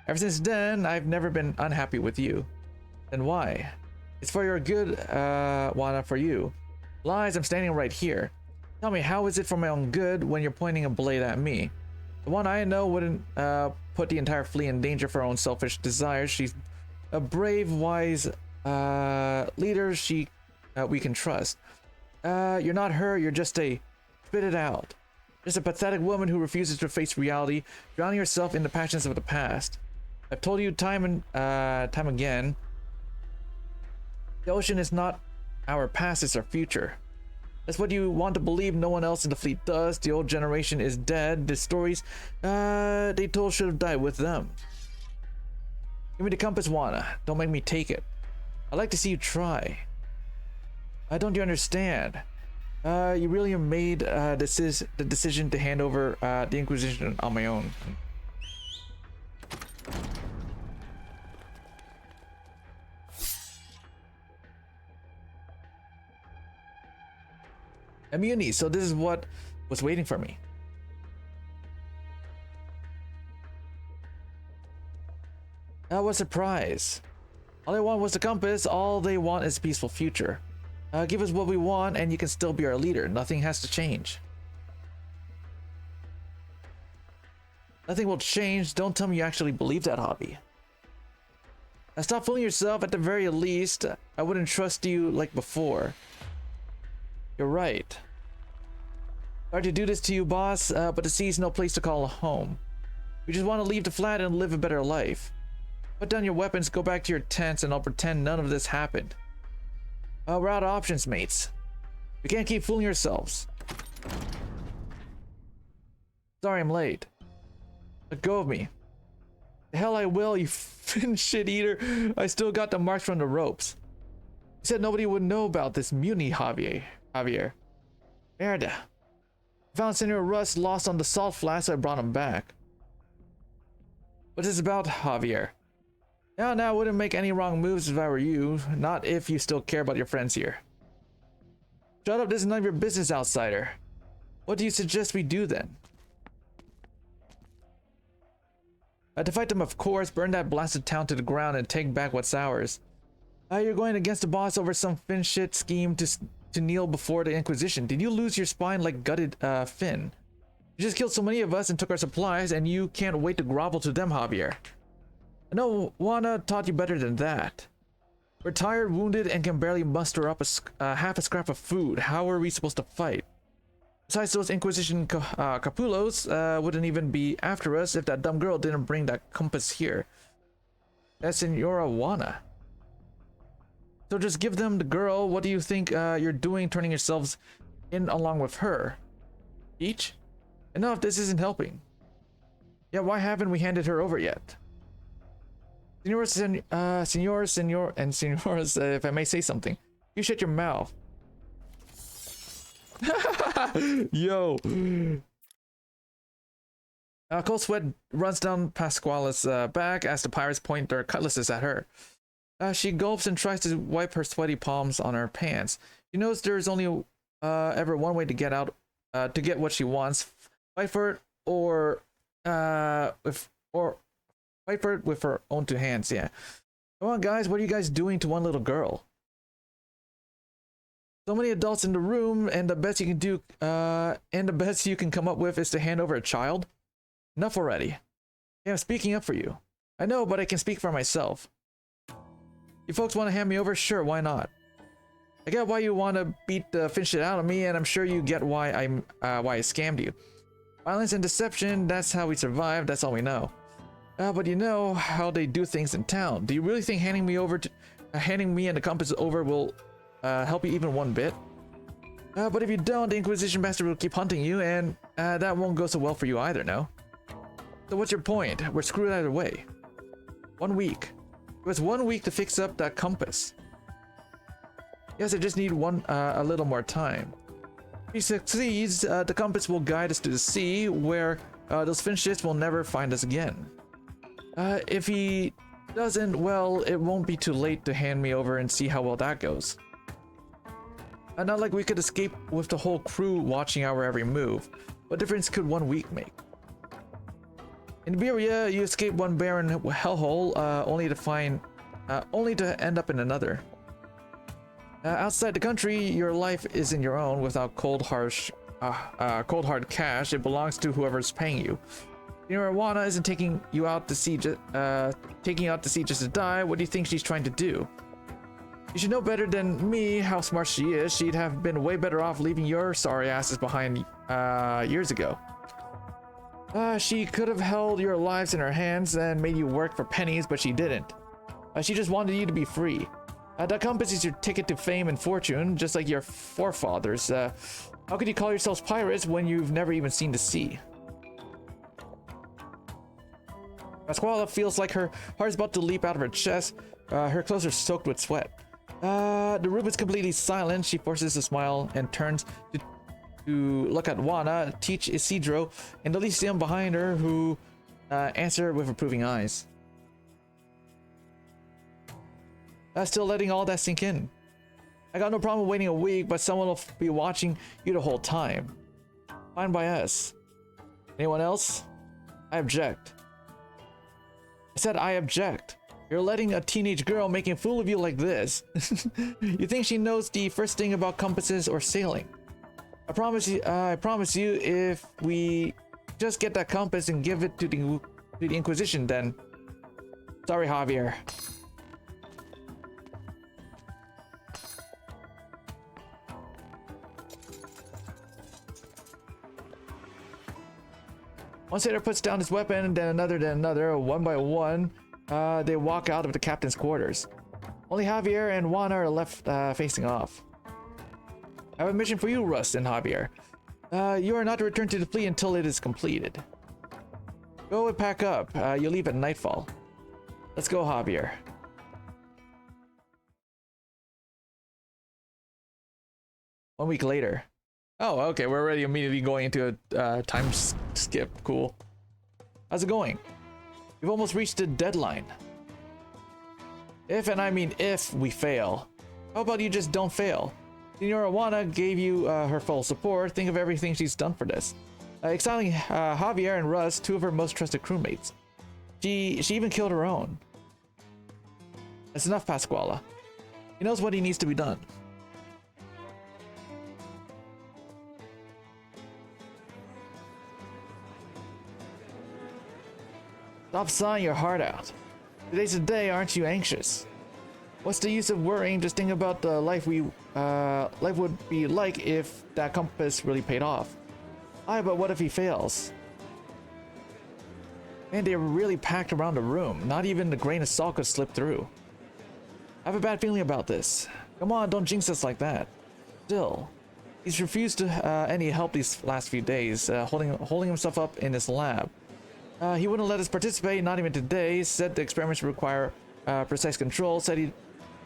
Ever since then, I've never been unhappy with you. Then why? It's for your good, Wana, for you. Lies, I'm standing right here. Tell me, how is it for my own good when you're pointing a blade at me? The one I know wouldn't put the entire fleet in danger for her own selfish desires. She's a brave, wise leader we can trust. You're not her, you're just a... spit it out. Just a pathetic woman who refuses to face reality, drowning herself in the passions of the past. I've told you time and time again, the ocean is not our past, it's our future. That's what you want to believe. No one else in the fleet does. The old generation is dead. The stories they told should have died with them. Give me the compass, Wana. Don't make me take it. I'd like to see you try. Don't you understand? You really made the decision to hand over the Inquisition on my own. Immunity, so this is what was waiting for me. What a surprise. All they want was the compass, all they want is a peaceful future. Give us what we want and you can still be our leader. Nothing has to change. Nothing will change. Don't tell me you actually believe that, Hobby. Stop fooling yourself. At the very least, I wouldn't trust you like before. You're right. Sorry to do this to you, boss, but the sea's no place to call a home. We just want to leave the flat and live a better life. Put down your weapons, go back to your tents, and I'll pretend none of this happened. We're out of options, mates. We can't keep fooling ourselves. Sorry I'm late. Let go of me. The hell I will, you fin shit eater. I still got the marks from the ropes. You said nobody would know about this mutiny, Javier. Merda. I found Senor Russ lost on the salt flat, so I brought him back. What is this about, Javier? Now, I wouldn't make any wrong moves if I were you. Not if you still care about your friends here. Shut up, this is none of your business, outsider. What do you suggest we do then? To fight them, of course. Burn that blasted town to the ground and take back what's ours. You're going against the boss over some Finn shit scheme to kneel before the Inquisition. Did you lose your spine like gutted Finn? You just killed so many of us and took our supplies, and you can't wait to grovel to them, Javier. No, Wana taught you better than that. We're tired, wounded, and can barely muster up half a scrap of food. How are we supposed to fight? Besides, those Inquisition Capulos wouldn't even be after us if that dumb girl didn't bring that compass here. That's Senora Wana. So just give them the girl. What do you think you're doing, turning yourselves in along with her? Each? Enough, this isn't helping. Yeah, why haven't we handed her over yet? Senores, if I may say something. You shut your mouth. Yo. Cold sweat runs down Pasquale's back as the pirates point their cutlasses at her. She gulps and tries to wipe her sweaty palms on her pants. She knows there's only ever one way to get out, to get what she wants. Fight for it, or fight for it with her own two hands. Yeah. Come on, guys. What are you guys doing to one little girl? So many adults in the room, and the best you can do, and the best you can come up with is to hand over a child. Enough already. Yeah, I'm speaking up for you. I know, but I can speak for myself. You folks want to hand me over? Sure, why not? I get why you want to beat the Finn shit out of me, and I'm sure you get why I scammed you. Violence and deception, that's how we survive, that's all we know. But you know how they do things in town. Do you really think handing me and the compass over will help you even one bit? But if you don't, the Inquisition bastard will keep hunting you, and that won't go so well for you either, no? So what's your point? We're screwed either way. 1 week. It was 1 week to fix up that compass. Yes, I just need a little more time. If he succeeds, the compass will guide us to the sea, where those Finn shits will never find us again. If he doesn't, well, it won't be too late to hand me over and see how well that goes. Not like we could escape with the whole crew watching our every move. What difference could 1 week make? In Iberia, you escape one barren hellhole, only to end up in another. Outside the country, your life isn't your own. Without cold hard cash, it belongs to whoever's paying you. Your Awana isn't taking you out to sea, just to die. What do you think she's trying to do? You should know better than me how smart she is. She'd have been way better off leaving your sorry asses behind years ago. She could have held your lives in her hands and made you work for pennies, but she didn't. She just wanted you to be free. That compass is your ticket to fame and fortune, just like your forefathers. How could you call yourselves pirates when you've never even seen the sea? Pasquale feels like her heart's about to leap out of her chest. Her clothes are soaked with sweat. The room is completely silent. She forces a smile and turns to look at Juana, teach Isidro, and Elysium behind her, who answer with approving eyes. Still letting all that sink in. I got no problem waiting a week, but someone will be watching you the whole time. Fine by us. Anyone else? I object. I said I object. You're letting a teenage girl make a fool of you like this. You think she knows the first thing about compasses or sailing? I promise you, if we just get that compass and give it to the Inquisition, then... Sorry, Javier. One sailor puts down his weapon, and then another, one by one, they walk out of the captain's quarters. Only Javier and Juana are left facing off. I have a mission for you, Rust and Javier. You are not to return to the fleet until it is completed. Go and pack up. You leave at nightfall. Let's go, Javier. One week later. Oh, okay, we're already immediately going into a time skip. Cool. How's it going? We've almost reached the deadline. If, and I mean if, we fail. How about you just don't fail? Senora Juana gave you her full support. Think of everything she's done for this. Exiling Javier and Russ, two of her most trusted crewmates. She even killed her own. That's enough, Pasquale. He knows what he needs to be done. Stop sighing your heart out. Today's the day, aren't you anxious? What's the use of worrying? Just think about the life life would be like if that compass really paid off. Aye, but what if he fails? Man, they're really packed around the room. Not even a grain of salt could slip through. I have a bad feeling about this. Come on, don't jinx us like that. Still, he's refused to any help these last few days, holding himself up in his lab. He wouldn't let us participate, not even today. Said the experiments require precise control. Said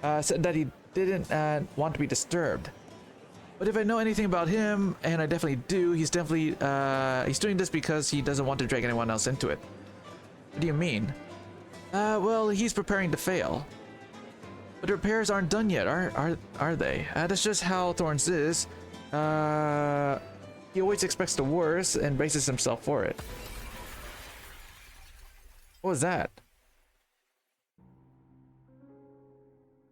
that he didn't want to be disturbed. But if I know anything about him, and I definitely do, he's doing this because he doesn't want to drag anyone else into it. What do you mean? Well, he's preparing to fail. But the repairs aren't done yet, are they? That's just how Thorns is. He always expects the worst and braces himself for it. What was that?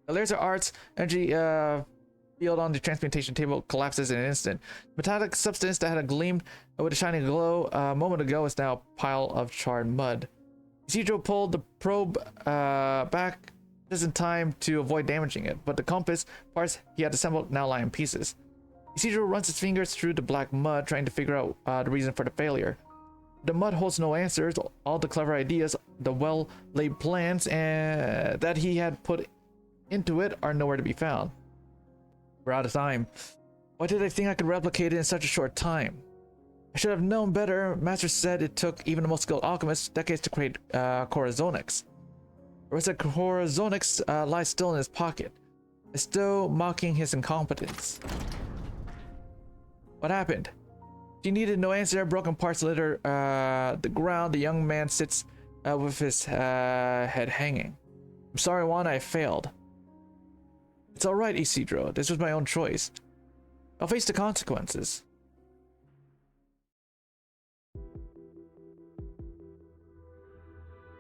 The laser arts energy field on the transmutation table collapses in an instant. Metallic substance that had gleamed with a shining glow a moment ago is now a pile of charred mud. Isidro pulled the probe back just in time to avoid damaging it, but the compass parts he had assembled now lie in pieces. Isidro runs his fingers through the black mud, trying to figure out the reason for the failure. The mud holds no answers. All the clever ideas, the well-laid plans that he had put into it are nowhere to be found. We're out of time. Why did I think I could replicate it in such a short time? I should have known better. Master said it took even the most skilled alchemists decades to create Corazonix. Or was it Corazonix lies still in his pocket, still mocking his incompetence? What happened? She needed no answer. Broken parts litter the ground. The young man sits with his head hanging. I'm sorry, Juana, I failed. It's alright, Isidro. This was my own choice. I'll face the consequences.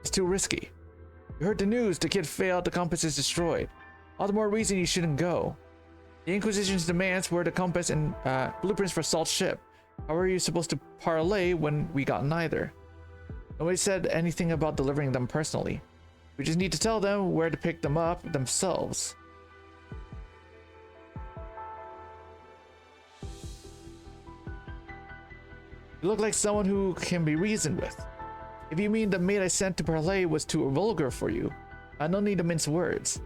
It's too risky. You heard the news, the kid failed, the compass is destroyed. All the more reason you shouldn't go. The Inquisition's demands were the compass and blueprints for Salt's ship. How were you supposed to parlay when we got neither? Nobody said anything about delivering them personally. We just need to tell them where to pick them up themselves. You look like someone who can be reasoned with. If you mean the maid I sent to parlay was too vulgar for you, I don't need to mince words.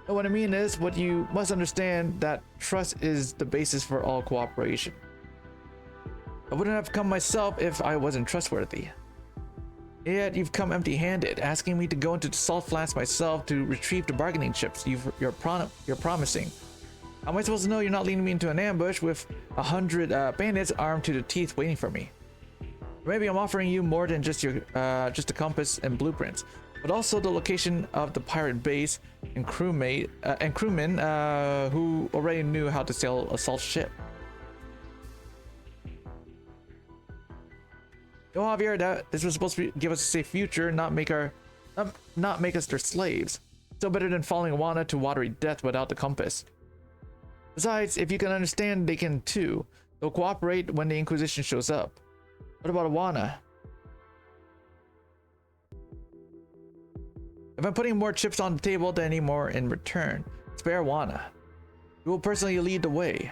No, what I mean is, what you must understand that trust is the basis for all cooperation. I wouldn't have come myself if I wasn't trustworthy. Yet you've come empty-handed, asking me to go into the salt flats myself to retrieve the bargaining chips you're promising. How am I supposed to know you're not leading me into an ambush with 100 bandits armed to the teeth waiting for me? Or maybe I'm offering you more than just the compass and blueprints, but also the location of the pirate base and crewmen who already knew how to sail a salt ship. Yo, Javier, that this was supposed to give us a safe future, not make us their slaves. Still better than following Juana to watery death without the compass. Besides, if you can understand, they can too. They'll cooperate when the Inquisition shows up. What about Juana? If I'm putting more chips on the table than any more in return, spare Juana. You will personally lead the way.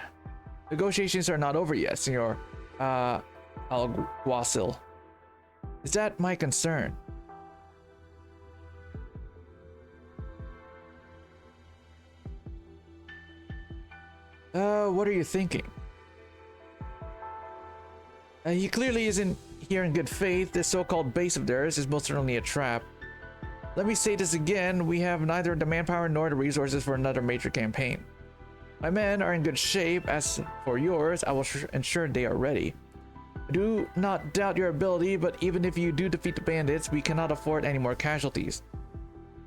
Negotiations are not over yet, Senor Alguacil. Is that my concern? What are you thinking? He clearly isn't here in good faith. This so-called base of theirs is most certainly a trap. Let me say this again, we have neither the manpower nor the resources for another major campaign. My men are in good shape. As for yours, I will ensure they are ready. I do not doubt your ability, but even if you do defeat the bandits, we cannot afford any more casualties.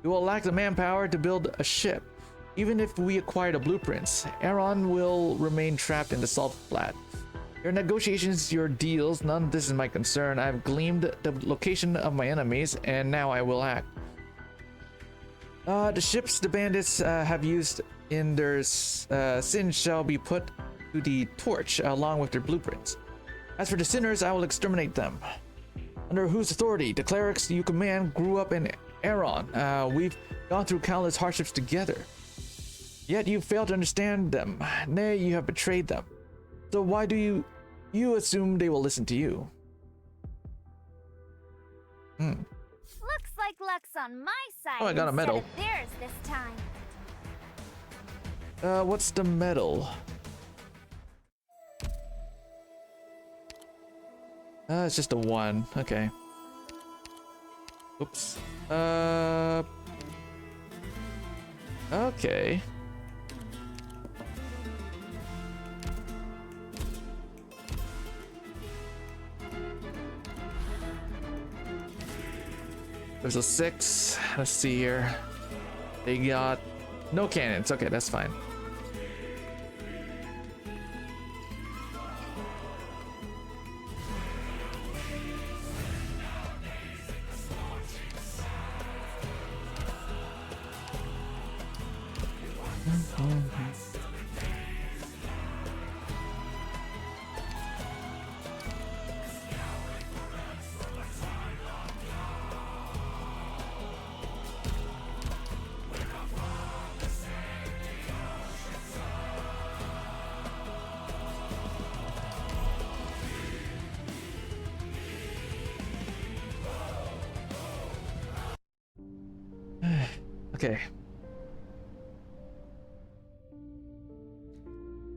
We will lack the manpower to build a ship. Even if we acquire the blueprints, Aaron will remain trapped in the salt flat. Your negotiations, your deals, none of this is my concern. I have gleaned the location of my enemies, and now I will act. The ships the bandits have used in their sins shall be put to the torch along with their blueprints. As for the sinners, I will exterminate them. Under whose authority? The clerics you command grew up in Aaron. We've gone through countless hardships together. Yet you fail to understand them. Nay, you have betrayed them. So why do you assume they will listen to you? Looks like luck's on my side. Oh, I got a medal. Instead of theirs this time. What's the medal? It's just a 1. Okay. Oops. Okay. There's a 6. Let's see here. They got no cannons. Okay, that's fine. Okay.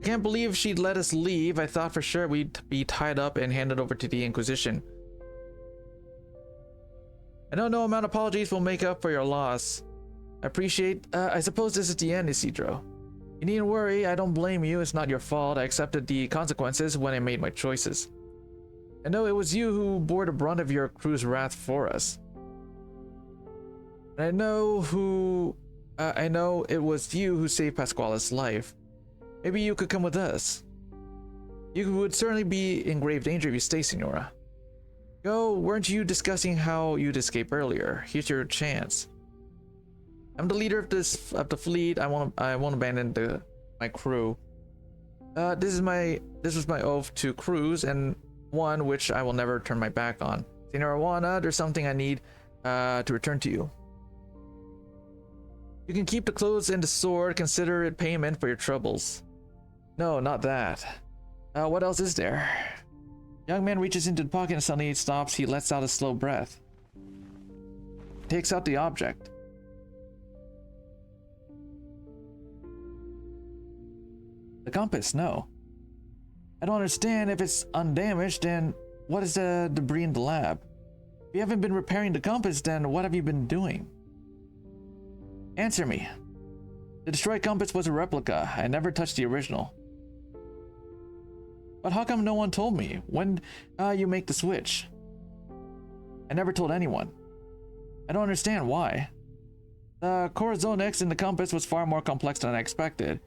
I can't believe she'd let us leave. I thought for sure we'd be tied up and handed over to the Inquisition. I know no amount of apologies will make up for your loss. I suppose this is the end, Isidro. You needn't worry, I don't blame you, it's not your fault. I accepted the consequences when I made my choices. I know it was you who bore the brunt of your crew's wrath for us. I know who... I know it was you who saved Pasquale's life. Maybe you could come with us. You would certainly be in grave danger if you stay, Signora. Go, weren't you discussing how you'd escape earlier? Here's your chance. I'm the leader of the fleet. I won't abandon my crew. This was my oath to crews, and one which I will never turn my back on. Signora Juana, there's something I need to return to you. You can keep the clothes and the sword. Consider it payment for your troubles. No, not that. What else is there? Young man reaches into the pocket and suddenly it stops. He lets out a slow breath. Takes out the object. The compass, no. I don't understand. If it's undamaged, then what is the debris in the lab? If you haven't been repairing the compass, then what have you been doing? Answer me. The destroyed compass was a replica. I never touched the original. But how come no one told me? When you make the switch? I never told anyone. I don't understand why. The Corazonix in the compass was far more complex than I expected.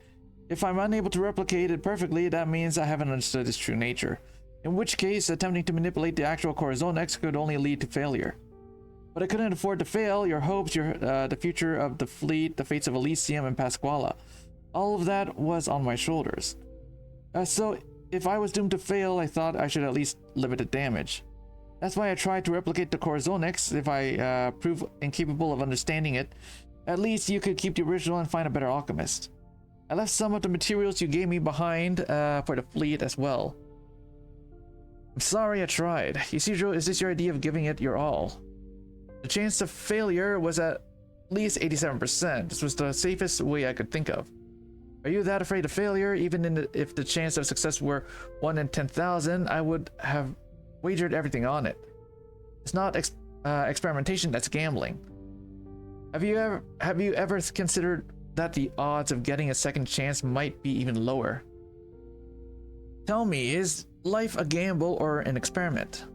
If I'm unable to replicate it perfectly, that means I haven't understood its true nature. In which case, attempting to manipulate the actual Corazonix could only lead to failure. But I couldn't afford to fail. Your hopes, the future of the fleet, the fates of Elysium and Pasquale. All of that was on my shoulders. So, if I was doomed to fail, I thought I should at least limit the damage. That's why I tried to replicate the Corazonix. If I prove incapable of understanding it, at least you could keep the original and find a better alchemist. I left some of the materials you gave me behind for the fleet as well. I'm sorry I tried. Isidro, is this your idea of giving it your all? The chance of failure was at least 87%. This was the safest way I could think of. Are you that afraid of failure? Even if the chance of success were 1 in 10,000, I would have wagered everything on it. It's not experimentation, that's gambling. Have you ever considered that the odds of getting a second chance might be even lower? Tell me, is life a gamble or an experiment?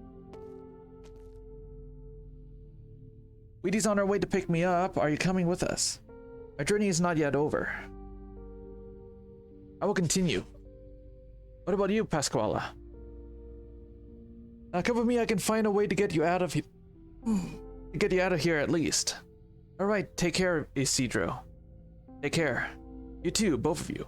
Wheaty's on our way to pick me up. Are you coming with us? Our journey is not yet over. I will continue. What about you, Pasquale? Come with me. I can find a way to get you out of here. Get you out of here at least. All right. Take care, Isidro. Take care. You too, both of you.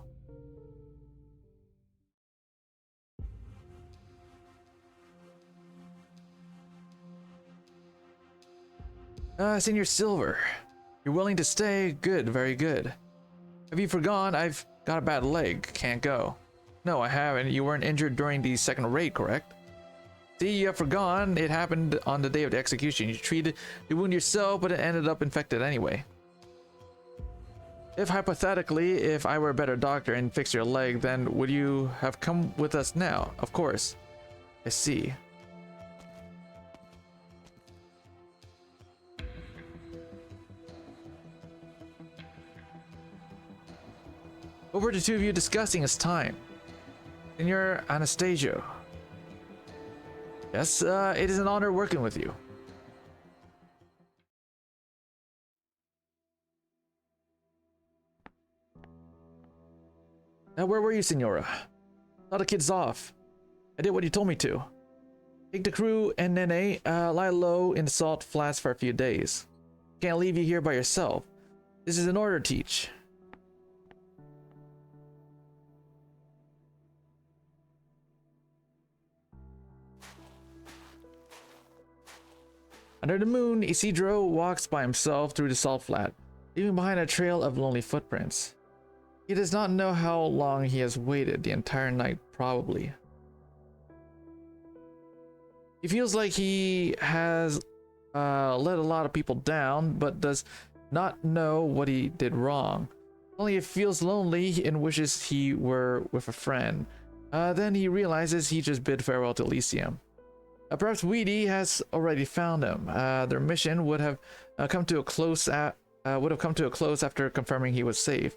Senor Silver. You're willing to stay? Good, very good. Have you forgone? I've got a bad leg. Can't go. No, I haven't. You weren't injured during the second raid, correct? See, you have forgone. It happened on the day of the execution. You treated the wound yourself, but it ended up infected anyway. If hypothetically, if I were a better doctor and fixed your leg, then would you have come with us now? Of course. I see. What were the two of you discussing? It's time. Senor Anastasio. Yes, it is an honor working with you. Now, where were you, Senora? Saw the kids off. I did what you told me to. Take the crew and Nene, lie low in the salt flats for a few days. Can't leave you here by yourself. This is an order, Teach. Under the moon, Isidro walks by himself through the salt flat, leaving behind a trail of lonely footprints. He does not know how long he has waited, the entire night probably. He feels like he has let a lot of people down, but does not know what he did wrong. Only he feels lonely and wishes he were with a friend. Then he realizes he just bid farewell to Elysium. Perhaps Wheaty has already found him. Their mission would have come to a close after confirming he was safe.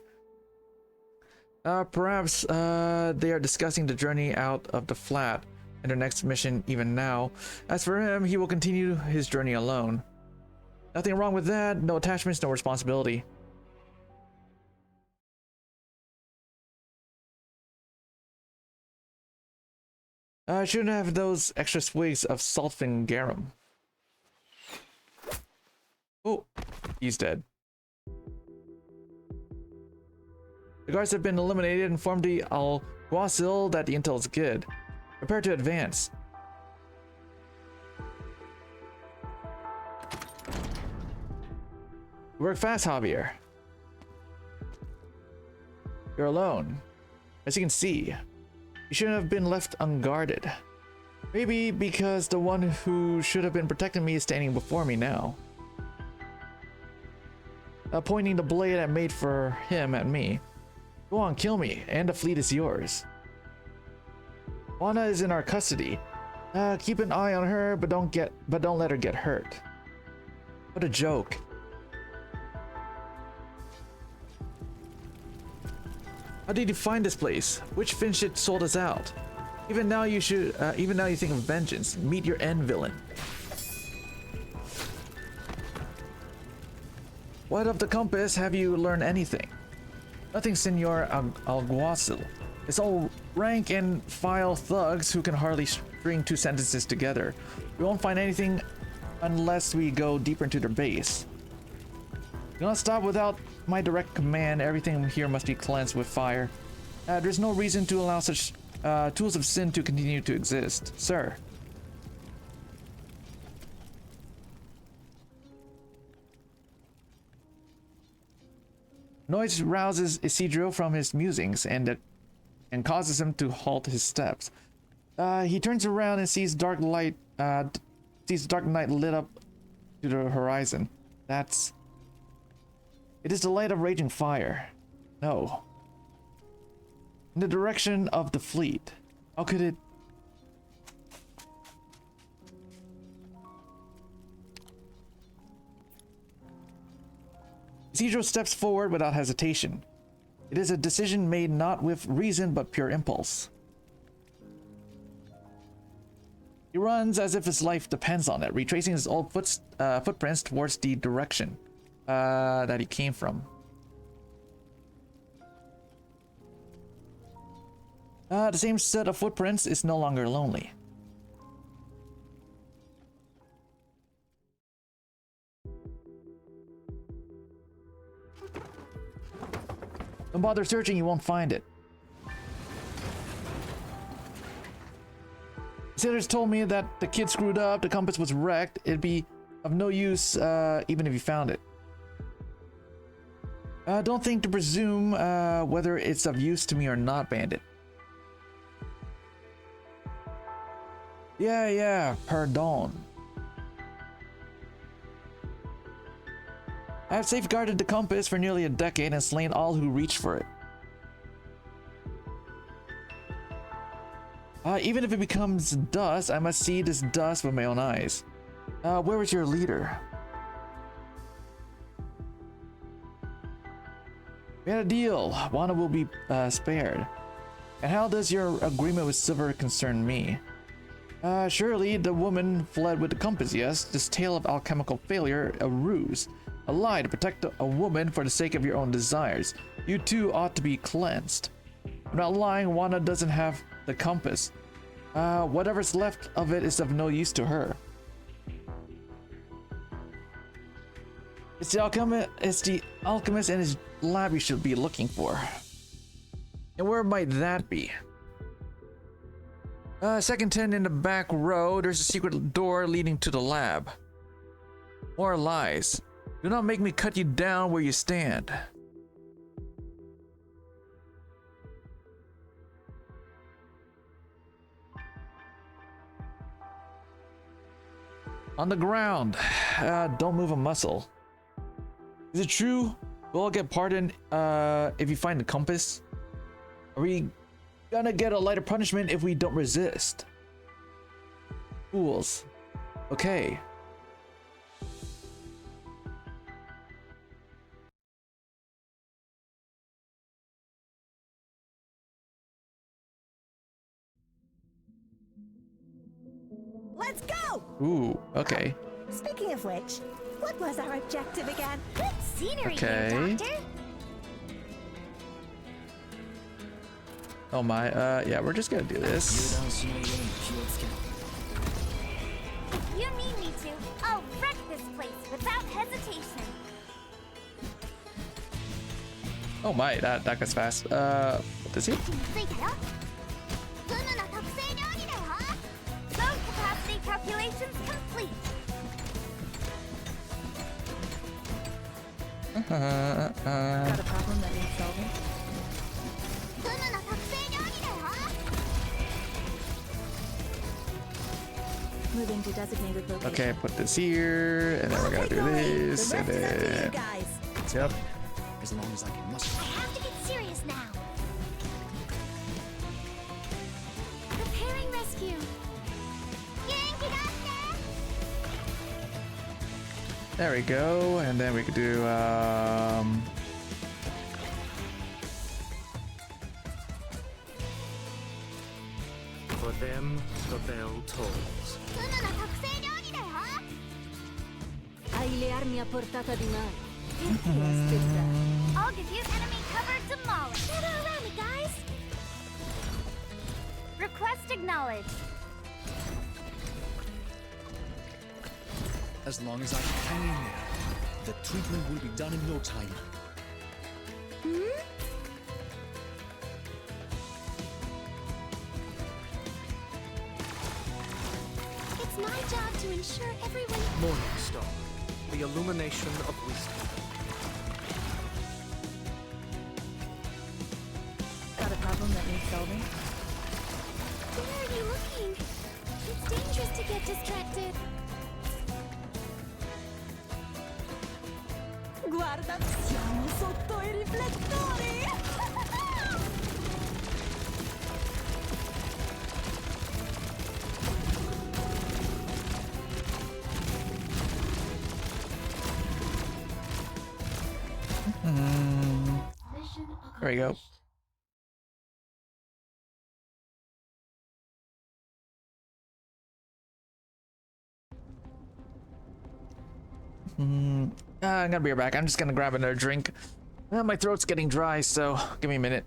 Perhaps they are discussing the journey out of the flat and their next mission even now. As for him, he will continue his journey alone. Nothing wrong with that. No attachments, no responsibility. I shouldn't have those extra swigs of sulfin garum. Oh, he's dead. The guards have been eliminated. Inform the Alguacil that the intel is good. Prepare to advance. Work fast, Javier. You're alone. As you can see, you shouldn't have been left unguarded. Maybe because the one who should have been protecting me is standing before me now. Pointing the blade I made for him at me. Go on, kill me, and the fleet is yours. Juana is in our custody. Keep an eye on her, but don't let her get hurt. What a joke. How did you find this place? Which Finshit sold us out? Even now you think of vengeance. Meet your end, villain. What of the compass? Have you learned anything? Nothing, Senor Alguacil. It's all rank and file thugs who can hardly string two sentences together. We won't find anything unless we go deeper into their base. Do not stop without my direct command. Everything here must be cleansed with fire. There's no reason to allow such tools of sin to continue to exist, sir. Noise rouses Isidro from his musings and causes him to halt his steps. He turns around and sees dark night lit up to the horizon. It is the light of raging fire. No. In the direction of the fleet. How could it... Isidro steps forward without hesitation. It is a decision made not with reason but pure impulse. He runs as if his life depends on it, retracing his old footprints towards the direction that he came from. The same set of footprints is no longer lonely. Don't bother searching, you won't find it. Sailors told me that the kid screwed up, the compass was wrecked, it'd be of no use even if you found it. Don't think to presume whether it's of use to me or not, Bandit. Yeah, pardon. I have safeguarded the compass for nearly a decade and slain all who reached for it. Even if it becomes dust, I must see this dust with my own eyes. Where was your leader? We had a deal. Juana will be spared. And how does your agreement with Silver concern me? Surely the woman fled with the compass, yes? This tale of alchemical failure, a ruse. A lie to protect a woman for the sake of your own desires. You too ought to be cleansed. I'm not lying, Juana doesn't have the compass. Whatever's left of it is of no use to her. It's the alchemist and his lab you should be looking for. And where might that be? Second 10 in the back row, there's a secret door leading to the lab. More lies. Do not make me cut you down where you stand. On the ground. Don't move a muscle. Is it true? We'll all get pardoned if you find the compass? Are we gonna get a lighter punishment if we don't resist? Fools. Okay. Let's go! Ooh, okay. Speaking of which, What was our objective again? Good scenery Okay. here, Doctor. Oh my, yeah, we're just gonna do this. 油断しないように気をつけろ If you need me to, I'll wreck this place without hesitation. Oh my, that goes fast. What is he? ついたよ。フムの特製料理だよ。Load capacity calculations complete. Got a problem that needs solving? フムの特製料理だよ。 Moving to designated location. Okay, put this here, and then we're gonna do this, The and rest is up to you then guys. yep. As long as I can muster. I have to get serious now. Preparing rescue. Genki datte. There we go, and then we could do For them, the bell tolls. フムの特製料理だよ。 Hai le armi a portata di mano. I'll give you enemy cover demolished. Gather around me, guys. Request acknowledged. As long as I can hang in there, the treatment will be done in no time. It's my job to ensure everyone. Morning Star, the illumination of wisdom. Got a problem that needs solving? Where are you looking? It's dangerous to get distracted. Guarda, siamo sotto i riflettori. Mission there we go. accomplished. I'm gonna be right back. I'm just gonna grab another drink. My throat's getting dry, so give me a minute.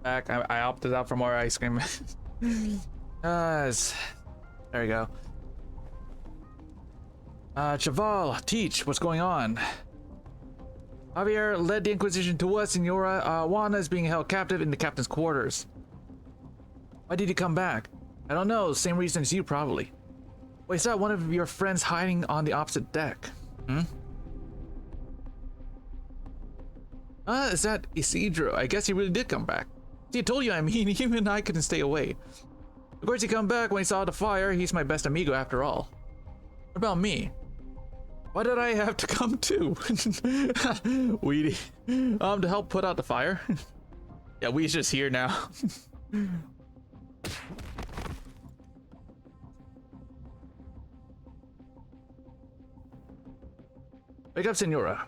back. I opted out for more ice cream. There we go. Chaval, teach, what's going on? Javier led the Inquisition to us, Senora. Juana is being held captive in the captain's quarters. Why did he come back? I don't know, same reason as you, probably. Wait, is that one of your friends hiding on the opposite deck? Is that Isidro? I guess he really did come back. See, I told you, I mean, even I couldn't stay away. Of course he come back when he saw the fire. He's my best amigo after all. What about me? Why did I have to come too? Weedy. To help put out the fire? Yeah, Weed's just here now. Wake up, Senora.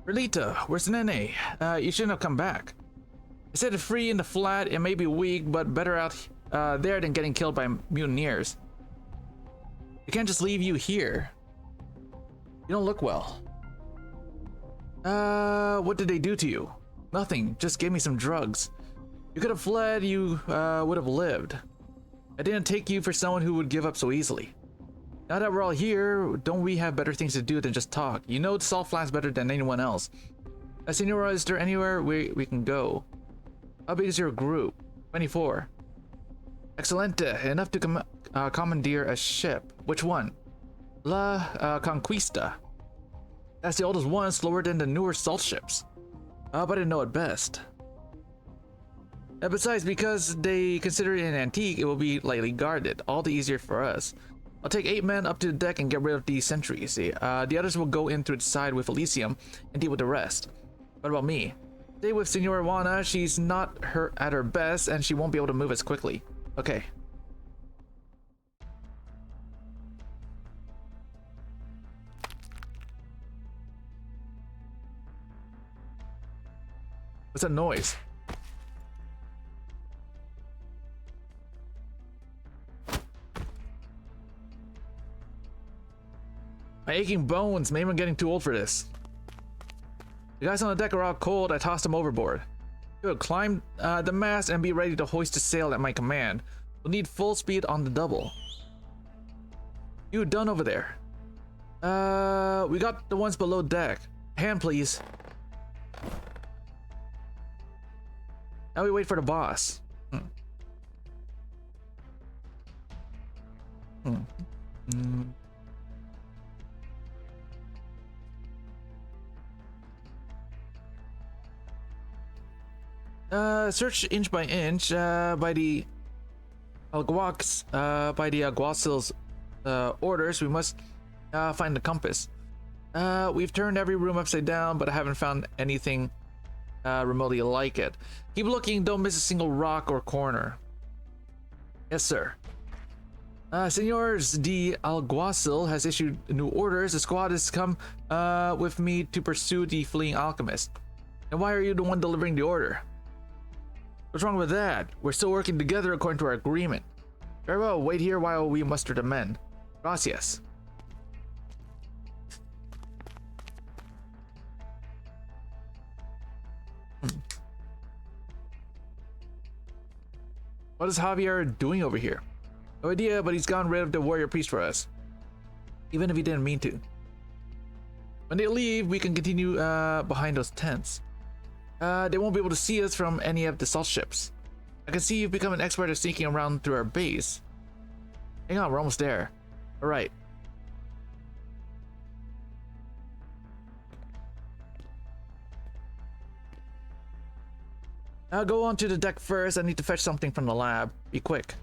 Relita, where's Nene? You shouldn't have come back. I said it free in the flat. It may be weak, but better out there than getting killed by mutineers. I can't just leave you here. You don't look well. What did they do to you? Nothing, just gave me some drugs. You could have fled, you would have lived. I didn't take you for someone who would give up so easily. Now that we're all here, don't we have better things to do than just talk? You know Salt Flats better than anyone else. Senora, is there anywhere we can go? How big is your group? 24. Excelente, enough to commandeer a ship. Which one? La Conquista. That's the oldest one, slower than the newer salt ships. But I didn't know it best. Besides, because they consider it an antique, it will be lightly guarded, all the easier for us. I'll take 8 men up to the deck and get rid of these sentries. The others will go in through the side with Elysium and deal with the rest. What about me? Stay with Senora Juana. She's not at her best and she won't be able to move as quickly. Okay. What's that noise? My aching bones. Maybe I'm getting too old for this. The guys on the deck are all cold. I tossed them overboard. Good. Climb the mast and be ready to hoist the sail at my command. We'll need full speed on the double. You done over there? We got the ones below deck. Hand, please. Now we wait for the boss. Search inch by inch by the Alguacil's orders. We must find the compass. We've turned every room upside down, but I haven't found anything remotely like it. Keep looking, don't miss a single rock or corner. Yes, sir. Senors, the Alguacil has issued new orders. The squad has come with me to pursue the fleeing alchemist. And why are you the one delivering the order? What's wrong with that? We're still working together according to our agreement. Very well, wait here while we muster the men. Gracias. What is Javier doing over here? No idea, but he's gotten rid of the warrior priest for us. Even if he didn't mean to. When they leave, we can continue behind those tents. They won't be able to see us from any of the salt ships. I can see you've become an expert at sneaking around through our base. Hang on, we're almost there. Alright. Now go onto the deck first. I need to fetch something from the lab. Be quick.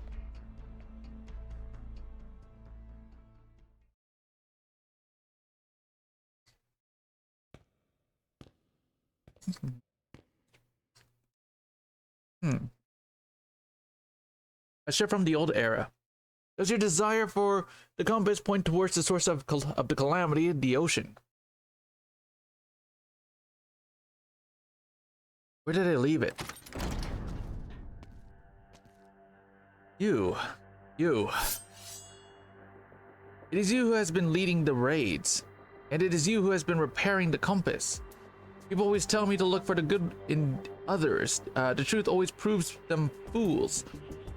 A ship from the old era. Does your desire for the compass point towards the source of the calamity, the ocean? Where did I leave it? You. It is you who has been leading the raids, and it is you who has been repairing the compass. People always tell me to look for the good in others. The truth always proves them fools.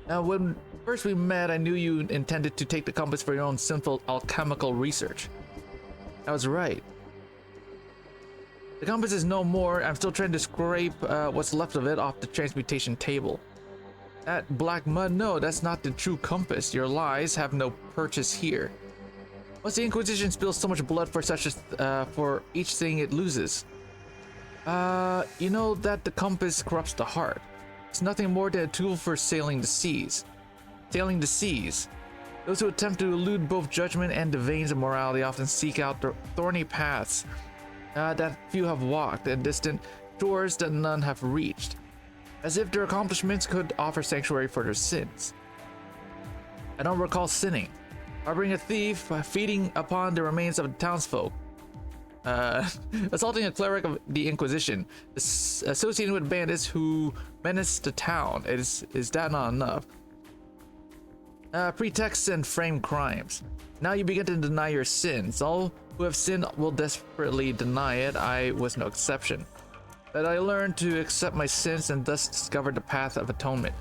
Now, when first we met, I knew you intended to take the compass for your own sinful alchemical research. I was right. The compass is no more. I'm still trying to scrape what's left of it off the transmutation table. That black mud, no, that's not the true compass. Your lies have no purchase here. Once the Inquisition spills so much blood for for each thing it loses. You know that the compass corrupts the heart. It's nothing more than a tool for sailing the seas. Sailing the seas. Those who attempt to elude both judgment and the veins of morality often seek out the thorny paths that few have walked and distant shores that none have reached, as if their accomplishments could offer sanctuary for their sins. I don't recall sinning, harboring a thief, feeding upon the remains of the townsfolk, assaulting a cleric of the Inquisition, associating with bandits who menace the town. Is that not enough? Pretexts and framed crimes. Now you begin to deny your sins. All who have sinned will desperately deny it. I was no exception. But I learned to accept my sins and thus discovered the path of atonement.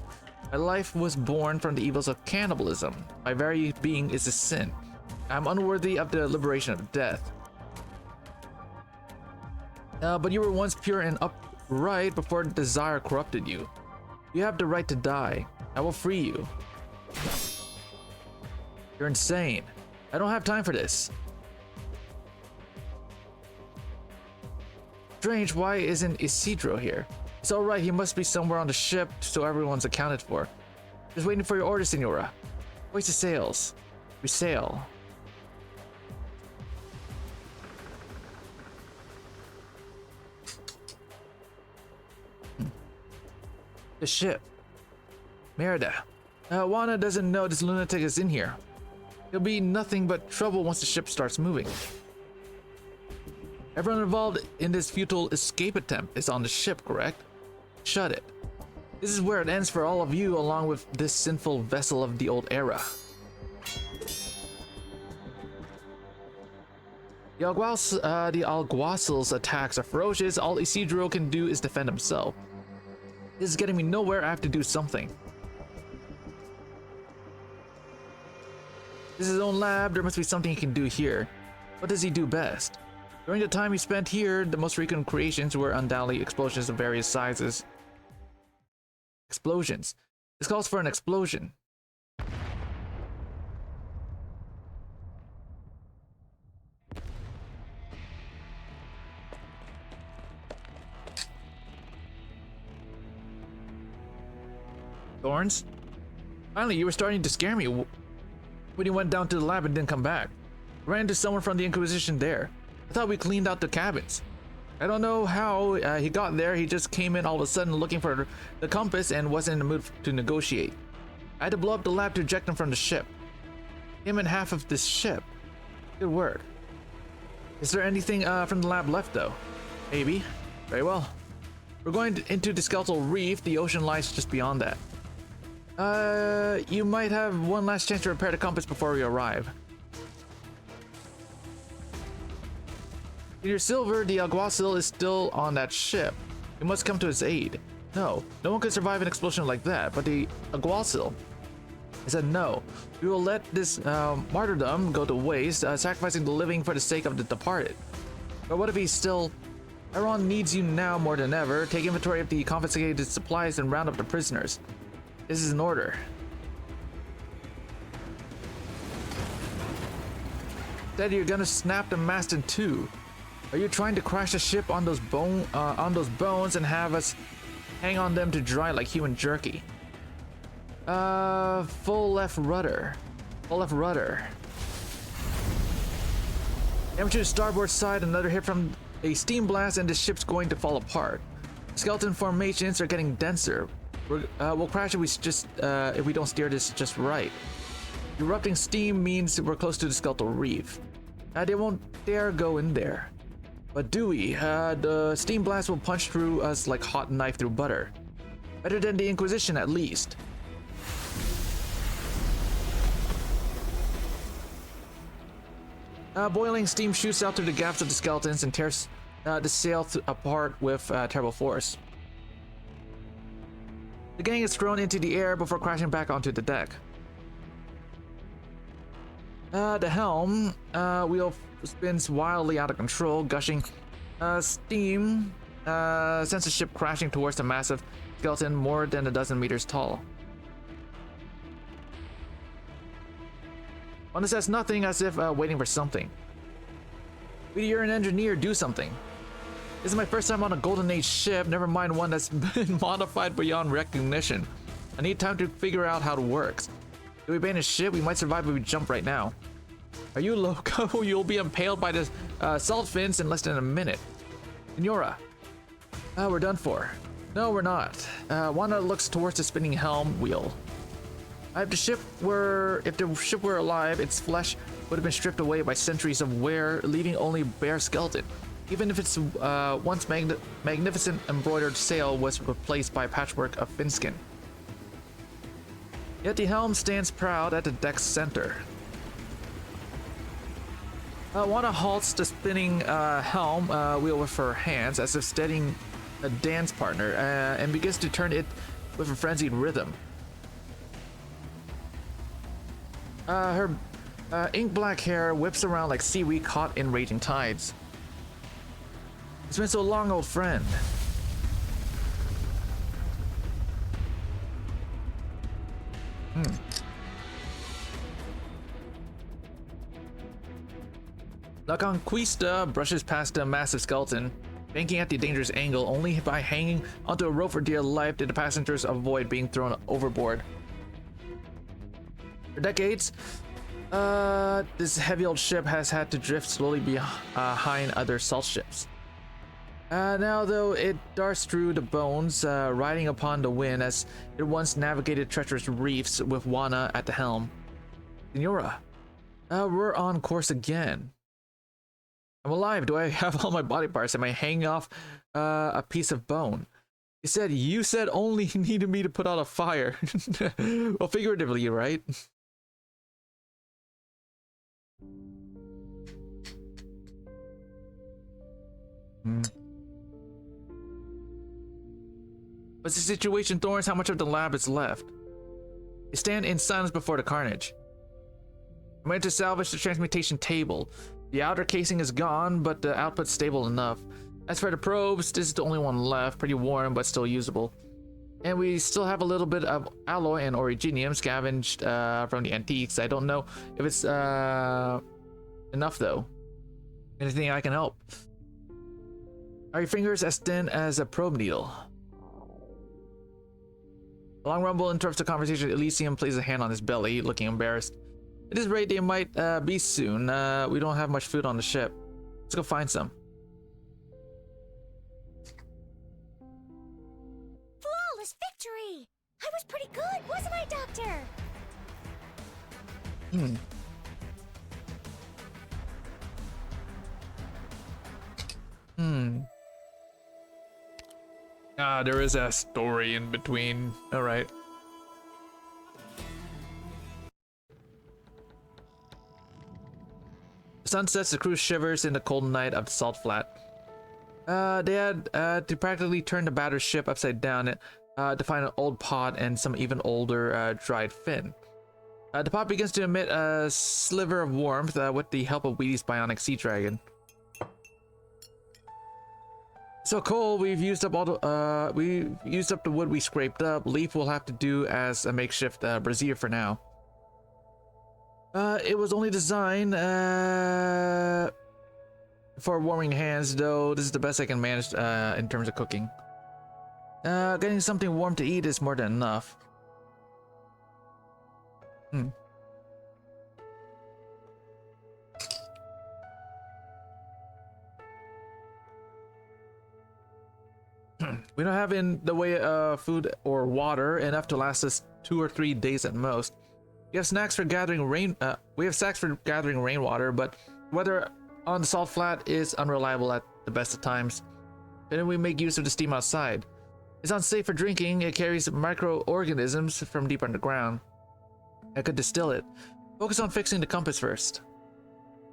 My life was born from the evils of cannibalism. My very being is a sin. I am unworthy of the liberation of death. But you were once pure and upright before desire corrupted you. You have the right to die. I will free you. You're insane. I don't have time for this. Strange, why isn't Isidro here? It's alright, he must be somewhere on the ship, so everyone's accounted for. Just waiting for your order, Senora. Hoist the sails. We sail. The ship. Merida. Juana doesn't know this lunatic is in here. He'll be nothing but trouble once the ship starts moving. Everyone involved in this futile escape attempt is on the ship, correct? Shut it. This is where it ends for all of you, along with this sinful vessel of the old era. The Alguacil's attacks are ferocious. All Isidro can do is defend himself. This is getting me nowhere. I have to do something. This is his own lab. There must be something he can do here. What does he do best? During the time he spent here, the most frequent creations were undoubtedly explosions of various sizes. Explosions. This calls for an explosion. Thorns? Finally, you were starting to scare me when you went down to the lab and didn't come back. I ran into someone from the Inquisition there. I thought we cleaned out the cabins. I don't know how he got there. He just came in all of a sudden looking for the compass and wasn't in the mood to negotiate. I had to blow up the lab to eject him from the ship. Him and half of this ship. Good work. Is there anything from the lab left though? Maybe. Very well. We're going into the skeletal reef. The ocean lies just beyond that. You might have one last chance to repair the compass before we arrive. Peter Silver, the Alguacil, is still on that ship. We must come to his aid. No one could survive an explosion like that, but the Alguacil. I said no. We will let this martyrdom go to waste, sacrificing the living for the sake of the departed. But what if he's still... Iron needs you now more than ever. Take inventory of the confiscated supplies and round up the prisoners. This is an order. Said you're gonna snap the mast in two. Are you trying to crash the ship on those bones and have us hang on them to dry like human jerky? Full left rudder. Full left rudder. Damage to the starboard side. Another hit from a steam blast and the ship's going to fall apart. Skeleton formations are getting denser. We'll crash if we don't steer this just right. Erupting steam means we're close to the skeletal reef. They won't dare go in there. But do we? The steam blast will punch through us like hot knife through butter. Better than the Inquisition, at least. Boiling steam shoots out through the gaps of the skeletons and tears to sail apart with terrible force. The gang is thrown into the air before crashing back onto the deck. The helm wheel spins wildly out of control, gushing steam, sends the ship crashing towards the massive skeleton more than a dozen meters tall. Wanda says nothing, as if waiting for something. You're an engineer, do something. This is my first time on a Golden Age ship, never mind one that's been modified beyond recognition. I need time to figure out how it works. If we abandon ship, we might survive if we jump right now. Are you loco? You'll be impaled by the salt fins in less than a minute. Senora. We're done for. No, we're not. Wanda looks towards the spinning helm wheel. If the ship were alive, its flesh would have been stripped away by centuries of wear, leaving only bare skeleton. Even if its once magnificent embroidered sail was replaced by a patchwork of fin skin. Yet the helm stands proud at the deck's center. Wanda halts the spinning helm wheel with her hands as if steadying a dance partner, and begins to turn it with a frenzied rhythm. Her ink black hair whips around like seaweed caught in raging tides. It's been so long, old friend. La Conquista brushes past a massive skeleton, banking at the dangerous angle. Only by hanging onto a rope for dear life did the passengers avoid being thrown overboard. For decades, this heavy old ship has had to drift slowly behind other salt ships. Now, though, it darts through the bones, riding upon the wind as it once navigated treacherous reefs with Wanda at the helm. Senora, we're on course again. I'm alive. Do I have all my body parts? Am I hanging off a piece of bone? You said only needed me to put out a fire. Well, figuratively, right? What's the situation, Thorns? How much of the lab is left? They stand in silence before the carnage. I'm ready to salvage the transmutation table. The outer casing is gone, but the output's stable enough. As for the probes, this is the only one left, pretty worn but still usable. And we still have a little bit of alloy and originium scavenged from the antiques. I don't know if it's enough though. Anything I can help? Are your fingers as thin as a probe needle? A long rumble interrupts the conversation. Elysium places a hand on his belly, looking embarrassed. At this rate, they might be soon. We don't have much food on the ship. Let's go find some. Flawless victory! I was pretty good, wasn't I, Doctor? There is a story in between. All right. The sun sets, the crew shivers in the cold night of the salt flat. They had to practically turn the battered ship upside down to find an old pod and some even older dried fin. The pod begins to emit a sliver of warmth with the help of Wheaty's bionic sea dragon. So Cole, we've used up the wood we scraped up. Leaf will have to do as a makeshift brazier for now. It was only designed for warming hands, though this is the best I can manage in terms of cooking. Getting something warm to eat is more than enough. We don't have in the way of food or water enough to last us 2 or 3 days at most. We have snacks for gathering rainwater, but weather on the salt flat is unreliable at the best of times. Then we make use of the steam outside. It's unsafe for drinking. It carries microorganisms from deep underground. I could distill it. Focus on fixing the compass first.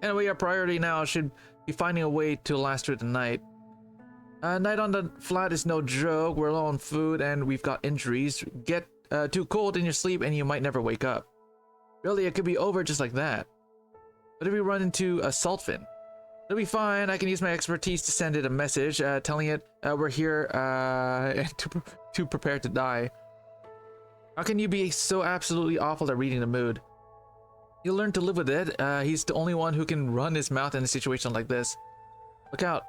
Anyway, our priority now should be finding a way to last through the night. Night on the flat is no joke. We're low on food and we've got injuries. Get too cold in your sleep and you might never wake up. Really, it could be over just like that. What if we run into a saltfin? It'll be fine. I can use my expertise to send it a message telling it we're here to prepare to die. How can you be so absolutely awful at reading the mood? You'll learn to live with it. He's the only one who can run his mouth in a situation like this. Look out.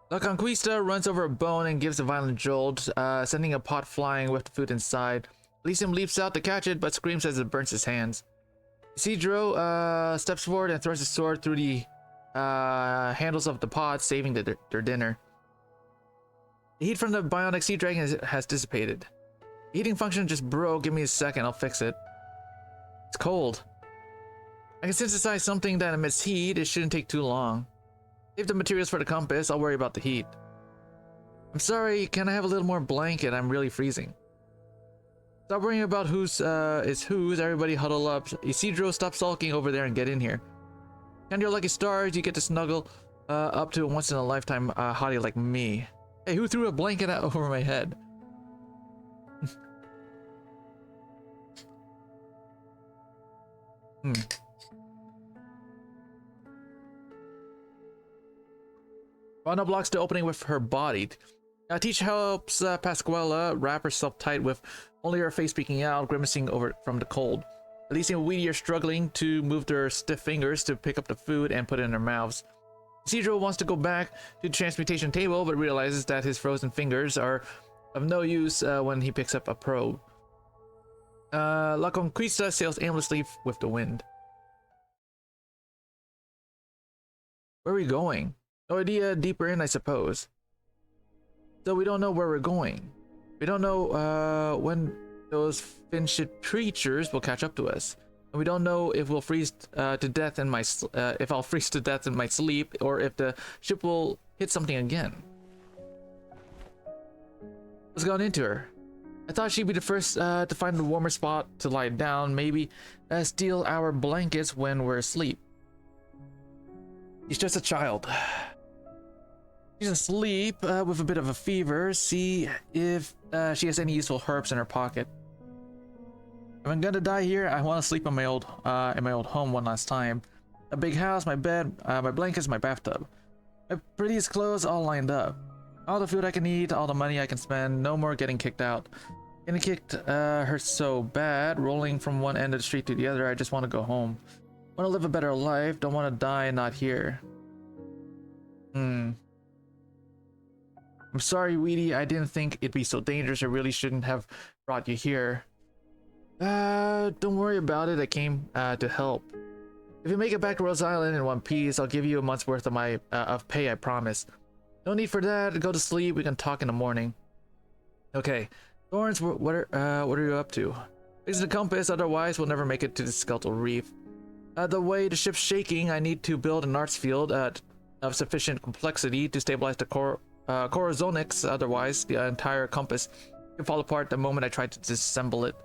La Conquista runs over a bone and gives a violent jolt, sending a pot flying with the food inside. Elysium leaps out to catch it, but screams as it burns his hands. Isidro steps forward and throws his sword through the handles of the pot, saving their dinner. The heat from the bionic sea dragon has dissipated. The heating function just broke. Give me a second, I'll fix it. It's cold. I can synthesize something that emits heat. It shouldn't take too long. Save the materials for the compass. I'll worry about the heat. I'm sorry, can I have a little more blanket? I'm really freezing. Stop worrying about who's is whose. Everybody huddle up. Isidro, stop sulking over there and get in here. Count your lucky stars. You get to snuggle up to a once-in-a-lifetime hottie like me. Hey, who threw a blanket out over my head? Rhonda blocks the opening with her body. Teach helps Pasquella wrap herself tight with only her face peeking out, grimacing over from the cold. Alicia and Weedy are struggling to move their stiff fingers to pick up the food and put it in their mouths. Isidro wants to go back to the transmutation table, but realizes that his frozen fingers are of no use when he picks up a probe. La Conquista sails aimlessly with the wind. Where are we going? No idea. Deeper in, I suppose. So we don't know where we're going. We don't know when those fin-shit creatures will catch up to us. And we don't know if we'll freeze to death in my if I'll freeze to death in my sleep, or if the ship will hit something again. What's gone into her? I thought she'd be the first to find a warmer spot to lie down, maybe steal our blankets when we're asleep. She's just a child. She's asleep with a bit of a fever. See if she has any useful herbs in her pocket. If I'm gonna die here, I want to sleep in my old home one last time. A big house, my bed, my blankets, my bathtub. My prettiest clothes all lined up. All the food I can eat, all the money I can spend. No more getting kicked out. Getting kicked hurts so bad. Rolling from one end of the street to the other. I just want to go home. Want to live a better life. Don't want to die not here. I'm sorry, Weedy. I didn't think it'd be so dangerous. I really shouldn't have brought you here. Don't worry about it. I came to help. If you make it back to Rose Island in one piece, I'll give you a month's worth of my pay. I promise. No need for that. Go to sleep. We can talk in the morning. Okay. Thorns, what are you up to? Fix the compass. Otherwise, we'll never make it to the skeletal reef. The way the ship's shaking, I need to build an arts field of sufficient complexity to stabilize the corazonics. Otherwise, the entire compass could fall apart the moment I try to disassemble it.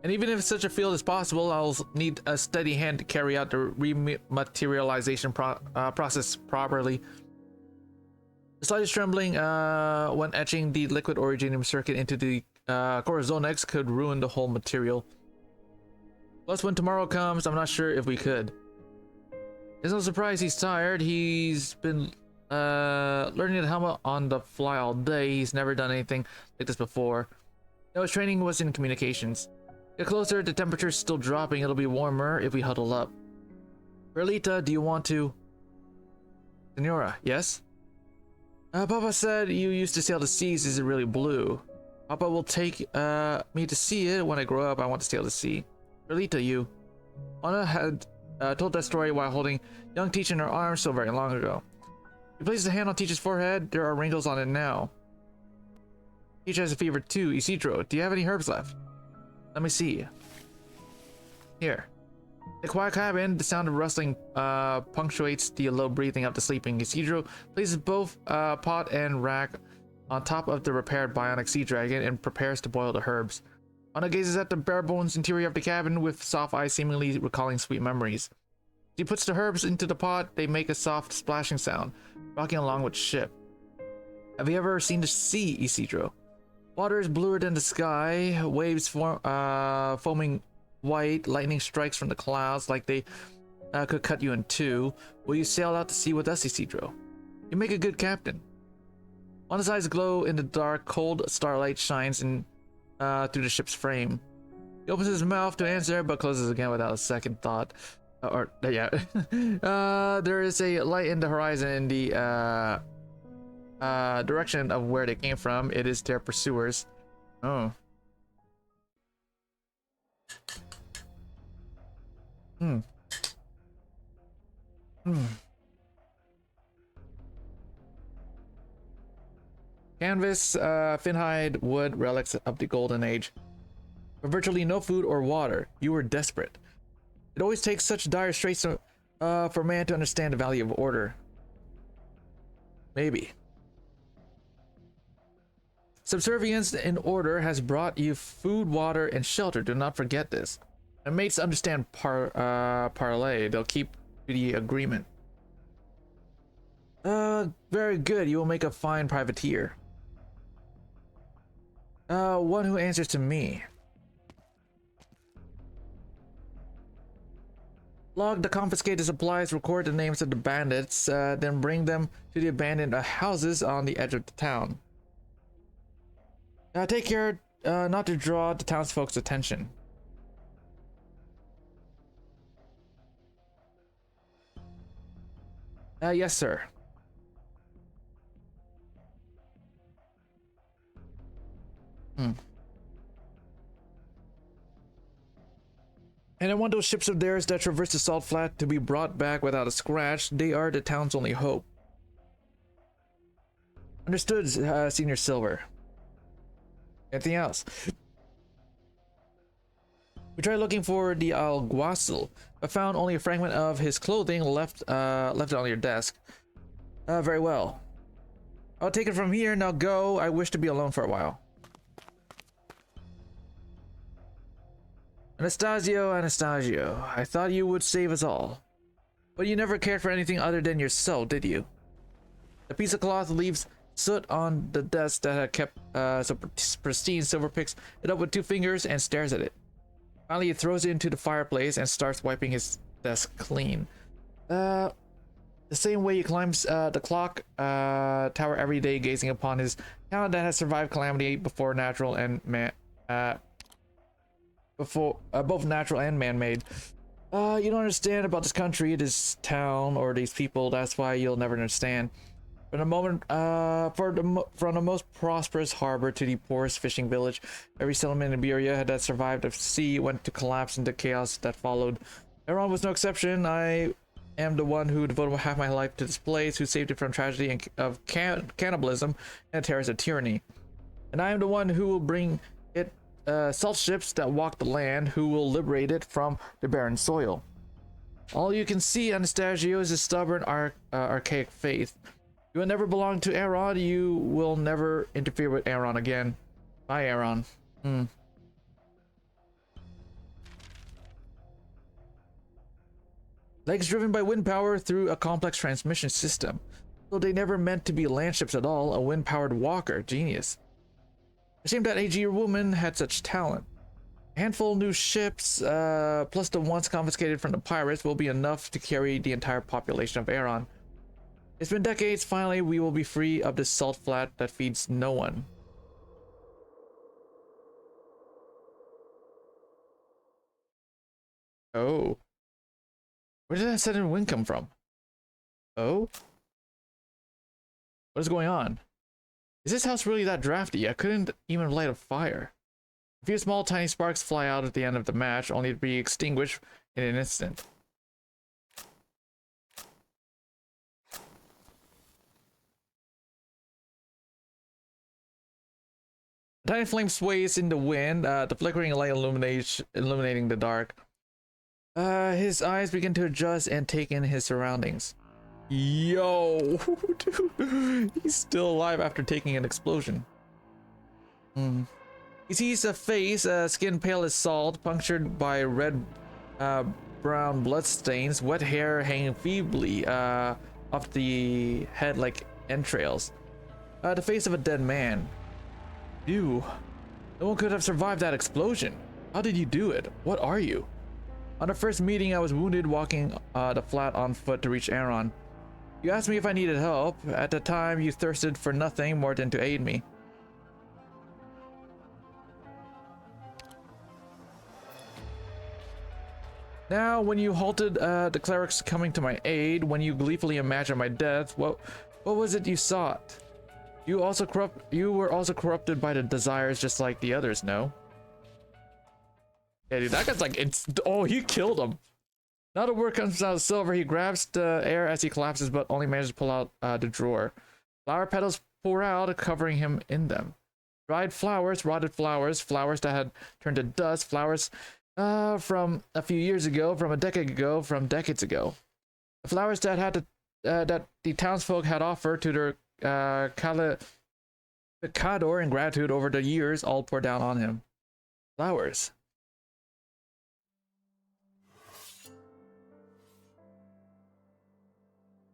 And even if such a field is possible, I'll need a steady hand to carry out the rematerialization process properly. The slightest trembling when etching the liquid originium circuit into the corazonics could ruin the whole material. Plus, when tomorrow comes, I'm not sure if we could. It's no surprise he's tired. He's been learning the helmet on the fly all day. He's never done anything like this before. No, his training was in communications. Get closer, the temperature's still dropping. It'll be warmer if we huddle up. Perlita, do you want to? Senora, yes? Papa said you used to sail the seas. Is it really blue? Papa will take me to see it when I grow up. I want to sail the sea. Perlita, you. Anna had told that story while holding young Teach in her arms so very long ago. He places a hand on Teach's forehead. There are wrinkles on it now. Teach has a fever too. Isidro, do you have any herbs left? Let me see. Here. In the quiet cabin, the sound of rustling punctuates the low breathing of the sleeping Isidro. Places both pot and rack on top of the repaired bionic sea dragon and prepares to boil the herbs. Anna gazes at the bare bones interior of the cabin with soft eyes seemingly recalling sweet memories. She puts the herbs into the pot. They make a soft splashing sound, rocking along with the ship. Have you ever seen the sea, Isidro? Water is bluer than the sky, waves foaming white, lightning strikes from the clouds like they could cut you in two. Will you sail out to sea with us, Isidro? You make a good captain. Anna's eyes glow in the dark, cold starlight shines in through the ship's frame. He opens his mouth to answer, but closes again without a second thought. There is a light in the horizon in the direction of where they came from. It is their pursuers. Oh. Canvas, fin-hide, wood, relics of the Golden Age. With virtually no food or water, you were desperate. It always takes such dire straits for man to understand the value of order. Maybe. Subservience in order has brought you food, water, and shelter. Do not forget this. And mates understand parlay. They'll keep to the agreement. Very good. You will make a fine privateer. One who answers to me. Log the confiscated supplies, record the names of the bandits, then bring them to the abandoned houses on the edge of the town. Take care not to draw the townsfolk's attention. Yes, sir. And I want those ships of theirs that traverse the salt flat to be brought back without a scratch. They are the town's only hope. Understood, Senior Silver. Anything else? We tried looking for the alguacil, but found only a fragment of his clothing left it on your desk. Very well. I'll take it from here. Now go. I wish to be alone for a while. Anastasio, I thought you would save us all. But you never cared for anything other than yourself, did you? The piece of cloth leaves soot on the desk that had kept so pristine. Silver picks it up with 2 fingers and stares at it. Finally, he throws it into the fireplace and starts wiping his desk clean. The same way he climbs the clock tower every day, gazing upon his town that has survived calamity before natural and both natural and man-made. You don't understand about this country, this town, or these people. That's why you'll never understand. From the moment, from the most prosperous harbor to the poorest fishing village, every settlement in Iberia that survived the sea went to collapse into chaos that followed. Iran was no exception. I am the one who devoted half my life to this place, who saved it from tragedy and of cannibalism and terrors of tyranny. And I am the one who will bring it salt ships that walk the land, who will liberate it from the barren soil. All you can see, Anastasio, is a stubborn archaic faith. You will never belong to Aaron. You will never interfere with Aaron again. Bye, Aaron. Legs driven by wind power through a complex transmission system. So they never meant to be land ships at all. A wind-powered walker. Genius. It seemed that AG woman had such talent. A handful of new ships, plus the ones confiscated from the pirates, will be enough to carry the entire population of Aaron. It's been decades. Finally, we will be free of this salt flat that feeds no one. Oh. Where did that sudden wind come from? Oh? What is going on? Is this house really that drafty? I couldn't even light a fire. A few small tiny sparks fly out at the end of the match, only to be extinguished in an instant. A tiny flame sways in the wind, the flickering light illuminating the dark. His eyes begin to adjust and take in his surroundings. Yo, dude, he's still alive after taking an explosion. He sees a face, skin pale as salt, punctured by red, brown bloodstains, wet hair hanging feebly off the head like entrails. The face of a dead man. You. No one could have survived that explosion. How did you do it? What are you? On our first meeting, I was wounded walking the flat on foot to reach Aaron. You asked me if I needed help. At the time, you thirsted for nothing more than to aid me. Now, when you halted the clerics coming to my aid, when you gleefully imagined my death, what was it you sought? You were also corrupted by the desires just like the others, no? Yeah, dude, that guy's like, oh, he killed him. Now the word comes out of silver. He grabs the air as he collapses, but only manages to pull out the drawer. Flower petals pour out, covering him in them. Dried flowers, rotted flowers, flowers that had turned to dust, flowers from a few years ago, from a decade ago, from decades ago. The flowers that that the townsfolk had offered to their Cador in gratitude over the years all poured down on him. Flowers.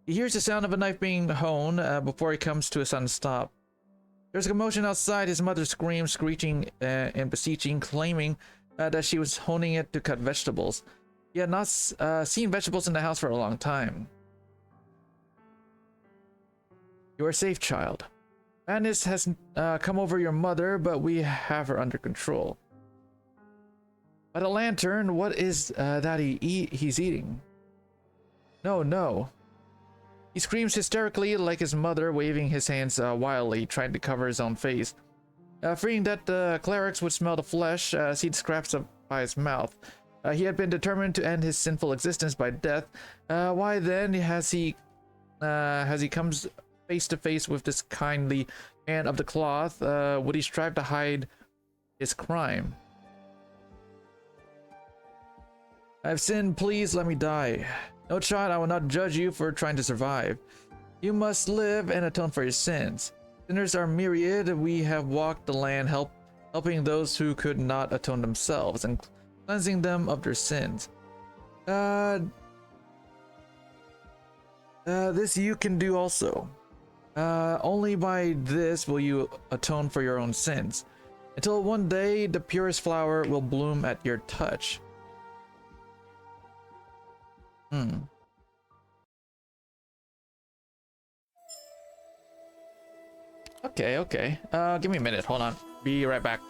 He hears the sound of a knife being honed before he comes to a sudden stop. There's a commotion outside. His mother screams, screeching and beseeching, claiming that she was honing it to cut vegetables. He had not seen vegetables in the house for a long time. You are safe, child. Madness has come over your mother, but we have her under control. By the lantern, what is that he's eating? No. He screams hysterically like his mother, waving his hands wildly, trying to cover his own face. Fearing that the clerics would smell the flesh, seed scraps up by his mouth. He had been determined to end his sinful existence by death. Why then has he comes face to face with this kindly man of the cloth? Would he strive to hide his crime? I've sinned, please let me die. No, child, I will not judge you for trying to survive. You must live and atone for your sins. Sinners are myriad. We have walked the land helping those who could not atone themselves and cleansing them of their sins. This you can do also. Only by this will you atone for your own sins, until one day the purest flower will bloom at your touch. Okay. Give me a minute. Hold on. Be right back.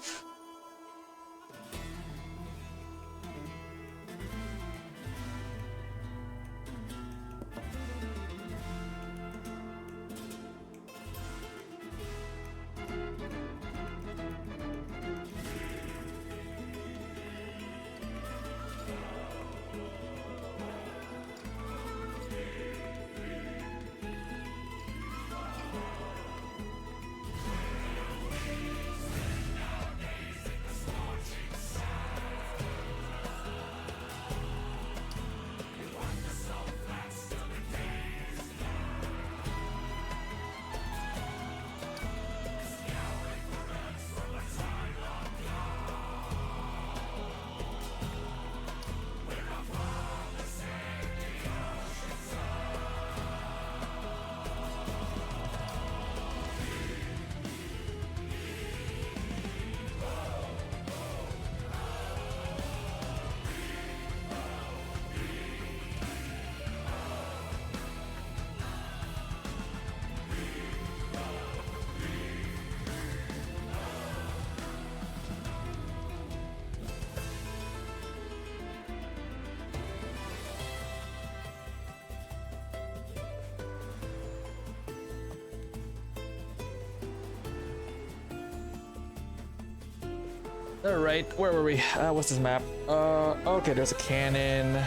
Alright, where were we? What's this map? Okay, there's a cannon.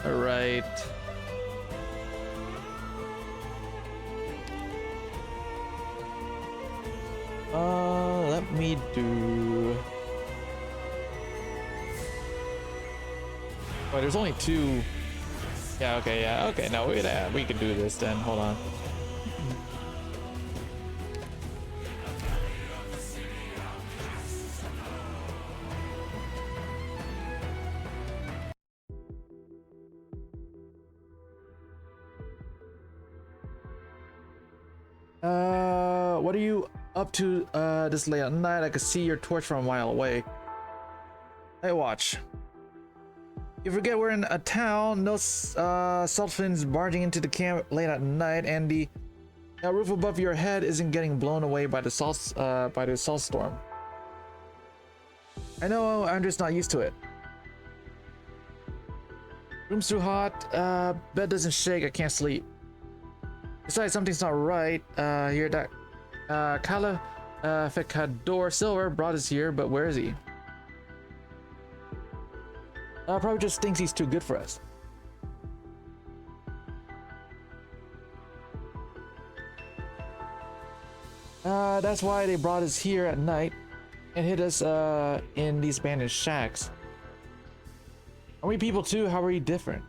Alright. Let me do... Oh, there's only 2. Yeah, okay, yeah, okay. No, we can do this then. Hold on. What are you up to this late at night? I could see your torch from a mile away. Hey, watch. You forget we're in a town. No salt fins barging into the camp late at night, and the roof above your head isn't getting blown away by the salt storm. I know, I'm just not used to it. Room's too hot. Bed doesn't shake. I can't sleep. Besides, something's not right. Here, that Fekador Silver brought us here, but where is he? Probably just thinks he's too good for us. That's why they brought us here at night and hid us in these abandoned shacks. Are we people too? How are we different?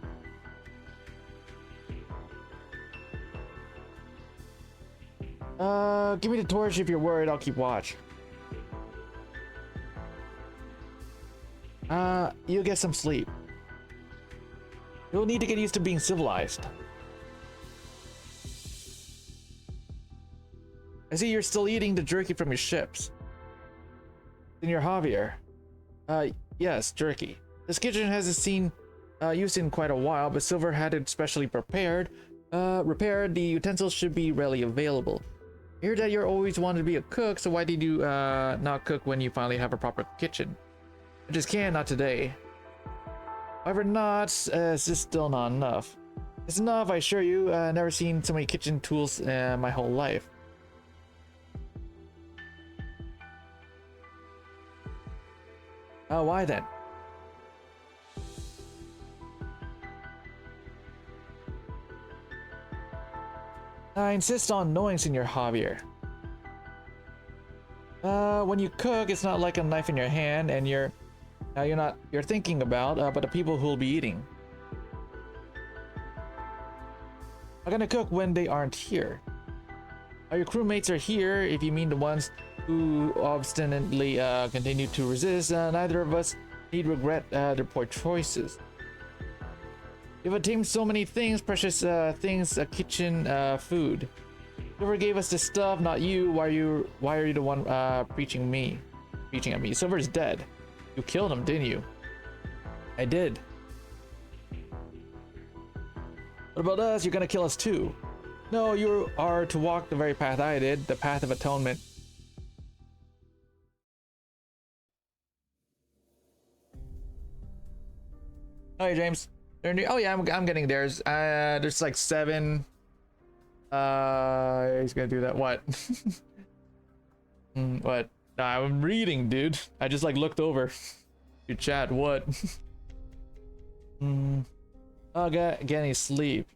Give me the torch if you're worried. I'll keep watch. You'll get some sleep. You'll need to get used to being civilized. I see you're still eating the jerky from your ships. In your Javier. Yes, jerky. This kitchen hasn't seen use in quite a while, but Silver had it specially prepared. Repaired, the utensils should be readily available. I hear that you're always wanted to be a cook, so why did you not cook when you finally have a proper kitchen? I just can't, not today. However, it's just still not enough. It's enough, I assure you. Never seen so many kitchen tools my whole life. Why then? I insist on knowing, Senor Javier. When you cook, it's not like a knife in your hand, and you're thinking about, but the people who'll be eating. I'm gonna cook when they aren't here. Your crewmates are here, if you mean the ones who obstinately continue to resist. Neither of us need regret their poor choices. You've attained so many things, precious things, kitchen, food. Silver gave us this stuff, not you. Why are you the one preaching at me? Silver's dead. You killed him, didn't you? I did. What about us? You're gonna kill us too. No, you are to walk the very path I did, the path of atonement. Oh, hey, James. Oh yeah, I'm getting there. There's like 7. He's gonna do that. What? What? Nah, I'm reading, dude. I just like looked over. Your chat. What? Oh, get any sleep?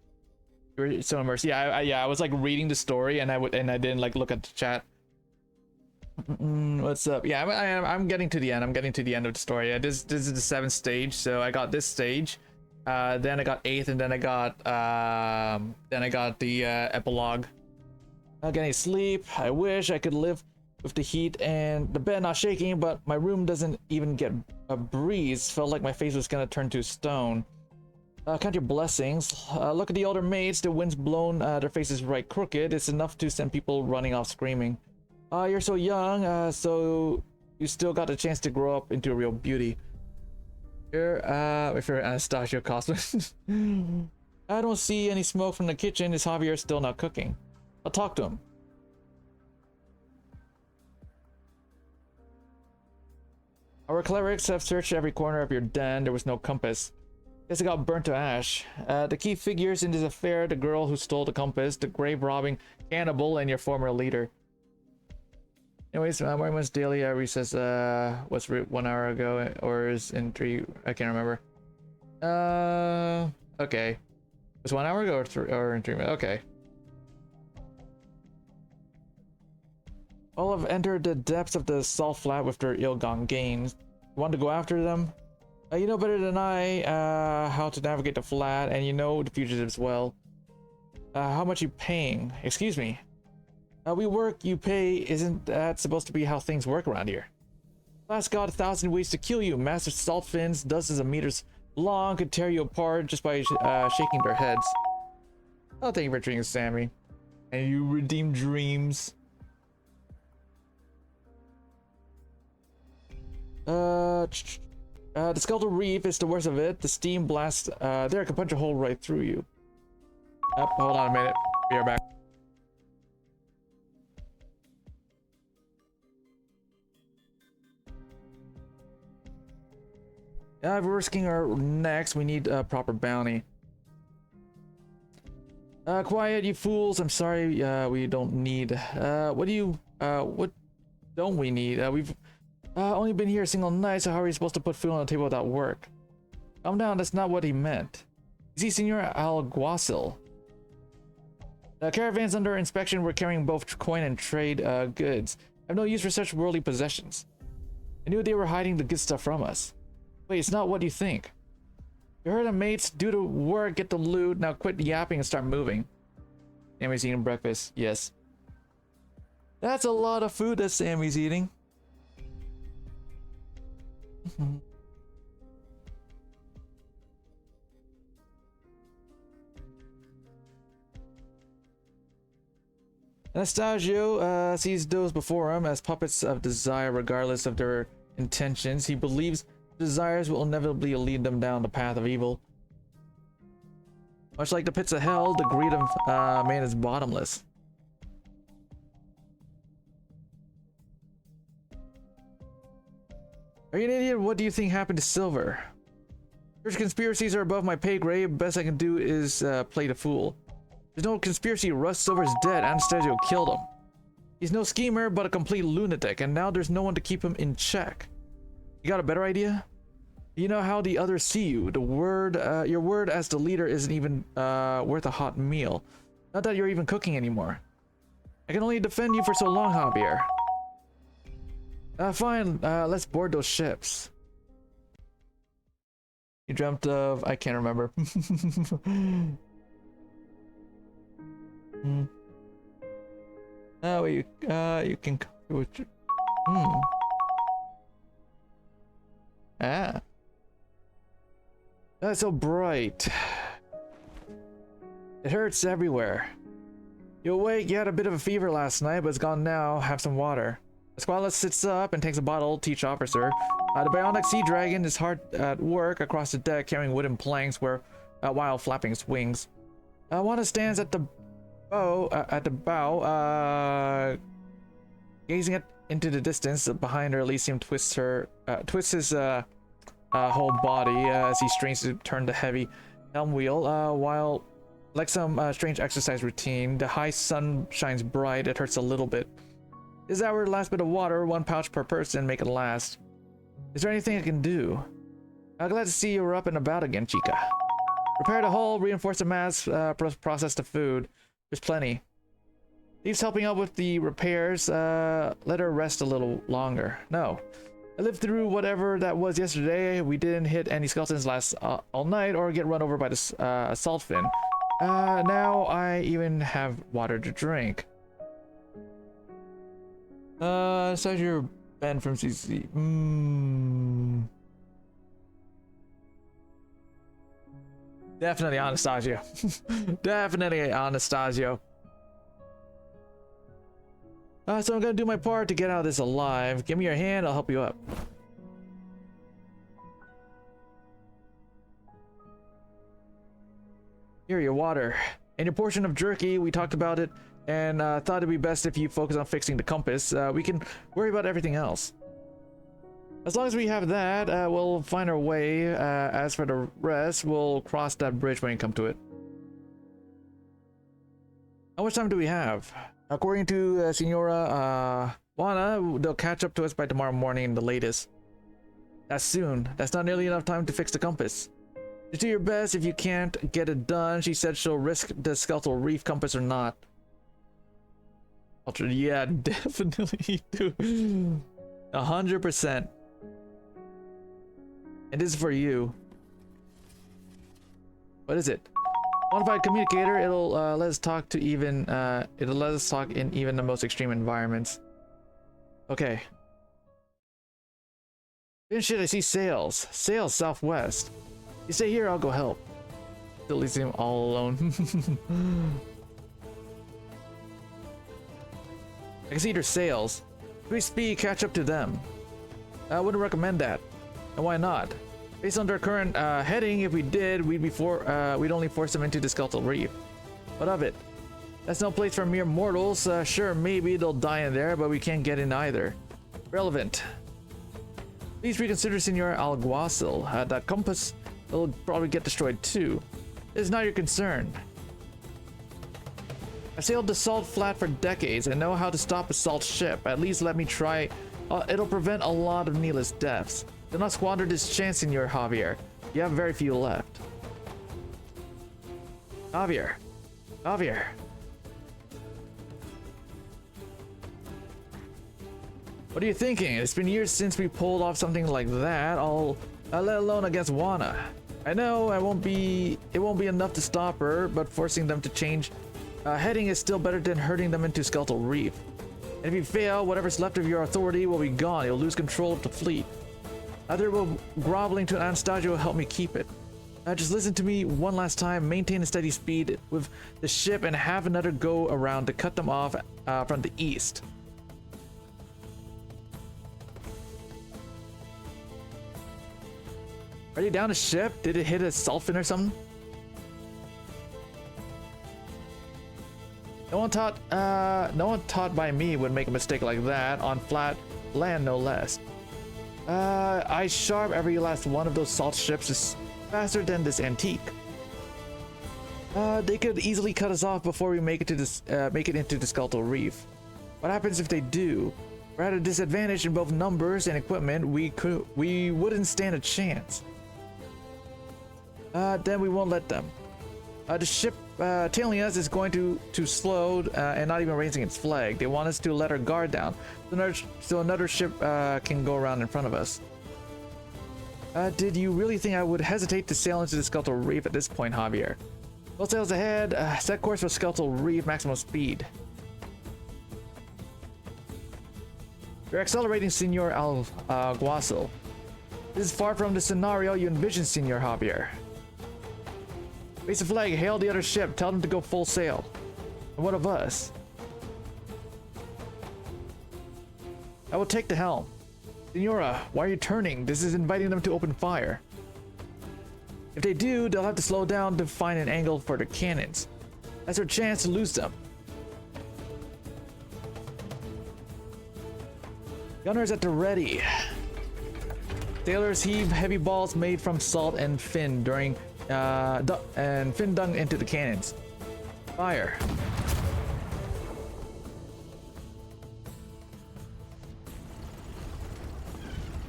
You're so immersed. Yeah, I was like reading the story, and I didn't like look at the chat. What's up? Yeah, I'm getting to the end. I'm getting to the end of the story. Yeah, this is the 7th stage. So I got this stage. Then I got 8th, and then I got the epilogue. Not getting sleep. I wish I could live with the heat and the bed not shaking, but my room doesn't even get a breeze. Felt like my face was gonna turn to stone. Count your blessings. Look at the older mates. The wind's blown their faces right crooked. It's enough to send people running off screaming. You're so young, so you still got a chance to grow up into a real beauty. Here, if you're Anastasia Cosmos. I don't see any smoke from the kitchen. Is Javier still not cooking? I'll talk to him. Our clerics have searched every corner of your den. There was no compass. Guess it got burnt to ash. The key figures in this affair: the girl who stole the compass, the grave-robbing cannibal, and your former leader. Anyways, Mormon's daily recess was 1 hour ago, or is in 3? I can't remember. Okay. It was 1 hour ago or in 3 minutes. Okay. All have entered the depths of the salt flat with their ill-gone gains. You want to go after them? You know better than I how to navigate the flat, and you know the fugitives well. How much you paying? Excuse me. We work, you pay. Isn't that supposed to be how things work around here? Last got 1,000 ways to kill you. Massive salt fins, dozens of meters long, could tear you apart just by shaking their heads. Oh, thank you for drinking, Sammy. And you redeem dreams. The skeletal reef is the worst of it. The steam blast there can punch a hole right through you. Hold on a minute. Be right back. If we're risking our necks, we need a proper bounty. Quiet, you fools. I'm sorry, we don't need. What don't we need? We've only been here a single night, so how are we supposed to put food on the table without work? Calm down, that's not what he meant. Is he Senor Alguacil? The caravans under inspection were carrying both coin and trade goods. I have no use for such worldly possessions. I knew they were hiding the good stuff from us. Wait, it's not what you think. You heard them, mates. Do the work, get the loot. Now quit yapping and start moving. Sammy's eating breakfast. Yes. That's a lot of food that Sammy's eating. Anastasio sees those before him as puppets of desire regardless of their intentions. He believes desires will inevitably lead them down the path of evil. Much like the pits of hell, the greed of man is bottomless. Are you an idiot? What do you think happened to Silver? Church conspiracies are above my pay grade. Best I can do is play the fool. There's no conspiracy. Russ Silver's dead. Anastasio killed him. He's no schemer, but a complete lunatic, and now there's no one to keep him in check. You got a better idea? You know how the others see you. The word, your word as the leader isn't even worth a hot meal. Not that you're even cooking anymore. I can only defend you for so long, Javier. Fine, let's board those ships. You dreamt of... I can't remember. Oh, you can... Ah. That's so bright. It hurts everywhere. You awake? You had a bit of a fever last night, but it's gone now. Have some water. The squalus sits up and takes a bottle to each officer. The bionic sea dragon is hard at work across the deck, carrying wooden planks while flapping its wings. Wanda stands at the bow, gazing into the distance. Behind her, Elysium twists his whole body as he strains to turn the heavy helm wheel. While, like some strange exercise routine, the high sun shines bright. It hurts a little bit. This is our last bit of water, 1 pouch per person, make it last. Is there anything I can do? I'm glad to see you're up and about again, Chica. Repair the hull, reinforce the mast, process the food. There's plenty. Leaves helping out with the repairs. Let her rest a little longer. No. I lived through whatever that was yesterday. We didn't hit any skeletons last all night or get run over by the salt fin. Now I even have water to drink. Says you're Ben from CC. Definitely Anastasio. Definitely Anastasio. So I'm gonna do my part to get out of this alive. Give me your hand, I'll help you up. Here, your water. And your portion of jerky, we talked about it, and thought it'd be best if you focus on fixing the compass. We can worry about everything else. As long as we have that, we'll find our way. As for the rest, we'll cross that bridge when we come to it. How much time do we have? According to Senora Juana, they'll catch up to us by tomorrow morning, the latest. That's soon. That's not nearly enough time to fix the compass. Just do your best. If you can't get it done, she said she'll risk the skeletal reef compass or not. Yeah, definitely do. 100%. And this is for you. What is it? Modified communicator. It'll let us talk to even. It'll let us talk in even the most extreme environments. Okay. Then shit, I see sails. Sails southwest. You stay here, I'll go help. Still leaves him all alone. I can see their sails. If we speed, catch up to them. I wouldn't recommend that. And why not? Based on their current heading, if we did, we'd only force them into the Skeletal Reef. What of it? That's no place for mere mortals. Sure, maybe they'll die in there, but we can't get in either. Relevant. Please reconsider, Senor Alguacil. That compass will probably get destroyed too. It's not your concern. I've sailed the salt flat for decades and know how to stop a salt ship. At least let me try. It'll prevent a lot of needless deaths. Do not squander this chance, Senor Javier. You have very few left. Javier. Javier. What are you thinking? It's been years since we pulled off something like that, let alone against Juana. I know it won't be enough to stop her, but forcing them to change heading is still better than herding them into Skeletal Reef. And if you fail, whatever's left of your authority will be gone. You'll lose control of the fleet. Either will groveling to Anastasia will help me keep it. Just listen to me one last time. Maintain a steady speed with the ship and have another go around to cut them off from the east. Are you down a ship? Did it hit a sulfin or something? No one taught by me would make a mistake like that on flat land, no less. I sharp every last one of those salt ships is faster than this antique. They could easily cut us off before we make it into the Skeletal Reef. What happens if they do? We're at a disadvantage in both numbers and equipment. We wouldn't stand a chance. Then we won't let them. The ship tailing us is going to slow and not even raising its flag. They want us to let our guard down, so another ship can go around in front of us. Did you really think I would hesitate to sail into the Skeletal Reef at this point, Javier? Full sails ahead. Set course for Skeletal Reef, maximum speed. You're accelerating, Senor Alguacil. This is far from the scenario you envisioned, Senor Javier. Raise the flag, hail the other ship, tell them to go full sail. And what of us? I will take the helm. Senora, why are you turning? This is inviting them to open fire. If they do, they'll have to slow down to find an angle for their cannons. That's our chance to lose them. Gunners at the ready. Sailors heave heavy balls made from salt and fin dung into the cannons. Fire.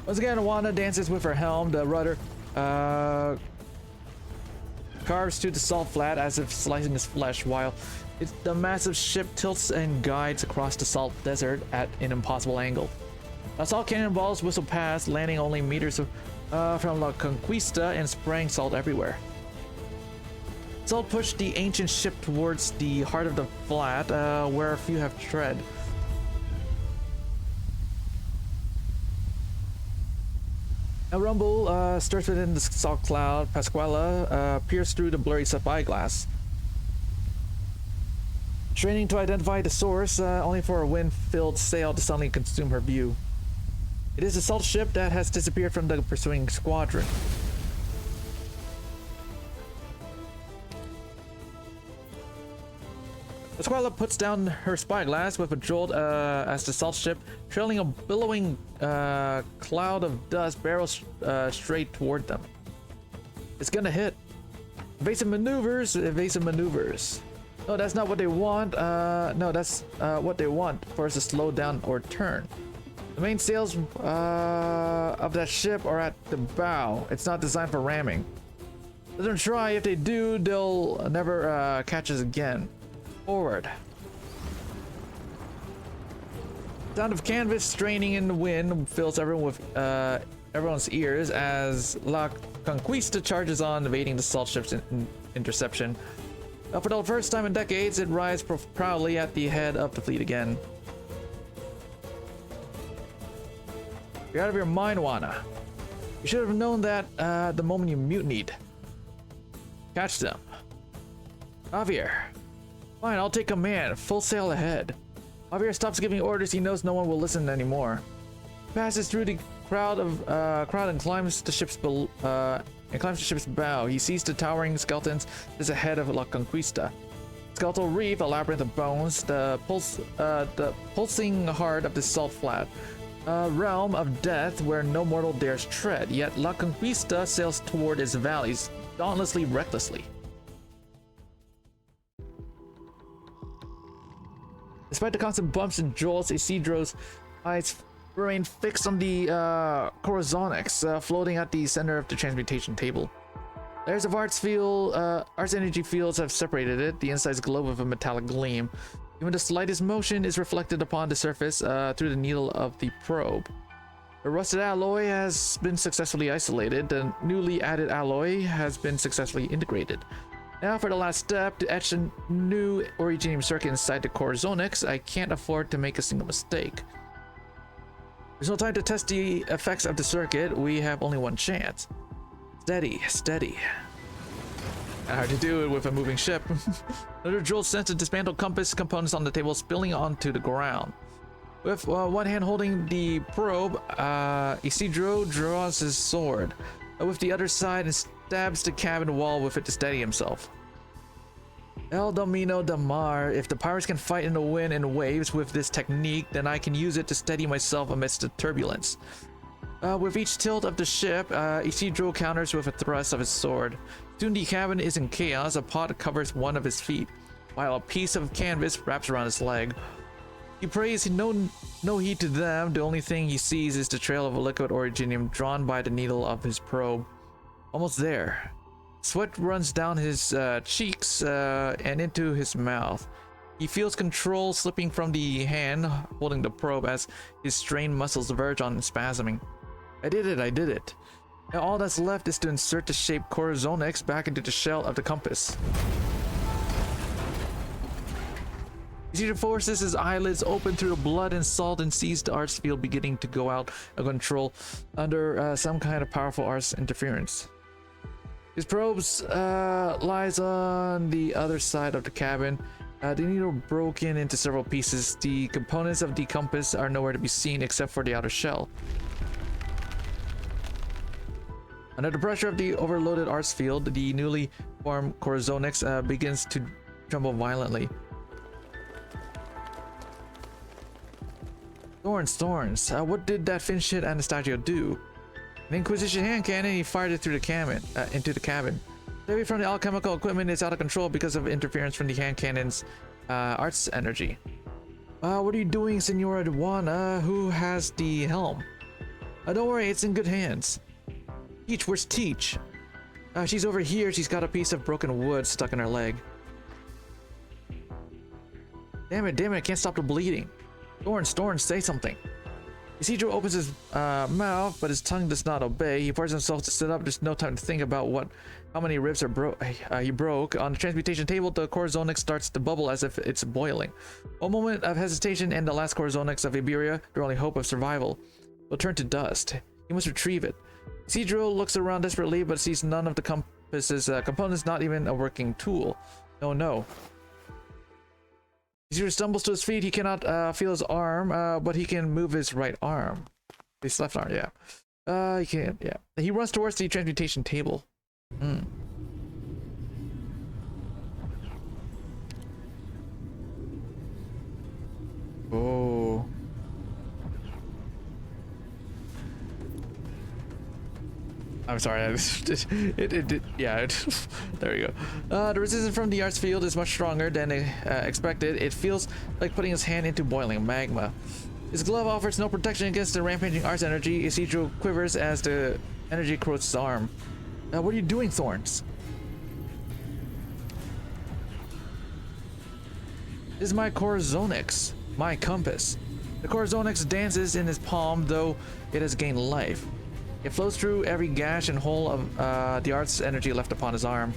Once again, Juana dances with her helm. The rudder carves to the salt flat as if slicing his flesh, while the massive ship tilts and guides across the salt desert at an impossible angle. Assault cannonballs whistle past, landing only meters from La Conquista and spraying salt everywhere. Salt pushed the ancient ship towards the heart of the flat, where few have tread. A rumble stirs within the salt cloud. Pasquale peers through the blurry spyglass, straining to identify the source, only for a wind-filled sail to suddenly consume her view. It is a salt ship that has disappeared from the pursuing squadron. Pasquale puts down her spyglass with a jolt as the salt ship, trailing a billowing cloud of dust, barrels straight toward them. It's gonna hit. Evasive maneuvers, evasive maneuvers. No, that's not what they want. No, that's what they want for us to slow down or turn. The main sails of that ship are at the bow. It's not designed for ramming. Let them try. If they do, they'll never catch us again. Forward. Sound of canvas straining in the wind fills everyone with everyone's ears as La Conquista charges on, evading the assault ship's interception. For the first time in decades, it rides proudly at the head of the fleet again. You're out of your mind, Wana. You should have known that the moment you mutinied. Catch them. Javier. Fine, I'll take command. Full sail ahead. Javier stops giving orders. He knows no one will listen anymore. He passes through the crowd and climbs the ship's bow. He sees the towering skeletons just ahead of La Conquista. Skeletal reef, a labyrinth of bones, the pulsing heart of the salt flat. A realm of death where no mortal dares tread, yet La Conquista sails toward its valleys, dauntlessly, recklessly. Despite the constant bumps and jolts, Isidro's eyes remain fixed on the Corazonics floating at the center of the transmutation table. Layers of art's energy fields have separated it, the insides glow with a metallic gleam. Even the slightest motion is reflected upon the surface through the needle of the probe. The rusted alloy has been successfully isolated. The newly added alloy has been successfully integrated. Now for the last step, to etch a new originium circuit inside the Corazonics. I can't afford to make a single mistake. There's no time to test the effects of the circuit. We have only one chance. Steady, steady. Hard to do it with a moving ship. Another jolt sends the dismantled compass components on the table spilling onto the ground. With one hand holding the probe, Isidro draws his sword with the other side and stabs the cabin wall with it to steady himself. El Domino de Mar. If the pirates can fight in the wind and waves with this technique, then I can use it to steady myself amidst the turbulence. With each tilt of the ship, Isidro counters with a thrust of his sword. Soon the cabin is in chaos. A pot covers one of his feet, while a piece of canvas wraps around his leg. He prays no heed to them. The only thing he sees is the trail of a liquid originium drawn by the needle of his probe. Almost there. Sweat runs down his cheeks and into his mouth. He feels control slipping from the hand holding the probe as his strained muscles verge on spasming. I did it. Now all that's left is to insert the shape Corazonics back into the shell of the compass. Isidro forces his eyelids open through the blood and salt and sees the arts field beginning to go out of control under some kind of powerful arts interference. His probes lies on the other side of the cabin. The needle broken into several pieces. The components of the compass are nowhere to be seen except for the outer shell. Under the pressure of the overloaded arts field, the newly formed Corazonics begins to tremble violently. Thorns. What did that fin shit Anastasio do? An Inquisition hand cannon, he fired it through the cabin, into the cabin. Heavy from the alchemical equipment is out of control because of interference from the hand cannon's arts energy. What are you doing, Senora Juana? Who has the helm? Don't worry, it's in good hands. Teach, where's Teach? She's over here. She's got a piece of broken wood stuck in her leg. Damn it, I can't stop the bleeding. Thorns, say something. Isidro opens his mouth, but his tongue does not obey. He forces himself to sit up. There's no time to think about how many ribs he broke. On the transmutation table, the Corazonics starts to bubble as if it's boiling. A moment of hesitation, and the last Corazonics of Iberia, their only hope of survival, will turn to dust. He must retrieve it. Isidro looks around desperately, but sees none of the compass's components, not even a working tool. No. Isidro stumbles to his feet. He cannot feel his arm, but he can move his right arm. His left arm, yeah. He can't, yeah. He runs towards the transmutation table. Oh. I'm sorry, yeah, there you go. The resistance from the arts field is much stronger than expected. It feels like putting his hand into boiling magma. His glove offers no protection against the rampaging arts energy. Isidro quivers as the energy corrodes his arm. What are you doing, Thorns? This is my Corazonics, my compass. The Corazonics dances in his palm, though it has gained life. It flows through every gash and hole of the art's energy left upon his arm.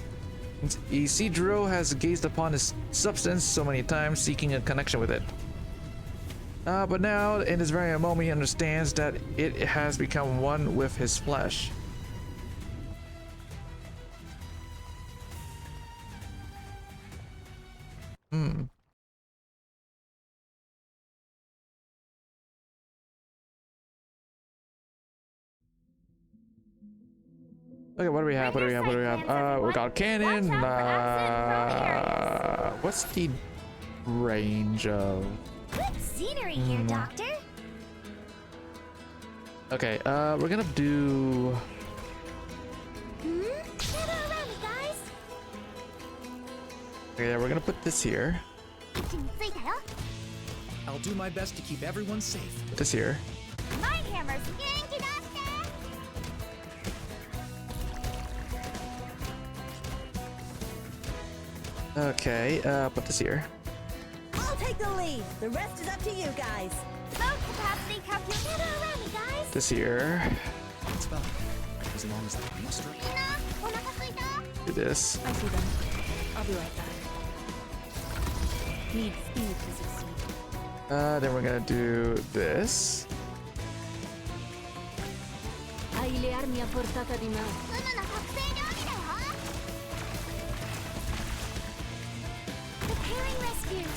Isidro has gazed upon his substance so many times, seeking a connection with it. But now, in this very moment, he understands that it has become one with his flesh. Okay, what do we have? What do we have? What do we have? We got cannon. What's the range of? Good scenery here, Doctor. Okay, we're gonna do. Gather around me, guys. Okay, yeah, we're gonna put this here. I'll do my best to keep everyone safe. Put this here. Mind hammers, Genki daste! Okay, put this here. I'll take the lead. The rest is up to you guys. Load capacity calculation. Gather around me, guys. This here. It's fine. As long as the beat strike. Mina, onaka suita? Do this. I see them. I'll be right back. Need speed to succeed. Then we're gonna do this. Hai le armi a portata di mano. うむの特製料理だよ。 Preparing rescue.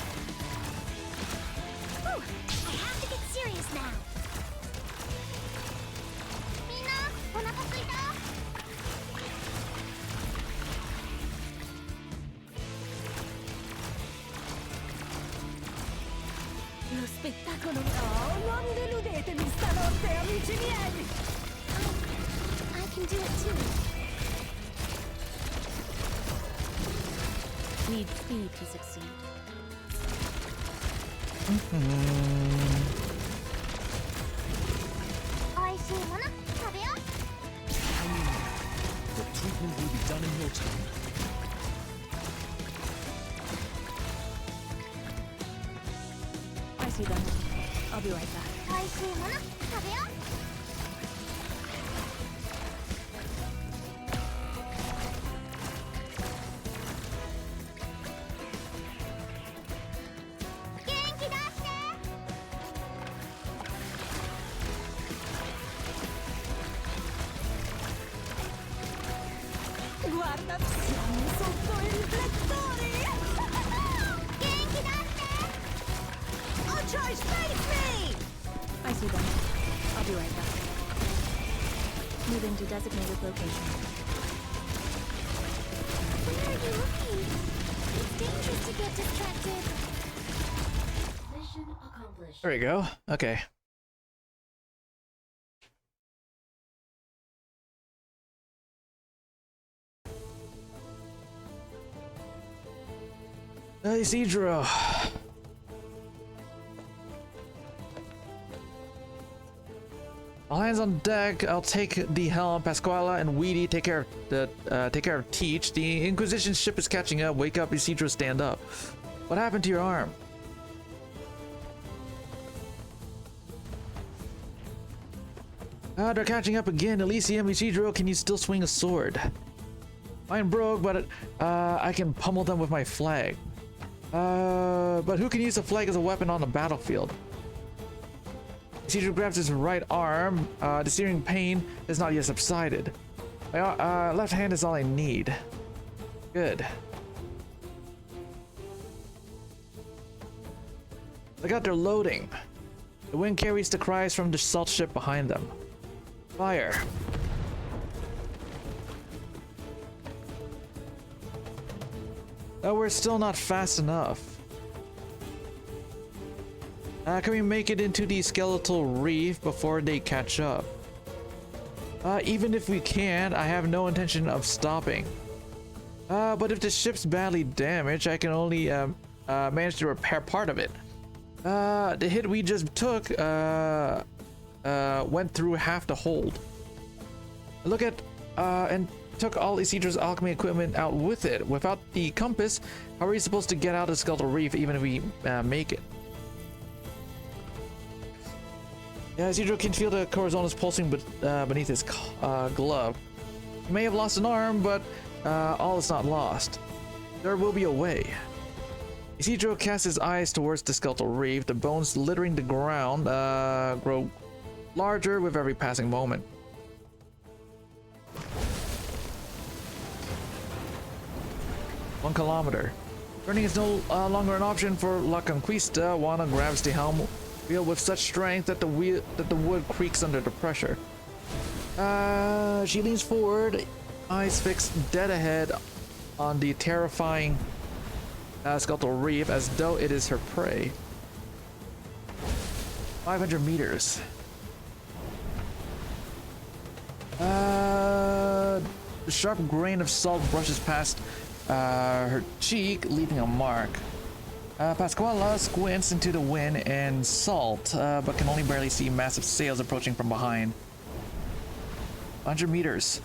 Whew, I have to get serious now. Mina, onaka suita? Lo spettacolo. Oh, non deludetemi stanotte, amici miei. I can do it too. Need speed to succeed. Oishii mono, tabeyo. I mean, the treatment will be done in no time. I see them. I'll be right back. Oishii mono, tabeyo. Genki daste! Guarda, siamo sotto i riflettori. Genki daste! Oh, Charge, face me! I see them. I'll be right back. Moving to designated location. Where are you looking? It's dangerous to get distracted. Mission accomplished. There we go. Okay. Isidro. All hands on deck. I'll take the helm. Pasquala and Weedy take care of Teach. The Inquisition ship is catching up. Wake up, Isidro. Stand up. What happened to your arm? They're catching up again. Elysium, Isidro, can you still swing a sword? Mine broke, but I can pummel them with my flag. But who can use a flag as a weapon on the battlefield? Isidro grabs his right arm. The searing pain has not yet subsided. My left hand is all I need. Good. Look out, they're loading. The wind carries the cries from the salt ship behind them. Fire. Oh, we're still not fast enough. Can we make it into the skeletal reef before they catch up? Even if we can, I have no intention of stopping. But if the ship's badly damaged, I can only manage to repair part of it. The hit we just took went through half the hold. Look at and took all Isidro's alchemy equipment out with it. Without the compass, how are we supposed to get out of the skeletal reef even if we make it? Yeah, Isidro can feel the Corazon's pulsing beneath his glove. He may have lost an arm, but all is not lost. There will be a way. Isidro casts his eyes towards the skeletal reef. The bones littering the ground grow larger with every passing moment. One kilometer. Turning is no longer an option for La Conquista. Juana grabs the helm wheel with such strength that the wood creaks under the pressure. She leans forward, eyes fixed dead ahead on the terrifying skeletal reef as though it is her prey. 500 meters. The sharp grain of salt brushes past her cheek, leaving a mark. Pasquala squints into the wind and salt, but can only barely see massive sails approaching from behind. 100 meters.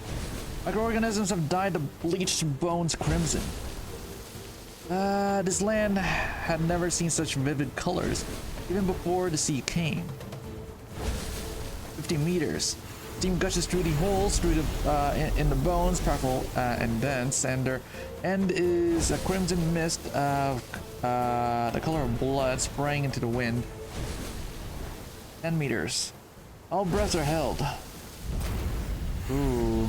Microorganisms have dyed the bleached bones crimson. This land had never seen such vivid colors, even before the sea came. 50 meters. Steam gushes through the holes in the bones, powerful and dense, and their end is a crimson mist of the color of blood spraying into the wind. 10 meters. All breaths are held. Ooh.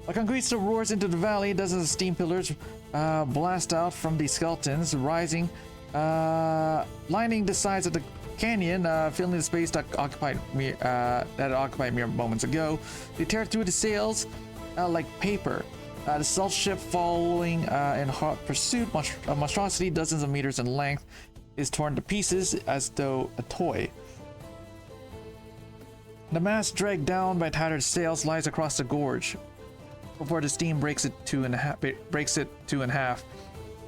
A Conquista roars into the valley. Dozens of steam pillars blast out from the skeletons, rising, lining the sides of the canyon, filling the space that occupied mere moments ago. They tear through the sails like paper. The salt ship, following in hot pursuit, a monstrosity dozens of meters in length, is torn to pieces as though a toy. The mast, dragged down by tattered sails, lies across the gorge before the steam breaks it two in half,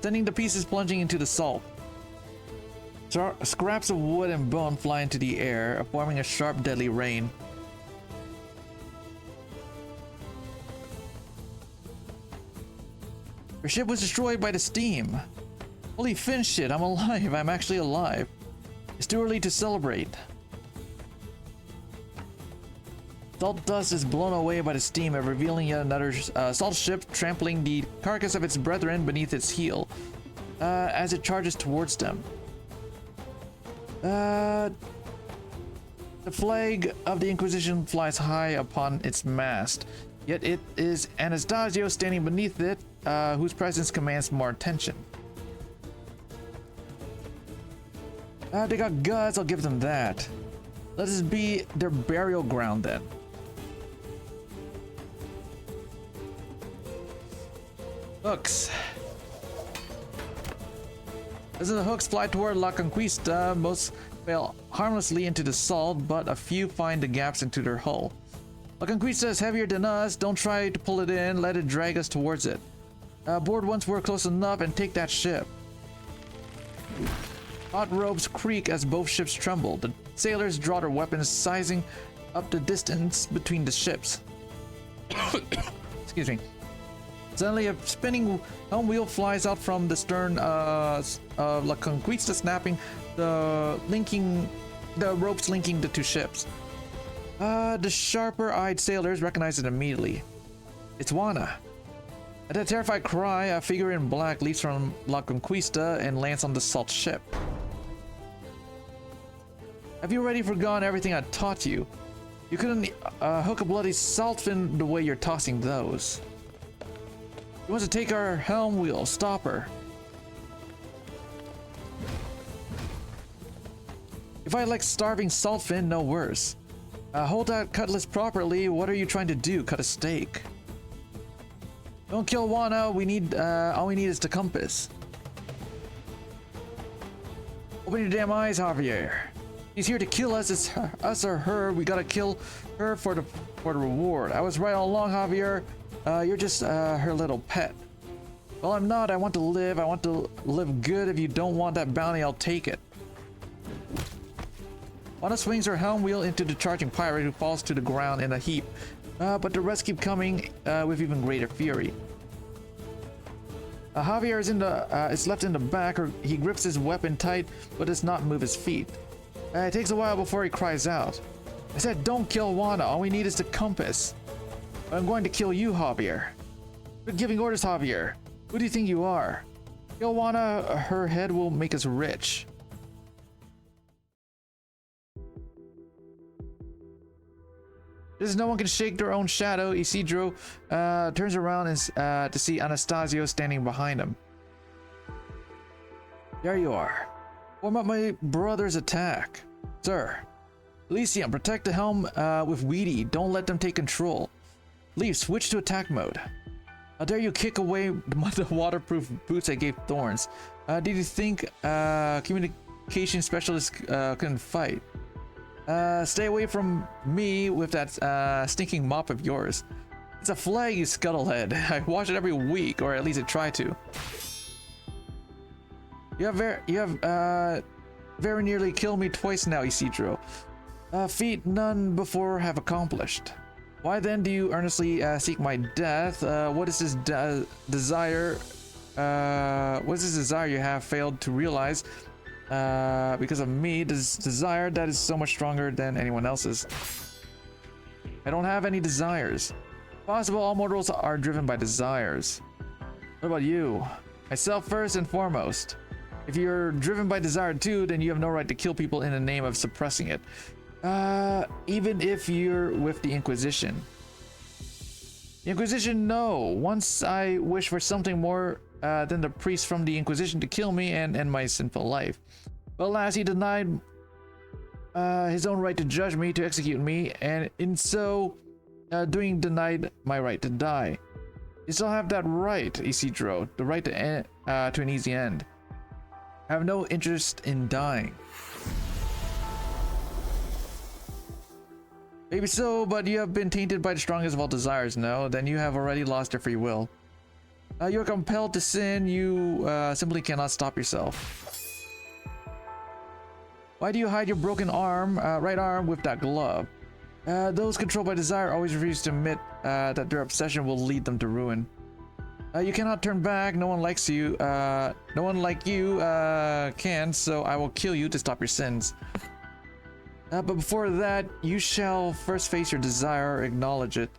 sending the pieces plunging into the salt. Scraps of wood and bone fly into the air, forming a sharp, deadly rain. Her ship was destroyed by the steam. Holy fin shit, I'm alive. I'm actually alive. It's too early to celebrate. Salt dust is blown away by the steam, revealing yet another salt ship trampling the carcass of its brethren beneath its heel as it charges towards them. The flag of the Inquisition flies high upon its mast, yet it is Anastasio standing beneath it, whose presence commands more attention. They got guts, I'll give them that. Let this be their burial ground then. Hooks. As the hooks fly toward La Conquista, most fail harmlessly into the salt, but a few find the gaps into their hull. La Conquista is heavier than us. Don't try to pull it in, let it drag us towards it. Board once we're close enough and take that ship. Hot ropes creak as both ships tremble. The sailors draw their weapons, sizing up the distance between the ships. Excuse me. Suddenly, a spinning helm wheel flies out from the stern of La Conquista, snapping the ropes linking the two ships. The sharper-eyed sailors recognize it immediately. It's Juana. At a terrified cry, a figure in black leaps from La Conquista and lands on the salt ship. Have you already forgotten everything I taught you? You couldn't hook a bloody salt fin the way you're tossing those. She wants to take our helm wheel. Stop her. If I like starving saltfin, no worse. Hold that cutlass properly. What are you trying to do? Cut a steak? Don't kill Juana. All we need is the compass. Open your damn eyes, Javier. He's here to kill us. It's us or her. We gotta kill her for the reward. I was right all along, Javier. You're just her little pet. Well, I'm not. I want to live. I want to live good. If you don't want that bounty, I'll take it. Juana swings her helm wheel into the charging pirate, who falls to the ground in a heap. But the rest keep coming with even greater fury. Javier is left in the back, or he grips his weapon tight but does not move his feet. It takes a while before he cries out. I said don't kill Juana, all we need is the compass. But I'm going to kill you, Javier. Quit giving orders, Javier. Who do you think you are? Kill Juana, her head will make us rich. Just as no one can shake their own shadow, Isidro turns around and, to see Anastasio standing behind him. There you are. Warm up my brother's attack. Sir. Elysium, protect the helm with Weedy. Don't let them take control. Leave, switch to attack mode. How dare you kick away the waterproof boots I gave Thorns? Did you think communication specialists couldn't fight? Stay away from me with that stinking mop of yours. It's a flag, you scuttlehead. I wash it every week, or at least I try to. You have very nearly killed me twice now, Isidro. Feat none before have accomplished. Why then do you earnestly seek my death? What is this desire? What is this desire you have failed to realize? Because of me, this desire that is so much stronger than anyone else's. I don't have any desires. Possible all mortals are driven by desires. What about you? Myself first and foremost. If you're driven by desire too, then you have no right to kill people in the name of suppressing it. Even if you're with the Inquisition. The Inquisition, no. Once I wish for something more than the priest from the Inquisition to kill me and end my sinful life. But alas, he denied his own right to judge me, to execute me, and in so doing denied my right to die. You still have that right, Isidro, the right to an easy end. I have no interest in dying. Maybe so, but you have been tainted by the strongest of all desires, no? Then you have already lost your free will. You are compelled to sin, you simply cannot stop yourself. Why do you hide your broken arm, right arm with that glove? Those controlled by desire always refuse to admit that their obsession will lead them to ruin. You cannot turn back, no one likes you, no one like you can, so I will kill you to stop your sins. But before that, you shall first face your desire, acknowledge it.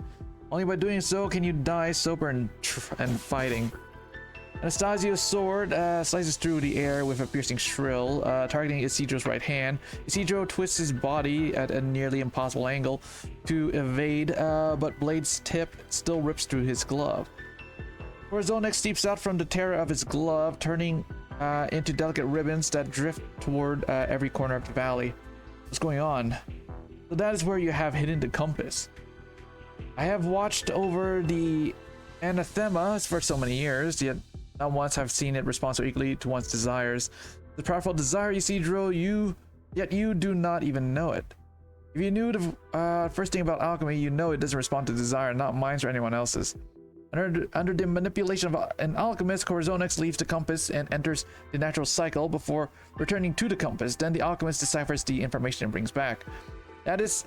Only by doing so can you die sober and fighting. Anastasio's sword slices through the air with a piercing shrill, targeting Isidro's right hand. Isidro twists his body at a nearly impossible angle to evade, but blade's tip still rips through his glove. Corazonex steeps out from the terror of his glove, turning into delicate ribbons that drift toward every corner of the valley. What's going on? So that is where you have hidden the compass. I have watched over the anathema for so many years, yet not once have seen it respond so equally to one's desires. The powerful desire, Isidro, yet you do not even know it. If you knew the first thing about alchemy, you know it doesn't respond to desire, not mine or anyone else's. Under the manipulation of an alchemist, Corazonex leaves the compass and enters the natural cycle before returning to the compass. Then the alchemist deciphers the information and brings back. That is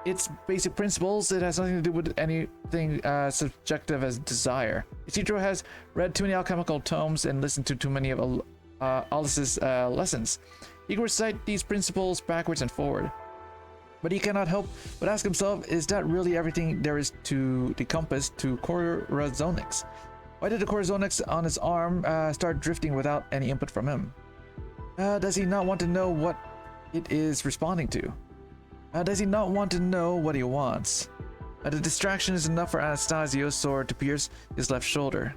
its basic principles. It has nothing to do with anything subjective as desire. Isidro has read too many alchemical tomes and listened to too many of Alice's lessons. He can recite these principles backwards and forward. But he cannot help but ask himself, is that really everything there is to the compass to Corazonex? Why did the Corazonex on his arm start drifting without any input from him? Does he not want to know what it is responding to? Does he not want to know what he wants? The distraction is enough for Anastasio's sword to pierce his left shoulder.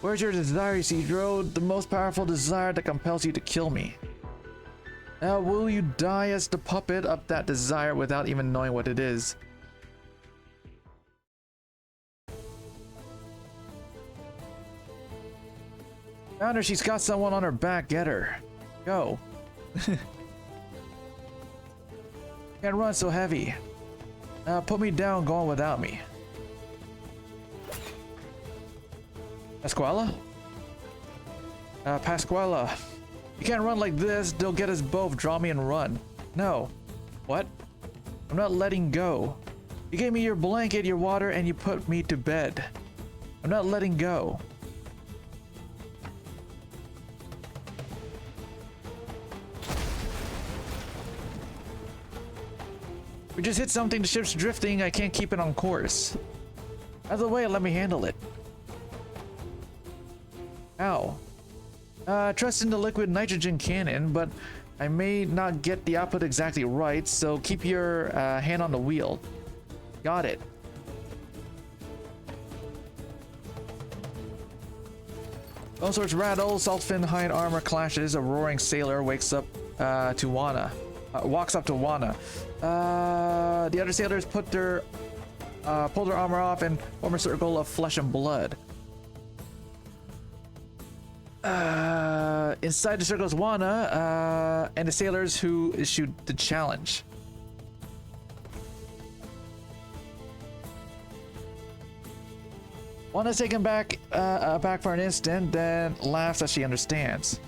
Where's your desire, Isidro? The most powerful desire that compels you to kill me. Will you die as the puppet of that desire without even knowing what it is? Found her, she's got someone on her back, get her. Go. Can't run so heavy. Put me down, go on without me. Pasquala? Pasquala. You can't run like this, they'll get us both, draw me and run. No. What? I'm not letting go. You gave me your blanket, your water, and you put me to bed. I'm not letting go. We just hit something, the ship's drifting, I can't keep it on course. Out of the way, let me handle it. Ow. Trust in the liquid nitrogen cannon, but I may not get the output exactly right, so keep your hand on the wheel. Got it. All sorts rattle, Saltfin hide armor clashes, a roaring sailor wakes up to Wana. Walks up to Wana. The other sailors pull their armor off and form a circle of flesh and blood. Inside the circle is Wana and the sailors who issued the challenge. Wana's taken back for an instant, then laughs as she understands.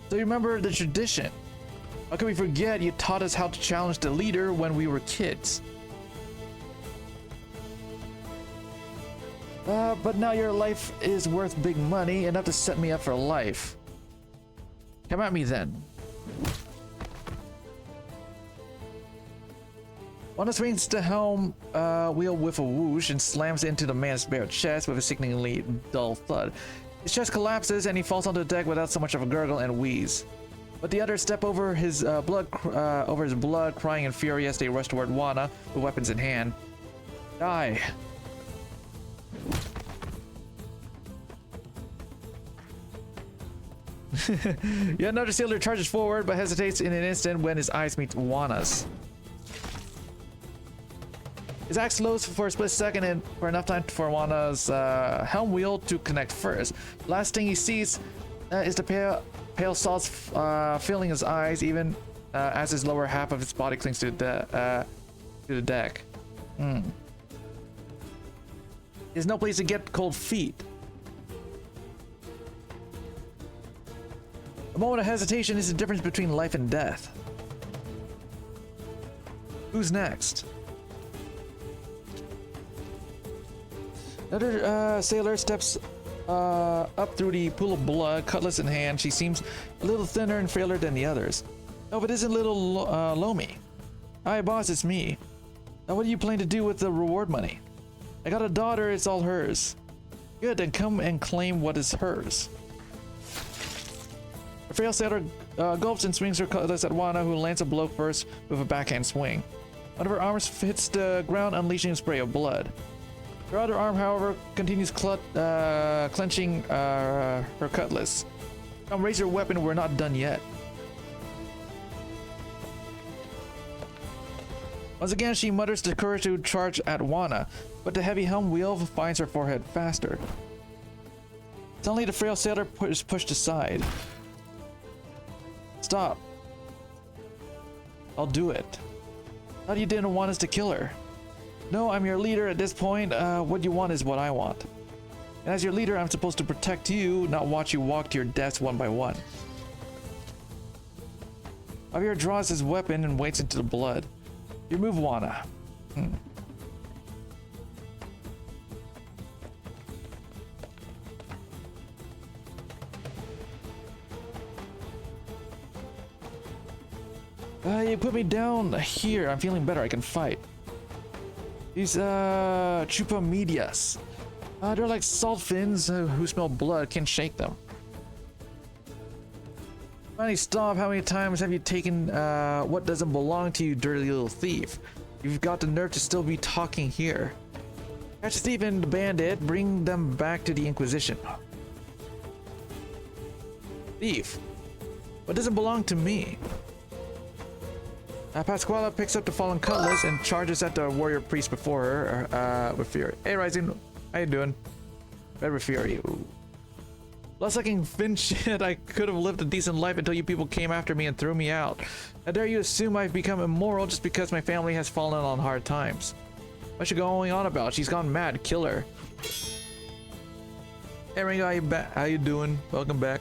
So you remember the tradition. How can we forget you taught us how to challenge the leader when we were kids? But now your life is worth big money, enough to set me up for life. Come at me then. Wanda swings the helm wheel with a whoosh and slams into the man's bare chest with a sickeningly dull thud. His chest collapses and he falls onto the deck without so much of a gurgle and wheeze. But the others step over his blood, crying in fury as they rush toward Wana with weapons in hand. Die. Yet another sailor charges forward but hesitates in an instant when his eyes meet Wana's. His axe slows for a split second and for enough time for Wana's helm wheel to connect first. Last thing he sees is the pale salts filling his eyes, even as his lower half of his body clings to the deck. There's no place to get cold feet. A moment of hesitation is the difference between life and death. Who's next? Another sailor steps up through the pool of blood, cutlass in hand. She seems a little thinner and frailer than the others. No, but isn't little Lomi. Hi, boss, it's me. Now, what do you plan to do with the reward money? I got a daughter, it's all hers. Good, then come and claim what is hers. The frail sailor gulps and swings her cutlass at Wana, who lands a blow first with a backhand swing. One of her arms hits the ground, unleashing a spray of blood. Her other arm, however, continues clenching her cutlass. Come raise your weapon, we're not done yet. Once again, she mutters the courage to charge at Wana, but the heavy helm wheel finds her forehead faster. Suddenly, the frail sailor is pushed aside. Stop. I'll do it. Thought you didn't want us to kill her. No, I'm your leader at this point. What you want is what I want. And as your leader, I'm supposed to protect you, not watch you walk to your deaths one by one. Javier draws his weapon and waits into the blood. You move, Wana. You put me down here. I'm feeling better. I can fight. These chupa medias. They're like salt fins who smell blood. Can't shake them. Finally, stop. How many times have you taken what doesn't belong to you, dirty little thief? You've got the nerve to still be talking here. Catch the thief and the bandit. Bring them back to the Inquisition. Thief. What doesn't belong to me? Pasquala picks up the fallen cutlass and charges at the warrior priest before her with fury. Hey, Rising, how you doing? Red with fury. Ooh. Blood-sucking fin shit. I could have lived a decent life until you people came after me and threw me out. How dare you assume I've become immoral just because my family has fallen on hard times? What's she going on about? She's gone mad. Kill her. Hey, Ringo, how you doing? Welcome back.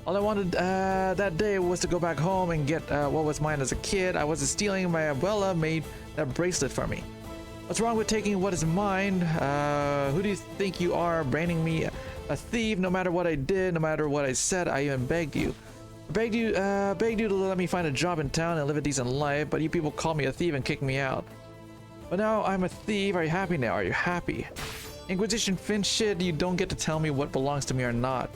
All I wanted that day was to go back home and get what was mine as a kid. I wasn't stealing. My abuela made that bracelet for me. What's wrong with taking what is mine? Who do you think you are, branding me a thief? No matter what I did, no matter what I said, I even begged you. Begged you to let me find a job in town and live a decent life, but you people called me a thief and kicked me out. But now I'm a thief. Are you happy now? Are you happy? Inquisition Fin shit, you don't get to tell me what belongs to me or not.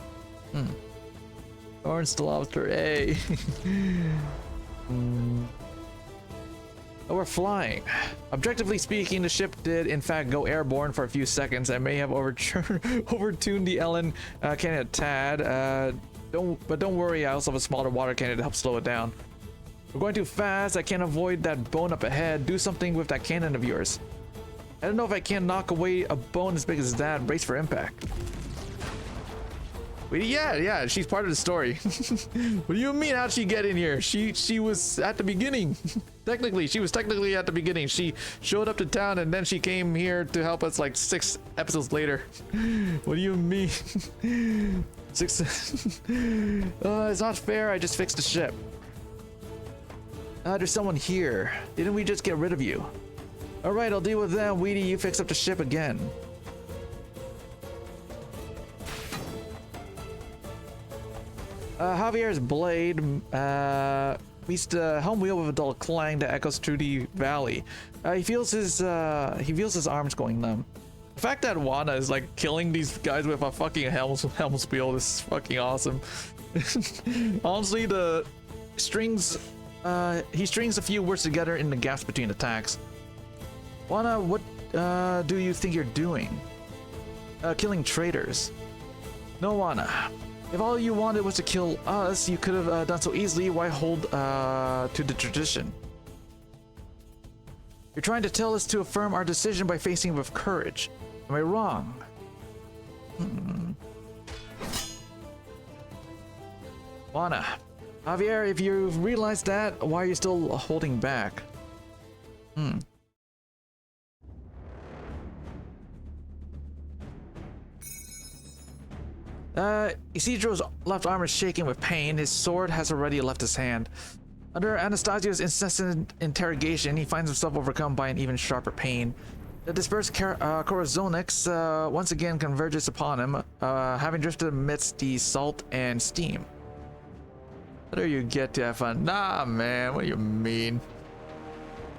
Orange the lobster, hey. Oh, we're flying. Objectively speaking, the ship did in fact go airborne for a few seconds. I may have overtuned the Ellen cannon a tad. Don't worry, I also have a smaller water cannon to help slow it down. We're going too fast. I can't avoid that bone up ahead. Do something with that cannon of yours. I don't know if I can knock away a bone as big as that. Brace for impact. Wait, yeah, she's part of the story. What do you mean, how'd she get in here? She was at the beginning. She was technically at the beginning. She showed up to town and then she came here to help us like 6 episodes later. What do you mean? 6. It's not fair. I just fixed the ship. There's someone here. Didn't we just get rid of you? Alright, I'll deal with them. Weedy, you fix up the ship again. Javier's blade meets the helm wheel with a dull clang that echoes through the valley. He feels his arms going numb. The fact that Juana is like killing these guys with a fucking helm wheel is fucking awesome. Honestly, the strings he strings a few words together in the gaps between attacks. Juana, what do you think you're doing? Killing traitors. No, Juana. If all you wanted was to kill us, you could have done so easily. Why hold to the tradition? You're trying to tell us to affirm our decision by facing with courage. Am I wrong? Juana. Javier, if you've realized that, why are you still holding back? Isidro's left arm is shaking with pain. His sword has already left his hand. Under Anastasio's incessant interrogation, he finds himself overcome by an even sharper pain. The dispersed Corazonix once again converges upon him, having drifted amidst the salt and steam. How do you get to have fun? Nah, man, what do you mean?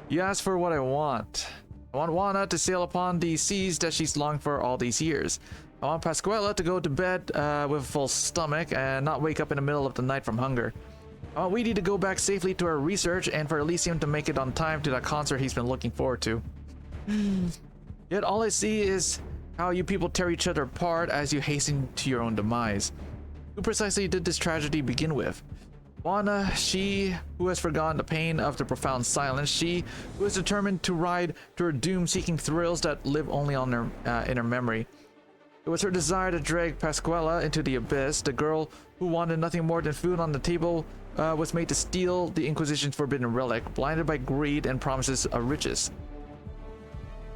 You asked for what I want. I want Juana to sail upon the seas that she's longed for all these years. I want Pascuala to go to bed with a full stomach and not wake up in the middle of the night from hunger. I want Weedy to go back safely to her research and for Elysium to make it on time to that concert he's been looking forward to. Yet all I see is how you people tear each other apart as you hasten to your own demise. Who precisely did this tragedy begin with? Juana, she who has forgotten the pain of the profound silence, she who is determined to ride to her doom seeking thrills that live only on her, in her memory. It was her desire to drag Pascuala into the abyss. The girl who wanted nothing more than food on the table was made to steal the Inquisition's forbidden relic, blinded by greed and promises of riches.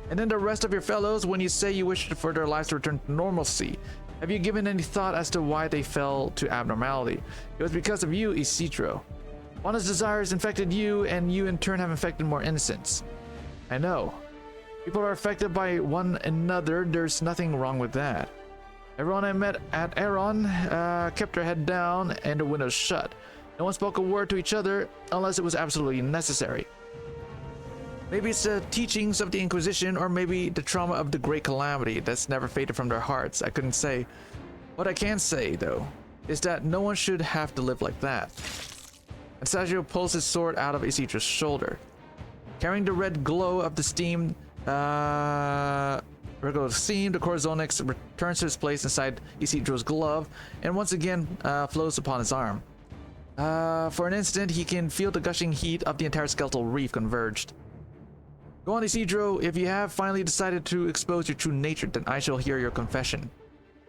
And then the rest of your fellows, when you say you wish for their lives to return to normalcy, have you given any thought as to why they fell to abnormality? It was because of you, Isidro. Juana's desires infected you, and you in turn have infected more innocents. I know. People are affected by one another. There's nothing wrong with that. Everyone I met at Aeron kept their head down and the windows shut. No one spoke a word to each other unless it was absolutely necessary. Maybe it's the teachings of the Inquisition, or maybe the trauma of the Great Calamity that's never faded from their hearts. I couldn't say. What I can say, though, is that no one should have to live like that. Anastacio pulls his sword out of Isidro's shoulder. Carrying the red glow of the steam, the Corazonix returns to his place inside Isidro's glove and once again flows upon his arm. For an instant, he can feel the gushing heat of the entire skeletal reef converged. Go on, Isidro. If you have finally decided to expose your true nature, then I shall hear your confession.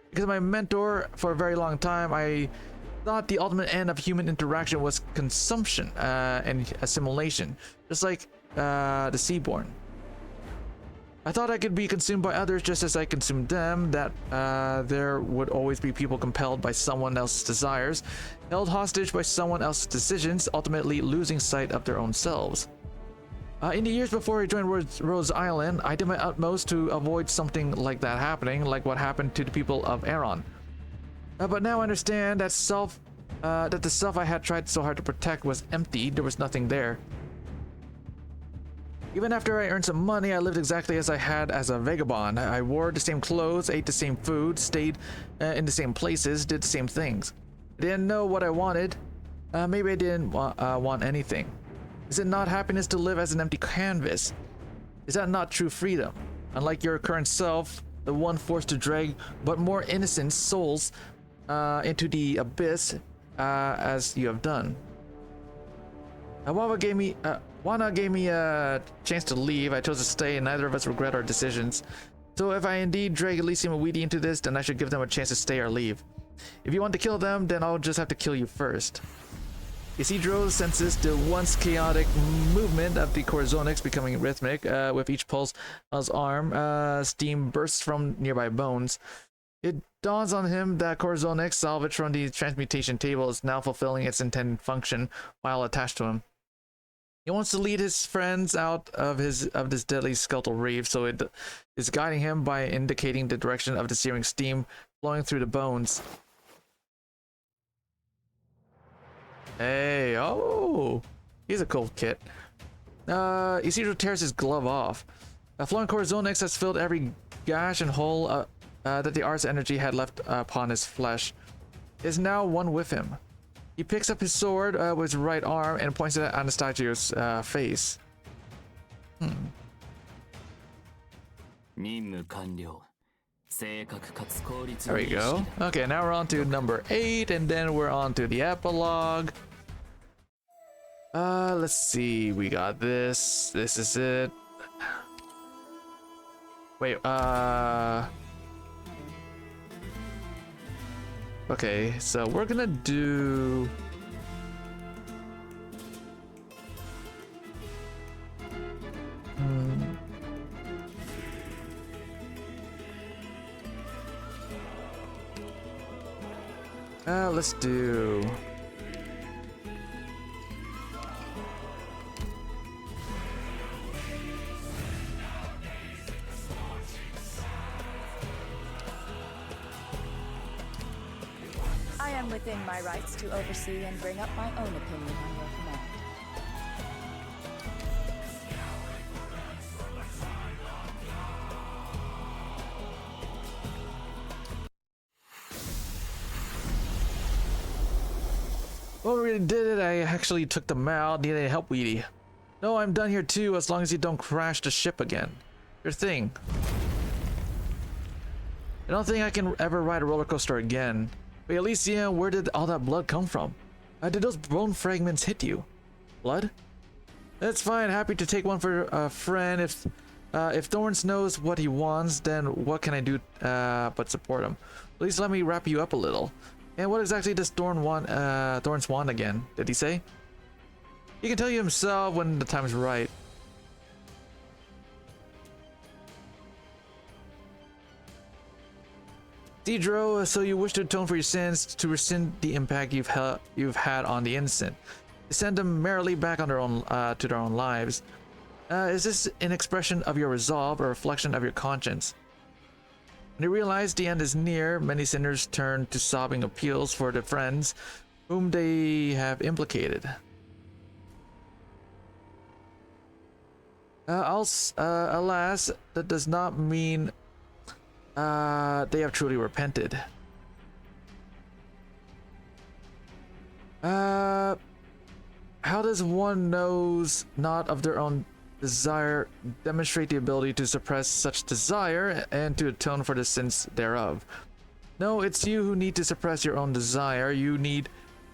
Because my mentor, for a very long time, I thought the ultimate end of human interaction was consumption and assimilation, just like the Seaborn. I thought I could be consumed by others just as I consumed them, that there would always be people compelled by someone else's desires, held hostage by someone else's decisions, ultimately losing sight of their own selves. In the years before I joined Rose Island, I did my utmost to avoid something like that happening, like what happened to the people of Aeron. But now I understand that the self I had tried so hard to protect was empty. There was nothing there. Even after I earned some money, I lived exactly as I had as a vagabond. I wore the same clothes, ate the same food, stayed in the same places, did the same things. I didn't know what I wanted. Maybe I didn't want anything. Is it not happiness to live as an empty canvas? Is that not true freedom? Unlike your current self, the one forced to drag but more innocent souls into the abyss as you have done. Wana gave me a chance to leave. I chose to stay, and neither of us regret our decisions. So if I indeed drag Elysium and Weedy into this, then I should give them a chance to stay or leave. If you want to kill them, then I'll just have to kill you first. Isidro senses the once chaotic movement of the Corazonix becoming rhythmic. With each pulse on his arm, steam bursts from nearby bones. It dawns on him that Corazonix, salvaged from the transmutation table, is now fulfilling its intended function while attached to him. He wants to lead his friends out of this deadly skeletal reef, so it is guiding him by indicating the direction of the searing steam flowing through the bones. Hey, oh, he's a cool kid. Isidro tears his glove off. Flowing Corazonix has filled every gash and hole that the art's energy had left upon his flesh. It is now one with him. He picks up his sword with his right arm and points it at Anastagio's face. There we go. Okay, now we're on to number 8, and then we're on to the epilogue. Let's see. We got this. This is it. Wait, okay, so we're gonna do... let's do... I am within my rights to oversee and bring up my own opinion on your command. Well, we did it. I actually took them out. Need any help, Weedy? No, I'm done here too, as long as you don't crash the ship again. Your thing. I don't think I can ever ride a roller coaster again. Wait, Elysium, where did all that blood come from? Did those bone fragments hit you? Blood? That's fine. Happy to take one for a friend. If Thorns knows what he wants, then what can I do but support him? At least let me wrap you up a little. And what exactly does Thorns want again? Did he say? He can tell you himself when the time is right. Isidro, so you wish to atone for your sins, to rescind the impact you've had on the innocent, to send them merrily back on their own to their own lives. Is this an expression of your resolve or a reflection of your conscience? When you realize the end is near, many sinners turn to sobbing appeals for the friends whom they have implicated. Alas, that does not mean they have truly repented. How does one knows not of their own desire demonstrate the ability to suppress such desire and to atone for the sins thereof? No, it's you who need to suppress your own desire. You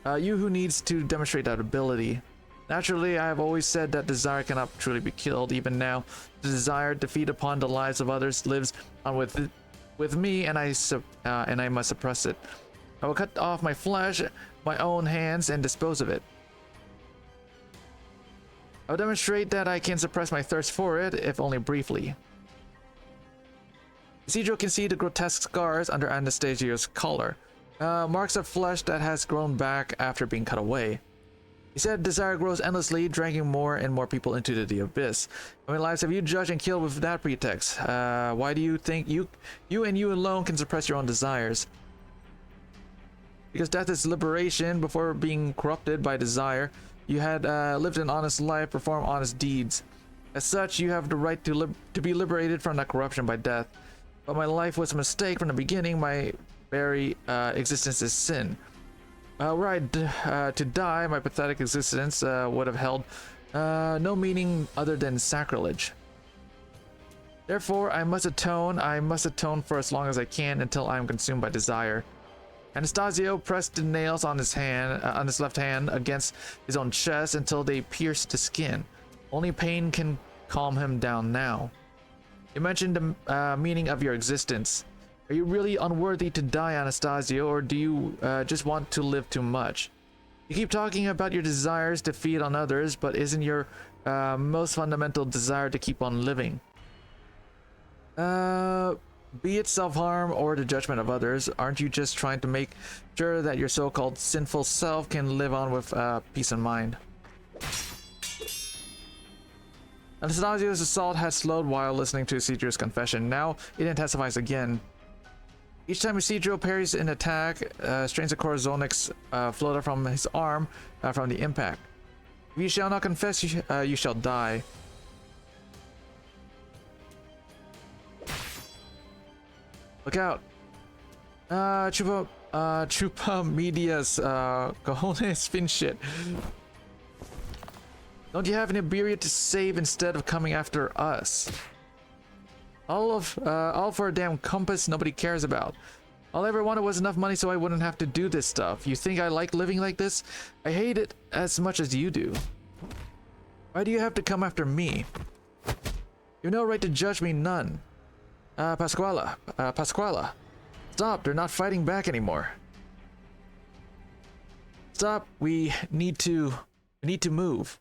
who needs to demonstrate that ability. Naturally, I have always said that desire cannot truly be killed. Even now, the desire to feed upon the lives of others lives on with me, and I must suppress it. I will cut off my flesh, my own hands, and dispose of it. I will demonstrate that I can suppress my thirst for it, if only briefly. Isidro can see the grotesque scars under Anastagio's collar, marks of flesh that has grown back after being cut away. He said desire grows endlessly, dragging more and more people into the abyss. How many lives have you judged and killed with that pretext? Why do you think you and you alone can suppress your own desires? Because death is liberation. Before being corrupted by desire, you had lived an honest life, performed honest deeds. As such, you have the right to be liberated from that corruption by death. But my life was a mistake from the beginning. My very existence is sin. Were I to die, my pathetic existence would have held no meaning other than sacrilege. Therefore, I must atone for as long as I can until I am consumed by desire. Anastasio pressed the nails on his left hand against his own chest until they pierced the skin. Only pain can calm him down now. You mentioned the meaning of your existence. Are you really unworthy to die, Anastasio, or do you just want to live too much? You keep talking about your desires to feed on others, but isn't your most fundamental desire to keep on living? Be it self-harm or the judgment of others, aren't you just trying to make sure that your so-called sinful self can live on with peace of mind? Anastasio's assault had slowed while listening to Isidro's confession. Now it intensifies again. Each time Isidro parries an attack, strains of Corazonix floated from his arm from the impact. If you shall not confess, you shall die. Look out! Chupa medias, cojones fin shit. Don't you have an Iberia to save instead of coming after us? All for a damn compass nobody cares about. All I ever wanted was enough money so I wouldn't have to do this stuff. You think I like living like this? I hate it as much as you do. Why do you have to come after me? You have no right to judge me, none. Pasquala. Stop, they're not fighting back anymore. Stop, we need to move.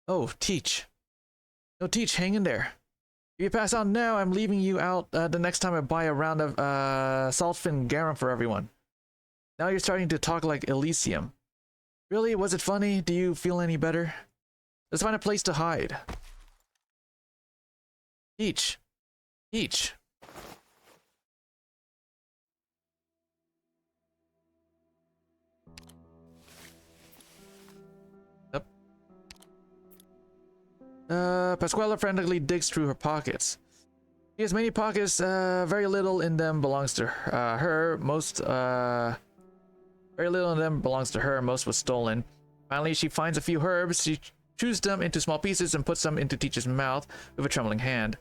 Oh, Teach. No, Teach, hang in there. If you pass out now, I'm leaving you out the next time I buy a round of saltfin garum for everyone. Now you're starting to talk like Elysium. Really? Was it funny? Do you feel any better? Let's find a place to hide. Teach. Teach. Pasquala frantically digs through her pockets. She has many pockets, very little in them belongs to her. Very little in them belongs to her, most was stolen. Finally, she finds a few herbs. She chews them into small pieces and puts them into Teach's mouth with a trembling hand.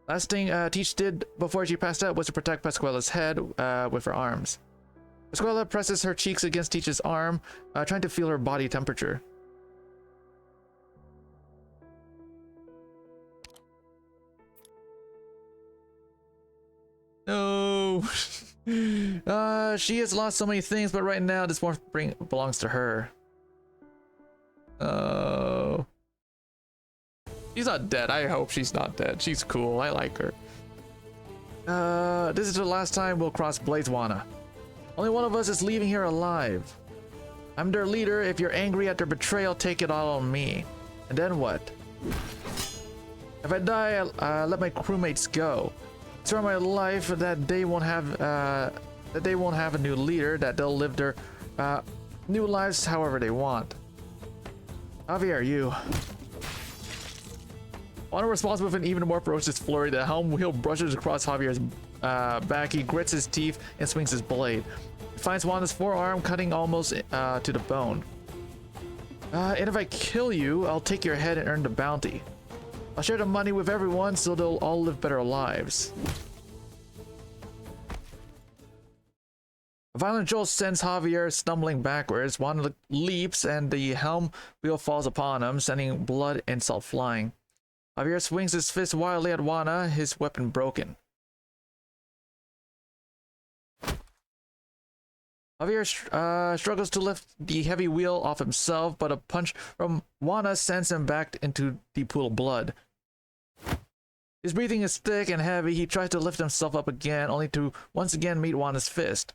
Last thing Teach did before she passed out was to protect Pasquala's head with her arms. Pasquala presses her cheeks against Teach's arm, trying to feel her body temperature. No. She has lost so many things, but right now this morph belongs to her. Oh. She's not dead. I hope she's not dead. She's cool. I like her. This is the last time we'll cross Blazewana. Only one of us is leaving here alive. I'm their leader. If you're angry at their betrayal, take it all on me. And then what? If I die, let my crewmates go. Throughout my life, that they won't have a new leader. That they'll live their new lives however they want. Javier, you. On a responsible and even more ferocious flurry, the helm wheel brushes across Javier's back. He grits his teeth and swings his blade. He finds Wanda's forearm, cutting almost to the bone. And if I kill you, I'll take your head and earn the bounty. I'll share the money with everyone so they'll all live better lives. A violent jolt sends Javier stumbling backwards. Wanda leaps and the helm wheel falls upon him, sending blood and salt flying. Javier swings his fist wildly at Wanda, his weapon broken. Javier struggles to lift the heavy wheel off himself, but a punch from Wanda sends him back into the pool of blood. His breathing is thick and heavy. He tries to lift himself up again, only to once again meet Wanda's fist.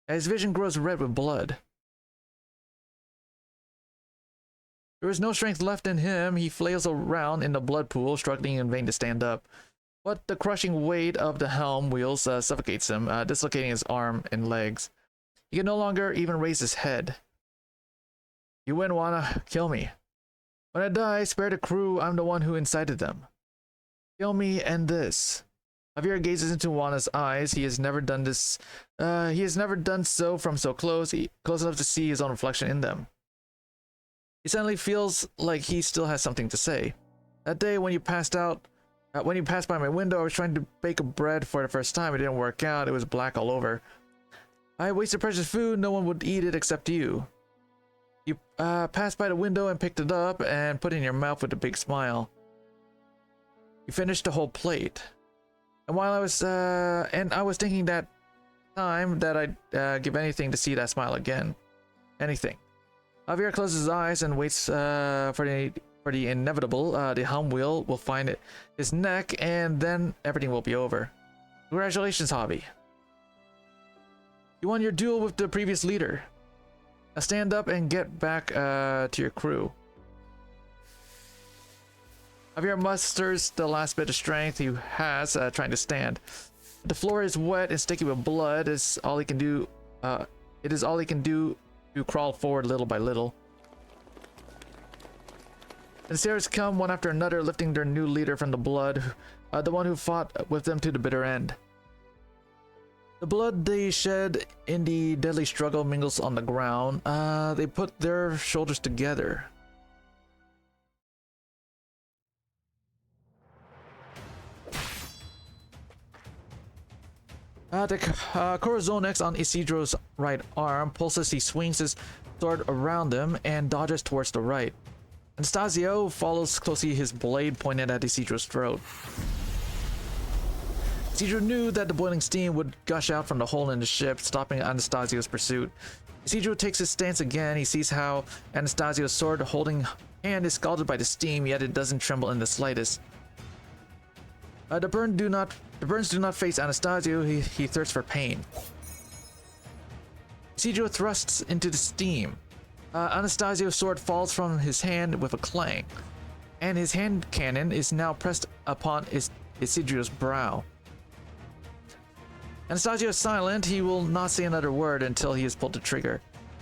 His vision grows red with blood. There is no strength left in him. He flails around in the blood pool, struggling in vain to stand up. But the crushing weight of the helm wheels suffocates him, dislocating his arm and legs. He can no longer even raise his head. You wouldn't wanna kill me. When I die, spare the crew. I'm the one who incited them. Kill me and this. Javier gazes into Juana's eyes. He has never done this. He has never done so from so close, close enough to see his own reflection in them. He suddenly feels like he still has something to say. That day when you passed by my window, I was trying to bake a bread for the first time. It didn't work out. It was black all over. I wasted precious food. No one would eat it except you. You passed by the window and picked it up and put it in your mouth with a big smile. You finished the whole plate. And while I was thinking that time that I'd give anything to see that smile again. Anything. Javier closes his eyes and waits for the inevitable. The helm wheel will find his neck, and then everything will be over. Congratulations, Javi. You won your duel with the previous leader. Now stand up and get back to your crew. Javier musters the last bit of strength he has trying to stand. The floor is wet and sticky with blood. It is all he can do to crawl forward little by little. The stairs come one after another, lifting their new leader from the blood, the one who fought with them to the bitter end. The blood they shed in the deadly struggle mingles on the ground. They put their shoulders together. The Corazonix on Isidro's right arm pulses. He swings his sword around him and dodges towards the right. Anastasio follows closely, his blade pointed at Isidro's throat. Isidro knew that the boiling steam would gush out from the hole in the ship, stopping Anastasio's pursuit. Isidro takes his stance again. He sees how Anastasio's sword holding hand is scalded by the steam, yet it doesn't tremble in the slightest. The burns do not face Anastasio. He thirsts for pain. Isidro thrusts into the steam. Anastasio's sword falls from his hand with a clang, and his hand cannon is now pressed upon Isidro's brow. Anastasio is silent. He will not say another word until he has pulled the trigger.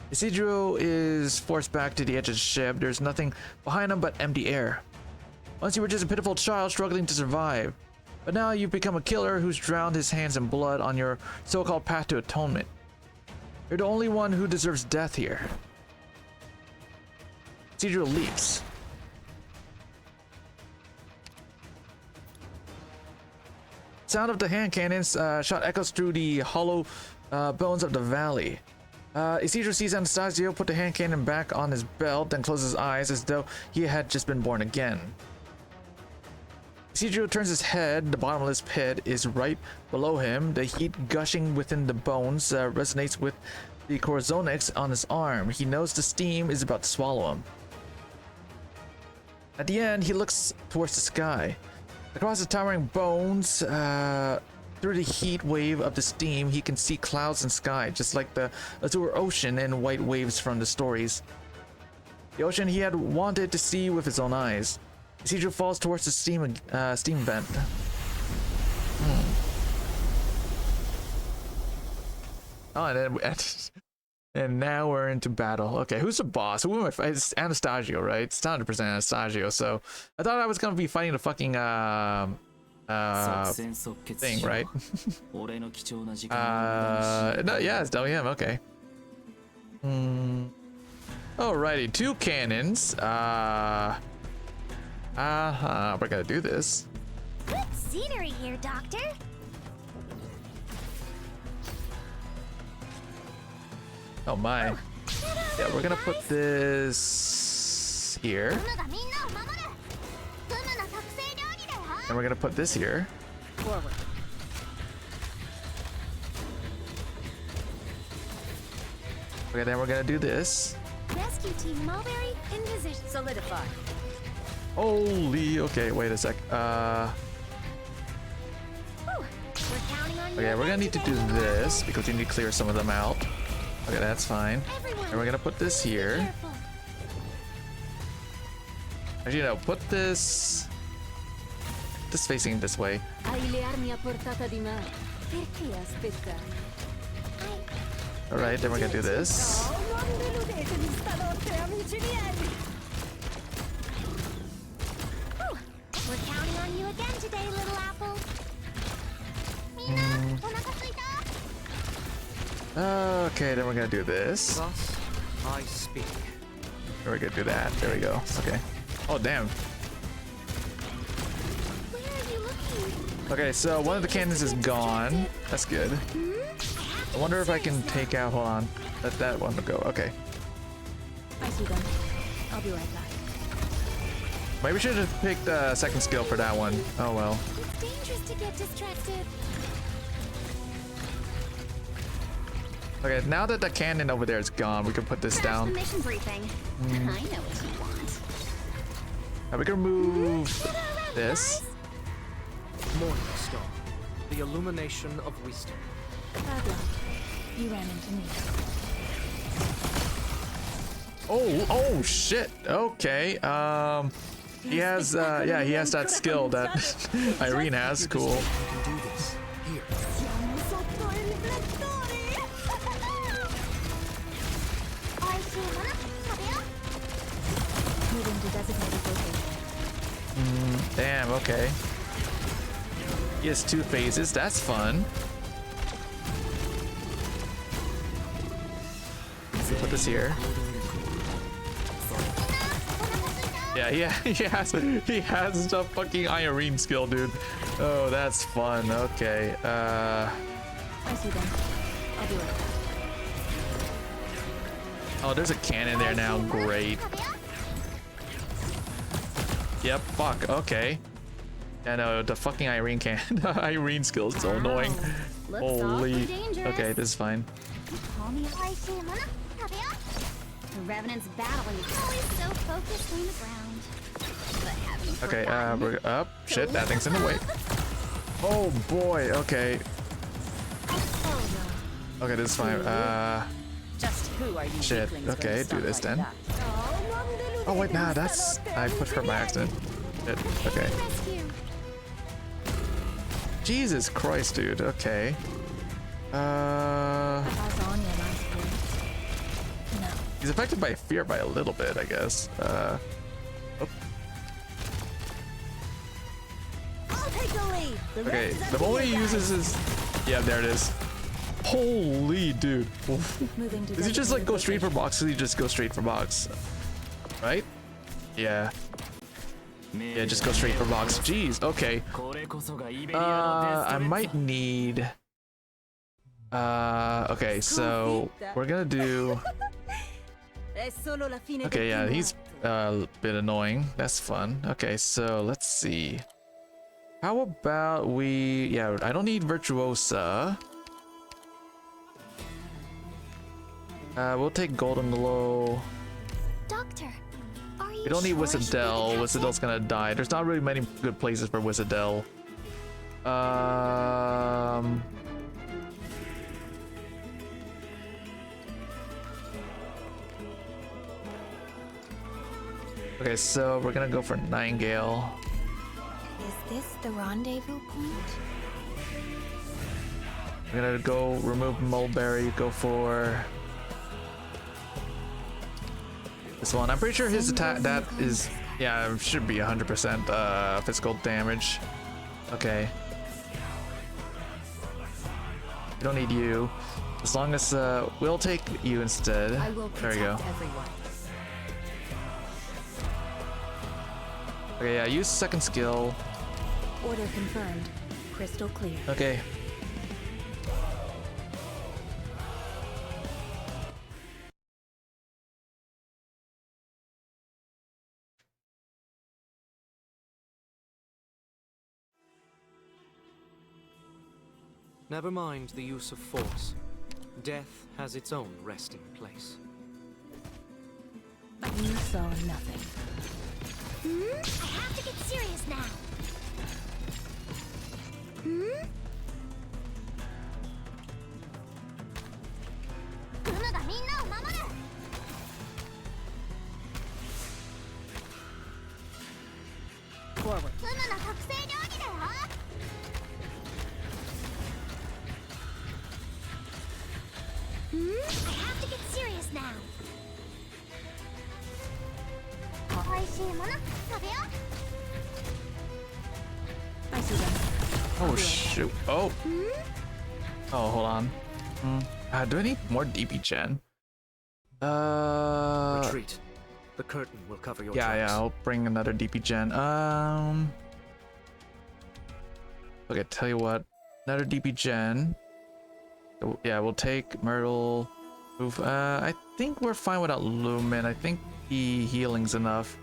Isidro is forced back to the edge of the ship. There's nothing behind him but empty air. Once you were just a pitiful child struggling to survive. But now you've become a killer who's drowned his hands in blood on your so-called path to atonement. You're the only one who deserves death here. Isidro leaps. Sound of the hand cannons shot echoes through the hollow bones of the valley. Isidro sees Anastasio put the hand cannon back on his belt, then closes his eyes as though he had just been born again. Isidro turns his head. The bottomless pit is right below him. The heat gushing within the bones resonates with the Corazonix on his arm. He knows the steam is about to swallow him. At the end, he looks towards the sky. Across the towering bones, through the heat wave of the steam, he can see clouds and sky, just like the azure ocean and white waves from the stories. The ocean he had wanted to see with his own eyes. Isidro falls towards the steam vent. Oh, and now we're into battle. Okay, who's the boss? Who am I fighting? It's Anastasio, right? It's 100% Anastasio. So I thought I was gonna be fighting the fucking thing, right? No, yeah, it's definitely him. Okay. Alrighty, 2 cannons. We're gonna do this. Good scenery here, Doctor. Oh my. Yeah, we're gonna put this here. And we're gonna put this here. Forward. Okay, then we're gonna do this. Rescue Team Mulberry in position. Solidify. Holy, okay, wait a sec. Okay, we're gonna need to do this because you need to clear some of them out. Okay, that's fine. And we're gonna put this here. Actually, no, put this facing this way. Hai le armi a portata di mano. Perché aspettare? Alright, then we're gonna do this. Oh, non deludetemi stanotte, amici miei! We're counting on you again today, little apple. Mina, onaka suita? Okay, then we're gonna do this. Thus I speak. Then we're gonna do that. There we go. Okay. Oh, damn. Where are you looking? Okay, so one of the cannons is gone. That's good. I wonder if I can take out. Hold on. Let that one go. Okay. I see them. I'll be right back. Maybe we should have picked the second skill for that one. Oh well. It's dangerous to get distracted. Okay, now that the cannon over there is gone, we can put this down. Mission briefing. I know what you want. Now we can move this. Morning star, the illumination of wisdom. Bad luck. You ran into me. Oh shit. Okay. He has yeah, he has that skill that Irene has. Cool. You can do this. Here. Moving to designated location. Damn, okay. He has 2 phases. That's fun. Put this here. Yeah, he has the fucking Irene skill, dude. Oh, that's fun. Okay. I see them. I'll be right back. Oh, there's a cannon there now. Great. Yep. Fuck. Okay. Yeah, no, the fucking Irene Irene skill is so annoying. Holy. Okay, this is fine. The Revenant's battling. Always so focused on the ground. But having Okay, forgotten. we're up. Shit, that thing's in the way. Oh boy. Okay. Okay, this is fine. Just who are you Shit. weaklings Okay, gonna do stop this like then. that? Oh wait, nah, that's I pushed her by accident. Shit. Okay. Rescue. Jesus Christ, dude. Okay. I was on your last words. No. He's affected by fear by a little bit, I guess. I'll take the lead. The Okay, rest is up the to moment you he guys. uses his... Yeah, there it is. Holy dude. Moving to Does he just like go designated straight for location. box? Does he just go straight for box? Right? Yeah. Yeah, just go straight for box. Jeez, okay. I might need... okay, so we're gonna do... È solo la fine Okay, del yeah, primo he's atto. a bit annoying. That's fun. Okay, so let's see. How about we... Yeah, I don't need Virtuosa. We'll take Golden Glow. Doctor, are you We don't need sure she Whistle. really Whistle's gonna die. There's not really many good places for Whistle. Okay, so we're gonna go for Nightingale. Is this the rendezvous point? We're gonna go remove Mulberry, go for this one. I'm pretty sure his attack, that is, yeah, should be 100% physical damage. Okay. We don't need you. As long as, we'll take you instead. I will There we go. protect everyone. Okay, yeah, use second skill. Order confirmed. Crystal clear. Okay. Never mind the use of force. Death has its own resting place. You saw nothing. I have to get serious now. Umaがみんなを守る。Forward. ふむの特製料理だよ。I have to get serious now. 美味しいもの食べよう。 I see them. Oh shoot. Oh. Oh, hold on. Do I need more DP gen? Retreat. The curtain will cover your Yeah, tracks. I'll bring another DP gen. Okay, tell you what. Another DP gen. Yeah, we'll take Myrtle. Move. I think we're fine without Lumen. I think the healing's enough.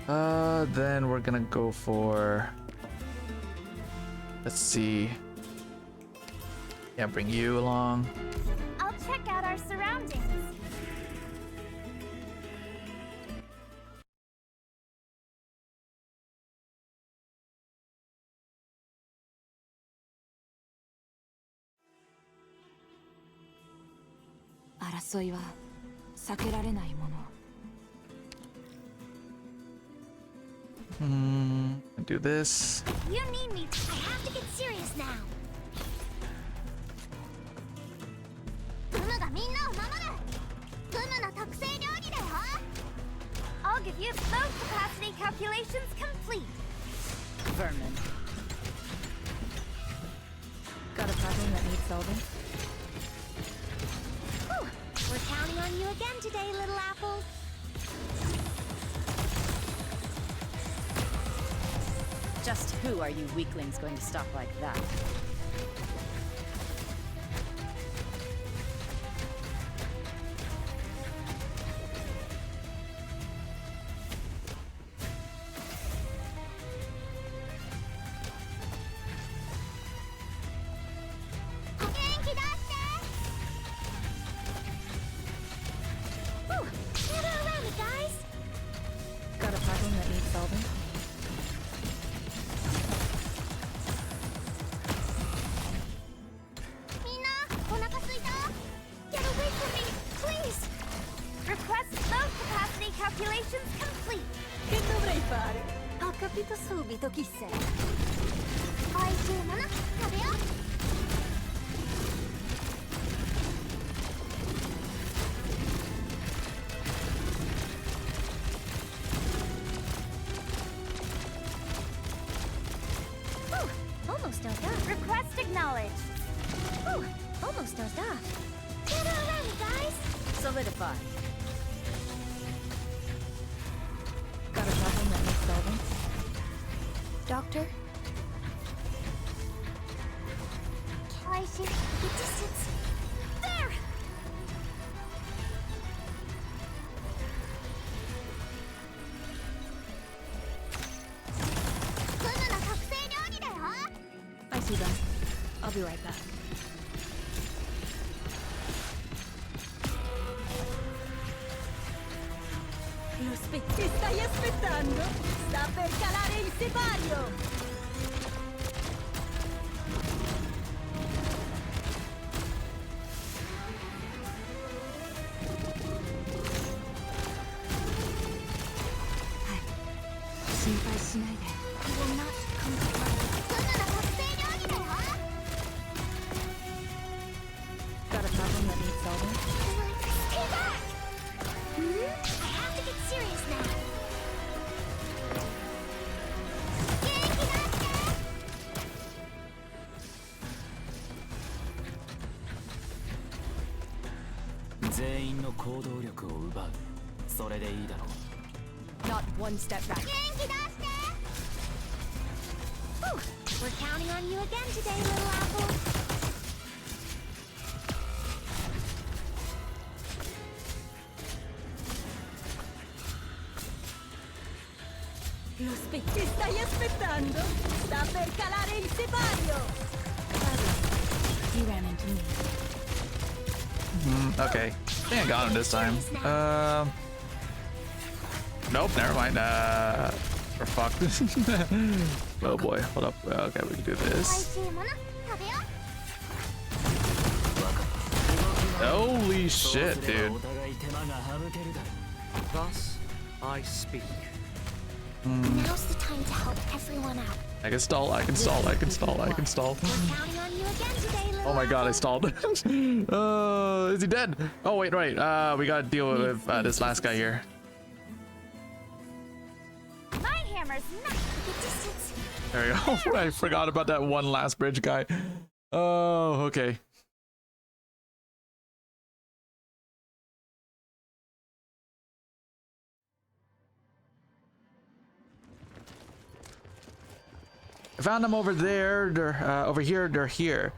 Then we're gonna go for. Let's see. Yeah, bring you along. I'll check out our surroundings. Do this. You need me. I have to get serious now. ふむがみんなを守る。ふむの特製料理だよ。I'll give you both capacity calculations complete. Vermin. Got a problem that needs solving? Whew. We're counting on you again today, little apple. Just who are you weaklings going to stop like that? Whew. Gather around me, guys. Got a problem that needs solving? Get away from me, please! Request both capacity calculations complete. Che dovrei fare? Ho capito subito chi sei. 美味しいもの食べよう。Almost dozed. Request acknowledged. Ooh, almost dozed off. Gather around me, guys. Solidify. Got a problem that needs solving? Doctor? Can I see the distance? There! I see them. I'll be right back. Ti stai aspettando? Sta per calare il sipario! Got a problem that needs solving? Stay back! I have to get serious now. Not one step back. Whew. We're counting on you again today, little apple. Ti stai aspettando? Sta per calare il sipario! He ran into me. Okay. I think I got him this time. Nope, never mind. We're fucked. Oh boy, hold up. Okay, we can do this. Holy shit, dude. Thus, I speak. Now's the time to help everyone out. I can stall, I can stall, I can stall, I can stall. We're counting on you again today, little Oh my god, I owl. stalled. Is he dead? Oh wait, right. We gotta deal with this last guy here. My hammer's not the distance. There we go. I forgot about that one last bridge guy. Oh, okay. I found them over there. They're over here. They're here.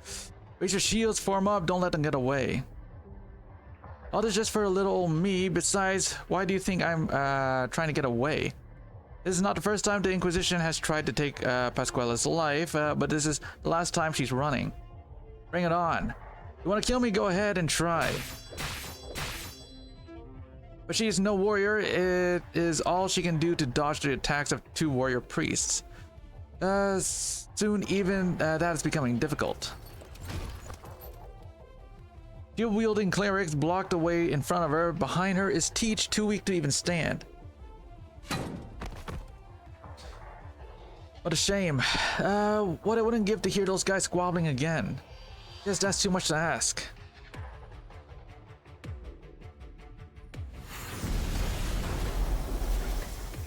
Raise your shields, form up. Don't let them get away. All this just for a little old me. Besides, why do you think I'm trying to get away? This is not the first time the Inquisition has tried to take Pasquale's life, but this is the last time she's running. Bring it on. You want to kill me? Go ahead and try. But she is no warrior. It is all she can do to dodge the attacks of 2 warrior priests. Soon even that is becoming difficult. Shield-wielding clerics blocked the way in front of her. Behind her is Teach, too weak to even stand. What a shame. What I wouldn't give to hear those guys squabbling again. Guess that's too much to ask.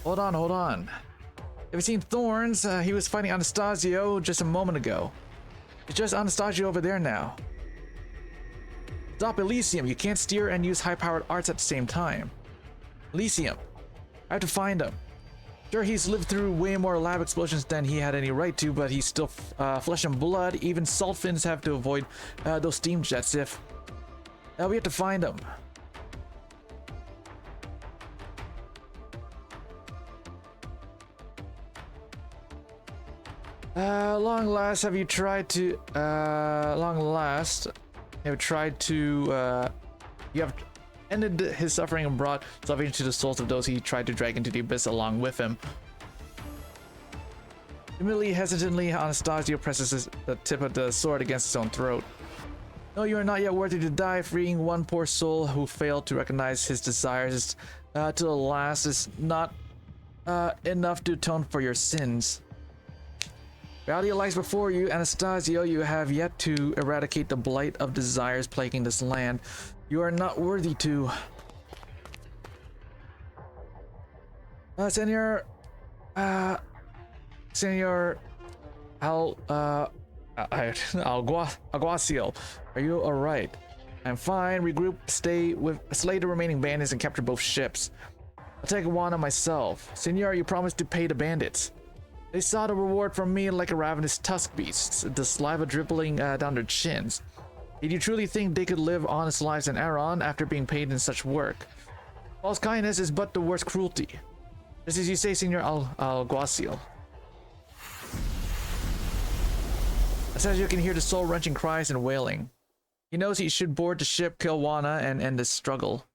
Hold on, hold on. Have you seen Thorns? He was fighting Anastasio just a moment ago. It's just Anastasio over there now. Stop Elysium. You can't steer and use high-powered arts at the same time. Elysium. I have to find him. Sure, he's lived through way more lab explosions than he had any right to, but he's still flesh and blood. Even salt fins have to avoid those steam jets if... we have to find him. Long last, have you tried to... long last, have you tried to... you have ended his suffering and brought salvation to the souls of those he tried to drag into the abyss along with him. Immediately, hesitantly, Anastasio presses the tip of the sword against his own throat. No, you are not yet worthy to die. Freeing one poor soul who failed to recognize his desires to the last is not enough to atone for your sins. Reality lies before you, Anastasio. You have yet to eradicate the blight of desires plaguing this land. You are not worthy to. Senor Alguacil, are you alright? I'm fine. Regroup, slay the remaining bandits and capture both ships. I'll take one on myself. Senor, you promised to pay the bandits. They saw the reward from me like a ravenous tusk beasts, the saliva dribbling down their chins. Did you truly think they could live honest lives in Aron after being paid in such work? False kindness is but the worst cruelty. Just as you say, Senor Alguacil. Anastasio can hear the soul-wrenching cries and wailing. He knows he should board the ship, kill Juana, and end this struggle.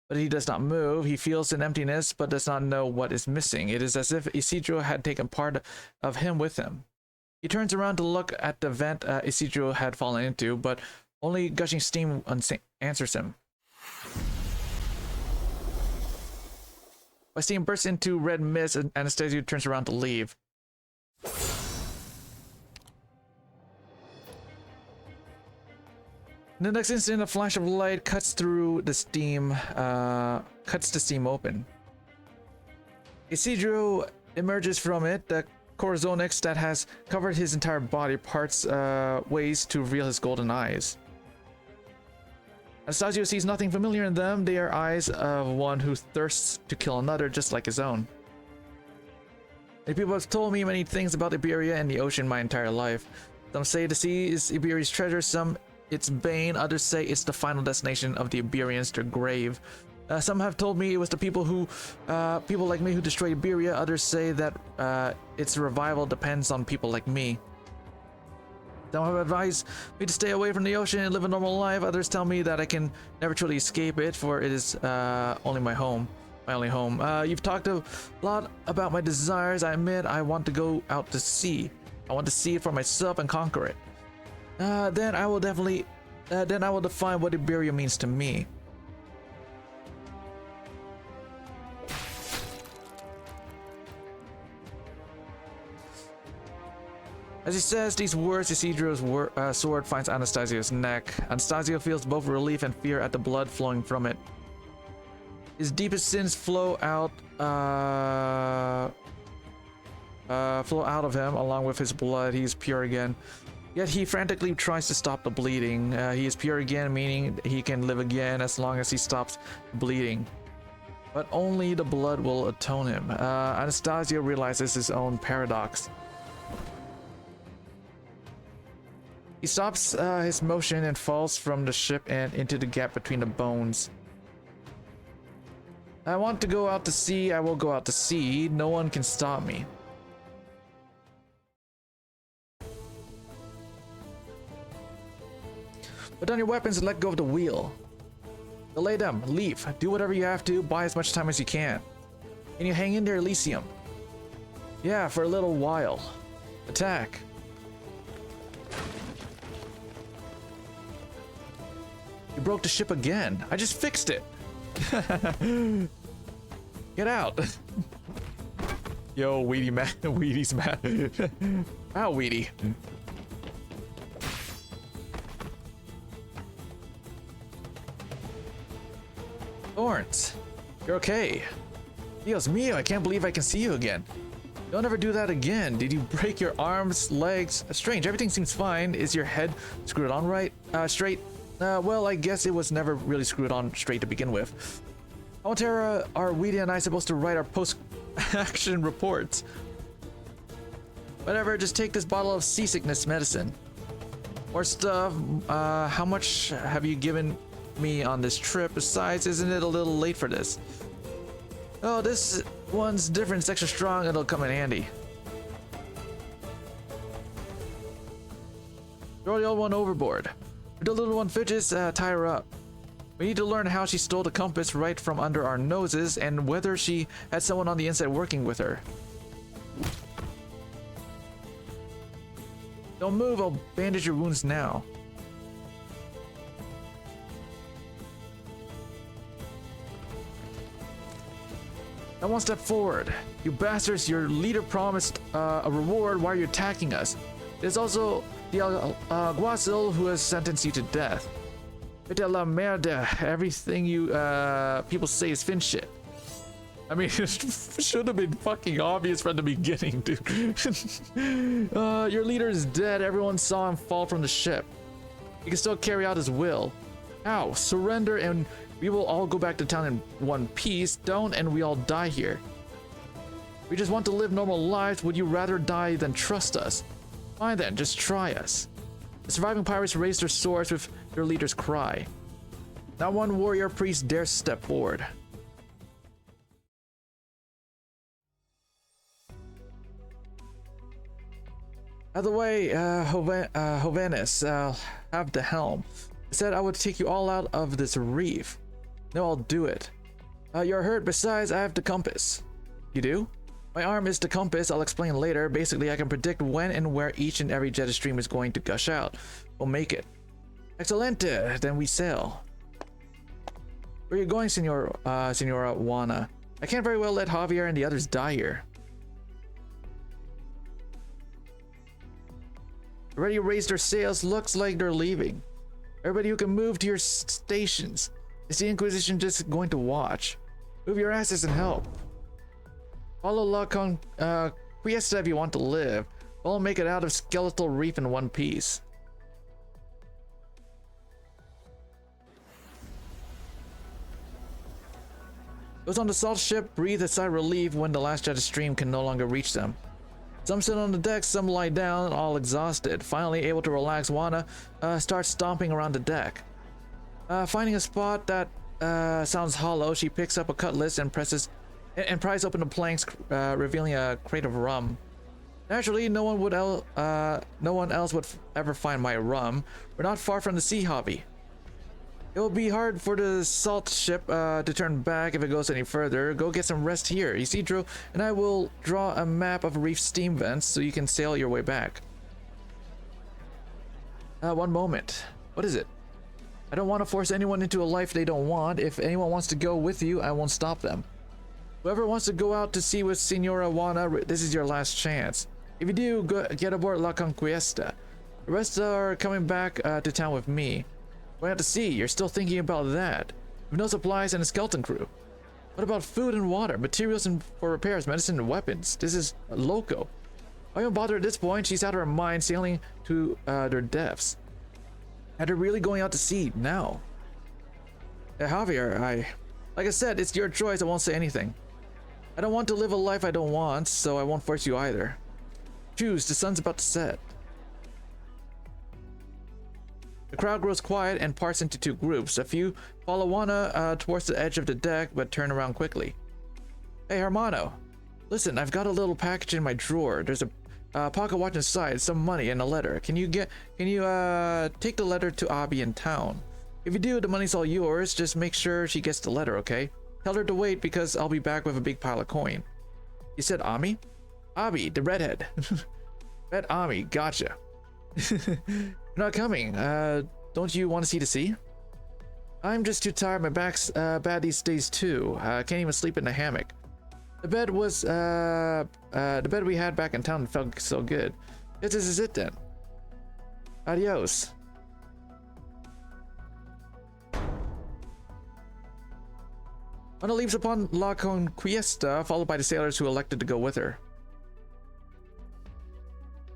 But he does not move. He feels an emptiness, but does not know what is missing. It is as if Isidro had taken part of him with him. He turns around to look at the vent Isidro had fallen into, but only gushing steam answers him. When steam bursts into red mist, Anastasio turns around to leave. In the next instant, a flash of light cuts through the steam, cuts the steam open. Isidro emerges from it. The Corazonix that has covered his entire body parts ways to reveal his golden eyes. Anastasio sees nothing familiar in them. They are eyes of one who thirsts to kill another, just like his own. Many people have told me many things about Iberia and the ocean my entire life. Some say the sea is Iberia's treasure, some its bane, others say it's the final destination of the Iberians, their grave. Some have told me it was the people like me who destroyed Iberia. Others say that its revival depends on people like me. Some have advised me to stay away from the ocean and live a normal life. Others tell me that I can never truly escape it, for it is only my home. My only home. You've talked a lot about my desires. I admit I want to go out to sea. I want to see it for myself and conquer it. Then I will define what Iberia means to me. As he says these words, Isidro's sword finds Anastasio's neck. Anastasio feels both relief and fear at the blood flowing from it. His deepest sins flow out of him along with his blood. He is pure again. Yet he frantically tries to stop the bleeding. He is pure again, meaning he can live again as long as he stops bleeding. But only the blood will atone him. Anastasio realizes his own paradox. He stops his motion and falls from the ship and into the gap between the bones. I want to go out to sea. I will go out to sea. No one can stop me. Put down your weapons and let go of the wheel. Delay them. Leave. Do whatever you have to. Buy as much time as you can. Can you hang in there, Elysium? Yeah, for a little while. Attack. You broke the ship again. I just fixed it. Get out. Yo, Weedy man. Weedy's mad. Ow, Weedy. Thorns, you're okay. Dios mío, I can't believe I can see you again. Don't ever do that again. Did you break your arms, legs? Strange, everything seems fine. Is your head screwed on right? Straight? Well, I guess it was never really screwed on straight to begin with. How Terra are Weedy and I supposed to write our post-action reports? Whatever, just take this bottle of seasickness medicine. Or stuff. How much have you given me on this trip? Besides, isn't it a little late for this? Oh, this one's different. It's extra strong. It'll come in handy. Throw the old one overboard. If the little one fidgets, tie her up. We need to learn how she stole the compass right from under our noses and whether she had someone on the inside working with her. Don't move. I'll bandage your wounds now. Now one step forward. You bastards, your leader promised a reward. Why are you attacking us? There's also the alguacil who has sentenced you to death. Vete a la merda. Everything you people say is fin shit. I mean, it should have been fucking obvious from the beginning, dude. Your leader is dead. Everyone saw him fall from the ship. He can still carry out his will. Ow, surrender and we will all go back to town in one piece. Don't and we all die here. We just want to live normal lives. Would you rather die than trust us? Fine then, just try us. The surviving pirates raised their swords with their leader's cry. Not one warrior priest dares step forward. By the way, Jovenes, I'll have the helm. I said I would take you all out of this reef. No, I'll do it. You're hurt. Besides, I have the compass. You do? My arm is the compass. I'll explain later. Basically, I can predict when and where each and every jet stream is going to gush out. We'll make it. Excelente. Then we sail. Where are you going, Senora Juana? I can't very well let Javier and the others die here. Already raised their sails. Looks like they're leaving. Everybody who can move to your stations. Is the Inquisition just going to watch? Move your asses and help. Follow La Conquista if you want to live. We'll make it out of Skeletal Reef in one piece. Those on the salt ship breathe a sigh of relief when the last jet stream can no longer reach them. Some sit on the deck, some lie down, all exhausted. Finally able to relax, Juana starts stomping around the deck. Finding a spot that sounds hollow, she picks up a cutlass and pries open the planks, revealing a crate of rum. Naturally, no one else would ever find my rum. We're not far from the sea hobby. It will be hard for the salt ship to turn back if it goes any further. Go get some rest here. Isidro and I will draw a map of reef steam vents so you can sail your way back. One moment. What is it? I don't want to force anyone into a life they don't want. If anyone wants to go with you, I won't stop them. Whoever wants to go out to sea with Senora Juana, this is your last chance. If you do, go, get aboard La Conquista. The rest are coming back to town with me. Going out to sea, you're still thinking about that. With no supplies and a skeleton crew. What about food and water, materials and for repairs, medicine and weapons? This is loco. Why even bother at this point? She's out of her mind, sailing to their deaths. And they're really going out to sea now. Javier, like I said, it's your choice. I won't say anything. I don't want to live a life I don't want, so I won't force you either. Choose, the sun's about to set. The crowd grows quiet and parts into two groups. A few follow Juana towards the edge of the deck, but turn around quickly. Hey, Hermano. Listen, I've got a little package in my drawer. There's a pocket watch inside, some money, and a letter. Can you take the letter to Abby in town? If you do, the money's all yours. Just make sure she gets the letter, okay? Tell her to wait because I'll be back with a big pile of coin. You said Ami? Abby, the redhead. Red Ami, gotcha. You're not coming. Don't you want to see the sea? I'm just too tired. My back's bad these days too. Can't even sleep in the hammock. The bed was the bed we had back in town felt so good. This is it then. Adios. Ana leaves upon La Conquista, followed by the sailors who elected to go with her.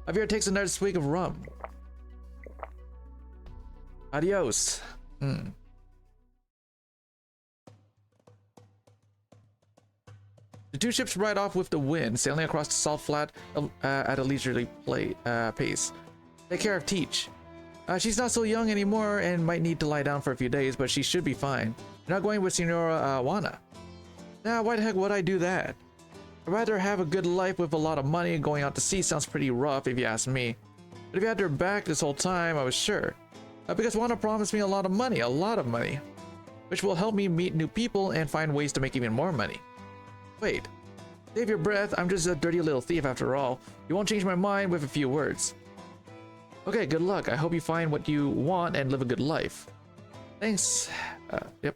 Javier takes another swig of rum. Adios. The two ships ride off with the wind, sailing across the salt flat at a leisurely pace. Take care of Teach. She's not so young anymore and might need to lie down for a few days, but she should be fine. You're not going with Senora Juana. Nah, why the heck would I do that? I'd rather have a good life with a lot of money. Going out to sea sounds pretty rough if you ask me. But if you had her back this whole time, I was sure. Because Juana promised me a lot of money, which will help me meet new people and find ways to make even more money. Wait, save your breath. I'm just a dirty little thief after all. You won't change my mind with a few words. Okay, good luck. I hope you find what you want and live a good life. Thanks. Yep.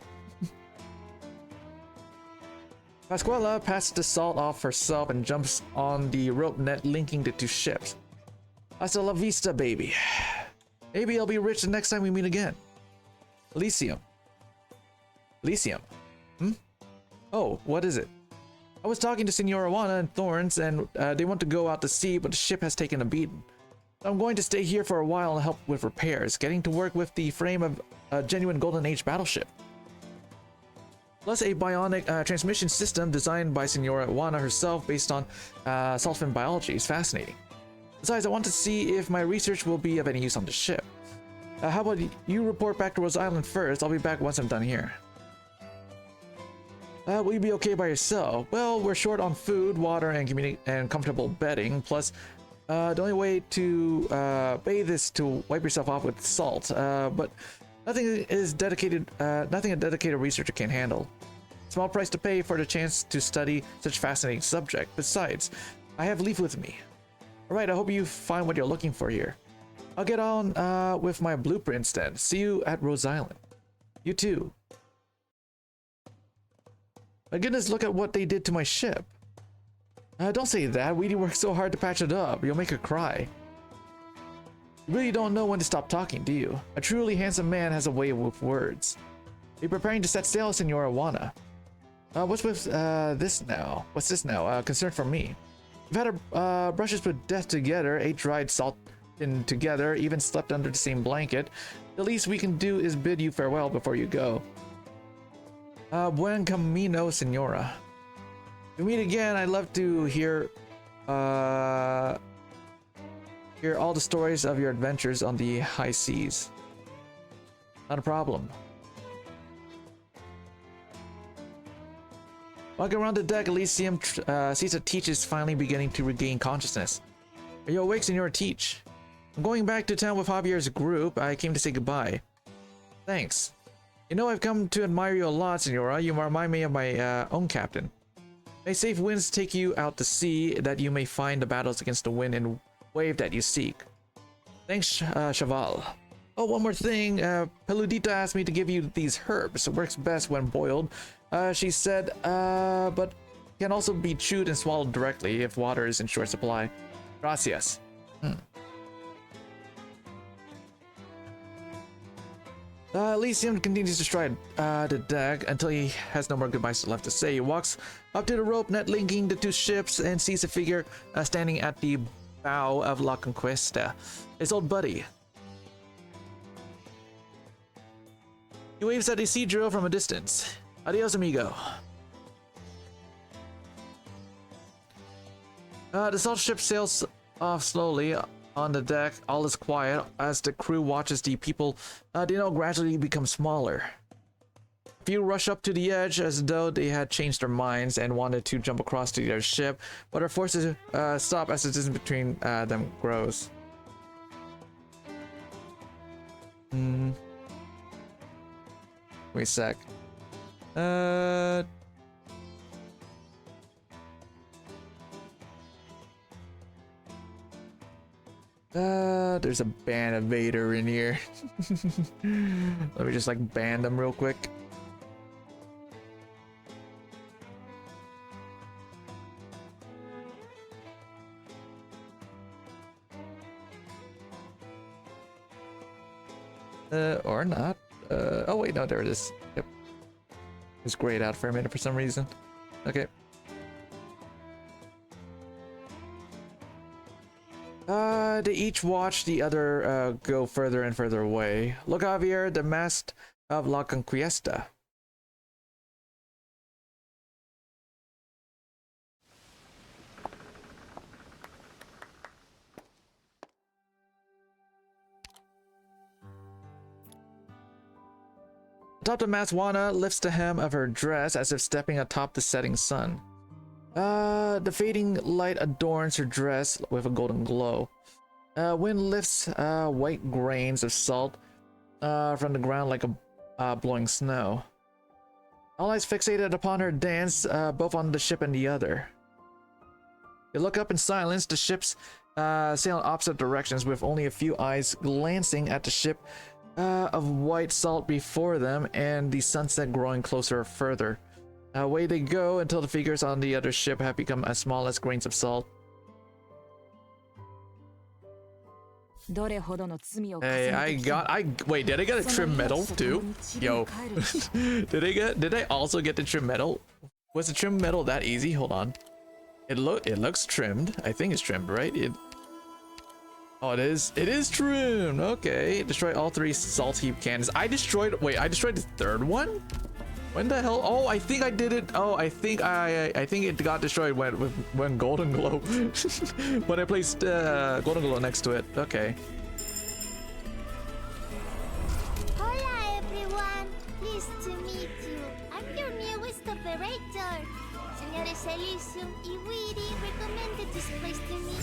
Pasquala passes the salt off herself and jumps on the rope net linking the two ships. Hasta la vista, baby. Maybe I'll be rich the next time we meet again. Elysium. Oh, what is it? I was talking to Senora Juana and Thorns, and they want to go out to sea, but the ship has taken a beating. I'm going to stay here for a while and help with repairs, getting to work with the frame of a genuine Golden Age battleship. Plus a bionic transmission system designed by Senora Juana herself based on Saltfin biology is fascinating. Besides, I want to see if my research will be of any use on the ship. How about you report back to Rose Island first? I'll be back once I'm done here. Will you be okay by yourself? Well, we're short on food, water, and comfortable bedding. Plus, the only way to bathe is to wipe yourself off with salt. But nothing a dedicated researcher can handle. Small price to pay for the chance to study such fascinating subject. Besides, I have Leaf with me. Alright, I hope you find what you're looking for here. I'll get on with my blueprints then. See you at Rose Island. You too. My goodness, look at what they did to my ship. Don't say that. We worked so hard to patch it up. You'll make her cry. You really don't know when to stop talking, do you? A truly handsome man has a way with words. Are you preparing to set sail, Senora Juana? What's with this now? What's this now? Concern for me. We've had our brushes with death together, ate dried salt in together, even slept under the same blanket. The least we can do is bid you farewell before you go. Buen camino, Senora. If we meet again, I'd love to hear all the stories of your adventures on the high seas. Not a problem. Walking around the deck, Elysium sees that Teach is finally beginning to regain consciousness. Are you awake, Senora Teach? I'm going back to town with Javier's group. I came to say goodbye. Thanks. You know, I've come to admire you a lot, Senora. You remind me of my own captain. May safe winds take you out to sea, that you may find the battles against the wind and wave that you seek. Thanks, Cheval. Oh, one more thing. Peludita asked me to give you these herbs. It works best when boiled. She said, but can also be chewed and swallowed directly if water is in short supply. Gracias. Elysium continues to stride the deck until he has no more goodbyes left to say. He walks up to the rope net linking the two ships and sees a figure standing at the bow of La Conquista. His old buddy. He waves at Isidro from a distance. Adios, amigo. The salt ship sails off slowly. On the deck, all is quiet as the crew watches the people they know gradually become smaller. A few rush up to the edge as though they had changed their minds and wanted to jump across to their ship, but are forced to stop as the distance between them grows. Wait a sec. There's a ban evader in here. Let me just like ban them real quick. Or not. Oh wait, no, there it is. Yep. It was grayed out for a minute for some reason. Okay. They each watch the other go further and further away. Look, Javier, the mast of La Conquista. Atop the mast, Juana lifts the hem of her dress as if stepping atop the setting sun. The fading light adorns her dress with a golden glow. Wind lifts white grains of salt from the ground like a blowing snow. All eyes fixated upon her dance, both on the ship and the other. They look up in silence. The ships sail in opposite directions, with only a few eyes glancing at the ship of white salt before them and the sunset growing closer or further. Away they go until the figures on the other ship have become as small as grains of salt. Hey, wait, did I get a trim metal too? Yo. Did I also get the trim metal? Was the trim metal that easy? Hold on. It looks trimmed. I think it's trimmed, right? Oh, it is trimmed. Okay. Destroy all 3 salt heap cannons. I destroyed the third one? When the hell? Oh, I think I did it. Oh, I think it got destroyed when Golden Glow when I placed Golden Glow next to it. Okay. Hola everyone, pleased to meet you. I'm your newest operator. Señores Elysium y Weedy recommended this place to me.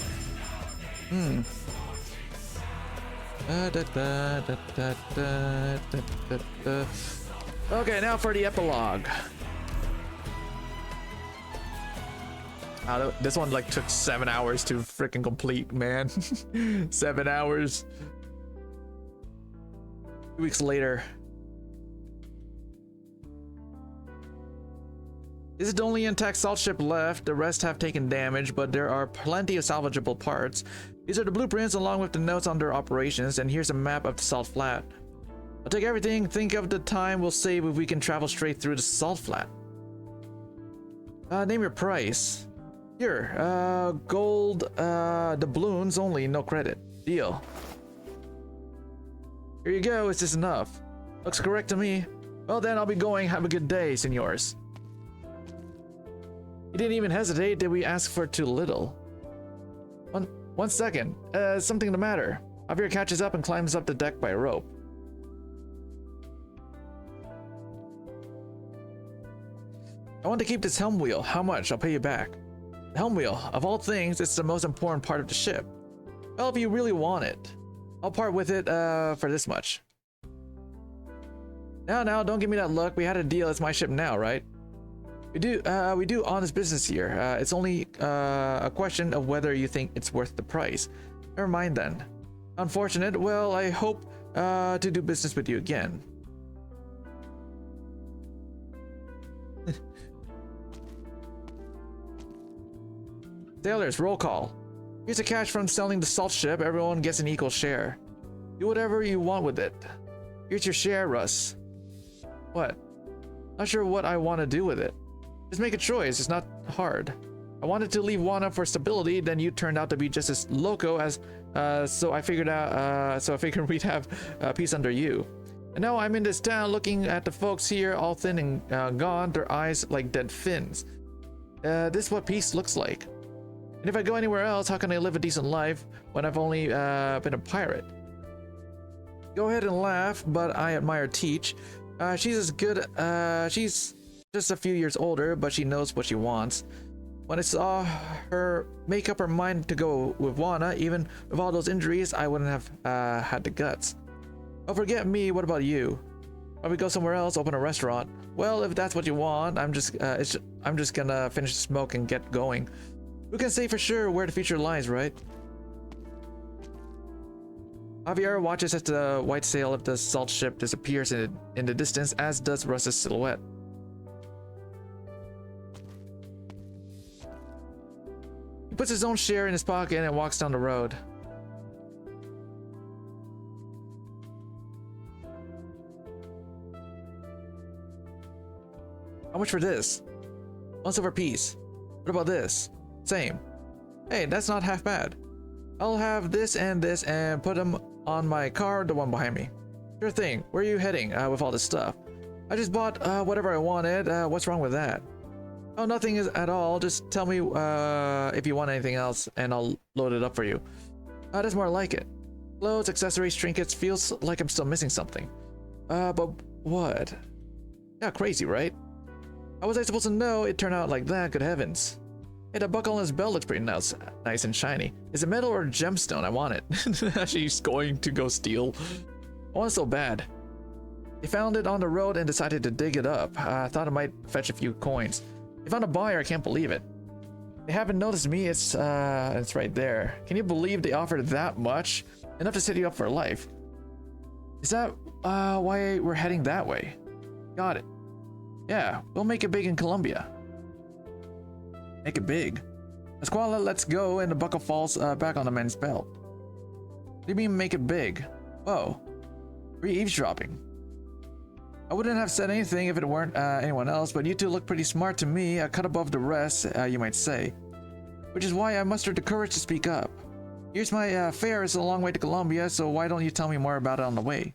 Okay, now for the epilogue. This one like took 7 hours to freaking complete, man. 7 hours. 2 weeks later. This is the only intact salt ship left. The rest have taken damage, but there are plenty of salvageable parts. These are the blueprints along with the notes on their operations, and here's a map of the salt flat. I'll take everything. Think of the time we'll save if we can travel straight through the salt flat. Name your price. Here, gold, doubloons only, no credit. Deal. Here you go, is this enough? Looks correct to me. Well then, I'll be going. Have a good day, senors. You didn't even hesitate. Did we ask for too little? One second. Something the matter. Javier catches up and climbs up the deck by a rope. I want to keep this helm wheel. How much? I'll pay you back. The helm wheel, of all things, it's the most important part of the ship. Well, if you really want it, I'll part with it for this much. Now, don't give me that look. We had a deal. It's my ship now, right? We do honest business here. It's only a question of whether you think it's worth the price. Never mind then. Unfortunate. Well, I hope to do business with you again. Sailors, roll call. Here's the cash from selling the salt ship. Everyone gets an equal share. Do whatever you want with it. Here's your share, Russ. What? Not sure what I want to do with it. Just make a choice. It's not hard. I wanted to leave Wana for stability, then you turned out to be just as loco as, so I figured we'd have peace under you. And now I'm in this town looking at the folks here, all thin and gone, their eyes like dead fins. This is what peace looks like. And if I go anywhere else, how can I live a decent life when I've only been a pirate? Go ahead and laugh, but I admire Teach. She's as good, she's just a few years older, but she knows what she wants. When I saw her make up her mind to go with Wana, even with all those injuries, I wouldn't have had the guts. Oh, forget me, what about you? Probably go somewhere else, open a restaurant. Well, if that's what you want, I'm just gonna finish the smoke and get going. Who can say for sure where the future lies, right? Javier watches as the white sail of the salt ship disappears in the distance, as does Russ's silhouette. He puts his own share in his pocket and walks down the road. How much for this? 1 silver piece. What about this? Same. Hey, that's not half bad. I'll have this and put them on my car, the one behind me. Sure thing. Where are you heading with all this stuff? I just bought whatever I wanted. What's wrong with that? Oh, nothing is at all. Just tell me if you want anything else and I'll load it up for you. That's more like it. Clothes, accessories, trinkets. Feels like I'm still missing something. But what? Yeah, crazy, right? How was I supposed to know it turned out like that? Good heavens. Hey, the buckle on his belt looks pretty nice and shiny. Is it metal or gemstone? I want it. She's going to go steal. I want it so bad. He found it on the road and decided to dig it up. I thought it might fetch a few coins. He found a buyer. I can't believe it. They haven't noticed me. It's right there. Can you believe they offered that much? Enough to set you up for life. Is that why we're heading that way? Got it. Yeah, we'll make it big in Colombia. Make it big. Esquala lets go and the buckle falls back on the man's belt. What do you mean make it big? Whoa. Are you eavesdropping? I wouldn't have said anything if it weren't anyone else, but you two look pretty smart to me, a cut above the rest, you might say. Which is why I mustered the courage to speak up. Here's my fare, it's a long way to Colombia, so why don't you tell me more about it on the way?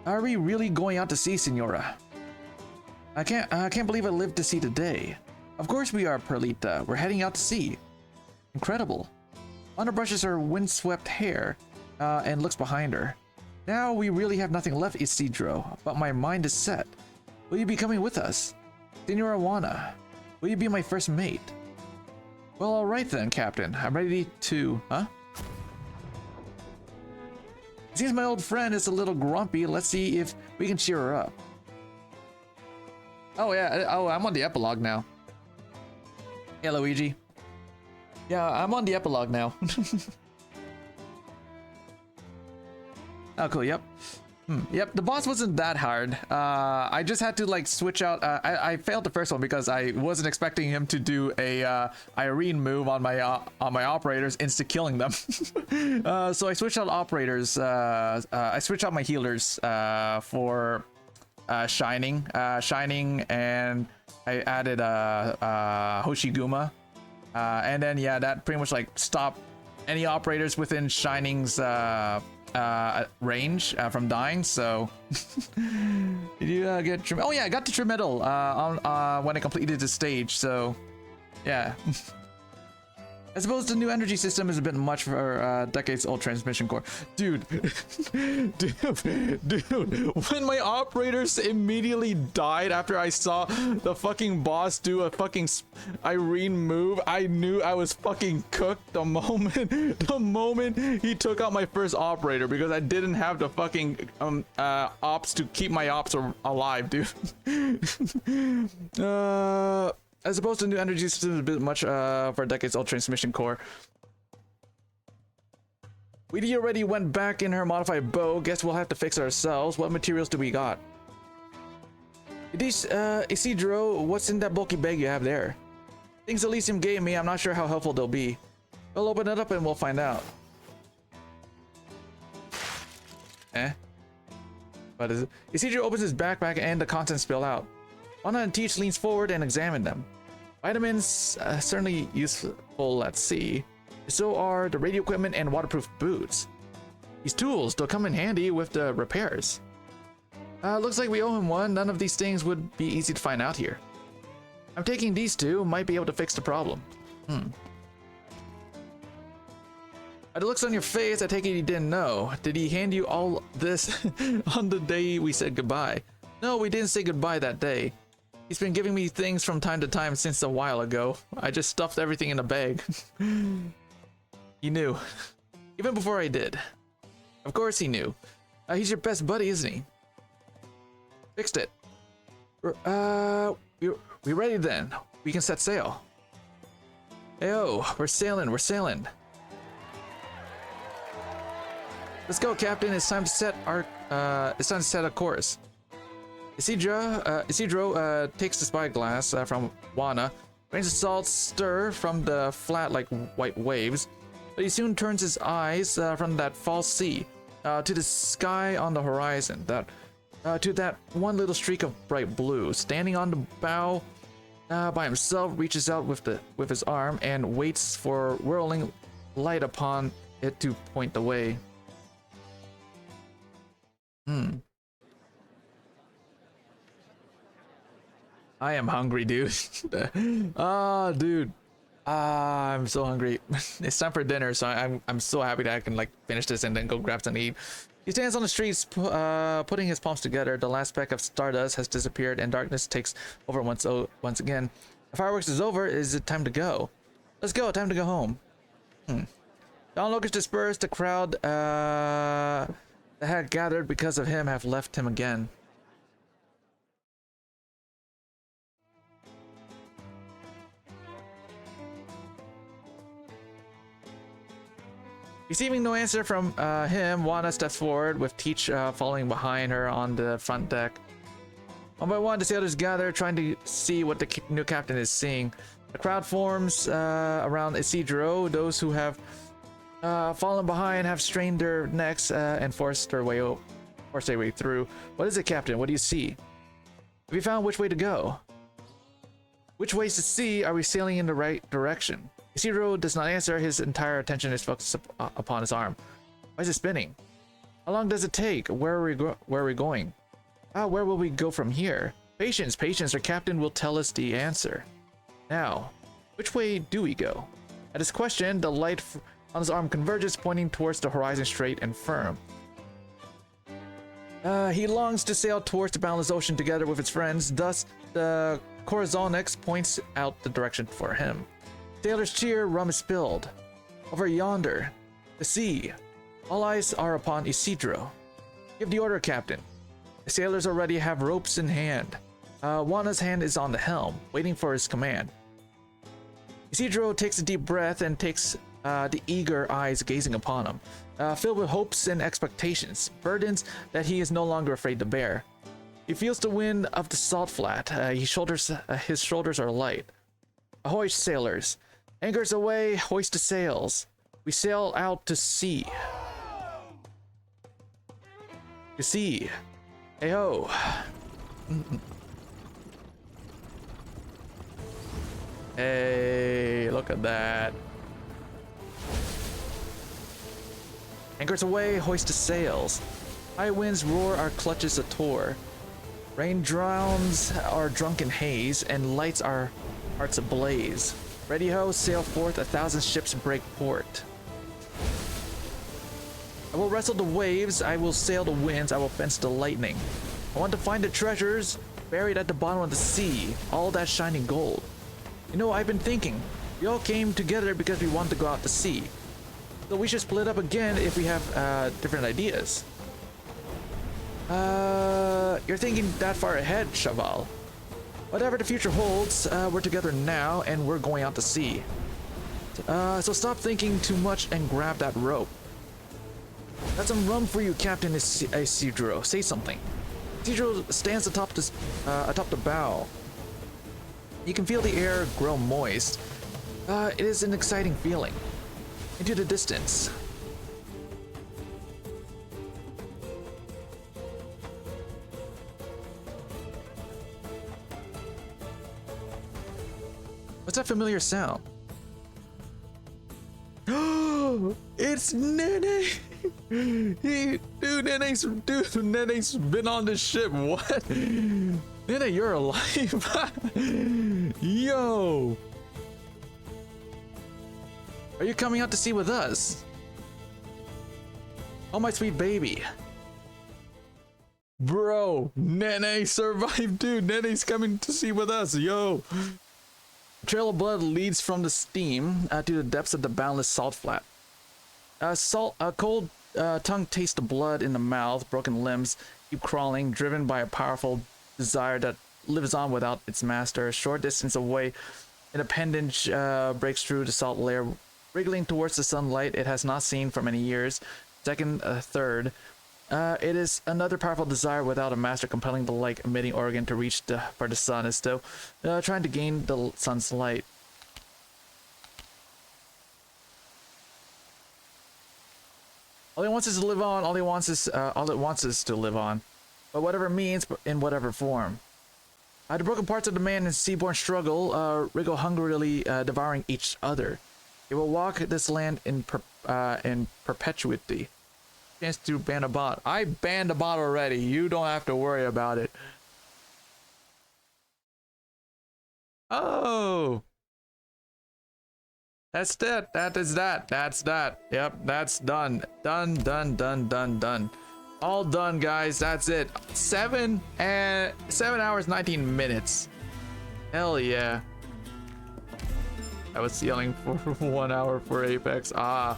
Are we really going out to sea, Senora? I can't believe I lived to see today. Of course we are, Perlita. We're heading out to sea. Incredible. Honor brushes her windswept hair and looks behind her. Now we really have nothing left, Isidro, but my mind is set. Will you be coming with us? Senora Wana, will you be my first mate? Well, alright then, Captain. I'm ready to... Huh? Seems my old friend is a little grumpy. Let's see if we can cheer her up. Oh yeah, I'm on the epilogue now. Hey, Luigi. Yeah, I'm on the epilogue now. Oh, cool, yep. Yep, the boss wasn't that hard. I just had to like switch out. I failed the first one because I wasn't expecting him to do a Irene move on my operators, insta killing them. So I switched out operators. I switched out my healers for Shining, and I added Hoshiguma, and then yeah, that pretty much like stopped any operators within Shining's range from dying. So did you get trim? Oh yeah, I got the trim medal when I completed the stage. So yeah. I suppose the new energy system is a bit much for decades old transmission core. Dude, dude, when my operators immediately died after I saw the fucking boss do a fucking Irene move, I knew I was fucking cooked the moment he took out my first operator, because I didn't have the fucking ops to keep my ops alive, dude. As opposed to new energy system is a bit much for a decades old transmission core. We already went back in her modified bow. Guess we'll have to fix it ourselves. What materials do we got? Isidro, what's in that bulky bag you have there? Things Elysium gave me, I'm not sure how helpful they'll be. We'll open it up and we'll find out. What is it? Isidro opens his backpack and the contents spill out. Anna and Teach leans forward and examine them. Vitamins, certainly useful at sea. So are the radio equipment and waterproof boots. These tools, they'll come in handy with the repairs. Looks like we owe him one. None of these things would be easy to find out here. I'm taking these two, might be able to fix the problem. By the looks on your face, I take it you didn't know. Did he hand you all this on the day we said goodbye? No, we didn't say goodbye that day. He's been giving me things from time to time since a while ago. I just stuffed everything in a bag. He knew. Even before I did. Of course he knew. He's your best buddy, isn't he? Fixed it. We ready then. We can set sail. Heyo, we're sailing, we're sailing. Let's go, Captain. It's time to set a course. Isidro takes the spyglass from Wana, rains of salt stir from the flat like white waves, but he soon turns his eyes from that false sea to the sky on the horizon, to that one little streak of bright blue. Standing on the bow by himself, reaches out with his arm and waits for whirling light upon it to point the way. I am hungry, dude. Dude. I'm so hungry. It's time for dinner, so I'm so happy that I can like finish this and then go grab something to eat. He stands on the streets, putting his palms together. The last speck of stardust has disappeared, and darkness takes over once again. The fireworks is over. Is it time to go? Let's go. Time to go home. The onlookers dispersed. The crowd that had gathered because of him have left him again. Receiving no answer from him, Wana steps forward with Teach following behind her on the front deck. One by one, the sailors gather, trying to see what the new captain is seeing. The crowd forms around Isidro. Those who have fallen behind have strained their necks and forced their way through. What is it, Captain? What do you see? Have you found which way to go? Which ways to see? Are we sailing in the right direction? Isidro does not answer. His entire attention is focused upon his arm. Why is it spinning? How long does it take? Where are we going? Where will we go from here? Patience, patience. Our captain will tell us the answer. Now, which way do we go? At his question, the light on his arm converges, pointing towards the horizon, straight and firm. He longs to sail towards the boundless ocean together with his friends. Thus, the Corazonix points out the direction for him. Sailors cheer, rum is spilled. Over yonder, the sea. All eyes are upon Isidro. Give the order, Captain. The sailors already have ropes in hand. Wana's hand is on the helm, waiting for his command. Isidro takes a deep breath and takes the eager eyes gazing upon him, filled with hopes and expectations, burdens that he is no longer afraid to bear. He feels the wind of the salt flat. His shoulders are light. Ahoy, sailors! Anchors away, hoist the sails. We sail out to sea. To sea. Hey ho. Hey, look at that. Anchors away, hoist the sails. High winds roar our clutches a tour. Rain drowns our drunken haze and lights our hearts ablaze. Ready ho, sail forth, 1,000 ships break port. I will wrestle the waves, I will sail the winds, I will fence the lightning. I want to find the treasures buried at the bottom of the sea, all that shining gold. You know, I've been thinking, we all came together because we want to go out to sea. So we should split up again if we have different ideas. You're thinking that far ahead, Chaval. Whatever the future holds, we're together now and we're going out to sea. So stop thinking too much and grab that rope. Got some rum for you, Captain Isidro. Say something. Isidro stands atop the bow. You can feel the air grow moist. It is an exciting feeling. Into the distance. What's that familiar sound? It's Nene! Nene's been on this ship. What? Nene, you're alive? Yo! Are you coming out to sea with us? Oh, my sweet baby. Bro, Nene survived, dude. Nene's coming to sea with us, yo. A trail of blood leads from the steam to the depths of the boundless salt flat. A cold tongue tastes the blood in the mouth. Broken limbs keep crawling, driven by a powerful desire that lives on without its master. A short distance away, an appendage breaks through the salt layer, wriggling towards the sunlight it has not seen for many years. Second, third. It is another powerful desire without a master, compelling the light-emitting organ to reach for the sun, as though trying to gain the sun's light. All it wants is to live on. All it wants is to live on, but whatever means, in whatever form. The broken parts of the man in seaborne struggle wriggle hungrily, devouring each other. It will walk this land in perpetuity. Chance to ban a bot. I banned a bot already. You don't have to worry about it. Oh. That's that. That is that. That's that. Yep, that's done. Done. All done, guys. That's it. 7 hours 19 minutes. Hell yeah. I was yelling for 1 hour for Apex. Ah.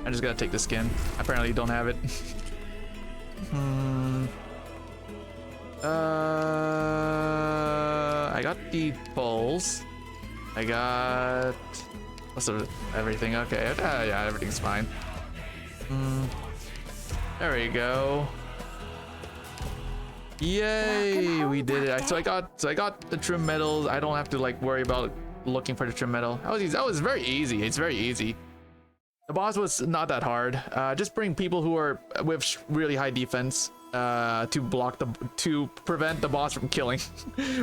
I just gotta take the skin. Apparently you don't have it. I got the pulse. I got most of everything. Okay, yeah, everything's fine. There we go. Yay, we did it. So I got the trim medals. I don't have to like worry about looking for the trim medal. That was very easy. It's very easy. The boss was not that hard. Just bring people who are with really high defense to prevent the boss from killing,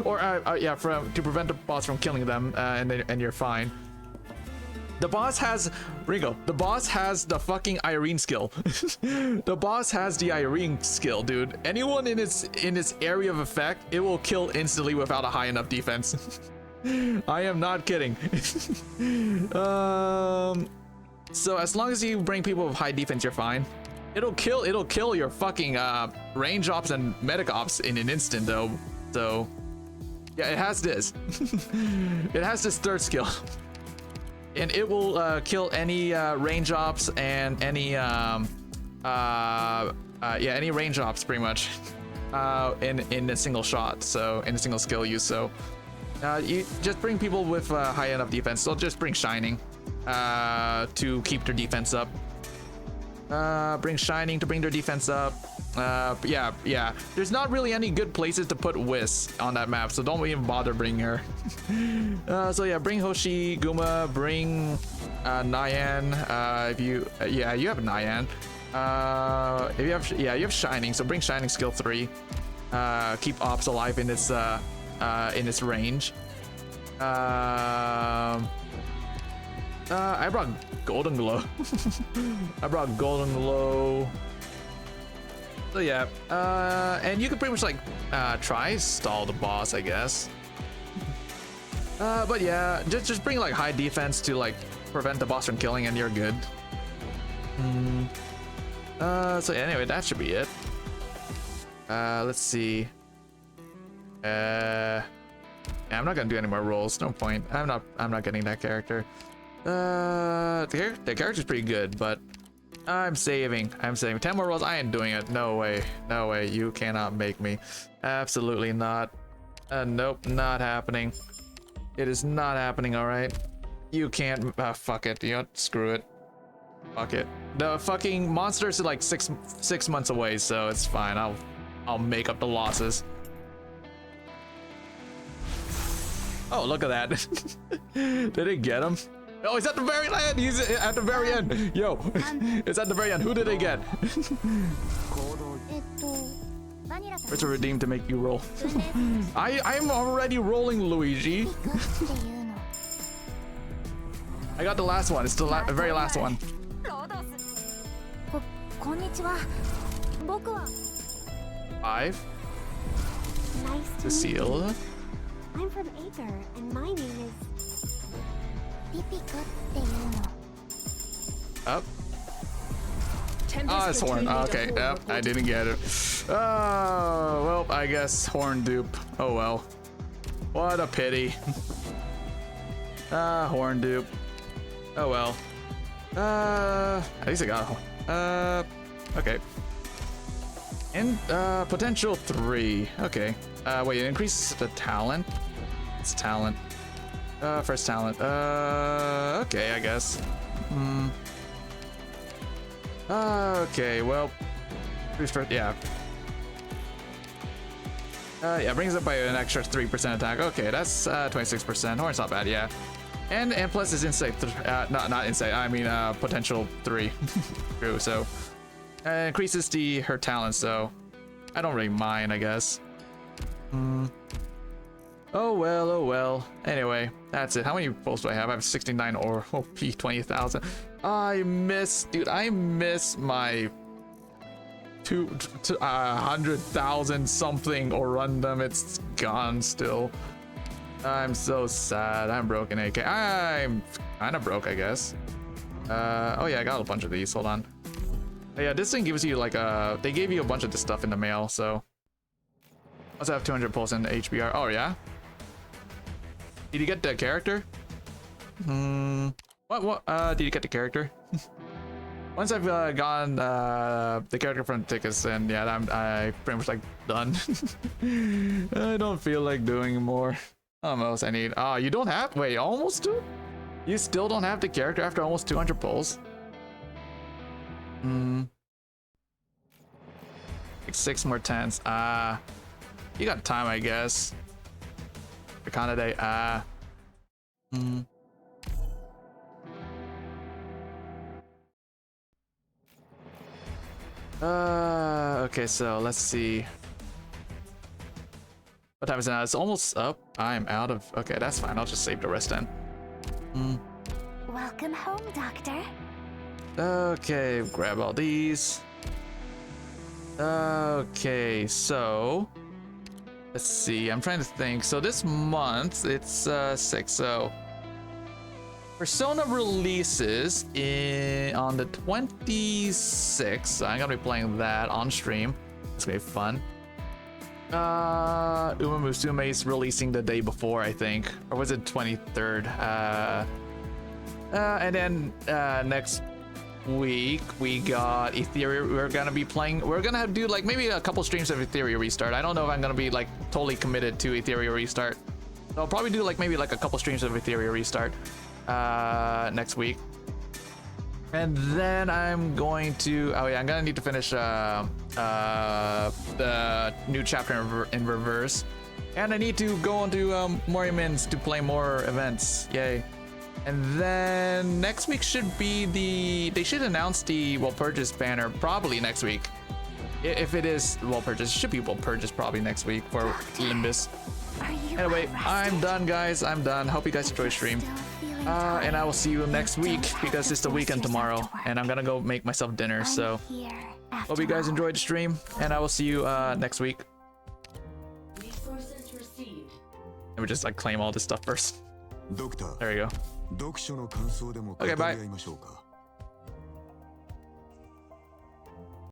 or to prevent the boss from killing them, and you're fine. The boss has Ringo. The boss has the fucking Irene skill. The boss has the Irene skill, dude. Anyone in its area of effect, it will kill instantly without a high enough defense. I am not kidding. So as long as you bring people with high defense, you're fine. It'll kill your fucking range ops and medic ops in an instant though. So yeah, it has this. It has this third skill. And it will kill any range ops and any any range ops pretty much in a single shot. So in a single skill use. So you just bring people with high enough defense. So just bring Shining to keep their defense up. Bring Shining to bring their defense up. Yeah. There's not really any good places to put Whis on that map, so don't even bother bringing her. So yeah, bring Hoshi, Guma, bring Nyan. If you you have Nyan. If you have you have Shining, so bring Shining skill 3. Keep Ops alive in its range. I brought Golden Glow. So yeah, and you can pretty much like try stall the boss, I guess. But yeah, just bring like high defense to like prevent the boss from killing, and you're good. So anyway, that should be it. Let's see. Yeah, I'm not gonna do any more rolls. No point. I'm not getting that character. The character's pretty good, but I'm saving. 10 more rolls. I ain't doing it. No way. You cannot make me. Absolutely not. Nope, not happening. It is not happening. All right. You can't. Fuck it. You know, screw it. Fuck it. The fucking monsters are like six months away, so it's fine. I'll make up the losses. Oh, look at that. Did it get him? Oh, he's at the very end. He's at the very end. Yo, it's at the very end. Who did they get? Where's a redeem to make you roll? I'm already rolling, Luigi. I got the last one. It's the very last one. 5. Cecile. I'm from Aether, and my name is Up. Oh, it's Horn. Oh, okay, yep, I didn't get it. Oh, well, I guess Horn dupe. Oh well. What a pity. Horn dupe. Oh well. At least I got Horn. Okay. And potential 3. Okay. Wait, it increases the talent. It's talent. First talent. Okay, I guess. Okay, well, yeah. Yeah, brings it by an extra 3% attack. Okay, that's 26%. Horn's not bad, yeah. And plus is insight. Not insight. I mean potential 3. True. So increases her talent. So I don't really mind, I guess. Oh well, oh well. Anyway, that's it. How many pulls do I have? I have 69 or OP 20,000. I miss my 100,000 something or random. It's gone still. I'm so sad. I'm broken, AK. I'm kind of broke, I guess. Oh yeah, I got a bunch of these. Hold on. Oh, yeah, this thing gives you like they gave you a bunch of this stuff in the mail, so. I also have 200 pulse in the HBR. Oh yeah. Did you get the character? What? Did you get the character? Once I've gotten the character from tickets, then yeah, I pretty much like done. I don't feel like doing more. Almost. I need. You don't have. Wait, almost do? You still don't have the character after almost 200 pulls? Like 6 more 10s. You got time, I guess. Day. Okay, so let's see. What time is it now? It's almost up. I'm out of. Okay, that's fine. I'll just save the rest then. Welcome home, Doctor. Okay, grab all these. Okay, so let's see. I'm trying to think. So this month it's 6. So Persona releases on the 26th. I'm gonna be playing that on stream. It's gonna be fun. Uma Musume is releasing the day before, I think, or was it 23rd? And then next week we got Etheria. We're gonna be playing. We're gonna do like maybe a couple streams of Etheria Restart. I don't know if I'm gonna be like totally committed to Etheria Restart. So I'll probably do like maybe like a couple streams of Etheria Restart next week. And then I'm going to. Oh yeah, I'm gonna need to finish the new chapter in reverse, and I need to go on to Moriamins to play more events. Yay! And then next week should be they should announce the Walpurgis banner probably next week. If it is Walpurgis, it should be Walpurgis probably next week for Limbus. Anyway, I'm done, guys. I'm done. Hope you guys enjoy the stream. And I will see you next week because it's the weekend tomorrow, and I'm gonna go make myself dinner. So hope you guys enjoyed the stream, and I will see you next week. Resources received. Let me just like claim all this stuff first. There we go. Okay, bye.